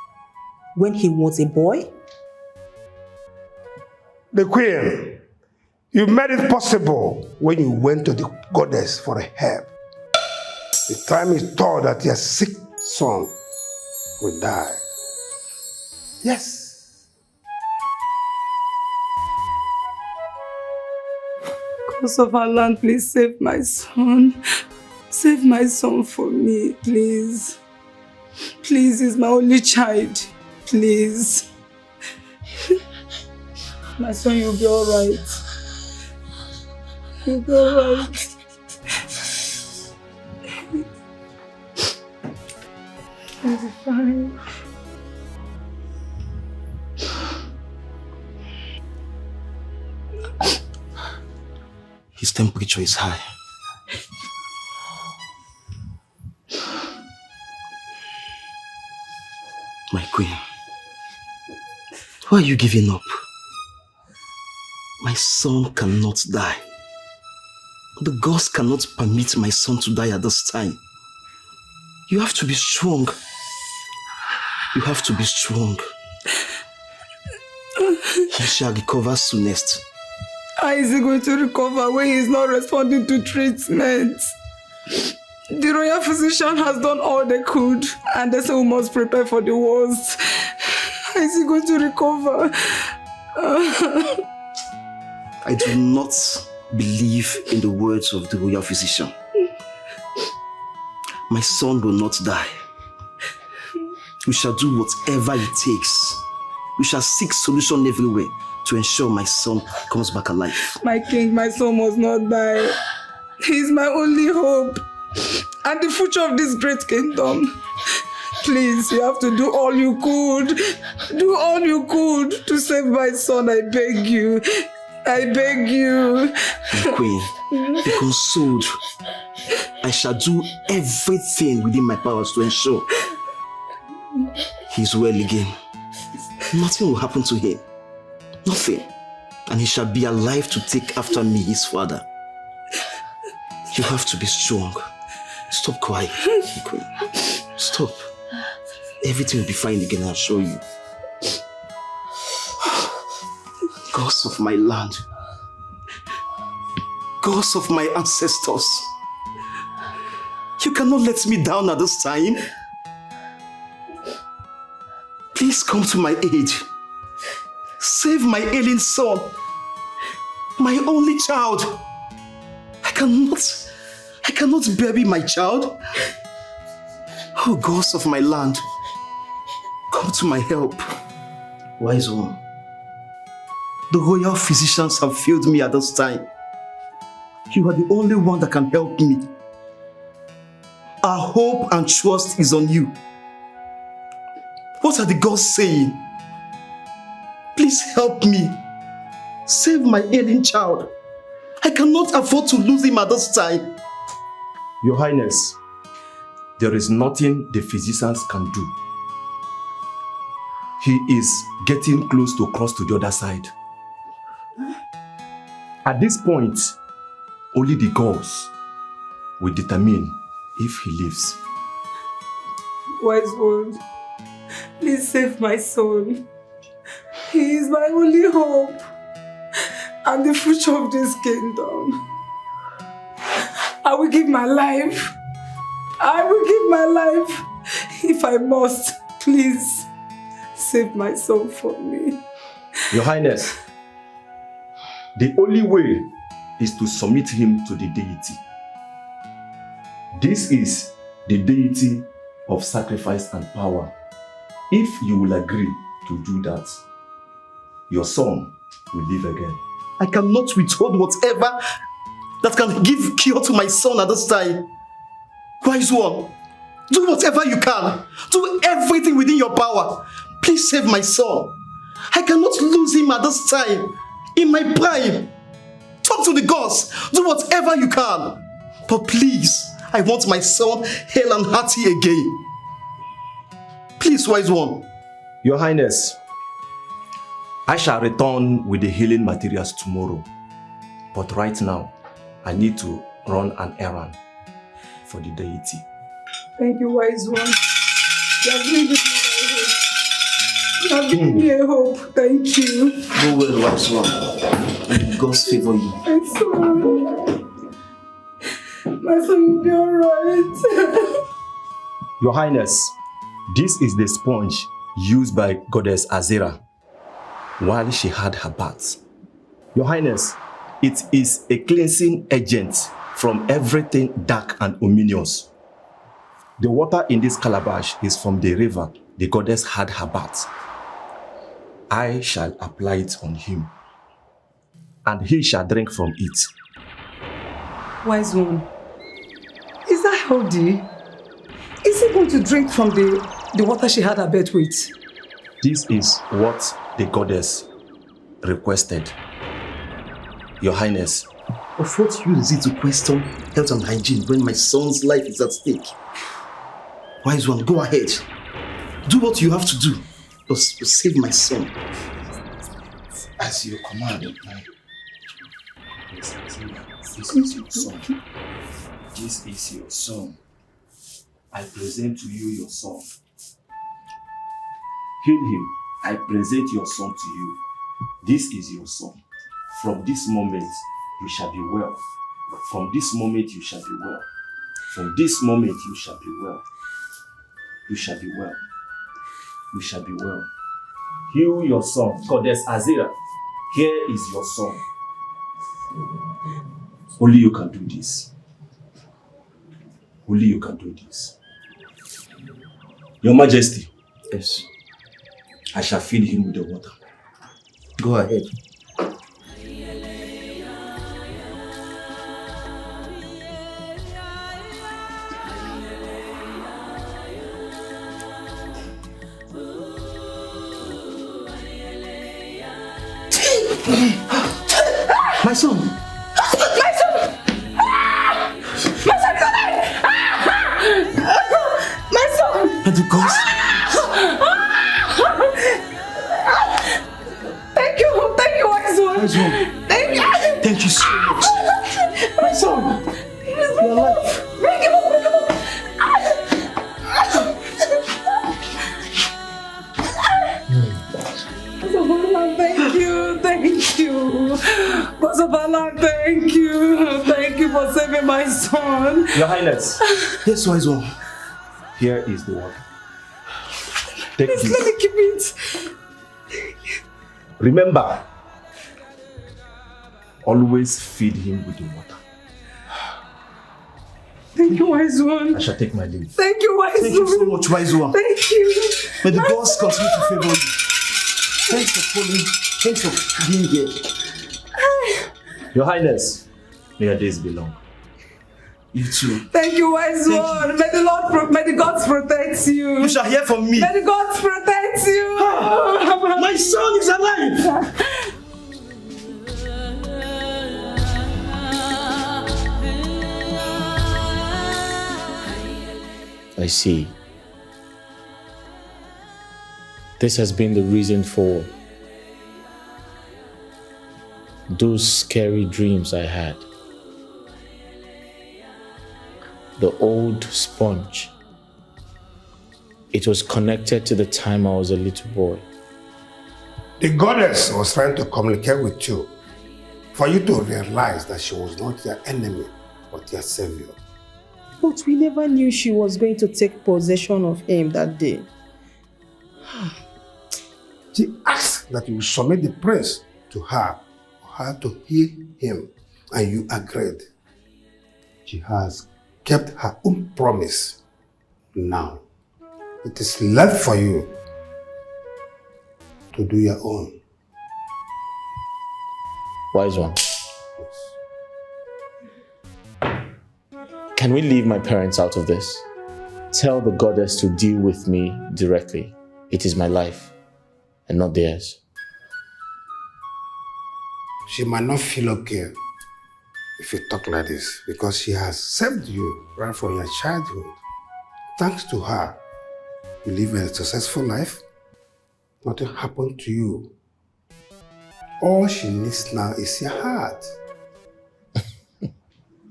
when he was a boy? The queen, you made it possible when you went to the goddess for help. The time is told that your sick son will die. Yes. Because of our land, please save my son. Save my son for me, please. Please, he's my only child. Please. My son, you'll be alright. You'll be alright. You'll be fine. His temperature is high. My queen, why are you giving up? My son cannot die. The gods cannot permit my son to die at this time. You have to be strong. You have to be strong. He shall recover soonest. How is he going to recover when he is not responding to treatment? The royal physician has done all they could, and they say we must prepare for the worst. How is he going to recover? I do not believe in the words of the royal physician. My son will not die. We shall do whatever it takes. We shall seek solution everywhere to ensure my son comes back alive. My king, my son must not die. He is my only hope and the future of this great kingdom. Please, you have to do all you could. Do all you could to save my son, I beg you. I beg you. My queen, be consoled. I shall do everything within my powers to ensure he's well again. Nothing will happen to him. Nothing. And he shall be alive to take after me, his father. You have to be strong. Stop crying, queen. Stop. Everything will be fine again, I'll show you. Gods of my land. Gods of my ancestors. You cannot let me down at this time. Please come to my aid. Save my ailing son. My only child. I cannot bury my child. Oh, gods of my land, come to my help. Wise one, the royal physicians have failed me at this time. You are the only one that can help me. Our hope and trust is on you. What are the gods saying? Please help me. Save my ailing child. I cannot afford to lose him at this time. Your Highness, there is nothing the physicians can do. He is getting close to cross to the other side. At this point, only the gods will determine if he lives. Wise one, please save my son. He is my only hope and the future of this kingdom. I will give my life. I will give my life if I must. Please save my son for me. Your Highness, the only way is to submit him to the deity. This is the deity of sacrifice and power. If you will agree to do that, your son will live again. I cannot withhold whatever that can give cure to my son at this time. Wise one, do whatever you can. Do everything within your power. Please save my son. I cannot lose him at this time. In my prime. Talk to the gods. Do whatever you can. But please, I want my son hale and hearty again. Please, wise one. Your Highness, I shall return with the healing materials tomorrow. But right now, I need to run an errand for the deity. Thank you, wise one. You have made this hope. You have given me a hope. Thank you. Go well, wise one. And God's favor you. My son. My son will be alright. Your Highness, this is the sponge used by Goddess Azera while she had her bath. Your Highness, it is a cleansing agent from everything dark and ominous. The water in this calabash is from the river the goddess had her bath. I shall apply it on him, and he shall drink from it. Wise one, is that healthy? Is he going to drink from the water she had her bed with? This is what the goddess requested. Your Highness. Of what use is it to question health and hygiene when my son's life is at stake? Wise one, go ahead. Do what you have to do to save my son. As you command. This is your son. This is your son. I present to you your son. Heal him. I present your son to you. This is your son. From this moment, you shall be well. From this moment, you shall be well. From this moment, you shall be well. You shall be well. You shall be well. Heal your son. Goddess Azira, here is your son. Only you can do this. Only you can do this. Your Majesty. Yes. I shall feed him with the water. Go ahead. My son! My son! My son is alive! My son! And the ghost? Thank you, wise one. Wise one. Thank you so much. My son! You're alive. Bring him up, bring him up. Thank you. Bosabala, thank you. Thank you for saving my son. Your Highness. Yes, wise one. Here is the water. Take Please this. let me keep it. Remember, always feed him with the water. Thank you, wise one. I shall take my leave. Thank you, wise one. Thank you so much, wise one. Thank you. May the gods continue to favor you. Thanks for calling. Thanks for being here. Your Highness, may your days be long. You too. Thank you, wise one. May the gods protect you. You shall hear from me. May the gods protect you. My son is alive. I see. This has been the reason for those scary dreams I had. The old sponge. It was connected to the time I was a little boy. The goddess was trying to communicate with you for you to realize that she was not your enemy, but your savior. But we never knew she was going to take possession of him that day. She asked that you submit the prince to her for her to heal him, and you agreed. She has kept her own promise. Now, it is left for you to do your own. Wise one. Can we leave my parents out of this? Tell the goddess to deal with me directly. It is my life and not theirs. She might not feel okay if you talk like this, because she has saved you right from your childhood. Thanks to her, you live a successful life. Nothing happened to you. All she needs now is your heart.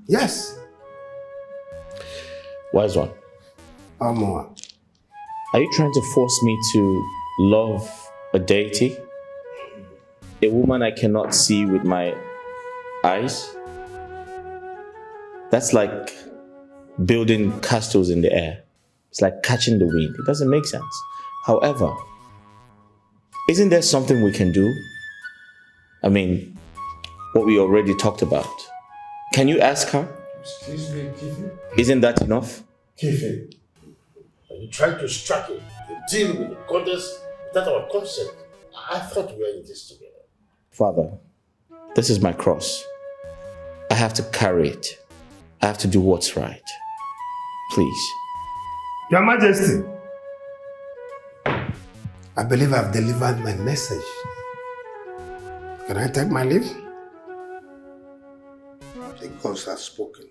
Yes. Wise one. Amor. Are you trying to force me to love a deity? A woman I cannot see with my eyes? That's like building castles in the air. It's like catching the wind. It doesn't make sense. However, isn't there something we can do? I mean, what we already talked about. Can you ask her? Excuse me, Kifi. Isn't that enough? Kifi, You tried to strike it, to deal with the goddess without our consent. I thought we were in this together. Father, this is my cross. I have to carry it. I have to do what's right. Please. Your Majesty, I believe I've delivered my message. Can I take my leave? The gods have spoken.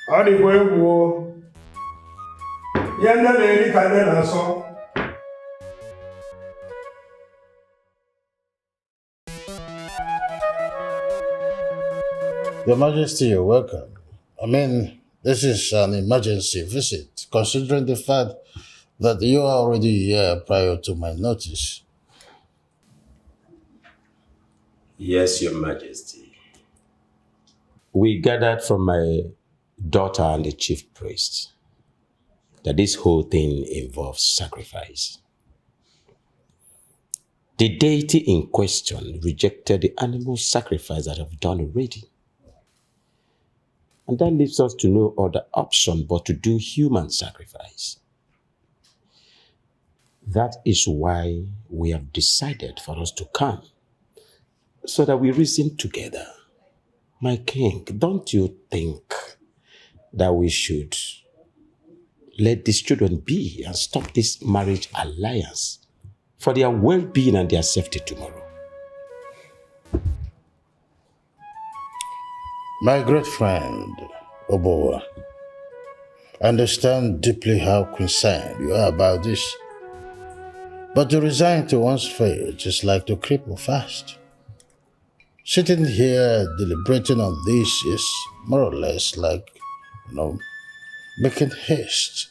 Ọ dịkwa egwu o. Ihe ndị na-eri ka ndị na-asọ. Your Majesty, you're welcome. I mean, this is an emergency visit, considering the fact that you are already here prior to my notice. Yes, Your Majesty. We gathered from my daughter and the chief priest that this whole thing involves sacrifice. The deity in question rejected the animal sacrifice that I've done already. And that leaves us to no other option but to do human sacrifice. That is why we have decided for us to come, so that we reason together. My king, don't you think that we should let these children be and stop this marriage alliance for their well-being and their safety tomorrow? My great friend, Obowa, I understand deeply how concerned you are about this. But to resign to one's fate is like to cripple fast. Sitting here deliberating on this is more or less like, making haste,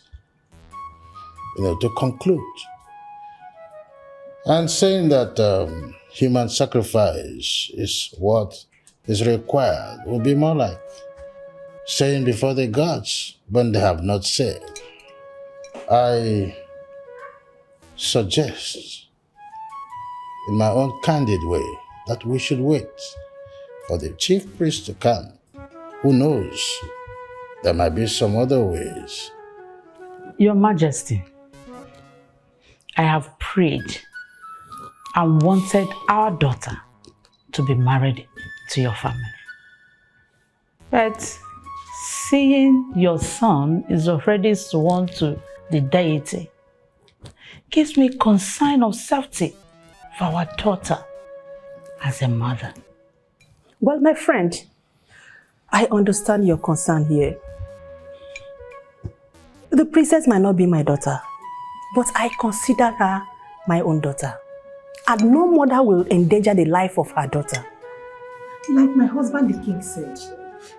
to conclude. And saying that human sacrifice is what is required would be more like saying before the gods when they have not said. I suggest, in my own candid way, that we should wait for the chief priest to come. Who knows? There might be some other ways. Your Majesty, I have prayed and wanted our daughter to be married to your family. But seeing your son is already sworn to the deity gives me concern of safety for our daughter as a mother. Well, my friend, I understand your concern here. The princess might not be my daughter, but I consider her my own daughter. And no mother will endanger the life of her daughter. Like my husband the king said,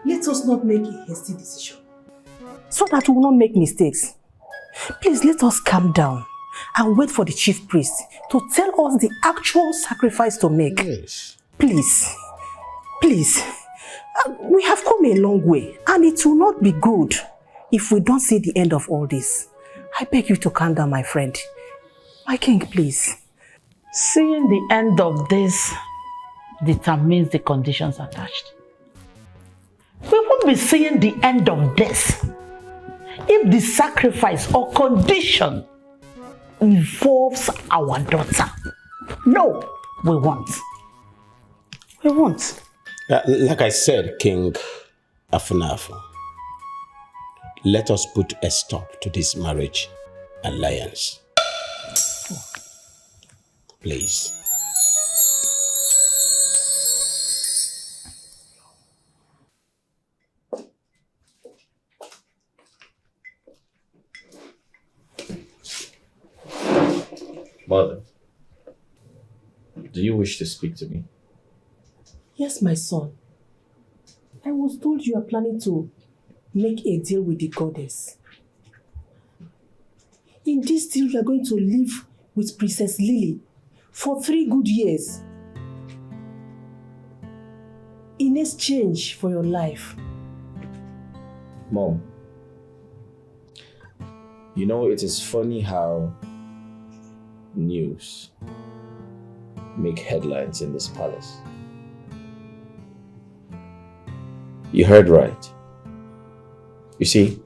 let us not make a hasty decision, so that we will not make mistakes. Please let us calm down and wait for the chief priest to tell us the actual sacrifice to make. Yes. Please. We have come a long way, and it will not be good if we don't see the end of all this. I beg you to calm down, my friend. My king, please. Seeing the end of this determines the conditions attached. We won't be seeing the end of this if the sacrifice or condition involves our daughter. No, we won't. We won't. Like I said, King Afunafu, let us put a stop to this marriage alliance. Please. Mother, do you wish to speak to me? Yes, my son. I was told you are planning to make a deal with the goddess. In this deal, you are going to live with Princess Lily for 3 good years in exchange for your life. Mom, it is funny how news make headlines in this palace. You heard right. You see,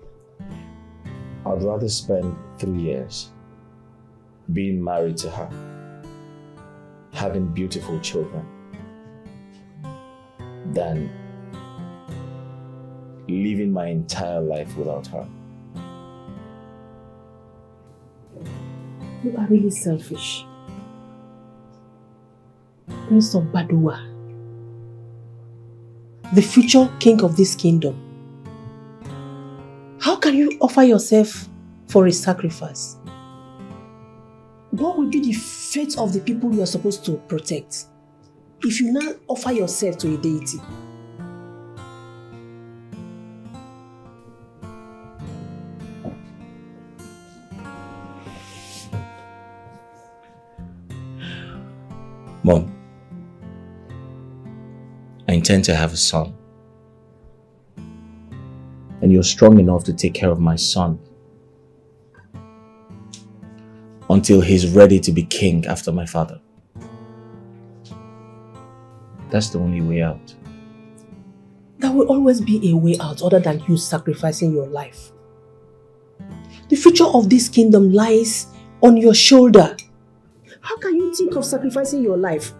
I'd rather spend 3 years being married to her, having beautiful children, than living my entire life without her. You are really selfish. Prince of Badua, the future king of this kingdom. How can you offer yourself for a sacrifice? What will be the fate of the people you are supposed to protect if you now offer yourself to a deity? Mom, I intend to have a son. And you're strong enough to take care of my son until he's ready to be king after my father. That's the only way out. There will always be a way out other than you sacrificing your life. The future of this kingdom lies on your shoulder. How can you think of sacrificing your life?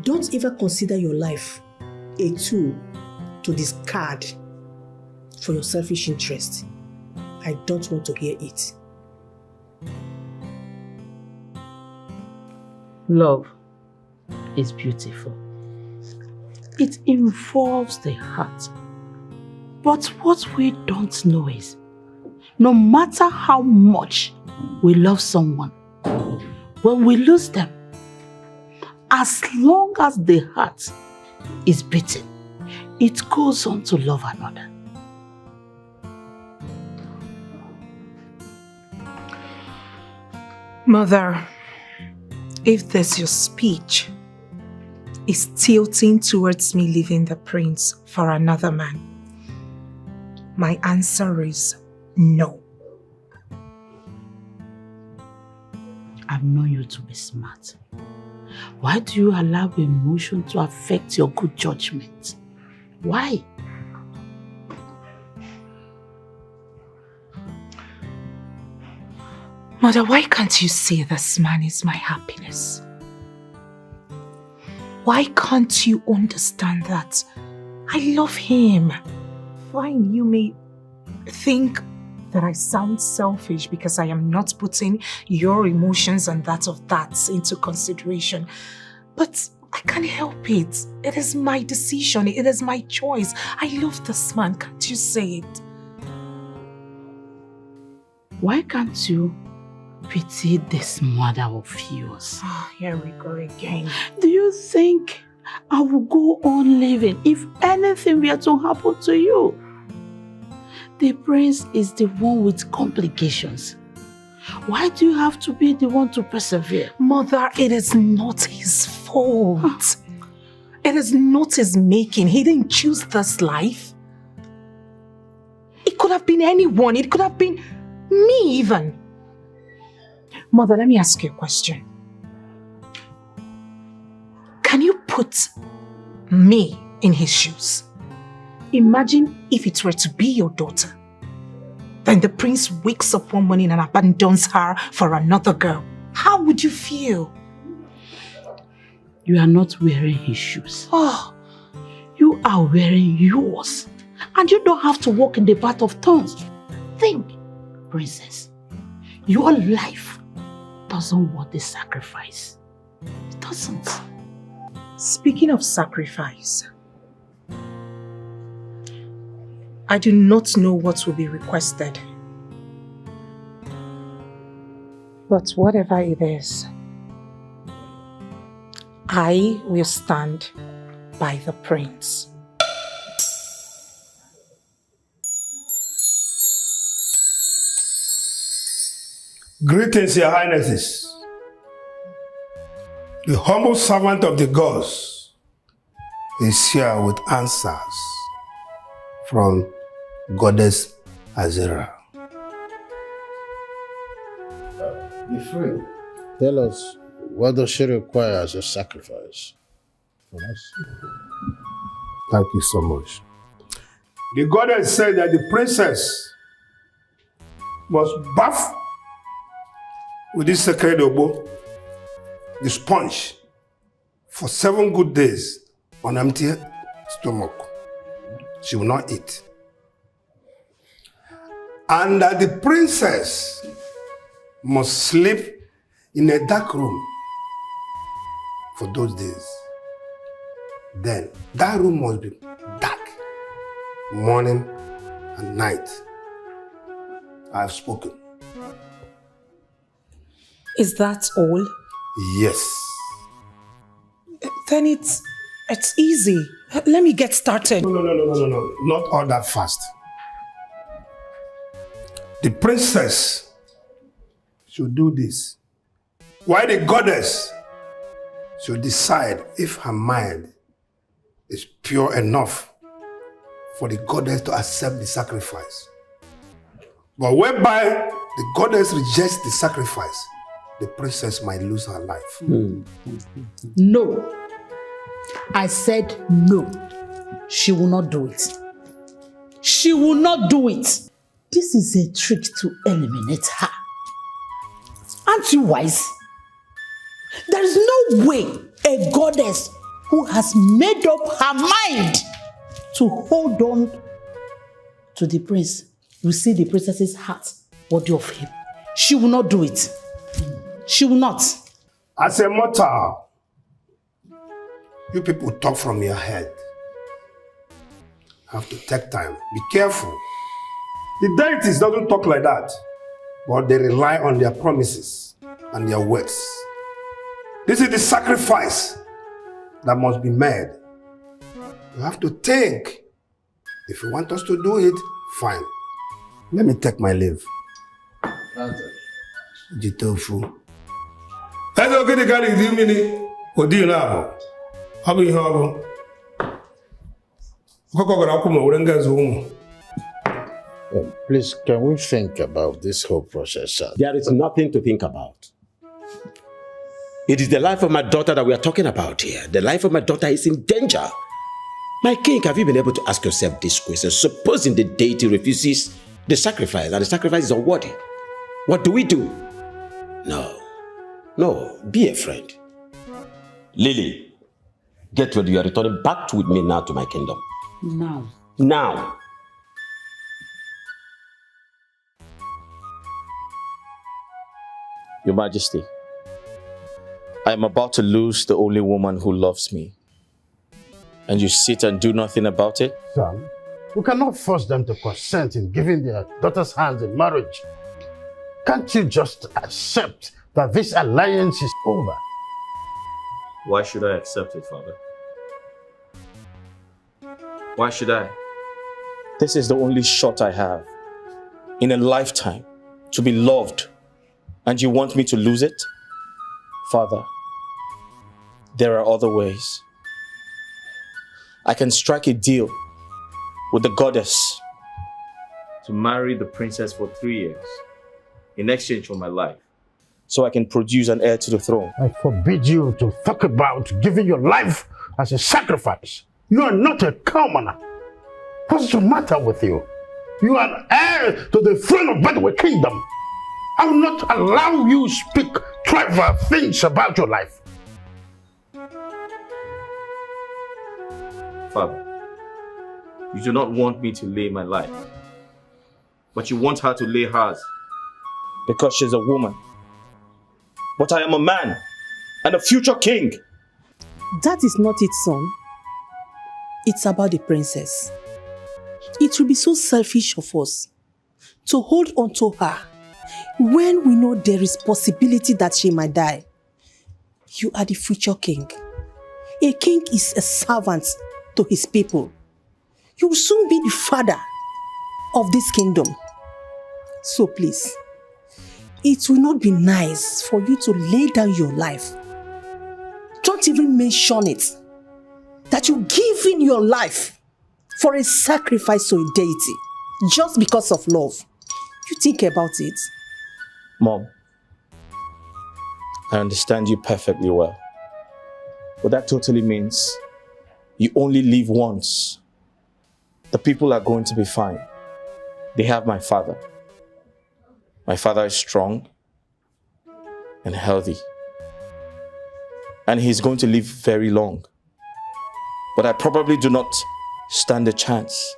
Don't ever consider your life a tool to discard for your selfish interest. I don't want to hear it. Love is beautiful. It involves the heart. But what we don't know is, no matter how much we love someone, when we lose them, as long as the heart is beating, it goes on to love another. Mother, if this your speech is tilting towards me leaving the prince for another man, my answer is no. I've known you to be smart. Why do you allow emotion to affect your good judgment? Why? Mother, why can't you see this man is my happiness? Why can't you understand that I love him? Fine, you may think that I sound selfish because I am not putting your emotions and that of that into consideration. But I can't help it. It is my decision. It is my choice. I love this man. Can't you say it? Why can't you pity this mother of yours? Oh, here we go again. Do you think I will go on living if anything were to happen to you? The prince is the one with complications. Why do you have to be the one to persevere? Mother, it is not his fault. It is not his making. He didn't choose this life. It could have been anyone. It could have been me even. Mother, let me ask you a question. Can you put me in his shoes? Imagine if it were to be your daughter. Then the prince wakes up one morning and abandons her for another girl. How would you feel? You are not wearing his shoes. Oh, you are wearing yours. And you don't have to walk in the path of thorns. Think, princess, your life doesn't want this sacrifice. It doesn't. Speaking of sacrifice, I do not know what will be requested. But whatever it is, I will stand by the prince. Greetings, Your Highnesses. The humble servant of the gods is here with answers from Goddess Azera. Be free. Tell us, what does she require as a sacrifice from us? Thank you so much. The goddess said that the princess must bath with this sacred obo, the sponge, for 7 good days on empty stomach. She will not eat. And that the princess must sleep in a dark room for those days. Then that room must be dark, morning and night. I have spoken. Is that all? Yes. Then it's easy. Let me get started. No. Not all that fast. The princess should do this, while the goddess should decide if her mind is pure enough for the goddess to accept the sacrifice. But whereby the goddess rejects the sacrifice, the princess might lose her life. No. I said no. She will not do it. She will not do it. This is a trick to eliminate her. Aren't you wise? There is no way a goddess who has made up her mind to hold on to the prince will see the princess's heart worthy of him. She will not do it. She will not. As a mortal, you people talk from your head. Have to take time. Be careful. The deities don't talk like that, but they rely on their promises and their words. This is the sacrifice that must be made. You have to think. If you want us to do it, fine. Let me take my leave. Jitofu. That's okay, the guy is doing me. What do you know? How do you have? Please, can we think about this whole process, sir? There is nothing to think about. It is the life of my daughter that we are talking about here. The life of my daughter is in danger. My king, have you been able to ask yourself this question? Supposing the deity refuses the sacrifice and the sacrifice is unworthy, what do we do? No, be a friend. Lily, get ready. You are returning back with me now to my kingdom. Now. Your Majesty, I am about to lose the only woman who loves me. And you sit and do nothing about it? Son, we cannot force them to consent in giving their daughter's hand in marriage. Can't you just accept that this alliance is over? Why should I accept it, Father? Why should I? This is the only shot I have in a lifetime to be loved, and you want me to lose it? Father, there are other ways. I can strike a deal with the goddess to marry the princess for 3 years in exchange for my life, so I can produce an heir to the throne. I forbid you to talk about giving your life as a sacrifice. You are not a commoner. What's the matter with you? You are an heir to the throne of Badua Kingdom. I will not allow you to speak trivial things about your life. Father, you do not want me to lay my life, but you want her to lay hers because she's a woman. But I am a man and a future king. That is not it, son. It's about the princess. It will be so selfish of us to hold on to her when we know there is possibility that she might die. You are the future king. A king is a servant to his people. You will soon be the father of this kingdom. So please, it will not be nice for you to lay down your life. Don't even mention it. That you give in your life for a sacrifice to a deity just because of love. You think about it. Mom, I understand you perfectly well. But that totally means You only live once. The people are going to be fine. They have my father. My father is strong and healthy. And he's going to live very long. But I probably do not stand a chance.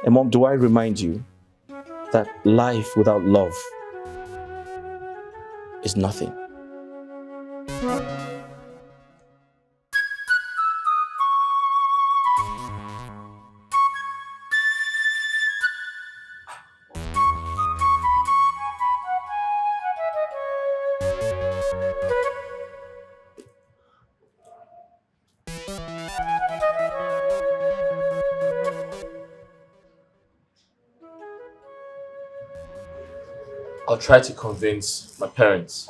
And Mom, do I remind you that life without love is nothing? I'll try to convince my parents.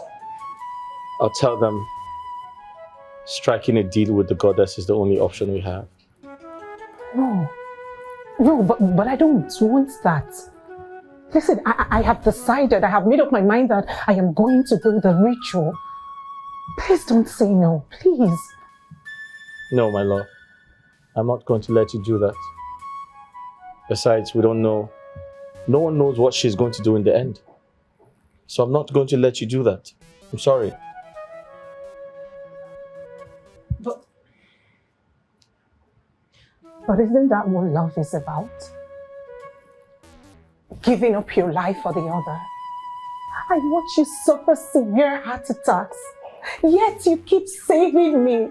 I'll tell them striking a deal with the goddess is the only option we have. No, but I don't want that. Listen, I have decided, I have made up my mind that I am going to do the ritual. Please don't say no, please. No, my love. I'm not going to let you do that. Besides, we don't know. No one knows what she's going to do in the end. So I'm not going to let you do that. I'm sorry. But isn't that what love is about? Giving up your life for the other. I watch you suffer severe heart attacks, yet you keep saving me.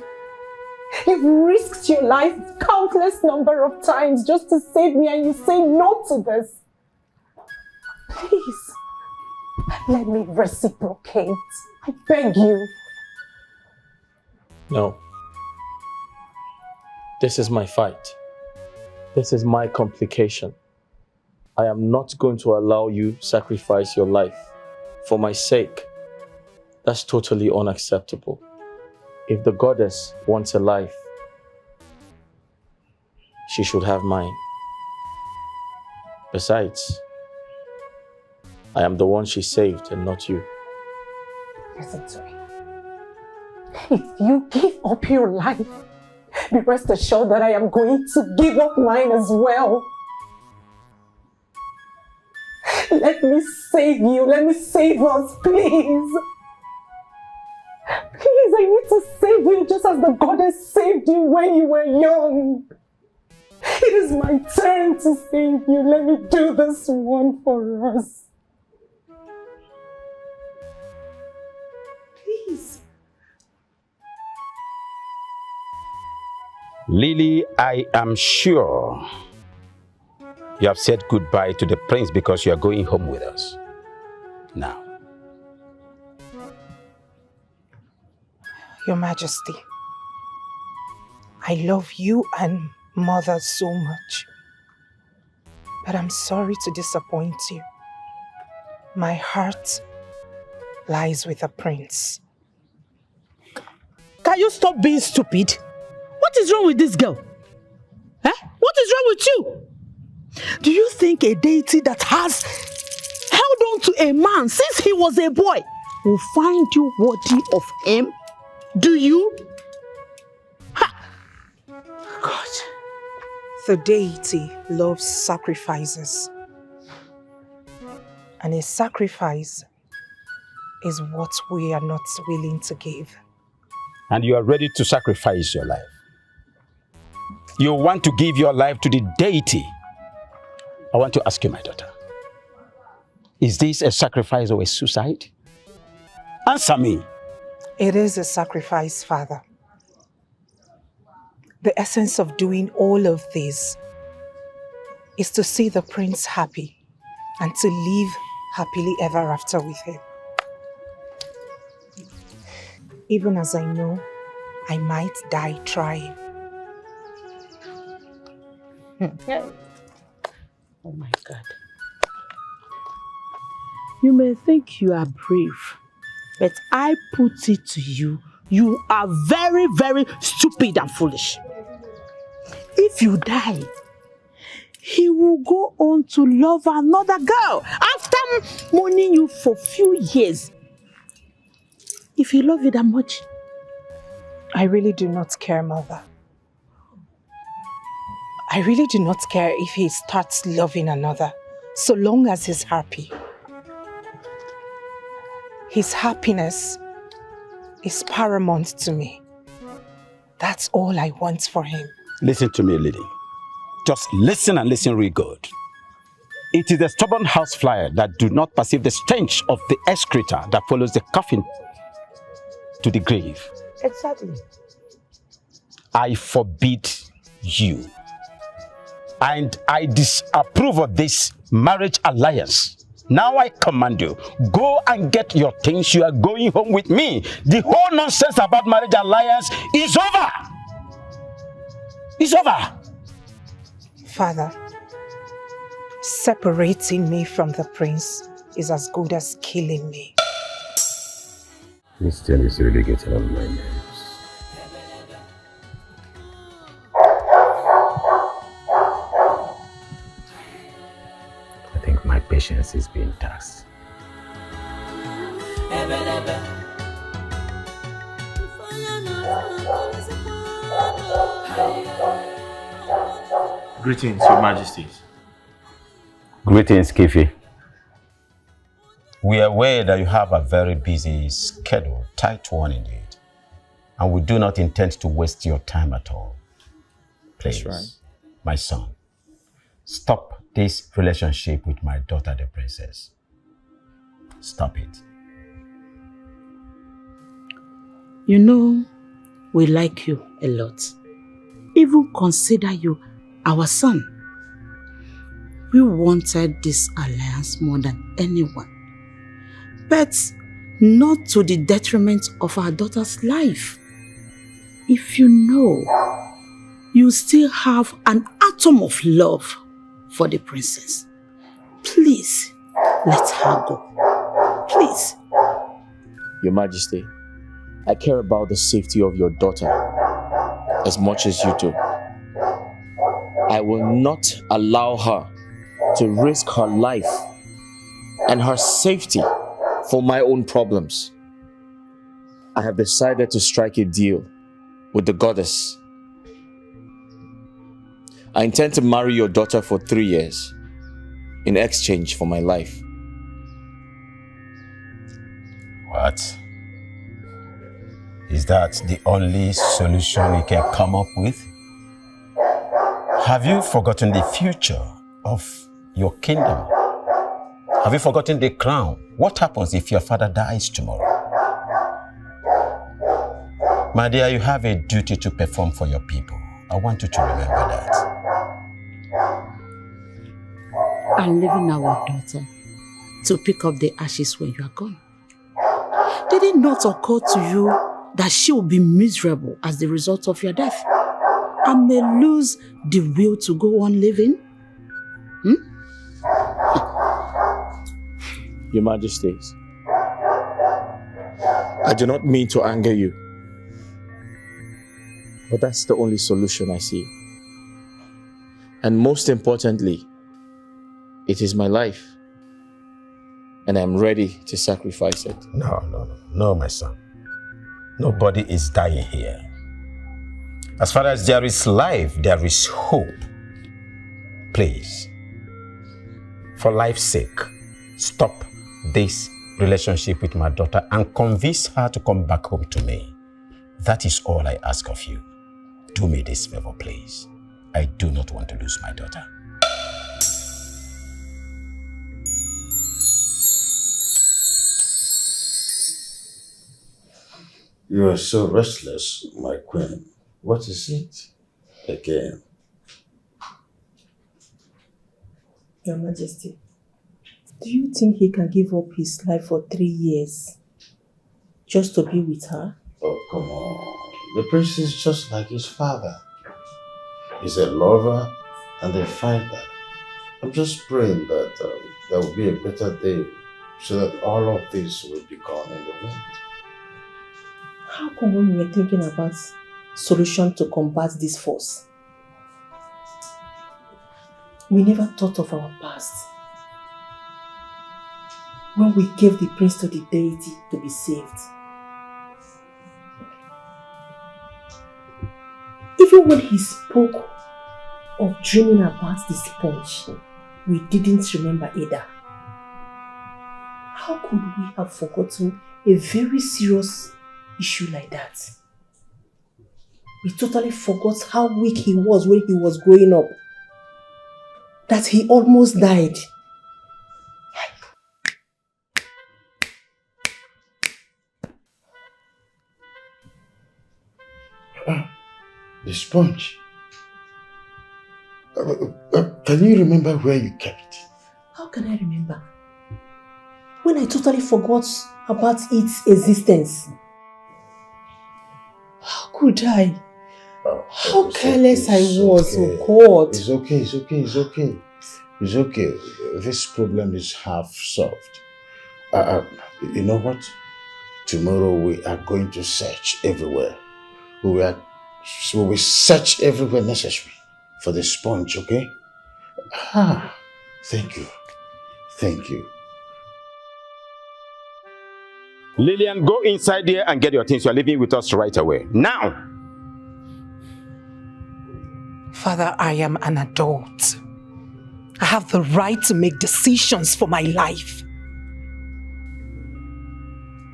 You've risked your life countless number of times just to save me, and you say no to this. Please, let me reciprocate. I beg you. No. This is my fight. This is my complication. I am not going to allow you sacrifice your life for my sake. That's totally unacceptable. If the goddess wants a life, she should have mine. Besides, I am the one she saved and not you. Listen to me. If you give up your life, be rest assured that I am going to give up mine as well. Let me save you. Let me save us, please. Please, I need to save you just as the goddess saved you when you were young. It is my turn to save you. Let me do this one for us. Please. Lily, I am sure you have said goodbye to the prince because you are going home with us. Now. Your Majesty, I love you and Mother so much. But I'm sorry to disappoint you. My heart lies with the prince. Can you stop being stupid? What is wrong with this girl? Eh? What is wrong with you? Do you think a deity that has held on to a man since he was a boy will find you worthy of him? Do you? Ha! God, the deity loves sacrifices. And a sacrifice is what we are not willing to give. And you are ready to sacrifice your life. You want to give your life to the deity. I want to ask you, my daughter, is this a sacrifice or a suicide? Answer me. It is a sacrifice, Father. The essence of doing all of this is to see the prince happy and to live happily ever after with him. Even as I know I might die trying. Oh my God. You may think you are brave, but I put it to you, you are very, very stupid and foolish. If you die, he will go on to love another girl after mourning you for few years. If you love you that much. I really do not care, Mother. I really do not care if he starts loving another, so long as he's happy. His happiness is paramount to me. That's all I want for him. Listen to me, lady. Just listen and listen real good. It is the stubborn housefly that do not perceive the stench of the excreta that follows the coffin to the grave. Exactly. I forbid you. And I disapprove of this marriage alliance. Now I command you, go and get your things. You are going home with me. The whole nonsense about marriage alliance is over. It's over. Father, separating me from the prince is as good as killing me. This thing is really getting on my nerves. I think my patience is being taxed. Greetings, Your Majesties. Greetings, Kifi. We are aware that you have a very busy schedule, tight one indeed. And we do not intend to waste your time at all. Please, That's right. my son, stop this relationship with my daughter, the princess. Stop it. You know, we like you a lot. Even consider you our son. We wanted this alliance more than anyone. But not to the detriment of our daughter's life. If you know, you still have an atom of love for the princess. Please, let her go. Please. Your Majesty, I care about the safety of your daughter as much as you do. I will not allow her to risk her life and her safety for my own problems. I have decided to strike a deal with the goddess. I intend to marry your daughter for 3 years in exchange for my life. What? Is that the only solution you can come up with? Have you forgotten the future of your kingdom? Have you forgotten the crown? What happens if your father dies tomorrow? My dear, you have a duty to perform for your people. I want you to remember that. And leaving our daughter to pick up the ashes when you are gone. Did it not occur to you that she will be miserable as the result of your death and may lose the will to go on living? Your Majesties, I do not mean to anger you, but that's the only solution I see. And most importantly, it is my life, and I'm ready to sacrifice it. No, my son. Nobody is dying here. As far as there is life, there is hope. Please, for life's sake, stop this relationship with my daughter and convince her to come back home to me. That is all I ask of you. Do me this favor, please. I do not want to lose my daughter. You are so restless, my queen. What is it again? Your Majesty, do you think he can give up his life for 3 years just to be with her? Oh, come on. The prince is just like his father. He's a lover and a fighter. I'm just praying that there will be a better day so that all of this will be gone in the wind. How come when we were thinking about solution to combat this force, we never thought of our past? When we gave the prince to the deity to be saved. Even when he spoke of dreaming about the sponge, we didn't remember Ada. How could we have forgotten a very serious issue like that? We totally forgot how weak he was when he was growing up. That he almost died. The sponge. Can you remember where you kept it? How can I remember? When I totally forgot about its existence. How could I? How careless I was, oh God. It's okay. This problem is half solved. You know what? Tomorrow we are going to search everywhere. We will search everywhere necessary for the sponge, okay? Thank you. Lillian, go inside there and get your things. You are leaving with us right away. Now! Father, I am an adult. I have the right to make decisions for my life.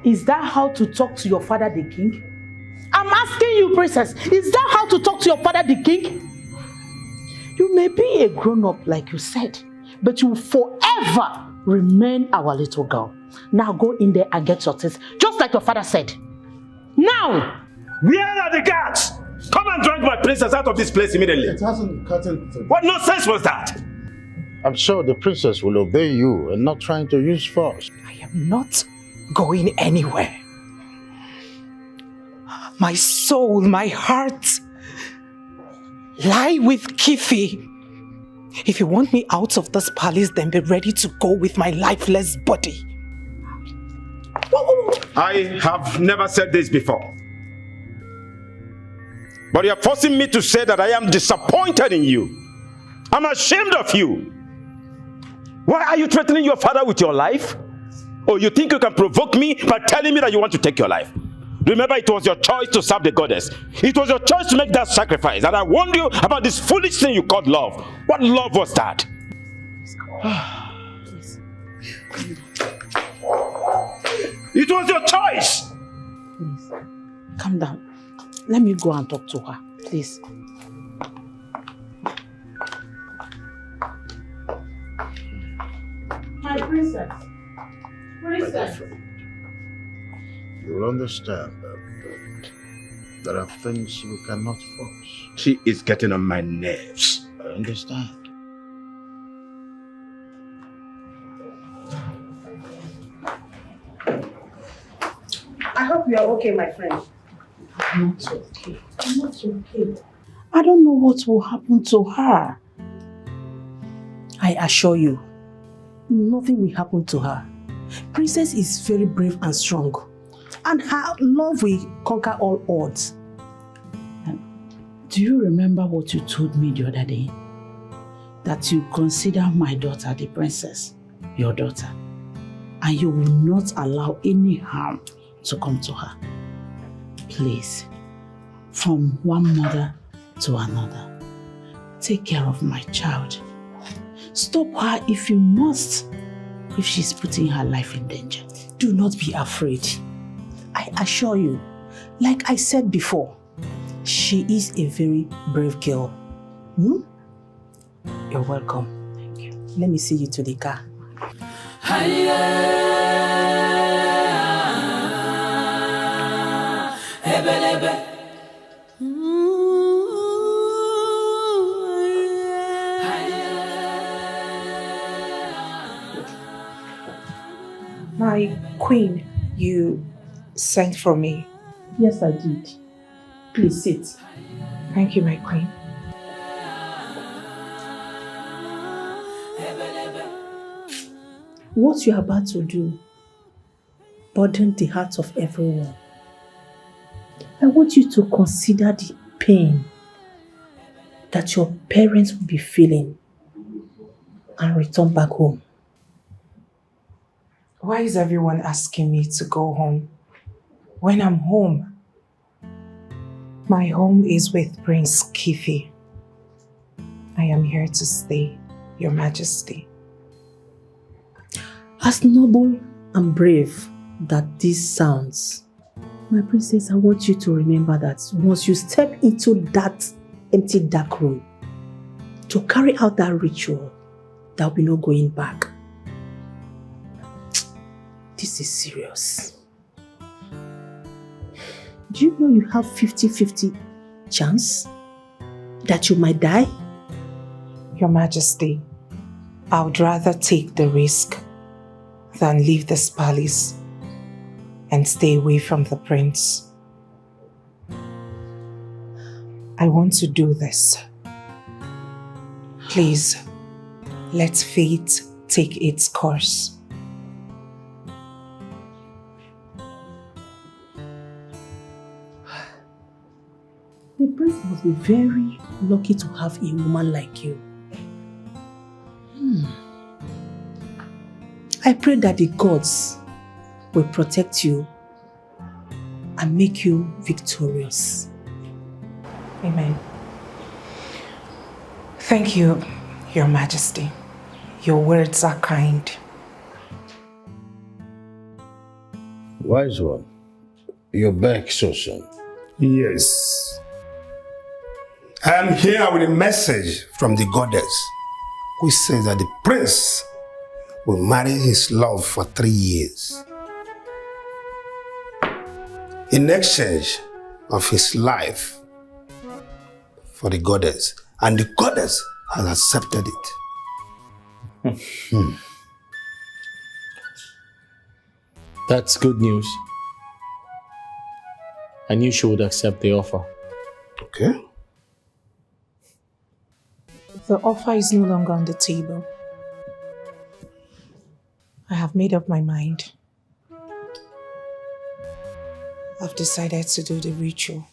Is that how to talk to your father, the king? I'm asking you, princess, is that how to talk to your father, the king? You may be a grown-up, like you said, but you will forever remain our little girl. Now go in there and get your things, just like your father said. Now! Where are the guards? Come and drag my princess out of this place immediately. It hasn't gotten to... What nonsense was that? I'm sure the princess will obey you and not trying to use force. I am not going anywhere. My soul, my heart lie with Kifi. If you want me out of this palace, then be ready to go with my lifeless body. I have never said this before. But you are forcing me to say that I am disappointed in you. I'm ashamed of you. Why are you threatening your father with your life? Oh, you think you can provoke me by telling me that you want to take your life? Remember, it was your choice to serve the goddess. It was your choice to make that sacrifice. And I warned you about this foolish thing you called love. What love was that? It was your choice. Please, calm down. Let me go and talk to her, please. My princess. Princess. You will understand that there are things we cannot force. She is getting on my nerves. I understand. I hope you are okay, my friend. I'm not okay. I'm not okay. I don't know what will happen to her. I assure you, nothing will happen to her. Princess is very brave and strong, and her love will conquer all odds. Do you remember what you told me the other day? That you consider my daughter, the princess, your daughter, and you will not allow any harm to come to her. Please, from one mother to another, take care of my child. Stop her if you must, if she's putting her life in danger. Do not be afraid. I assure you, like I said before, she is a very brave girl. You're welcome. Thank you. Let me see you to the car. My queen, you sent for me. Yes, I did. Please sit. Thank you, my queen. What you're about to do burdened the hearts of everyone. I want you to consider the pain that your parents will be feeling and return back home. Why is everyone asking me to go home when I'm home? My home is with Prince Kifi. I am here to stay, Your Majesty. As noble and brave that this sounds, my princess, I want you to remember that once you step into that empty dark room to carry out that ritual, there will be no going back. This is serious. Do you know you have 50-50 chance that you might die? Your Majesty, I would rather take the risk than leave this palace and stay away from the prince. I want to do this. Please, let fate take its course. The prince must be very lucky to have a woman like you. I pray that the gods will protect you and make you victorious. Amen. Thank you, Your Majesty. Your words are kind. Wise one, you're back so soon. Yes. I am here with a message from the goddess, which says that the prince will marry his love for 3 years in exchange of his life for the goddess, and the goddess has accepted it. That's good news. I knew she would accept the offer. Okay. The offer is no longer on the table. I have made up my mind. I've decided to do the ritual.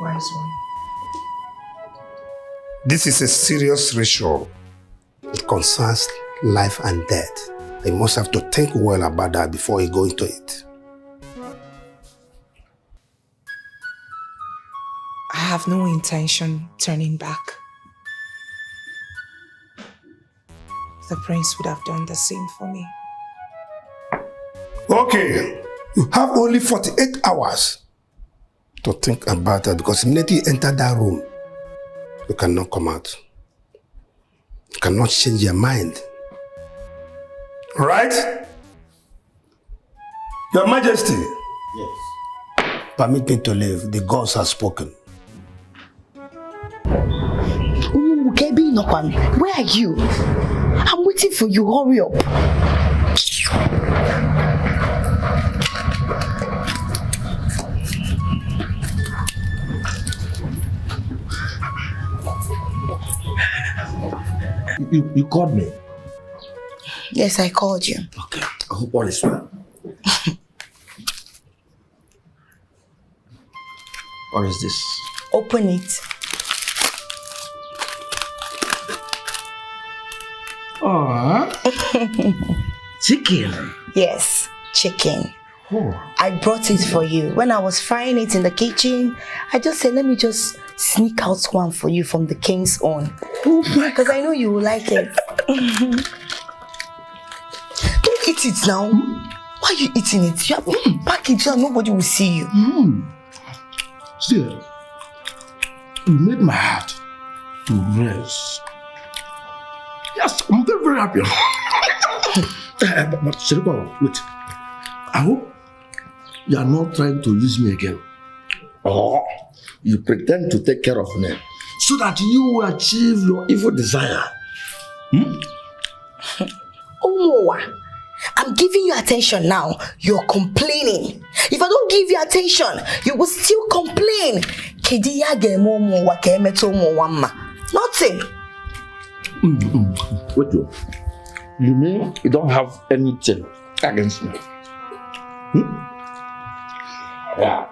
Wise one. This is a serious ritual. It concerns life and death. You must have to think well about that before you go into it. I have no intention turning back. The prince would have done the same for me. Okay, you have only 48 hours to think about that, because immediately you enter that room, you cannot come out. You cannot change your mind. Right? Your Majesty. Yes. Permit me to leave. The gods have spoken. Where are you? I'm waiting for you. Hurry up. You called me? Yes, I called you. Okay. I hope all is well. What is this? Open it. Chicken. Yes, chicken. Oh. I brought it for you. When I was frying it in the kitchen, I just said, let me just sneak out one for you from the king's own. Because I know you will like it. Don't eat it now. Why are you eating it? You have to pack it so nobody will see you. See, you made my heart to rest. Yes, I'm very, very happy. But Shiriko, wait. I hope you are not trying to use me again. Or you pretend to take care of me so that you will achieve your evil desire. Omowa, I'm giving you attention now. You're complaining. If I don't give you attention, you will still complain. Nothing. Wait, you mean you don't have anything against me? Yeah.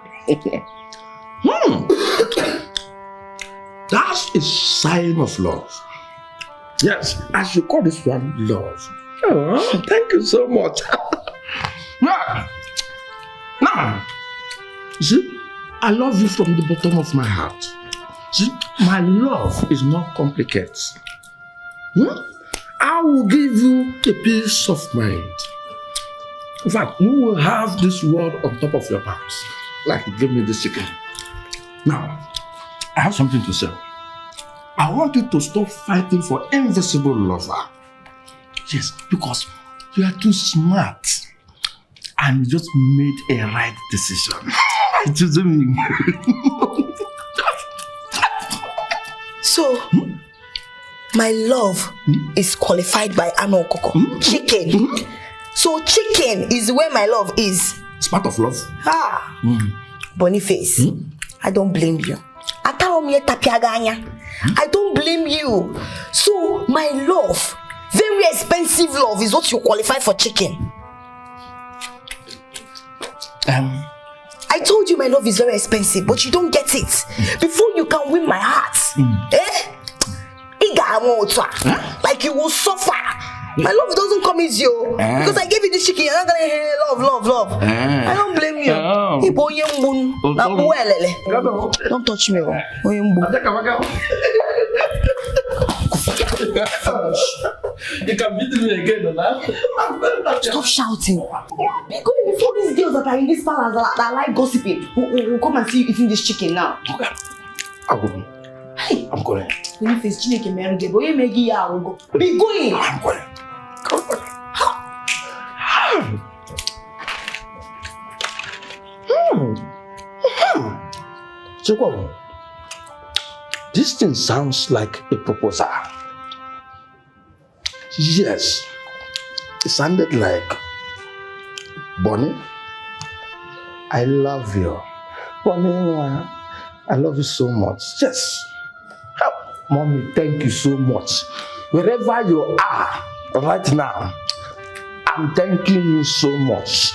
That's a sign of love. Yes, I should call this one love. Oh, thank you so much. Now, you see, I love you from the bottom of my heart. See, my love is not complicated. I will give you a peace of mind. In fact, you will have this world on top of your bounce. Like, give me this chicken. Now, I have something to say. I want you to stop fighting for invisible lover. Yes, because you are too smart. And you just made a right decision. It doesn't mean. So, my love is qualified by Ano Koko. Chicken. So chicken is where my love is. It's part of love. Boniface, I don't blame you. I don't blame you. So my love, very expensive love, is what you qualify for chicken. I told you my love is very expensive, but you don't get it. Before you can win my heart, like you will suffer. My love doesn't come easy, because I gave you this chicken. You're not gonna hear love. I don't blame you. Don't touch me. You can beat me again, huh? Stop shouting. Before these girls that are in this palace that like gossiping, we'll come and see you eating this chicken now. Okay. I'll go. Hey, I'm going. When you face Chineke marry the boy, make it go. Be going. I'm going. So, this thing sounds like a proposal. Yes, it sounded like, Bonnie, I love you. Bonnie, I love you so much. Yes. Mommy, thank you so much. Wherever you are right now, I'm thanking you so much.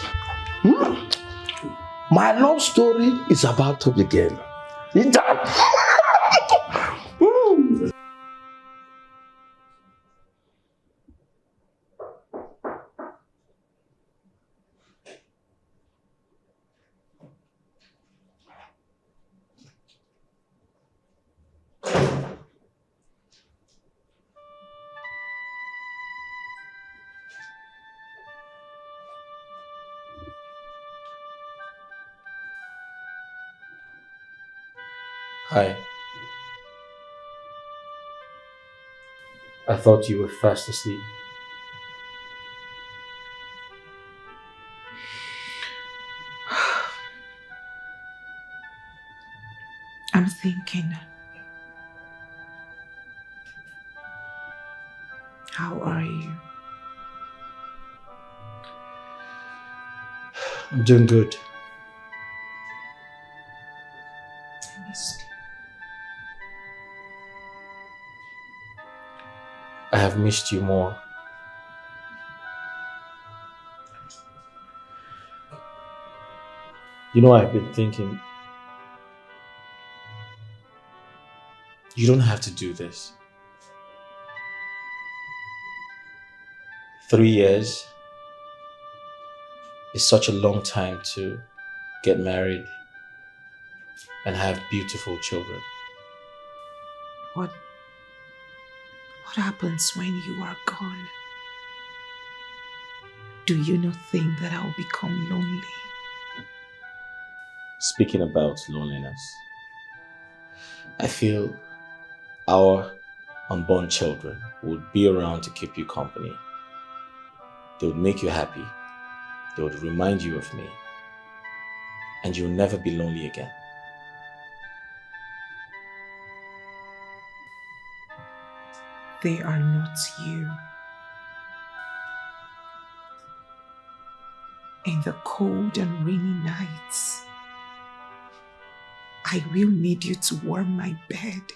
My love story is about to begin. It's done. Hi. I thought you were fast asleep. I'm thinking. How are you? I'm doing good. I missed you. I have missed you more. You know, I've been thinking, you don't have to do this. 3 years is such a long time to get married and have beautiful children. What happens when you are gone? Do you not think that I'll become lonely? Speaking about loneliness, I feel our unborn children would be around to keep you company. They would make you happy. They would remind you of me. And you'll never be lonely again. They are not you. In the cold and rainy nights, I will need you to warm my bed.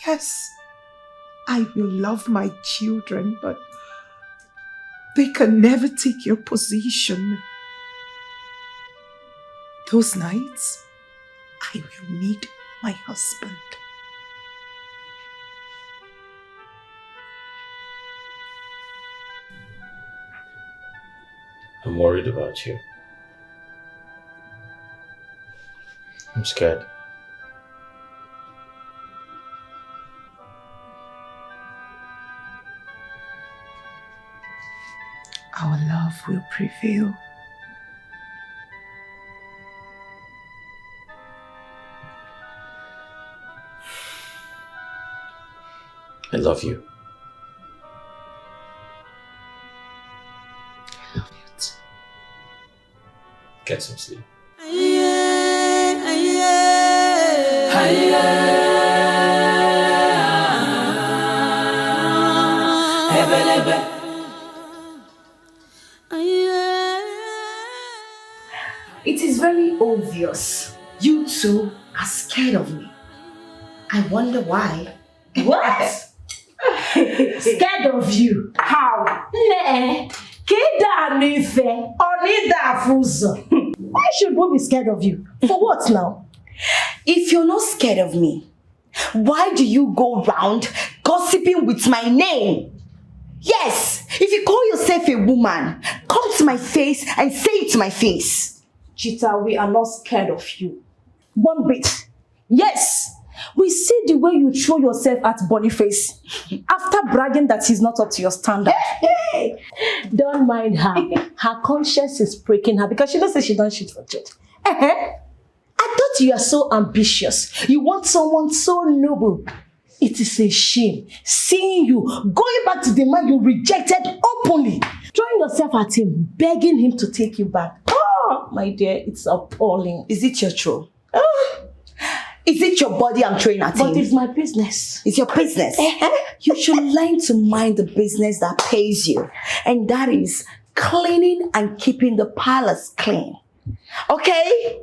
Yes, I will love my children, but they can never take your position. Those nights, I will need my husband. I'm worried about you. I'm scared. Our love will prevail. I love you. I love you too. Get some sleep. It is very obvious you two are scared of me. I wonder why. What? Scared of you? How? Nah. Why should we be scared of you? For what now? If you're not scared of me, why do you go round gossiping with my name? Yes, if you call yourself a woman, come to my face and say it to my face. Chita, we are not scared of you. One bit. Yes, we see the way you throw yourself at Boniface after bragging that he's not up to your standard. Don't mind her. Her conscience is breaking her because she knows that she don't shoot for church. I thought you are so ambitious. You want someone so noble. It is a shame seeing you going back to the man you rejected openly, throwing yourself at him, begging him to take you back. Oh, my dear, it's appalling. Is it your true? Is it your body I'm throwing at him? But it's my business. It's your business. You should learn to mind the business that pays you. And that is cleaning and keeping the palace clean. Okay?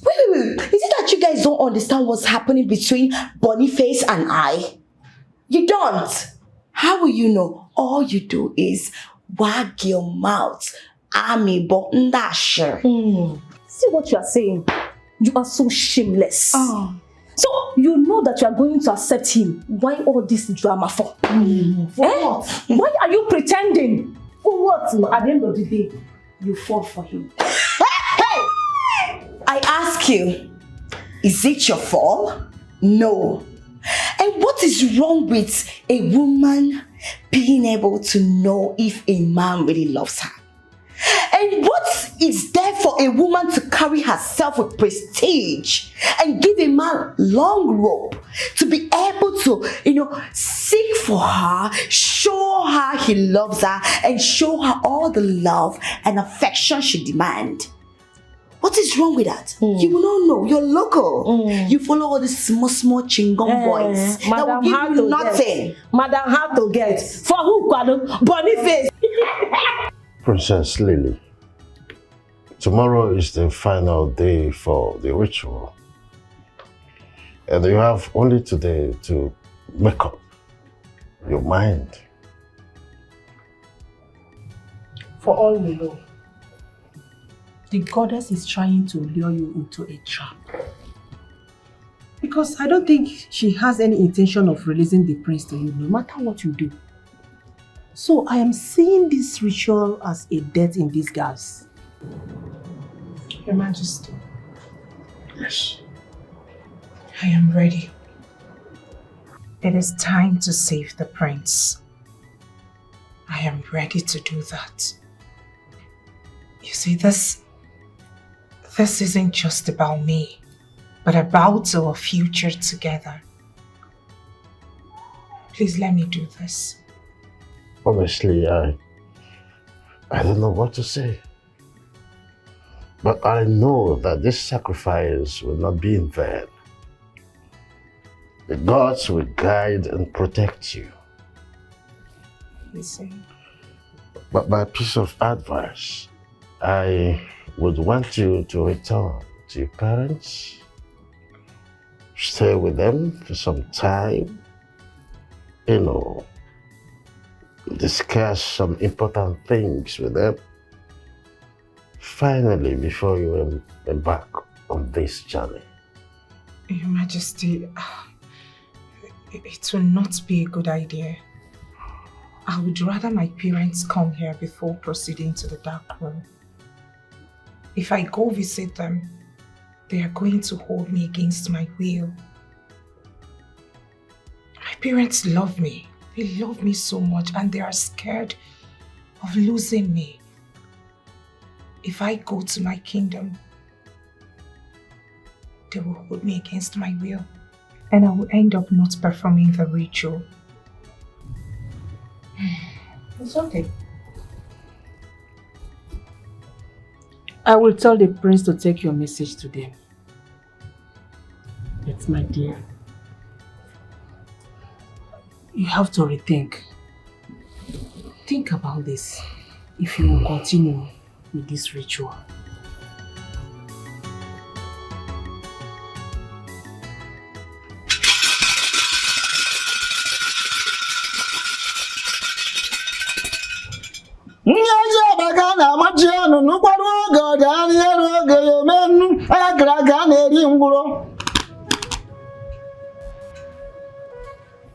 Wait. Is it that you guys don't understand what's happening between Boniface and I? You don't. How will you know? All you do is wag your mouth. See what you are saying? You are so shameless. So you know that you are going to accept him. Why all this drama for? For what? Why are you pretending? For what? At the end of the day, you fall for him. I ask you, is it your fault? No. And what is wrong with a woman being able to know if a man really loves her? And what is there for a woman to carry herself with prestige and give a man long rope to be able to, seek for her, show her he loves her, and show her all the love and affection she demands? What is wrong with that? You will not know. You're local. You follow all these small chingom boys that will give you nothing. Madam, how to get? For who, Kwado? Boniface. Princess Lily, tomorrow is the final day for the ritual. And you have only today to make up your mind. For all we know, the goddess is trying to lure you into a trap. Because I don't think she has any intention of releasing the prince to you, no matter what you do. So I am seeing this ritual as a death in disguise. Your Majesty, Yes. I am ready. It is time to save the prince. I am ready to do that. You see, this isn't just about me, but about our future together. Please let me do this. Honestly, I don't know what to say. But I know that this sacrifice will not be in vain. The gods will guide and protect you. Listen. But my piece of advice, I would want you to return to your parents, stay with them for some time, discuss some important things with them. Finally, before you embark on this journey. Your Majesty, it will not be a good idea. I would rather my parents come here before proceeding to the dark room. If I go visit them, they are going to hold me against my will. My parents love me. They love me so much and they are scared of losing me. If I go to my kingdom, they will hold me against my will and I will end up not performing the ritual. It's okay. I will tell the prince to take your message to them. Yes, my dear. You have to rethink. Think about this if you will continue with this ritual.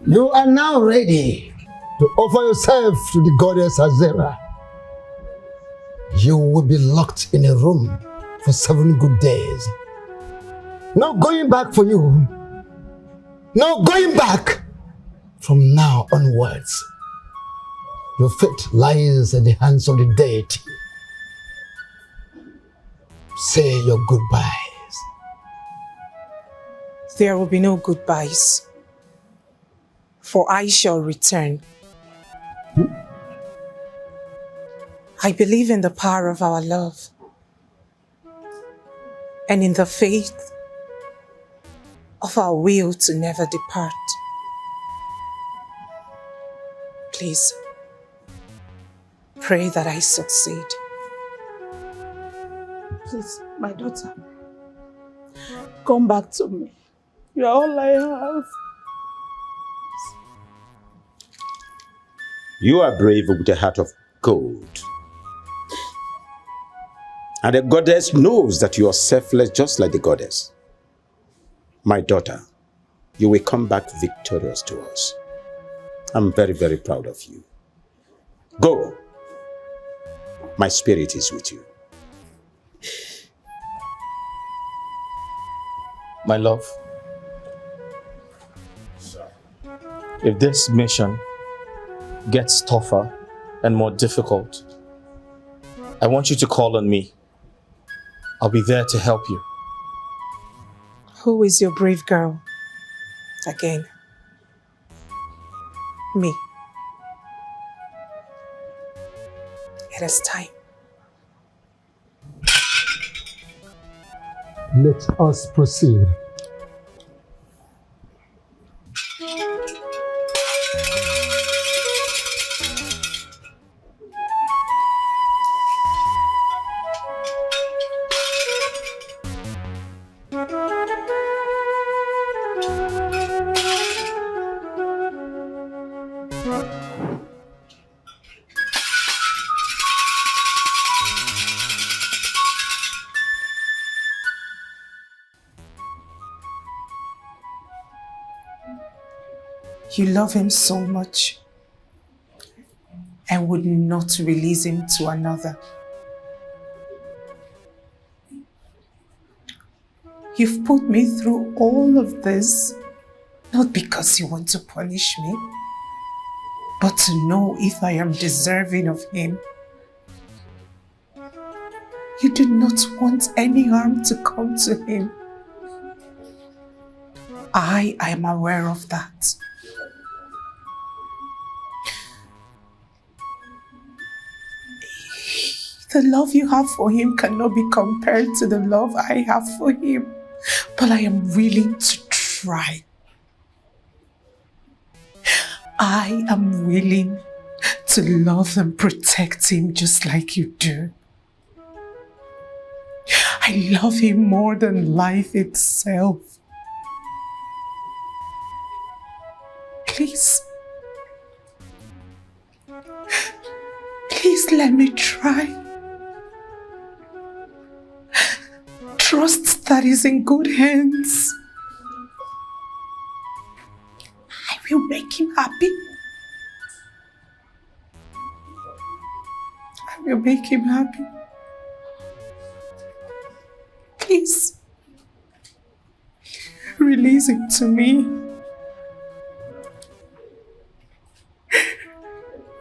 You are now ready to offer yourself to the goddess Azera. You will be locked in a room for 7 good days. No going back for you. No going back from now onwards. Your fate lies in the hands of the deity. Say your goodbyes. There will be no goodbyes, for I shall return. I believe in the power of our love and in the faith of our will to never depart. Please, pray that I succeed. Please, my daughter, come back to me. You are all I have. You are brave with a heart of gold. And the goddess knows that you are selfless just like the goddess. My daughter, you will come back victorious to us. I'm very, very proud of you. Go. My spirit is with you. My love, if this mission gets tougher and more difficult, I want you to call on me. I'll be there to help you. Who is your brave girl? Again. Me. It is time. Let us proceed. You love him so much and would not release him to another. You've put me through all of this, not because you want to punish me, but to know if I am deserving of him. You do not want any harm to come to him. I am aware of that. The love you have for him cannot be compared to the love I have for him. But I am willing to try. I am willing to love and protect him just like you do. I love him more than life itself. Please. Please let me try. Trust that is in good hands. I will make him happy. I will make him happy. Please. Release him to me.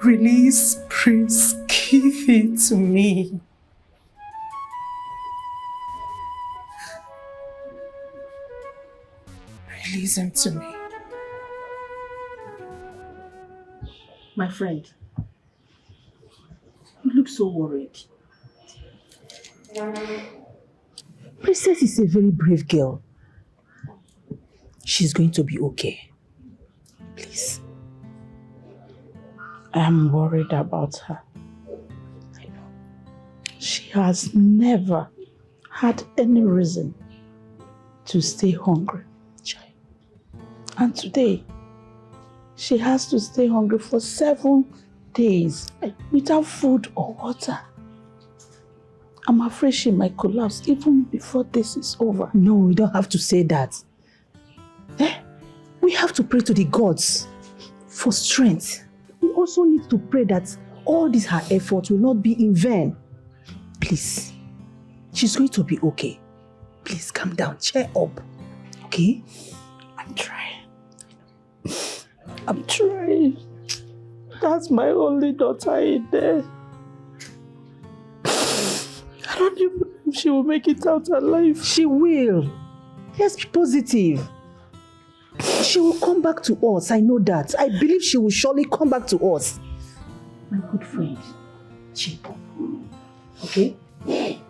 Release Prince Keefe to me. Release him to me. My friend, you look so worried. Princess is a very brave girl. She's going to be okay. Please. I am worried about her. I know. She has never had any reason to stay hungry. And today, she has to stay hungry for 7 days without food or water. I'm afraid she might collapse even before this is over. No, we don't have to say that. We have to pray to the gods for strength. We also need to pray that all this her effort will not be in vain. Please, she's going to be okay. Please calm down, cheer up, okay? I'm trying. I'm trying. That's my only daughter in there. I don't even know if she will make it out alive. She will. Let's be positive. She will come back to us, I know that. I believe she will surely come back to us. My good friend, cheer up. Okay?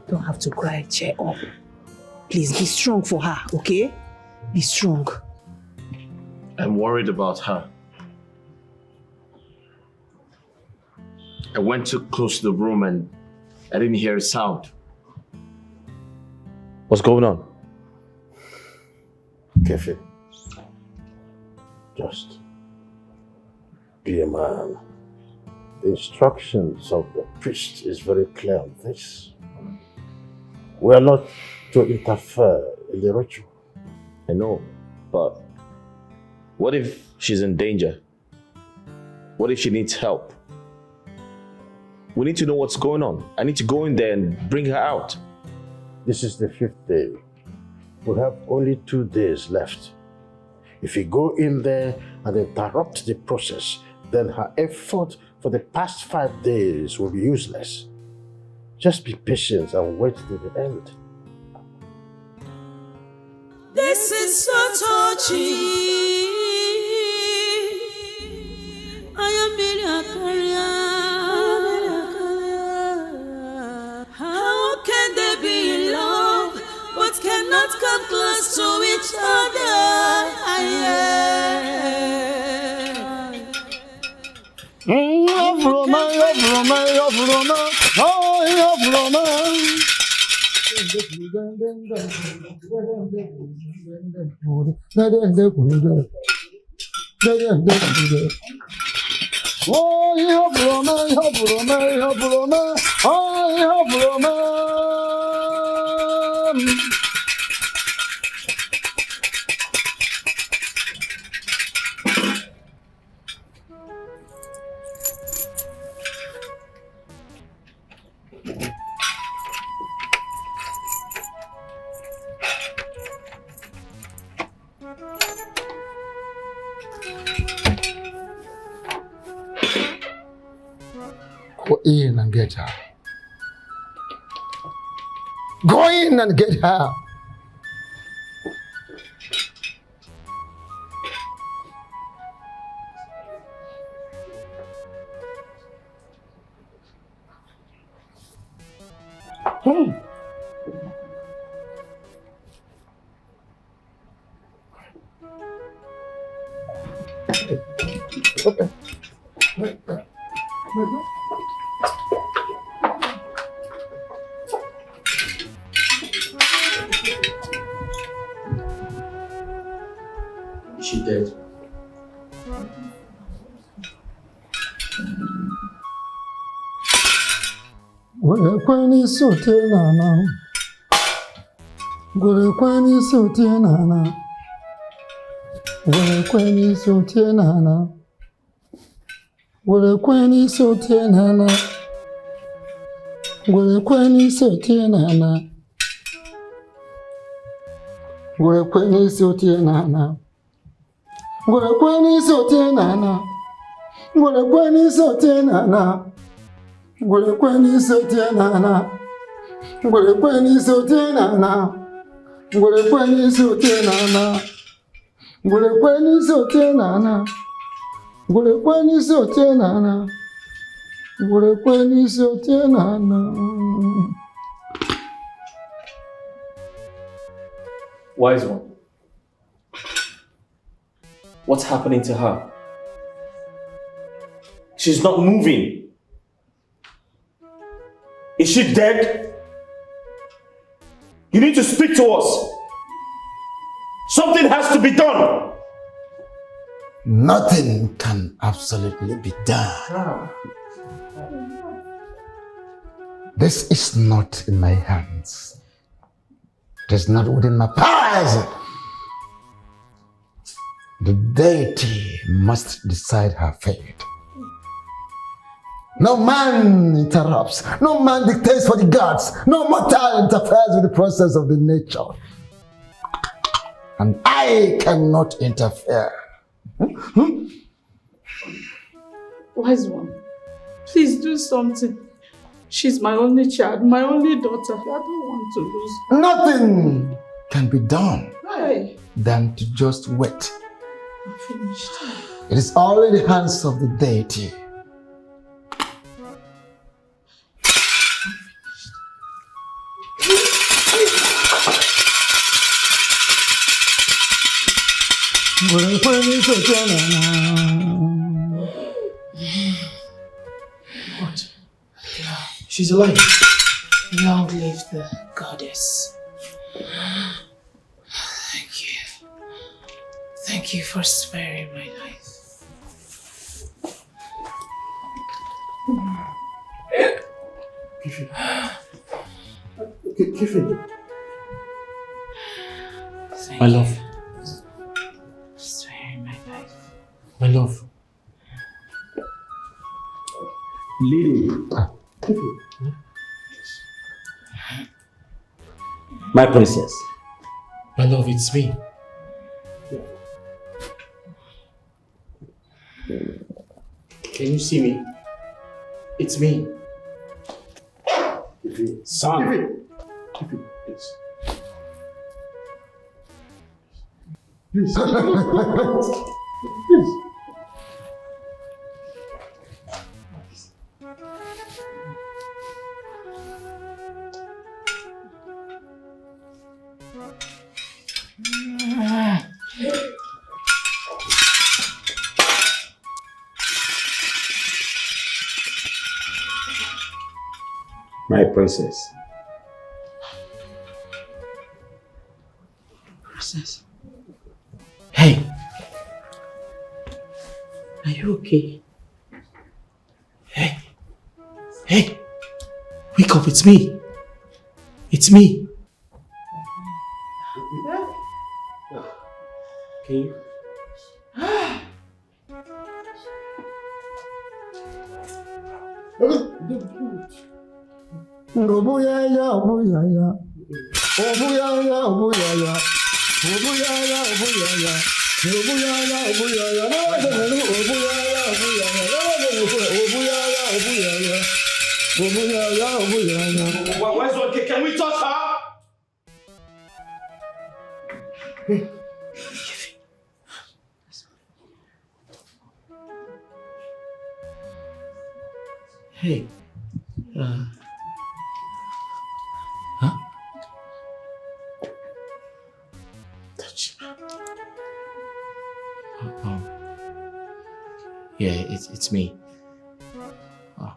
Don't have to cry, cheer up. Please be strong for her, okay? Be strong. I'm worried about her. I went too close to the room and I didn't hear a sound. What's going on? Kefe, just be a man. The instructions of the priest is very clear on this. We are not to interfere in the ritual. I know, but what if she's in danger? What if she needs help? We need to know what's going on. I need to go in there and bring her out. This is the 5th day. We have only 2 days left. If we go in there and interrupt the process, then her effort for the past 5 days will be useless. Just be patient and wait till the end. This is so touchy. I am how can they be in love but cannot come close to each other? Go in and get her. Go in and get her. Is she dead? Gwele sote nana. Gwele sote nana. Gwele sote nana. Gwele sote nana. Gwele sote nana. Ngwekwe n'isi otie n'ana. Ngwekwe n'isi otie n'ana. Ngwekwe n'isi otie n'ana. Ngwekwe n'isi otie n'ana. Ngwekwe n'isi otie n'ana. Ngwekwe n'isi otie n'ana. Ngwekwe n'isi otie n'ana. Ngwekwe n'isi otie n'ana. Ngwekwe n'isi otie n'ana. Wise one. What's happening to her? She's not moving. Is she dead? You need to speak to us. Something has to be done. Nothing can absolutely be done. This is not in my hands. It is not within my powers. The deity must decide her fate. No man interrupts. No man dictates for the gods. No mortal interferes with the process of the nature. And I cannot interfere. Wise one, please do something. She's my only child, my only daughter. I don't want to lose her. Nothing can be done Why? than to just wait. I'm finished. It is all in the hands of the deity. What? She's alive. Long live the goddess. Thank you. Thank you for sparing my life. My love. Sparing my life. My love. Lady. My princess. My love, it's me. Can you see me? It's me. Son. Please. Please. Please. My princess. Princess. Hey. Are you okay? Hey. Hey. Wake up, it's me. It's me. Can you? Obuyaya, obuyaya. Obuyaya, obuyaya. Obuyaya, obuyaya. Obuyaya, obuyaya. Obuyaya, obuyaya. Obuyaya, obuyaya. Where's one? Can we touch her? Hey. Touch. Yeah, it's me. Oh.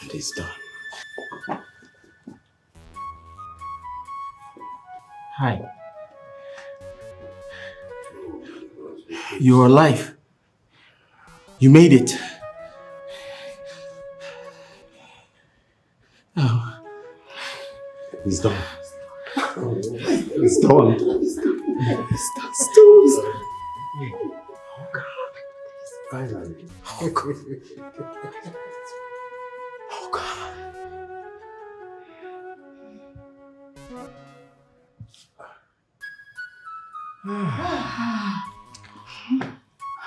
It is done. Hi. You're alive. You made it. Oh. It's done. It's done. It's done. Oh God. Finally. Oh God. Oh God.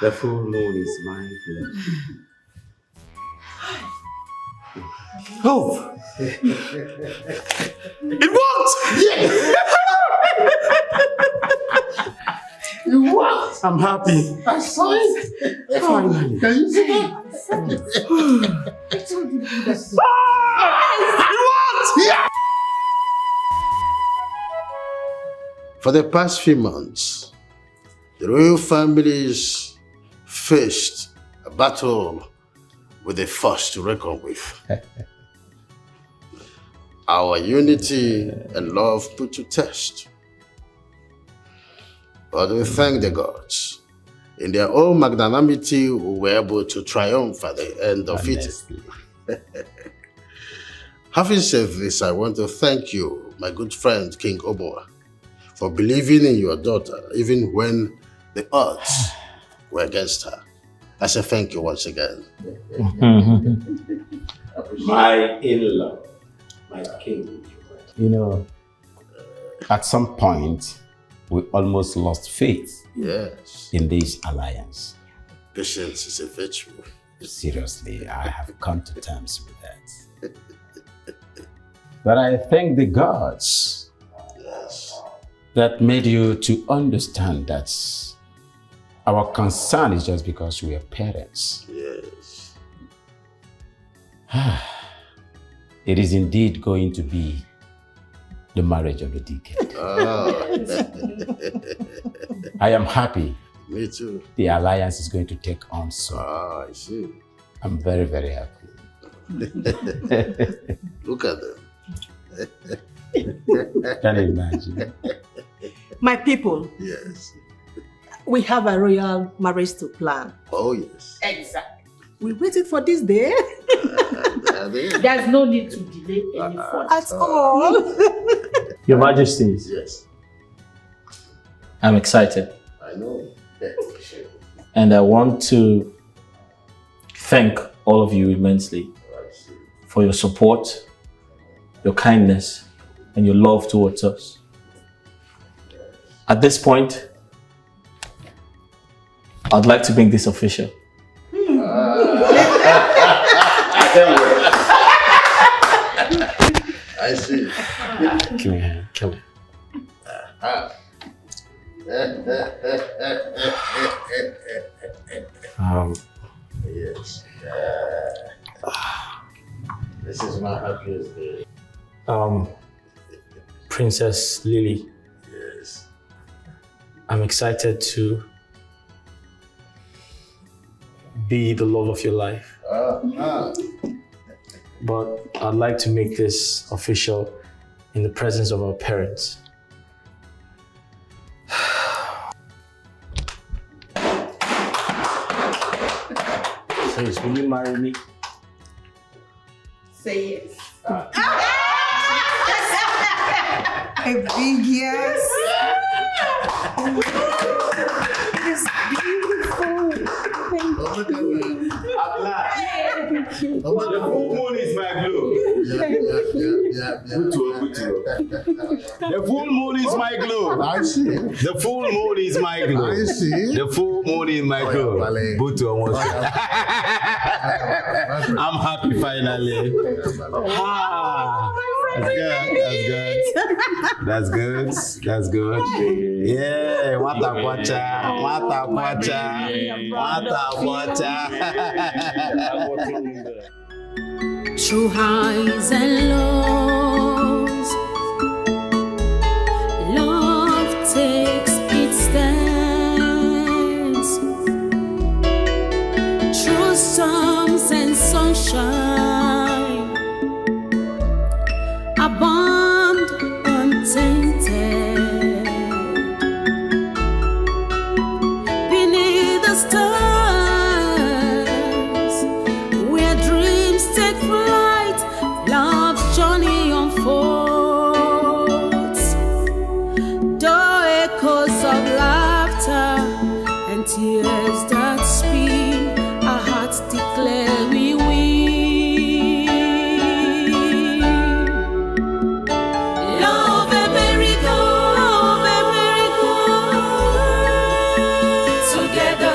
The full moon is my blood. Oh! It worked! Yes! It worked! I'm happy. I saw it! Finally. Can you see it? Yeah! For the past few months, the royal families faced a battle with a force to reckon with. Our unity and love put to test. But we thank the gods. In their own magnanimity, we were able to triumph at the end of it. Having said this, I want to thank you, my good friend King Oboa, for believing in your daughter, even when the odds were against her. I say thank you once again. My in-law, my king. You know, at some point, we almost lost faith in this alliance. Patience is a virtue. Seriously, I have come to terms with that. But I thank the gods that made you to understand that our concern is just because we are parents. Yes. It is indeed going to be the marriage of the decade. I am happy. Me too. The alliance is going to take on soon. I see. I'm very, very happy. Look at them. Can you imagine? My people. Yes. We have a royal marriage to plan. Oh, yes. Exactly. We waited for this day. There's no need to delay any further. At all. Your Majesties. Yes. I'm excited. I know. And I want to thank all of you immensely for your support, your kindness, and your love towards us. At this point, I'd like to make this official. I see. Come here, come here. Yes. This is my happiest day. Princess Lily. Yes. I'm excited to be the love of your life. But I'd like to make this official in the presence of our parents. Please, will you marry me? Say yes. A big yes. It is beautiful. Thank you. The full moon is my glow. The full moon is my glow. I see. The full moon is my glow. I see. The full moon is my glow. Butu almost. I'm happy finally. That's good. That's good. Yeah, what a watcha. Through highs and lows, love takes its stance. Through storms and sunshine, a bond untainted. Beneath the stars, where dreams take flight, love's journey unfolds. Though echoes of laughter and tears that spin, our hearts declare we win. Love a miracle, together.